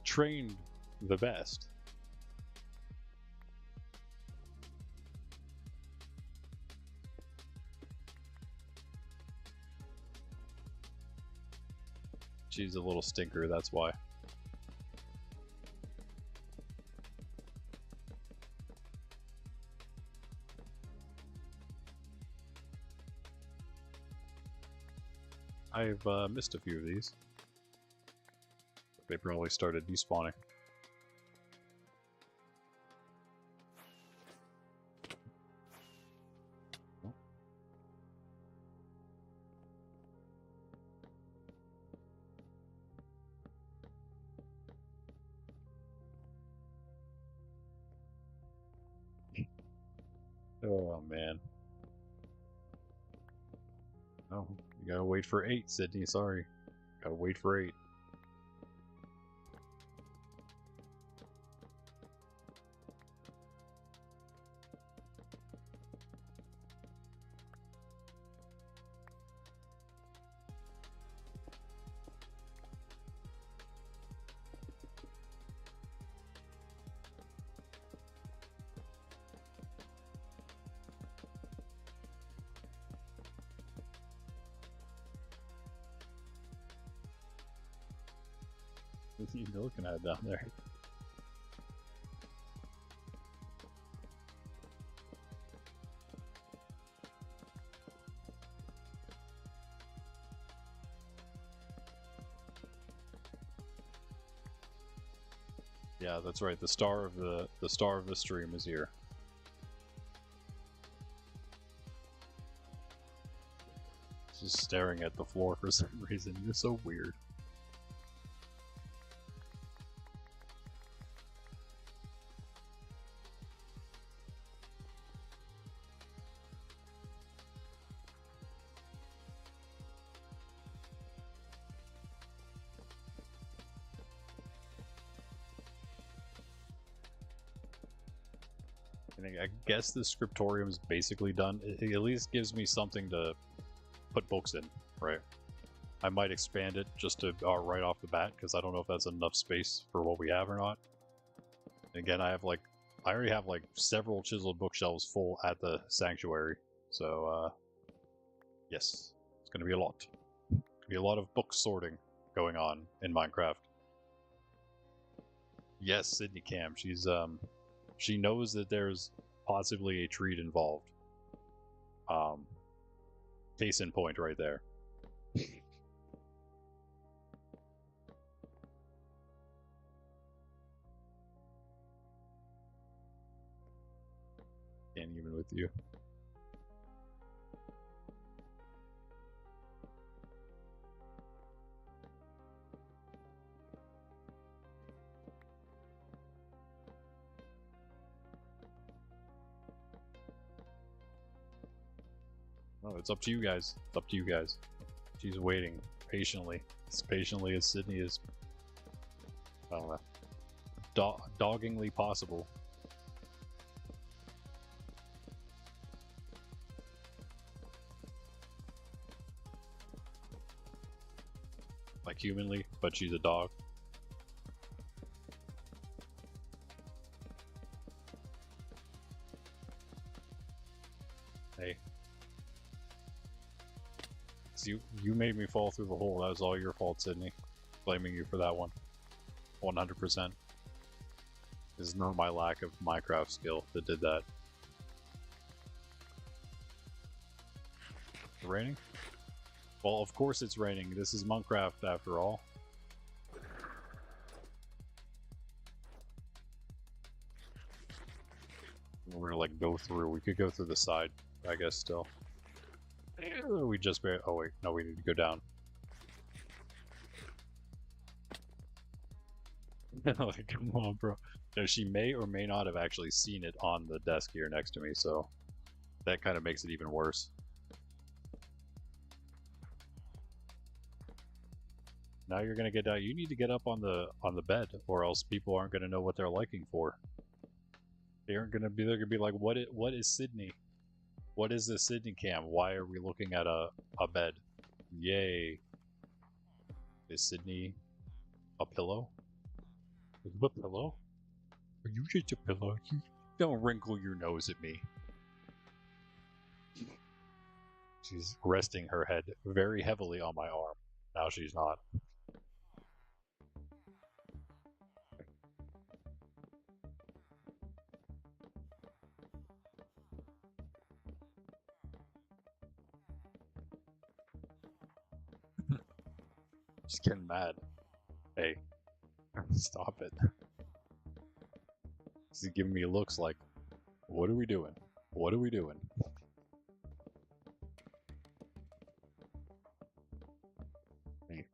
trained the best. She's a little stinker, that's why. I've missed a few of these. They probably started despawning. Oh man. Oh, you gotta wait for 8, Sydney. Sorry. Gotta wait for 8. What are you looking at down there? Yeah, that's right. The star of the stream is here. Just staring at the floor for some reason. You're so weird. I guess the scriptorium is basically done. It at least gives me something to put books in, right? I might expand it just to right off the bat, because I don't know if that's enough space for what we have or not. Again, I already have like several chiseled bookshelves full at the sanctuary, so yes, it's gonna be a lot. Gonna be a lot of book sorting going on in Minecraft. Yes, Sydney Cam. She knows that there's possibly a treat involved. Case in point right there. Can't even with you. Oh, it's up to you guys. It's up to you guys. She's waiting patiently. As patiently as Sydney is, I don't know, doggingly possible. Like humanly, but she's a dog. Hey. You made me fall through the hole. That was all your fault, Sydney. Blaming you for that one. 100%. It's not my lack of Minecraft skill that did that. It's raining? Well, of course it's raining. This is Monkraft after all. We're gonna like go through. We could go through the side, I guess, still. We just barely. Oh, wait. No, we need to go down. Like, come on, bro. No, she may or may not have actually seen it on the desk here next to me, so that kind of makes it even worse. Now you're gonna get down. You need to get up on the bed, or else people aren't gonna know what they're liking for. They aren't gonna be. They're gonna be like, what is Sydney? What is this Sydney cam? Why are we looking at a bed? Yay! Is Sydney a pillow? Is it a pillow? Are you just a pillow? You don't wrinkle your nose at me. She's resting her head very heavily on my arm. Now she's not. She's getting mad. Hey, stop it. She's giving me looks like, what are we doing? What are we doing? Hey,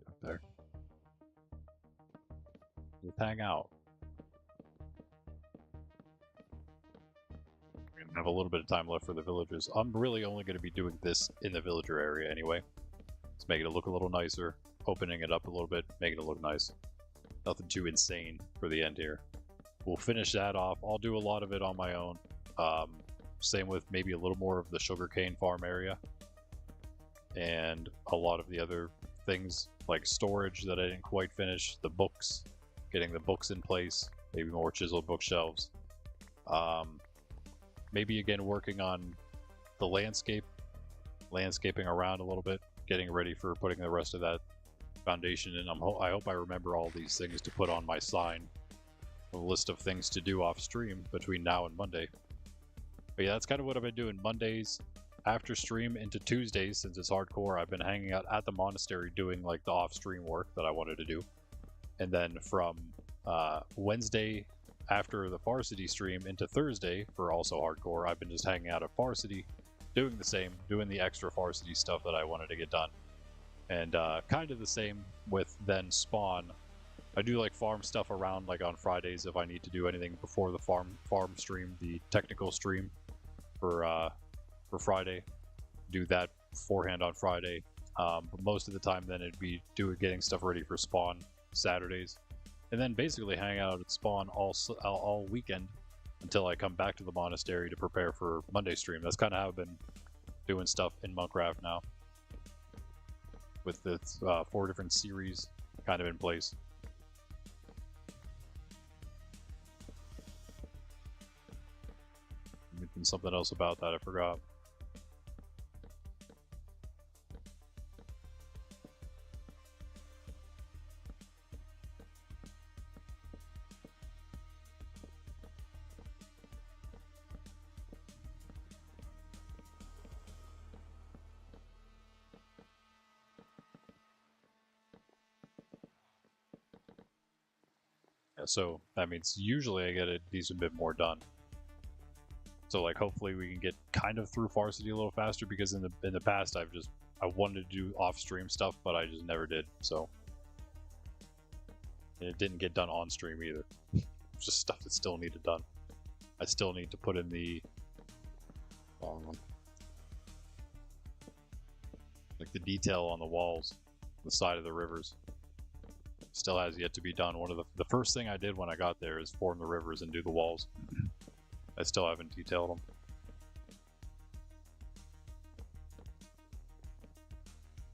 up there. Let's hang out. have a little bit of time left for the villagers. I'm really only going to be doing this in the villager area anyway. Let's make it look a little nicer, opening it up a little bit, making it look nice. Nothing too insane for the end here. We'll finish that off. I'll do a lot of it on my own. Same with maybe a little more of the sugarcane farm area. And a lot of the other things like storage that I didn't quite finish. The books, getting the books in place. Maybe more chiseled bookshelves. Maybe again working on the landscaping around a little bit. Getting ready for putting the rest of that foundation in. I hope I remember all these things to put on my sign. A list of things to do off stream between now and Monday. But yeah, that's kind of what I've been doing. Mondays after stream into Tuesdays, since it's hardcore, I've been hanging out at the monastery doing like the off-stream work that I wanted to do. And then from Wednesday after the Varsity stream into Thursday for also hardcore, I've been just hanging out at Varsity, doing the same, doing the extra Varsity stuff that I wanted to get done. And kind of the same with then Spawn. I do like farm stuff around like on Fridays if I need to do anything before the farm stream, the technical stream for Friday. Do that beforehand on Friday. But most of the time then it'd be getting stuff ready for Spawn Saturdays. And then basically hang out at Spawn all weekend until I come back to the monastery to prepare for Monday stream. That's kind of how I've been doing stuff in Monkraft now. With the 4 different series kind of in place. Something else about that I forgot. Yeah, so that means usually I get a decent bit more done. So like hopefully we can get kind of through Varsity a little faster, because in the past I wanted to do off-stream stuff, but I just never did. So and it didn't get done on stream either. It's just stuff that still needed done. I still need to put in the like the detail on the walls, the side of the rivers. Still has yet to be done. One of the first thing I did when I got there is form the rivers and do the walls. I still haven't detailed them.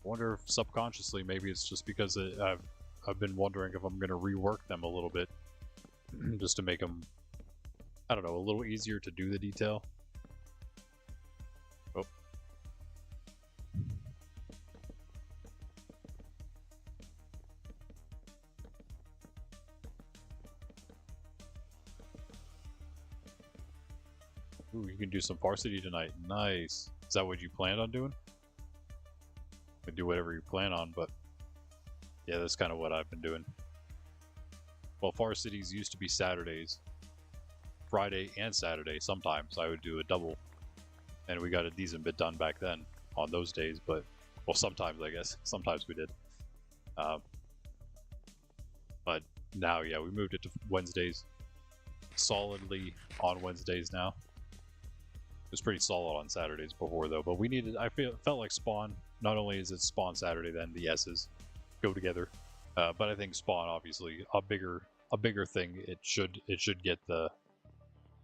I wonder if subconsciously maybe it's just because I've been wondering if I'm going to rework them a little bit just to make them, I don't know, a little easier to do the detail. Oh. Ooh, you can do some Varsity tonight. Nice. Is that what you planned on doing? You can do whatever you plan on, but yeah, that's kind of what I've been doing. Well, Varsities used to be Saturdays. Friday and Saturday sometimes. I would do a double. And we got a decent bit done back then on those days, but, well, sometimes I guess. Sometimes we did. But now, yeah, we moved it to Wednesdays. Solidly on Wednesdays now. It was pretty solid on Saturdays before though, but we needed, felt like Spawn, not only is it Spawn Saturday, then the S's go together. But I think Spawn, obviously, a bigger thing, it should get the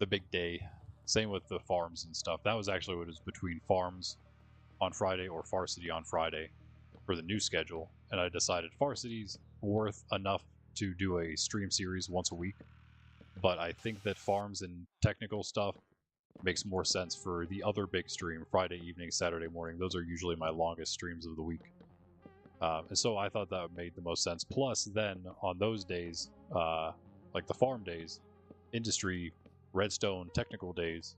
big day. Same with the farms and stuff. That was actually what was between farms on Friday or Varsity on Friday for the new schedule. And I decided Varsity's worth enough to do a stream series once a week. But I think that farms and technical stuff makes more sense for the other big stream, Friday evening, Saturday morning. Those are usually my longest streams of the week. And so I thought that made the most sense. Plus, then, on those days, like the farm days, industry, redstone, technical days,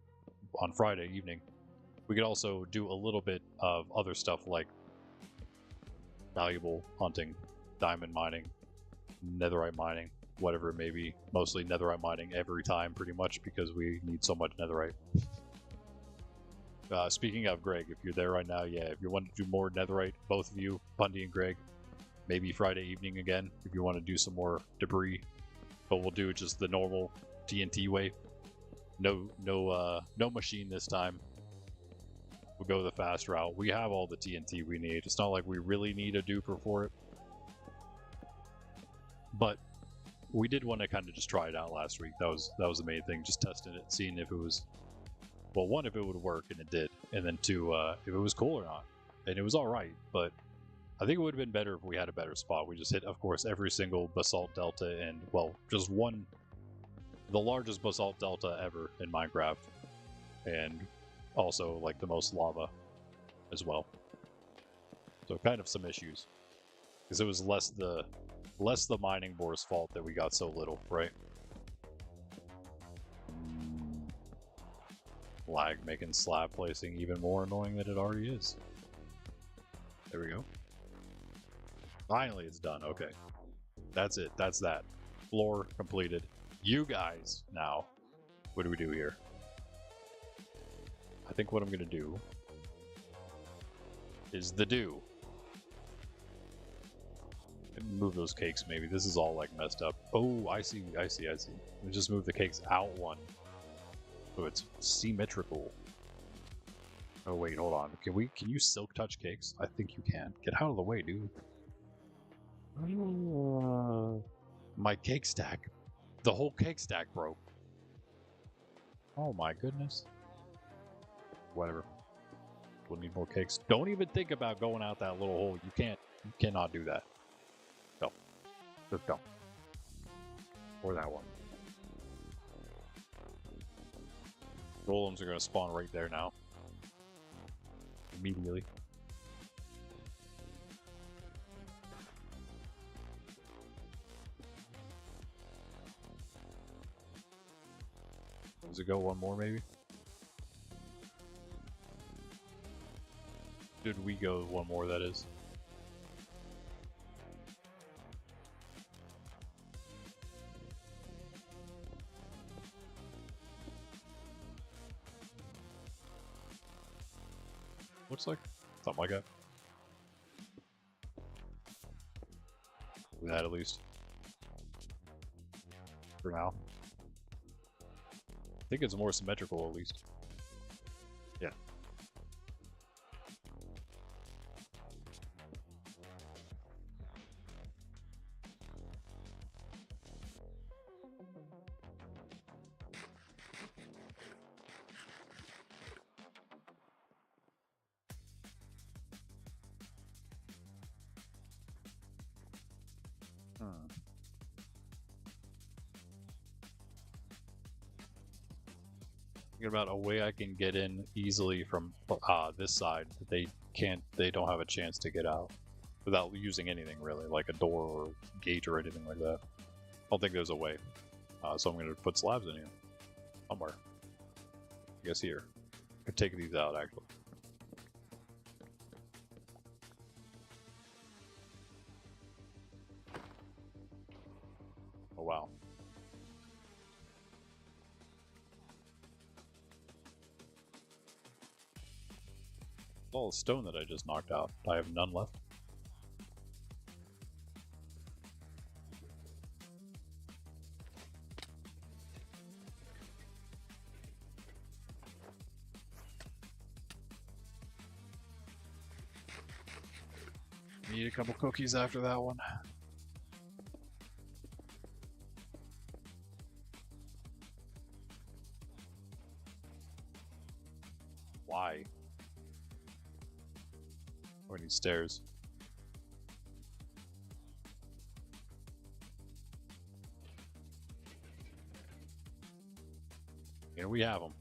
on Friday evening, we could also do a little bit of other stuff like valuable hunting, diamond mining, netherite mining, whatever it may be. Mostly netherite mining every time, pretty much, because we need so much netherite. Speaking of Greg, if you're there right now, yeah, if you want to do more netherite, both of you, Bundy and Greg, maybe Friday evening again, if you want to do some more debris, but we'll do just the normal TNT way. No machine this time. We'll go the fast route. We have all the TNT we need. It's not like we really need a duper for it. But we did want to kind of just try it out last week. That was the main thing. Just testing it, seeing if it was, well, one, if it would work, and it did, and then two, if it was cool or not. And it was all right, but I think it would have been better if we had a better spot. We just hit, of course, every single basalt delta, and well, just one, the largest basalt delta ever in Minecraft, and also like the most lava as well. So kind of some issues, because it was less the mining bore's fault that we got so little, right? Lag making slab placing even more annoying than it already is. There we go. Finally, it's done. Okay. That's it. That's that. Floor completed. You guys, now, what do we do here? I think what I'm going to do is the do. Move those cakes, maybe. This is all, like, messed up. Oh, I see. Let me just move the cakes out one. So it's symmetrical. Oh, wait, hold on. Can you silk touch cakes? I think you can. Get out of the way, dude. My cake stack. The whole cake stack broke. Oh my goodness. Whatever. We'll need more cakes. Don't even think about going out that little hole. You cannot do that. Go. Just go. Or that one. Golems are going to spawn right there now. Immediately. Does it go one more, maybe? Did we go one more, that is? Looks like something like that. That at least. For now. I think it's more symmetrical at least. Yeah. About a way I can get in easily from this side that they don't have a chance to get out without using anything really, like a door or gate or anything like that. I don't think there's a way. So I'm going to put slabs in here. Somewhere. I guess here. I could take these out actually. Oh wow. All the stone that I just knocked out. I have none left. Need a couple cookies after that one. Why? We need stairs. Here we have them.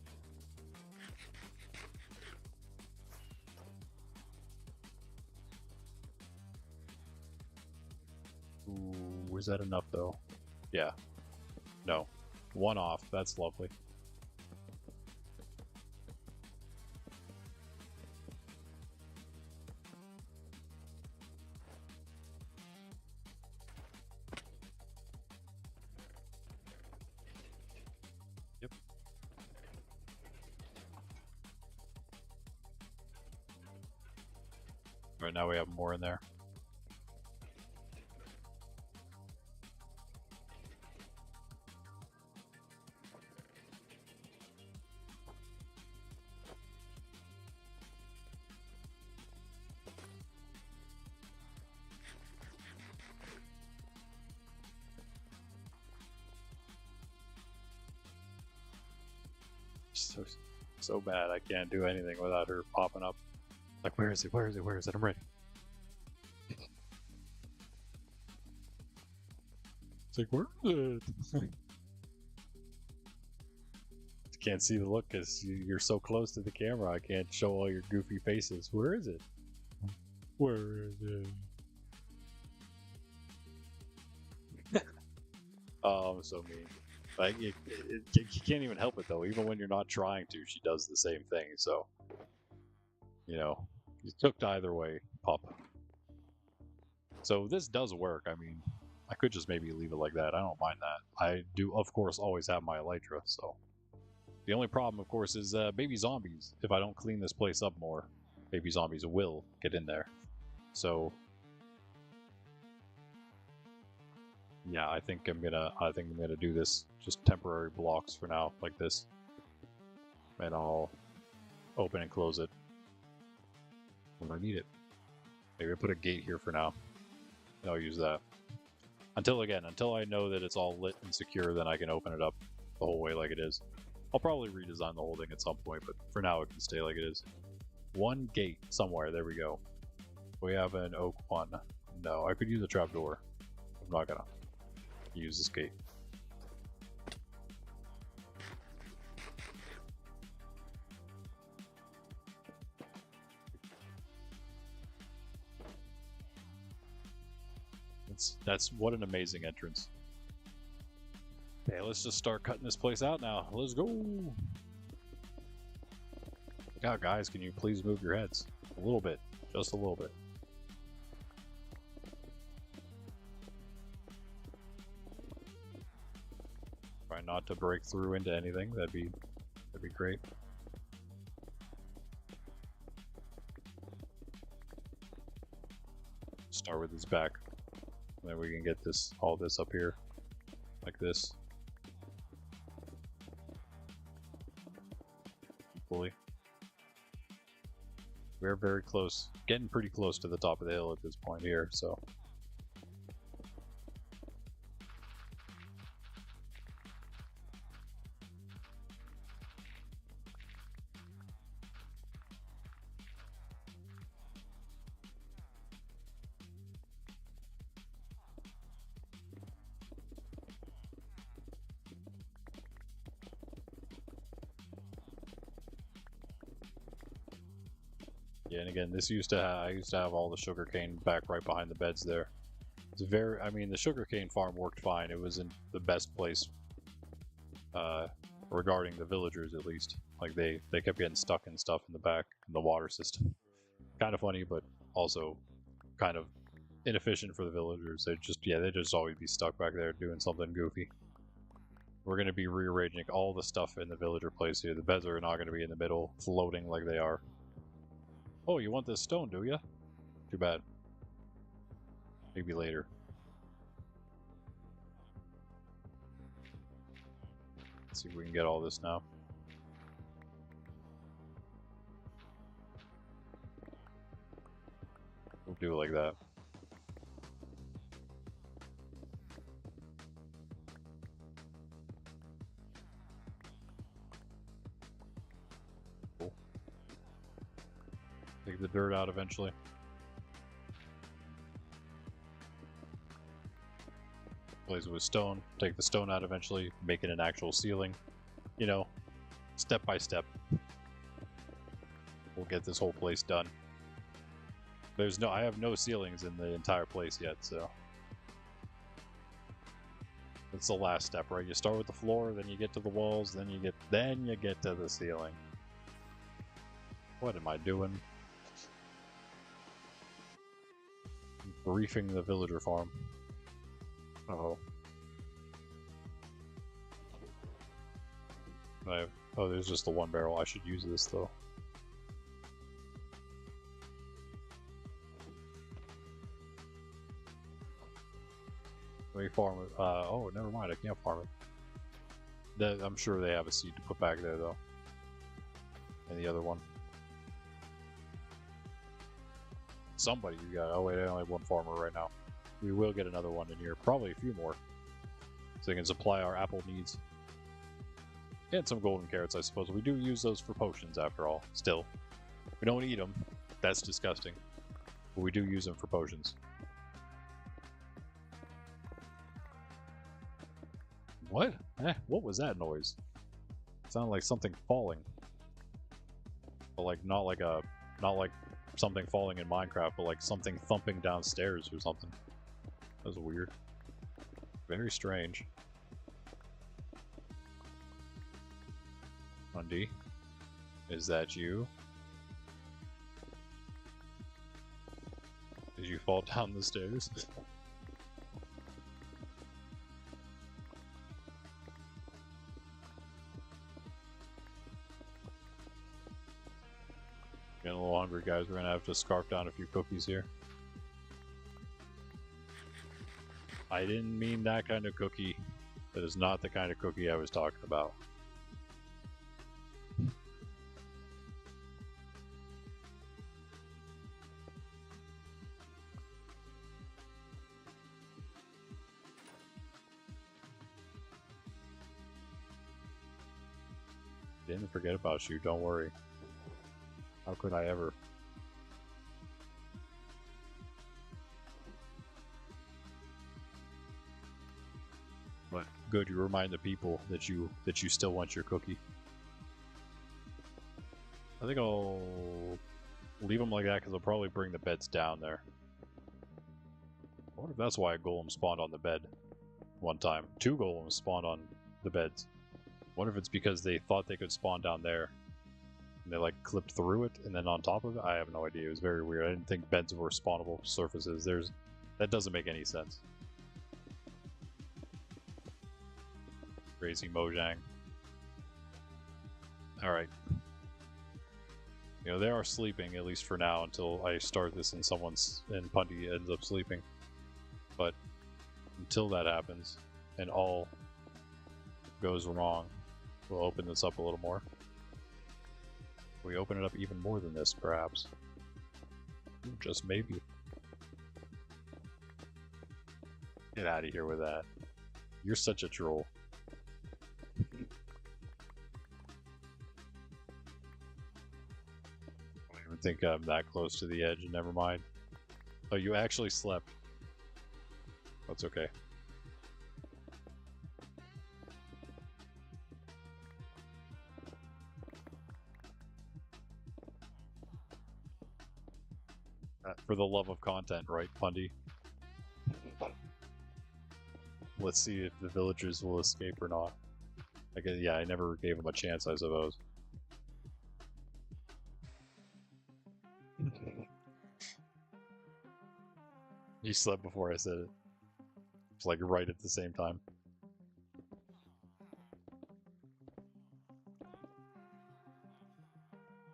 Ooh, is that enough though? Yeah. No. One off. That's lovely. Right now we have more in there. so bad. I can't do anything without her popping up. Like, where is it? Where is it? Where is it? I'm ready. It's like, where is it? Can't see the look because you're so close to the camera. I can't show all your goofy faces. Where is it? Where is it? Oh, I'm so mean. Like, you can't even help it though. Even when you're not trying to, she does the same thing. So, you know, it's cooked either way, pup. So this does work. I mean, I could just maybe leave it like that. I don't mind that. I do, of course, always have my elytra, so. The only problem, of course, is baby zombies. If I don't clean this place up more, baby zombies will get in there. So, yeah, I think I'm gonna do this just temporary blocks for now, like this, and I'll open and close it when I need it. Maybe I put a gate here for now, and I'll use that until I know that it's all lit and secure. Then I can open it up the whole way like it is. I'll probably redesign the whole thing at some point, but for now it can stay like it is. One gate somewhere, there we go. We have an oak one. No, I could use a trapdoor. I'm not gonna use this gate. That's what an amazing entrance. Okay, let's just start cutting this place out now. Let's go. Yeah, guys, can you please move your heads? A little bit. Just a little bit. Try not to break through into anything. That'd be great. Start with his back. Then we can get all this up here. Like this. Equally. We're very close. Getting pretty close to the top of the hill at this point here, so. Yeah, and again, I used to have all the sugarcane back right behind the beds there. It's I mean, the sugarcane farm worked fine. It was in the best place, regarding the villagers at least. Like they kept getting stuck in stuff in the back in the water system. Kind of funny, but also kind of inefficient for the villagers. They'd just always be stuck back there doing something goofy. We're going to be rearranging all the stuff in the villager place here. The beds are not going to be in the middle, floating like they are. Oh, you want this stone, do you? Too bad. Maybe later. Let's see if we can get all this now. We'll do it like that. Cool. Take the dirt out eventually. Replace it with stone. Take the stone out eventually. Make it an actual ceiling. You know, step by step. We'll get this whole place done. I have no ceilings in the entire place yet, so. That's the last step, right? You start with the floor, then you get to the walls, then you get to the ceiling. What am I doing? I'm briefing the villager farm. Uh-oh. Oh, there's just the one barrel. I should use this, though. Let me farm it. Oh, never mind. I can't farm it. I'm sure they have a seed to put back there, though. And the other one. Somebody you got. Oh, wait, I only have one farmer right now. We will get another one in here. Probably a few more. So they can supply our apple needs. And some golden carrots, I suppose. We do use those for potions, after all, still. We don't eat them. That's disgusting. But we do use them for potions. What? What was that noise? It sounded like something falling. But like, not like something falling in Minecraft, but like something thumping downstairs or something. That was weird. Very strange. Mundy, is that you? Did you fall down the stairs? Getting a little hungry, guys. We're gonna have to scarf down a few cookies here. I didn't mean that kind of cookie. That is not the kind of cookie I was talking about. Didn't forget about you, don't worry. How could I ever? But good, you remind the people that you still want your cookie. I think I'll leave them like that because I'll probably bring the beds down there. I wonder if that's why a golem spawned on the bed one time. 2 golems spawned on the beds. I wonder if it's because they thought they could spawn down there. And they like clipped through it and then on top of it? I have no idea. It was very weird. I didn't think beds were spawnable surfaces. That doesn't make any sense. Crazy Mojang. Alright. You know, they are sleeping, at least for now, until I start this and Pundy ends up sleeping. But until that happens, and all goes wrong, we'll open this up a little more. We open it up even more than this, perhaps. Just maybe. Get out of here with that. You're such a troll. I don't even think I'm that close to the edge, never mind. Oh, you actually slept. That's okay. For the love of content, right, Pundy? Let's see if the villagers will escape or not. I guess, yeah, I never gave them a chance, I suppose. You slept before I said it. It's like right at the same time.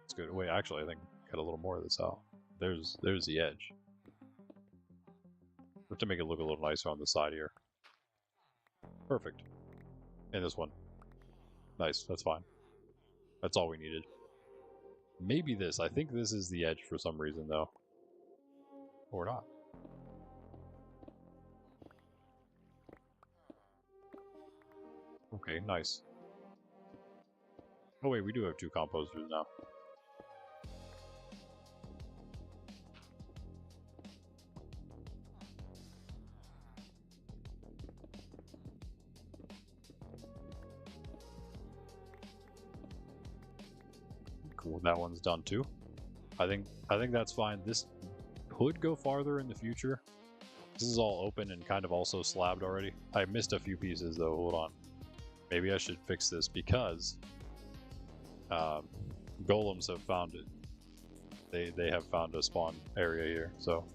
It's good. Wait, actually, I think I got a little more of this out. There's the edge. We have to make it look a little nicer on the side here. Perfect. And this one. Nice, that's fine. That's all we needed. Maybe this. I think this is the edge for some reason, though. Or not. Okay, nice. Oh wait, we do have 2 composters now. Cool, that one's done too. I think that's fine. This could go farther in the future. This is all open and kind of also slabbed already. I missed a few pieces though, hold on. Maybe I should fix this because golems have found it. They have found a spawn area here, so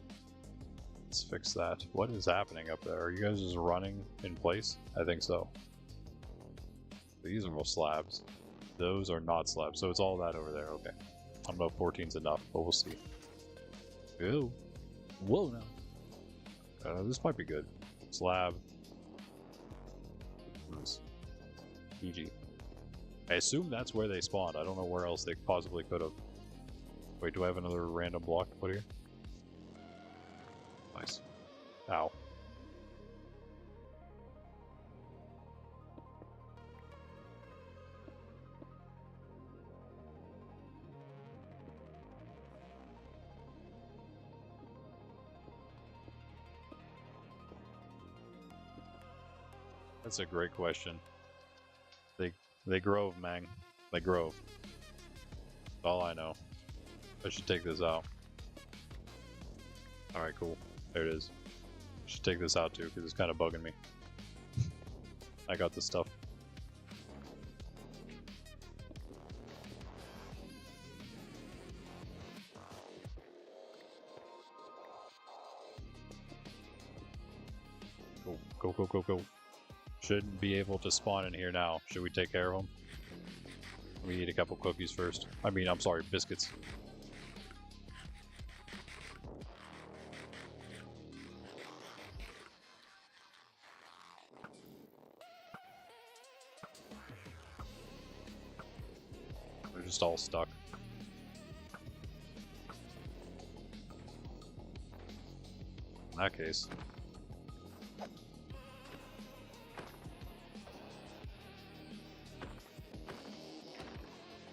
let's fix that. What is happening up there? Are you guys just running in place? I think so. These are all slabs. Those are not slabs, so it's all that over there. Okay. I don't know if 14's enough, but we'll see. Ew. Whoa, no. This might be good. Slab. PG. I assume that's where they spawned. I don't know where else they possibly could have. Wait, do I have another random block to put here? Nice. Ow. That's a great question. They grove, man. They grove. That's all I know. I should take this out. Alright, cool. There it is. I should take this out too, because it's kind of bugging me. I got this stuff. Go, go, go, go, go. Shouldn't be able to spawn in here now. Should we take care of them? We eat a couple cookies first. I mean, I'm sorry, biscuits. They're just all stuck. In that case.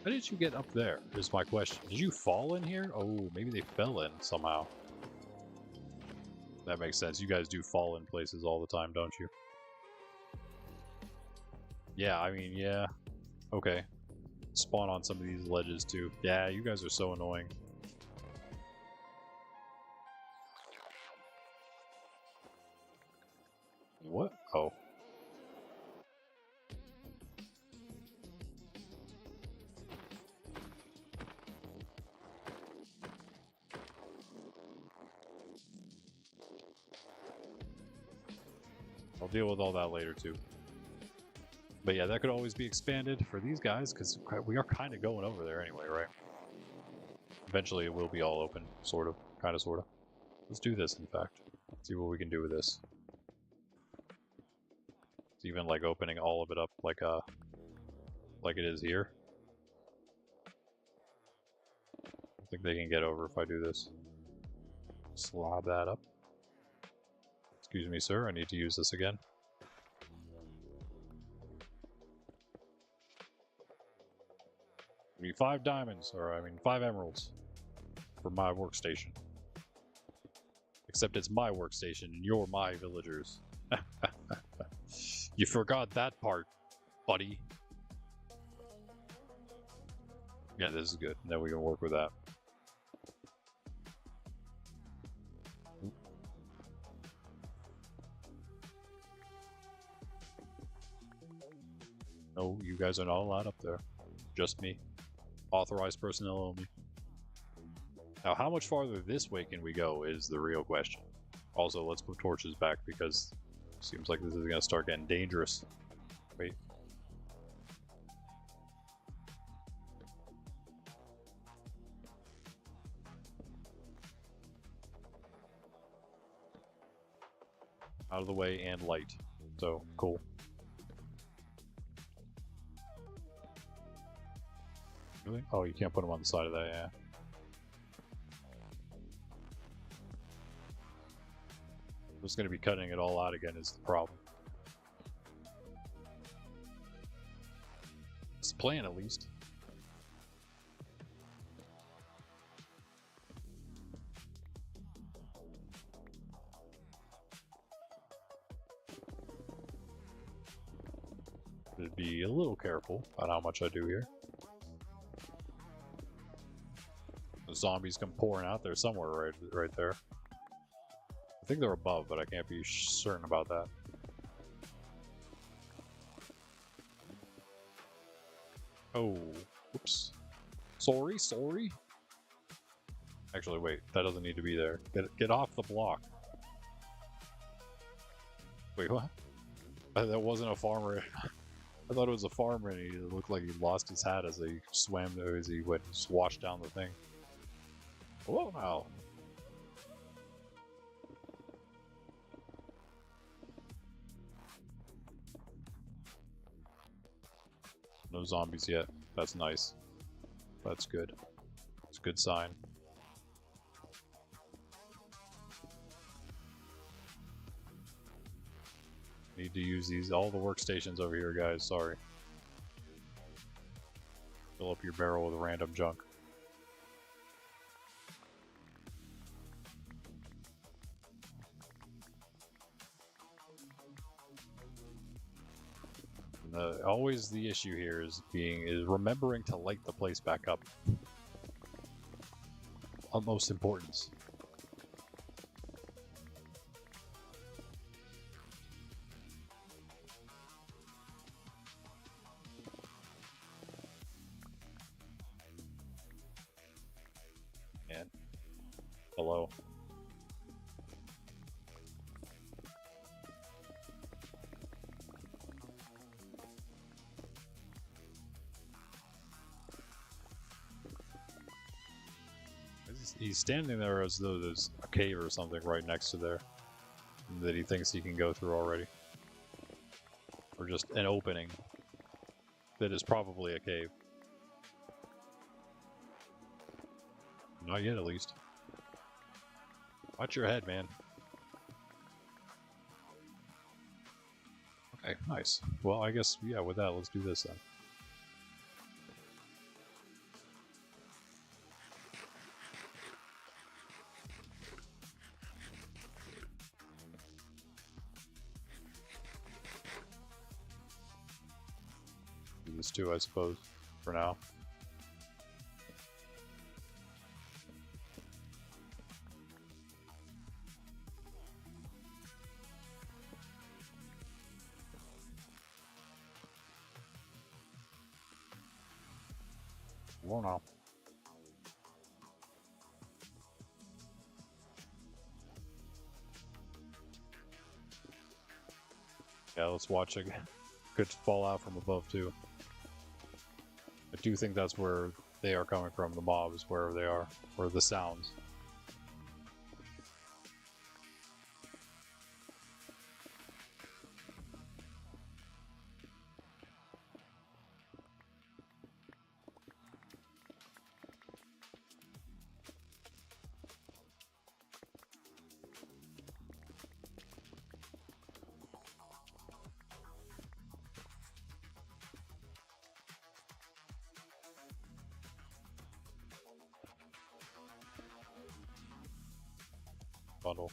How did you get up there, is my question. Did you fall in here? Oh, maybe they fell in somehow. That makes sense. You guys do fall in places all the time, don't you? Yeah, I mean, yeah. Okay. Spawn on some of these ledges, too. Yeah, you guys are so annoying. What? Oh. I'll deal with all that later, too. But yeah, that could always be expanded for these guys, because we are kind of going over there anyway, right? Eventually it will be all open, sort of, kind of, sort of. Let's do this, in fact. See what we can do with this. It's even like opening all of it up like it is here. I think they can get over if I do this. Slob that up. Excuse me, sir, I need to use this again. I need 5 diamonds, or I mean 5 emeralds for my workstation. Except it's my workstation and you're my villagers. You forgot that part, buddy. Yeah, this is good. Now we can work with that. No, you guys are not allowed up there. Just me. Authorized personnel only. Now, how much farther this way can we go is the real question. Also, let's put torches back because it seems like this is going to start getting dangerous. Wait. Out of the way and light. So, cool. Really? Oh, you can't put them on the side of that, yeah. I'm just going to be cutting it all out again is the problem. It's the plan, at least. Should be a little careful about how much I do here. The zombies come pouring out there somewhere right there. I think they're above, but I can't be certain about that. Oh, oops. Sorry. Actually, wait, that doesn't need to be there. Get off the block. Wait, what? That wasn't a farmer. I thought it was a farmer, and he looked like he lost his hat as he swam there, as he went washed down the thing. Whoa, now. No zombies yet. That's nice. That's good. It's a good sign. Need to use all the workstations over here, guys. Sorry. Fill up your barrel with random junk. Always the issue here is remembering to light the place back up. Utmost importance. And hello. He's standing there as though there's a cave or something right next to there that he thinks he can go through already. Or just an opening that is probably a cave. Not yet, at least. Watch your head, man. Okay, nice. Well, I guess, yeah, with that, let's do this then. Do this too, I suppose, for now. Well, no. Yeah, let's watch it. Could fall out from above too. I do think that's where they are coming from, the mobs, wherever they are, or the sounds. Bundle.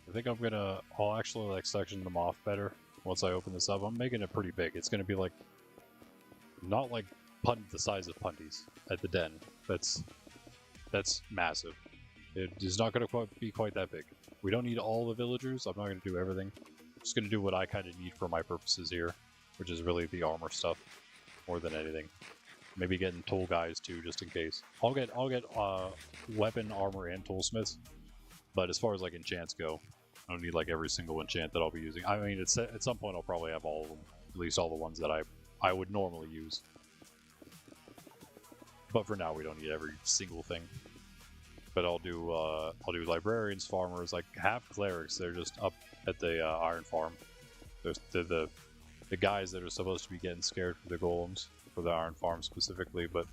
I think I'll actually like section them off better once I open this up. I'm making it pretty big. It's gonna be like, not like the size of punties at the den. That's massive. It is not gonna be quite that big. We don't need all the villagers. I'm not gonna do everything. I'm just gonna do what I kind of need for my purposes here, which is really the armor stuff more than anything. Maybe getting tool guys too, just in case. I'll get weapon, armor, and toolsmiths. But as far as like enchants go, I don't need like every single enchant that I'll be using. I mean, at some point I'll probably have all of them, at least all the ones that I would normally use. But for now, we don't need every single thing. But I'll do librarians, farmers, like half clerics. They're just up at the iron farm. They're the guys that are supposed to be getting scared for the golems for the iron farm specifically, but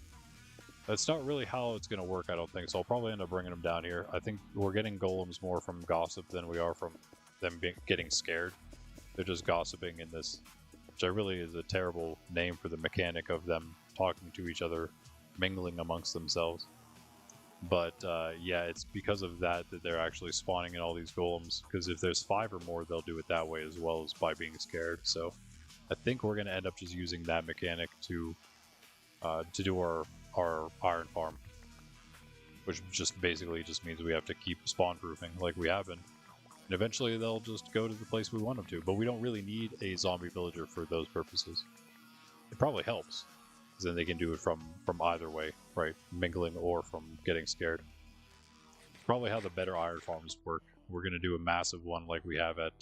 that's not really how it's going to work, I don't think, so I'll probably end up bringing them down here. I think we're getting golems more from gossip than we are from them getting scared. They're just gossiping in this, which really is a terrible name for the mechanic of them talking to each other, mingling amongst themselves. But yeah, it's because of that they're actually spawning in all these golems, because if there's 5 or more, they'll do it that way as well as by being scared. So I think we're going to end up just using that mechanic to do our iron farm, which just basically means we have to keep spawn proofing like we have been, and eventually they'll just go to the place we want them to. But we don't really need a zombie villager for those purposes. It probably helps, because then they can do it from either way, right? Mingling or from getting scared. Probably how the better iron farms work. We're gonna do a massive one like we have at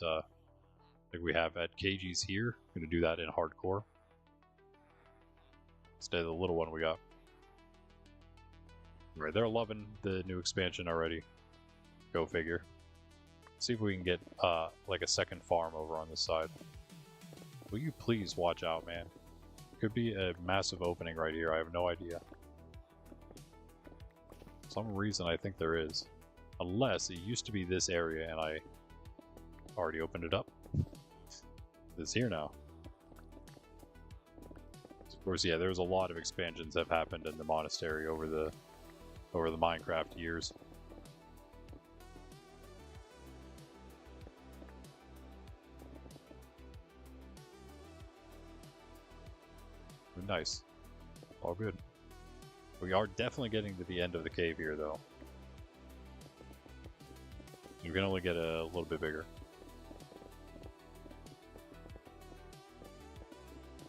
KG's here. We're gonna do that in hardcore instead of the little one we got. Right, they're loving the new expansion already. Go figure. See if we can get like a second farm over on this side. Will you please watch out, man? could be a massive opening right here. I have no idea. For some reason I think there is. Unless it used to be this area and I already opened it up. It's here now. Of course, yeah, there's a lot of expansions that have happened in the monastery over the Minecraft years. Nice. All good. We are definitely getting to the end of the cave here, though. You can only get a little bit bigger.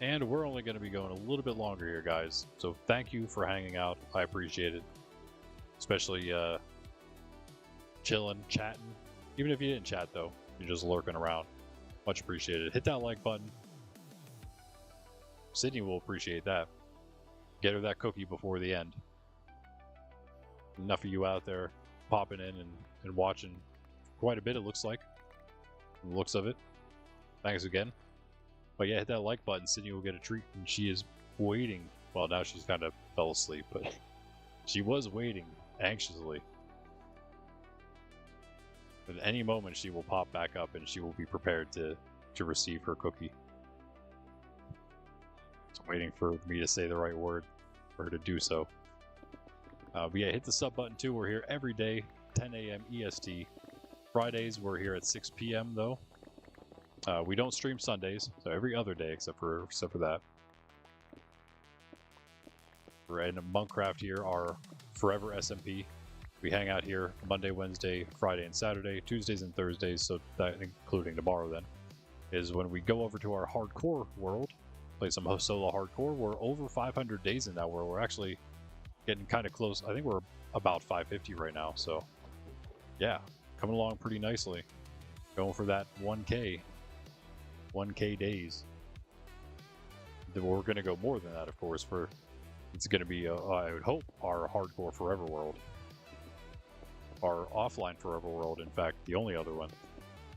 And we're only going to be going a little bit longer here, guys. So thank you for hanging out. I appreciate it. Especially chilling, chatting. Even if you didn't chat, though. You're just lurking around. Much appreciated. Hit that like button. Sydney will appreciate that. Get her that cookie before the end. Enough of you out there popping in and watching quite a bit, it looks like. From the looks of it. Thanks again. But yeah, hit that like button. Sydney will get a treat, and she is waiting. Well, now she's kind of fell asleep, but she was waiting anxiously. At any moment, she will pop back up, and she will be prepared to receive her cookie. Just waiting for me to say the right word for her to do so. But yeah, hit the sub button too. We're here every day, 10 a.m. EST. Fridays, we're here at 6 p.m. though. We don't stream Sundays, so every other day except for that. We're in Monkraft here, our forever SMP. We hang out here Monday, Wednesday, Friday, and Saturday, Tuesdays and Thursdays, so that including tomorrow then, is when we go over to our hardcore world, play some solo hardcore. We're over 500 days in that world. We're actually getting kind of close. I think we're about 550 right now, so yeah, coming along pretty nicely. Going for that 1K days. We're going to go more than that, of course, for it's going to be, I would hope, our hardcore forever world. Our offline forever world, in fact, the only other one.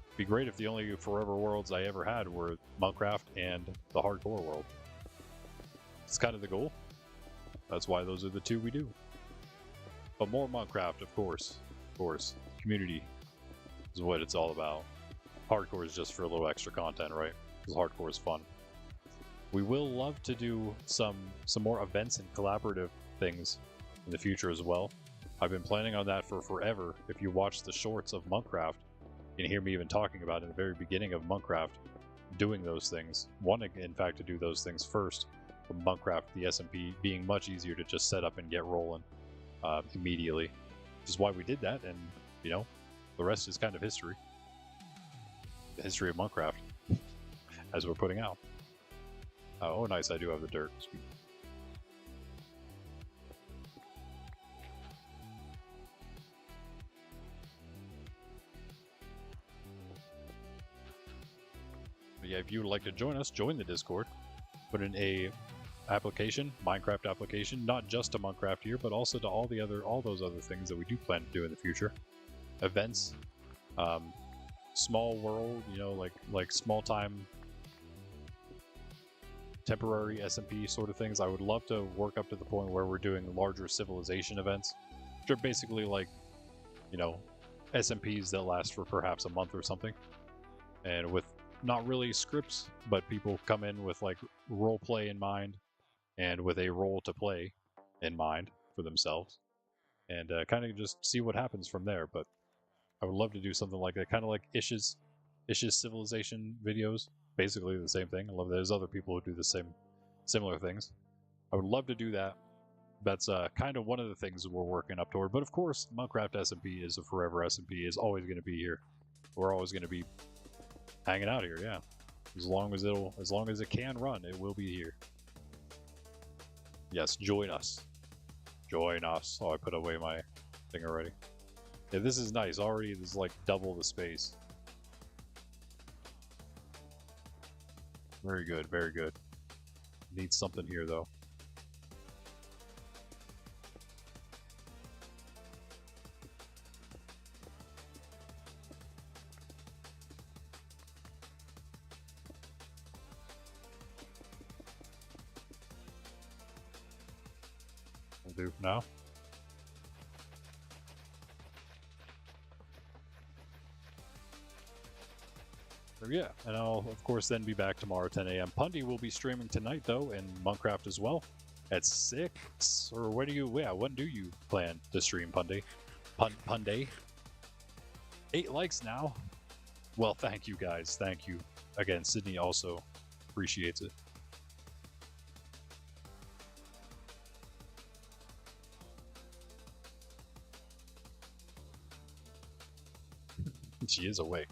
It'd be great if the only forever worlds I ever had were Monkraft and the hardcore world. It's kind of the goal. That's why those are the two we do. But more Monkraft, of course. Of course. Community is what it's all about. Hardcore is just for a little extra content, right? Because hardcore is fun. We will love to do some more events and collaborative things in the future as well. I've been planning on that for forever. If you watch the shorts of Monkraft, you can hear me even talking about in the very beginning of Monkraft doing those things. Wanting, in fact, to do those things first. From Monkraft, the SMP being much easier to just set up and get rolling immediately. Which is why we did that, and, you know, the rest is kind of history. The history of Monkraft, as we're putting out. Oh, nice, I do have the dirt. Sweet. But yeah, if you would like to join us, join the Discord. Put in a application, Minecraft application, not just to Monkraft here, but also to all those other things that we do plan to do in the future. Events, small world, you know, like small time, temporary SMP sort of things. I would love to work up to the point where we're doing larger civilization events, which are basically like, you know, SMPs that last for perhaps a month or something, and with not really scripts, but people come in with like role play in mind and with a role to play in mind for themselves, and kind of just see what happens from there. But I would love to do something like that, kind of like Ish's civilization videos, basically the same thing. I love that there's other people who do the similar things. I would love to do that. That's kind of one of the things we're working up toward. But of course, Monkraft SMP is a forever SMP, is always going to be here. We're always going to be hanging out here, yeah. As long as it can run, it will be here. Yes, join us. Join us. Oh, I put away my thing already. Yeah, this is nice. Already, this is like double the space. Very good, very good. Need something here, though. We'll do now. So yeah, and I'll of course then be back tomorrow 10 a.m. Pundy will be streaming tonight though, and Monkraft as well at 6. Or when do you plan to stream, Pundy? Punday? 8 likes now. Well, thank you guys. Thank you again. Sydney also appreciates it. She is awake.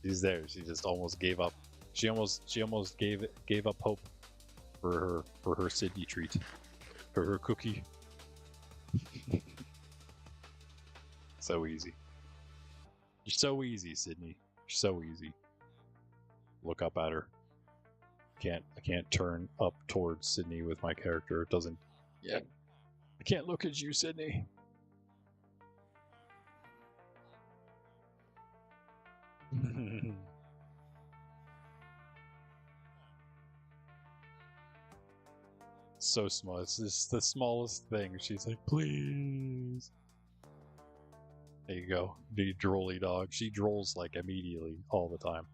She's there. She just almost gave up. She almost gave up hope for her Sydney treat, for her cookie. So easy. You're so easy, Sydney. You're so easy. Look up at her. I can't turn up towards Sydney with my character. It doesn't. Yeah. I can't look at you, Sydney. So small. It's just the smallest thing. She's like, please. There you go. The drolly dog. She drolls like immediately all the time.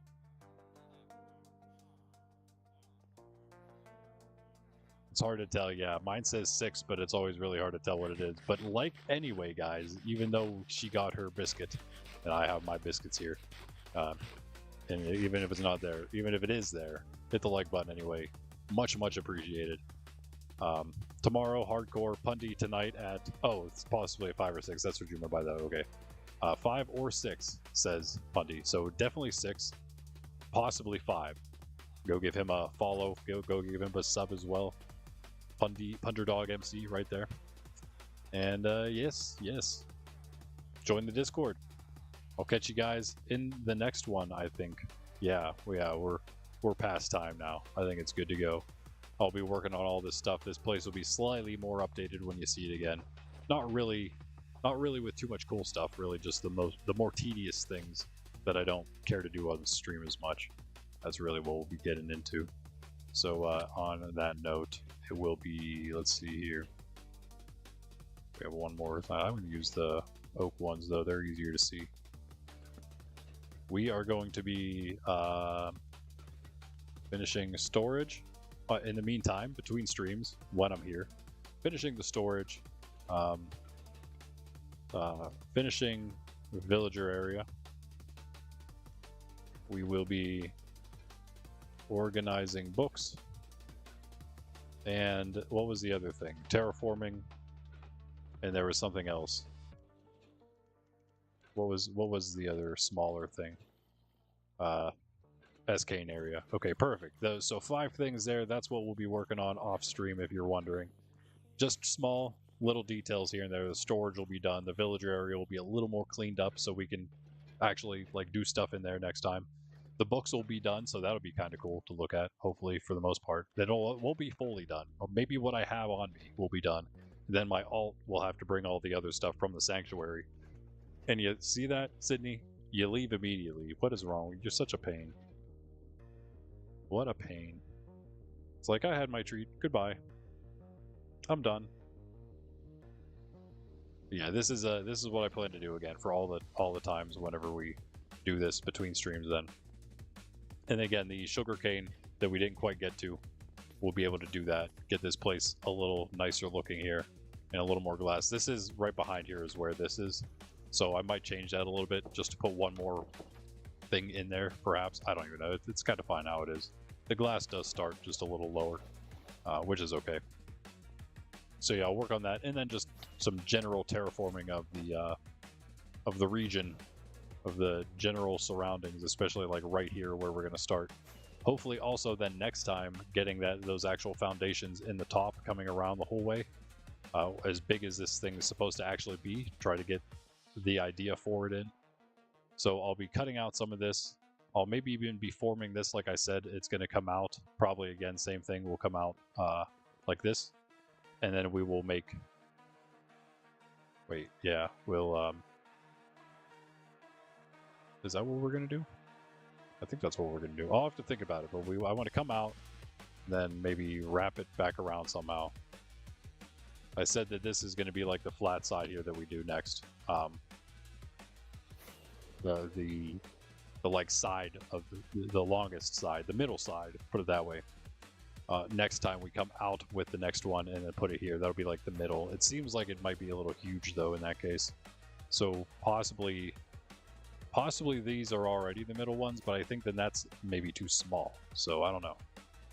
It's hard to tell, yeah. Mine says 6, but it's always really hard to tell what it is. But like anyway, guys, even though she got her biscuit, and I have my biscuits here, and even if it's not there, even if it is there, hit the like button anyway. Much, much appreciated. Tomorrow, hardcore Pundy tonight at, it's possibly a 5 or 6. That's what you meant by that. Okay. 5 or 6, says Pundy. So definitely 6, possibly 5. Go give him a follow. Go give him a sub as well. Punderdog MC right there. And yes. Join the Discord. I'll catch you guys in the next one, I think. Yeah, we're past time now. I think it's good to go. I'll be working on all this stuff. This place will be slightly more updated when you see it again. Not really with too much cool stuff, really just the more tedious things that I don't care to do on the stream as much. That's really what we'll be getting into. So on that note, it will be, let's see here. We have one more. I'm going to use the oak ones though, they're easier to see. We are going to be finishing storage in the meantime, between streams, when I'm here. Finishing the storage, finishing the villager area. We will be organizing books. And what was the other thing? Terraforming. And there was something else. What was the other smaller thing? Escane area. Okay, perfect. So 5 things there. That's what we'll be working on off stream, if you're wondering. Just small little details here and there. The storage will be done. The villager area will be a little more cleaned up so we can actually like do stuff in there next time. The books will be done, so that'll be kind of cool to look at, hopefully, for the most part. Then it won't be fully done. Or maybe what I have on me will be done. Then my alt will have to bring all the other stuff from the sanctuary. And you see that, Sydney? You leave immediately. What is wrong? You're such a pain. What a pain. It's like, I had my treat. Goodbye. I'm done. Yeah, this is what I plan to do again for all the times whenever we do this between streams then. And again, the sugarcane that we didn't quite get to, we'll be able to do that. Get this place a little nicer looking here and a little more glass. This is right behind here is where this is. So I might change that a little bit just to put one more thing in there, perhaps. I don't even know. It's kind of fine how it is. The glass does start just a little lower, which is okay. So yeah, I'll work on that, and then just some general terraforming of the region, of the general surroundings, especially like right here where we're going to start. Hopefully, also then next time getting those actual foundations in the top, coming around the whole way, as big as this thing is supposed to actually be. Try to get the idea for it in. So I'll be cutting out some of this. I'll maybe even be forming this, like I said, it's going to come out, probably again, same thing, will come out like this. And then we will make, wait, yeah, we'll, is that what we're going to do? I think that's what we're going to do. I'll have to think about it, but I want to come out, then maybe wrap it back around somehow. I said that this is going to be like the flat side here that we do next. The like side of the longest side, the middle side, put it that way. Next time we come out with the next one and then put it here, that'll be like the middle. It seems like it might be a little huge though in that case. So possibly these are already the middle ones, but I think then that's maybe too small. So I don't know.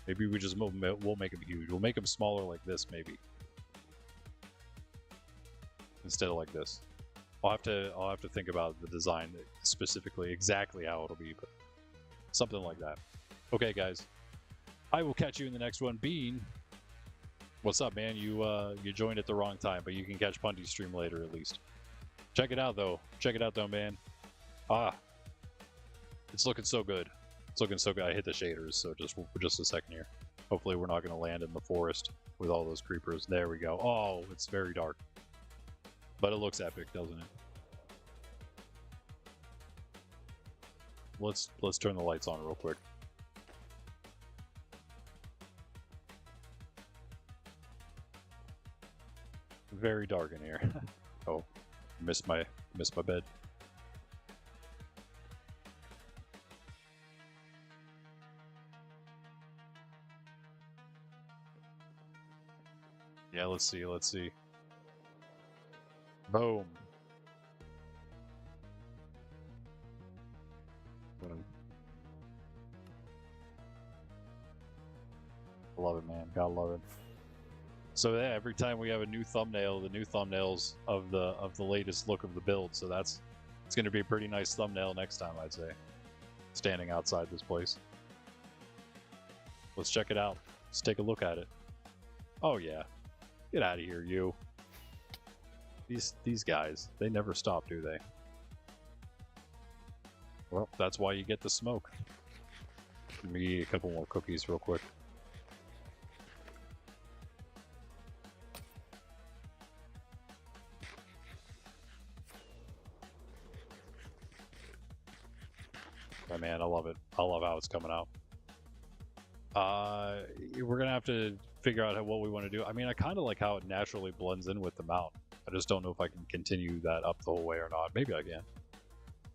Maybe we just we'll make them huge. We'll make them smaller like this maybe, instead of like this. I'll have to think about the design specifically, exactly how it'll be, but something like that. Okay, guys, I will catch you in the next one. Bean, what's up, man? You joined at the wrong time, but you can catch Punty's stream later at least. Check it out though. Check it out though, man. It's looking so good. It's looking so good. I hit the shaders, so just a second here. Hopefully we're not going to land in the forest with all those creepers. There we go. Oh, it's very dark. But it looks epic, doesn't it? Let's turn the lights on real quick. Very dark in here. Oh, missed my bed. Yeah, let's see. Boom. Love it, man. Gotta love it. So yeah, every time we have a new thumbnail, the new thumbnails of the latest look of the build. So it's going to be a pretty nice thumbnail next time, I'd say. Standing outside this place. Let's check it out. Let's take a look at it. Oh yeah, get out of here, you. These guys, they never stop, do they? Well, that's why you get the smoke. Let me eat a couple more cookies real quick. Oh, man, I love it. I love how it's coming out. We're gonna have to figure out what we want to do. I mean, I kind of like how it naturally blends in with the mount. I just don't know if I can continue that up the whole way or not. Maybe I can.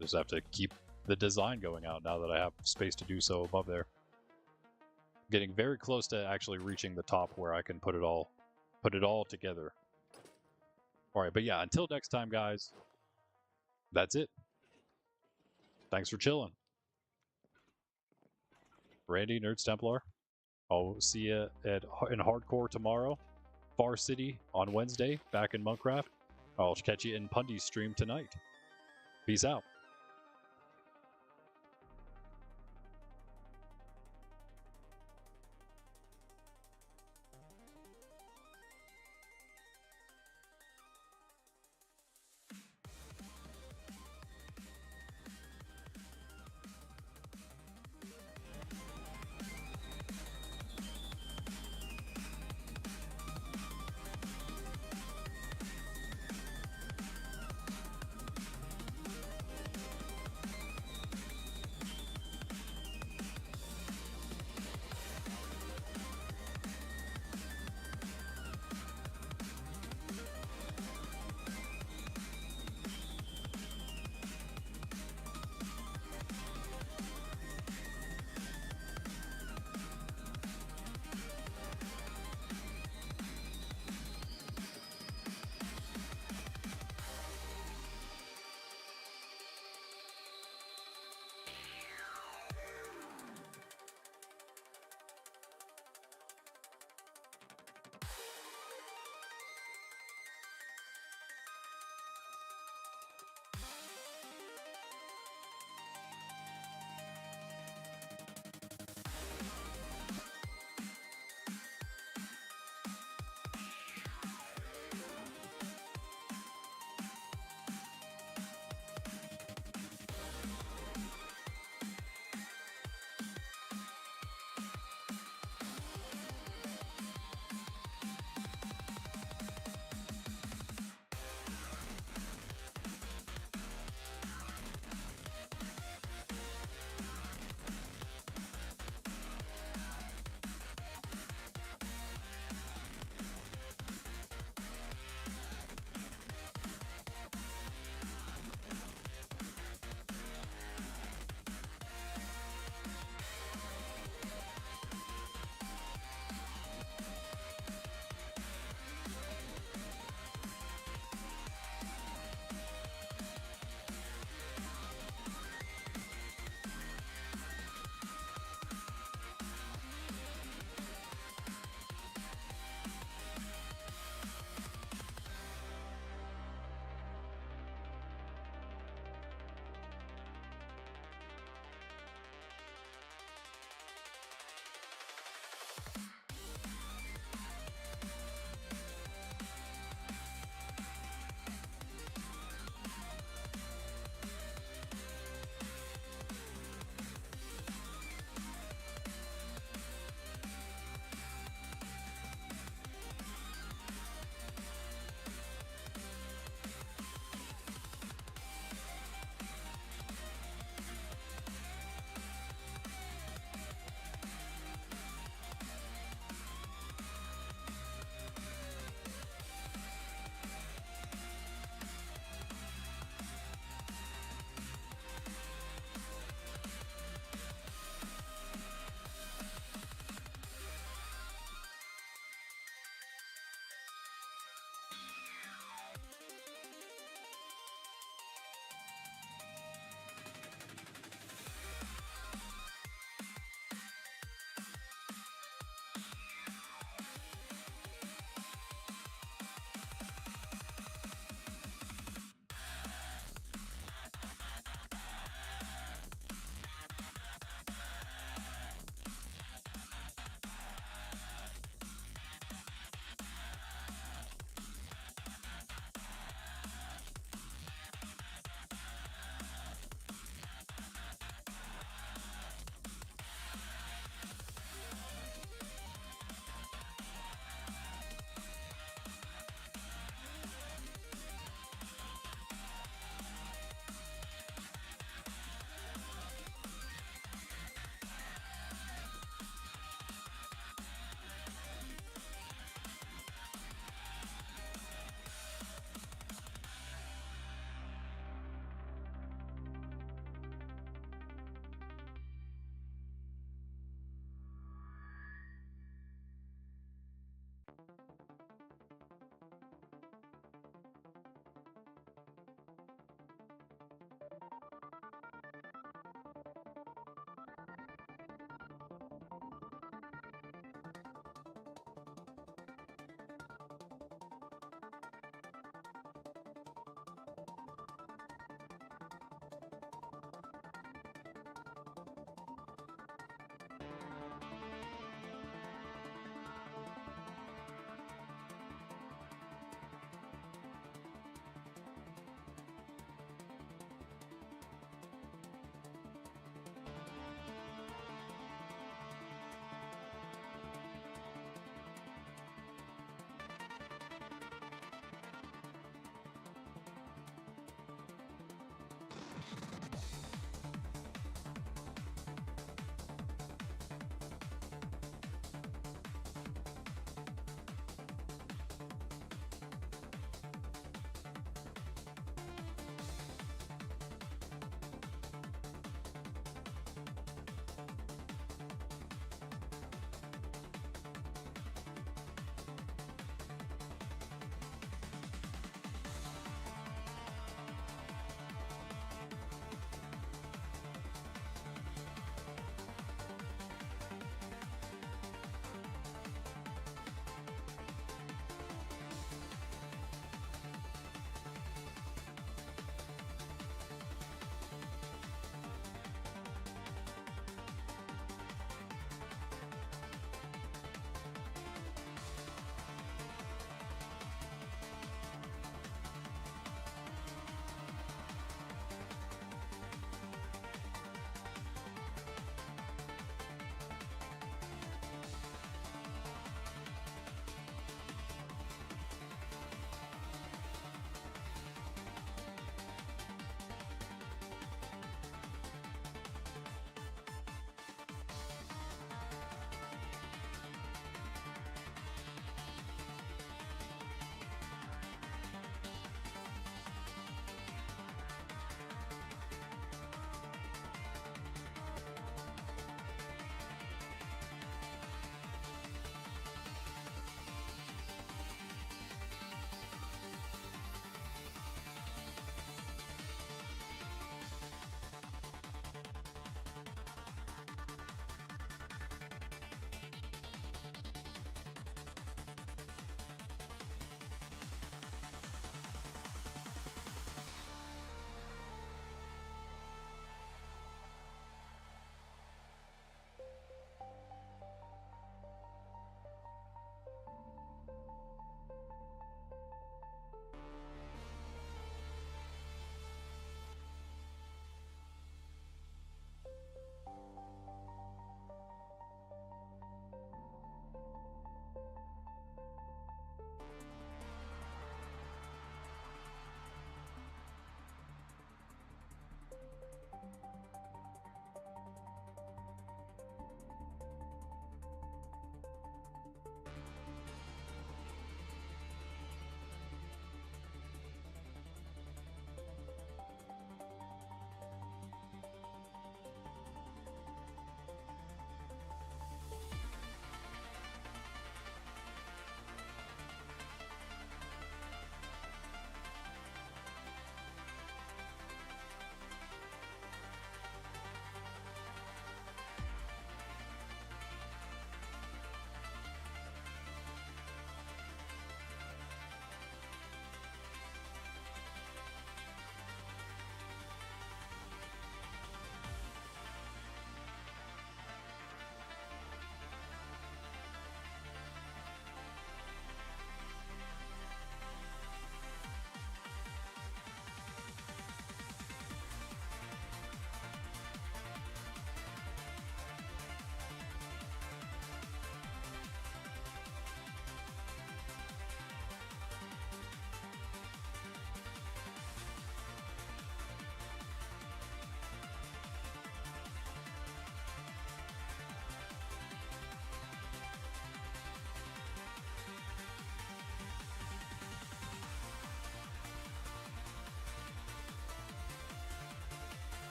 Just have to keep the design going out now that I have space to do so above there. Getting very close to actually reaching the top where I can put it all together. All right, but yeah, until next time, guys, that's it. Thanks for chilling. Randy, Nerds Templar. I'll see you in Hardcore tomorrow. Far City on Wednesday, back in Monkraft. I'll catch you in Pundy's stream tonight. Peace out.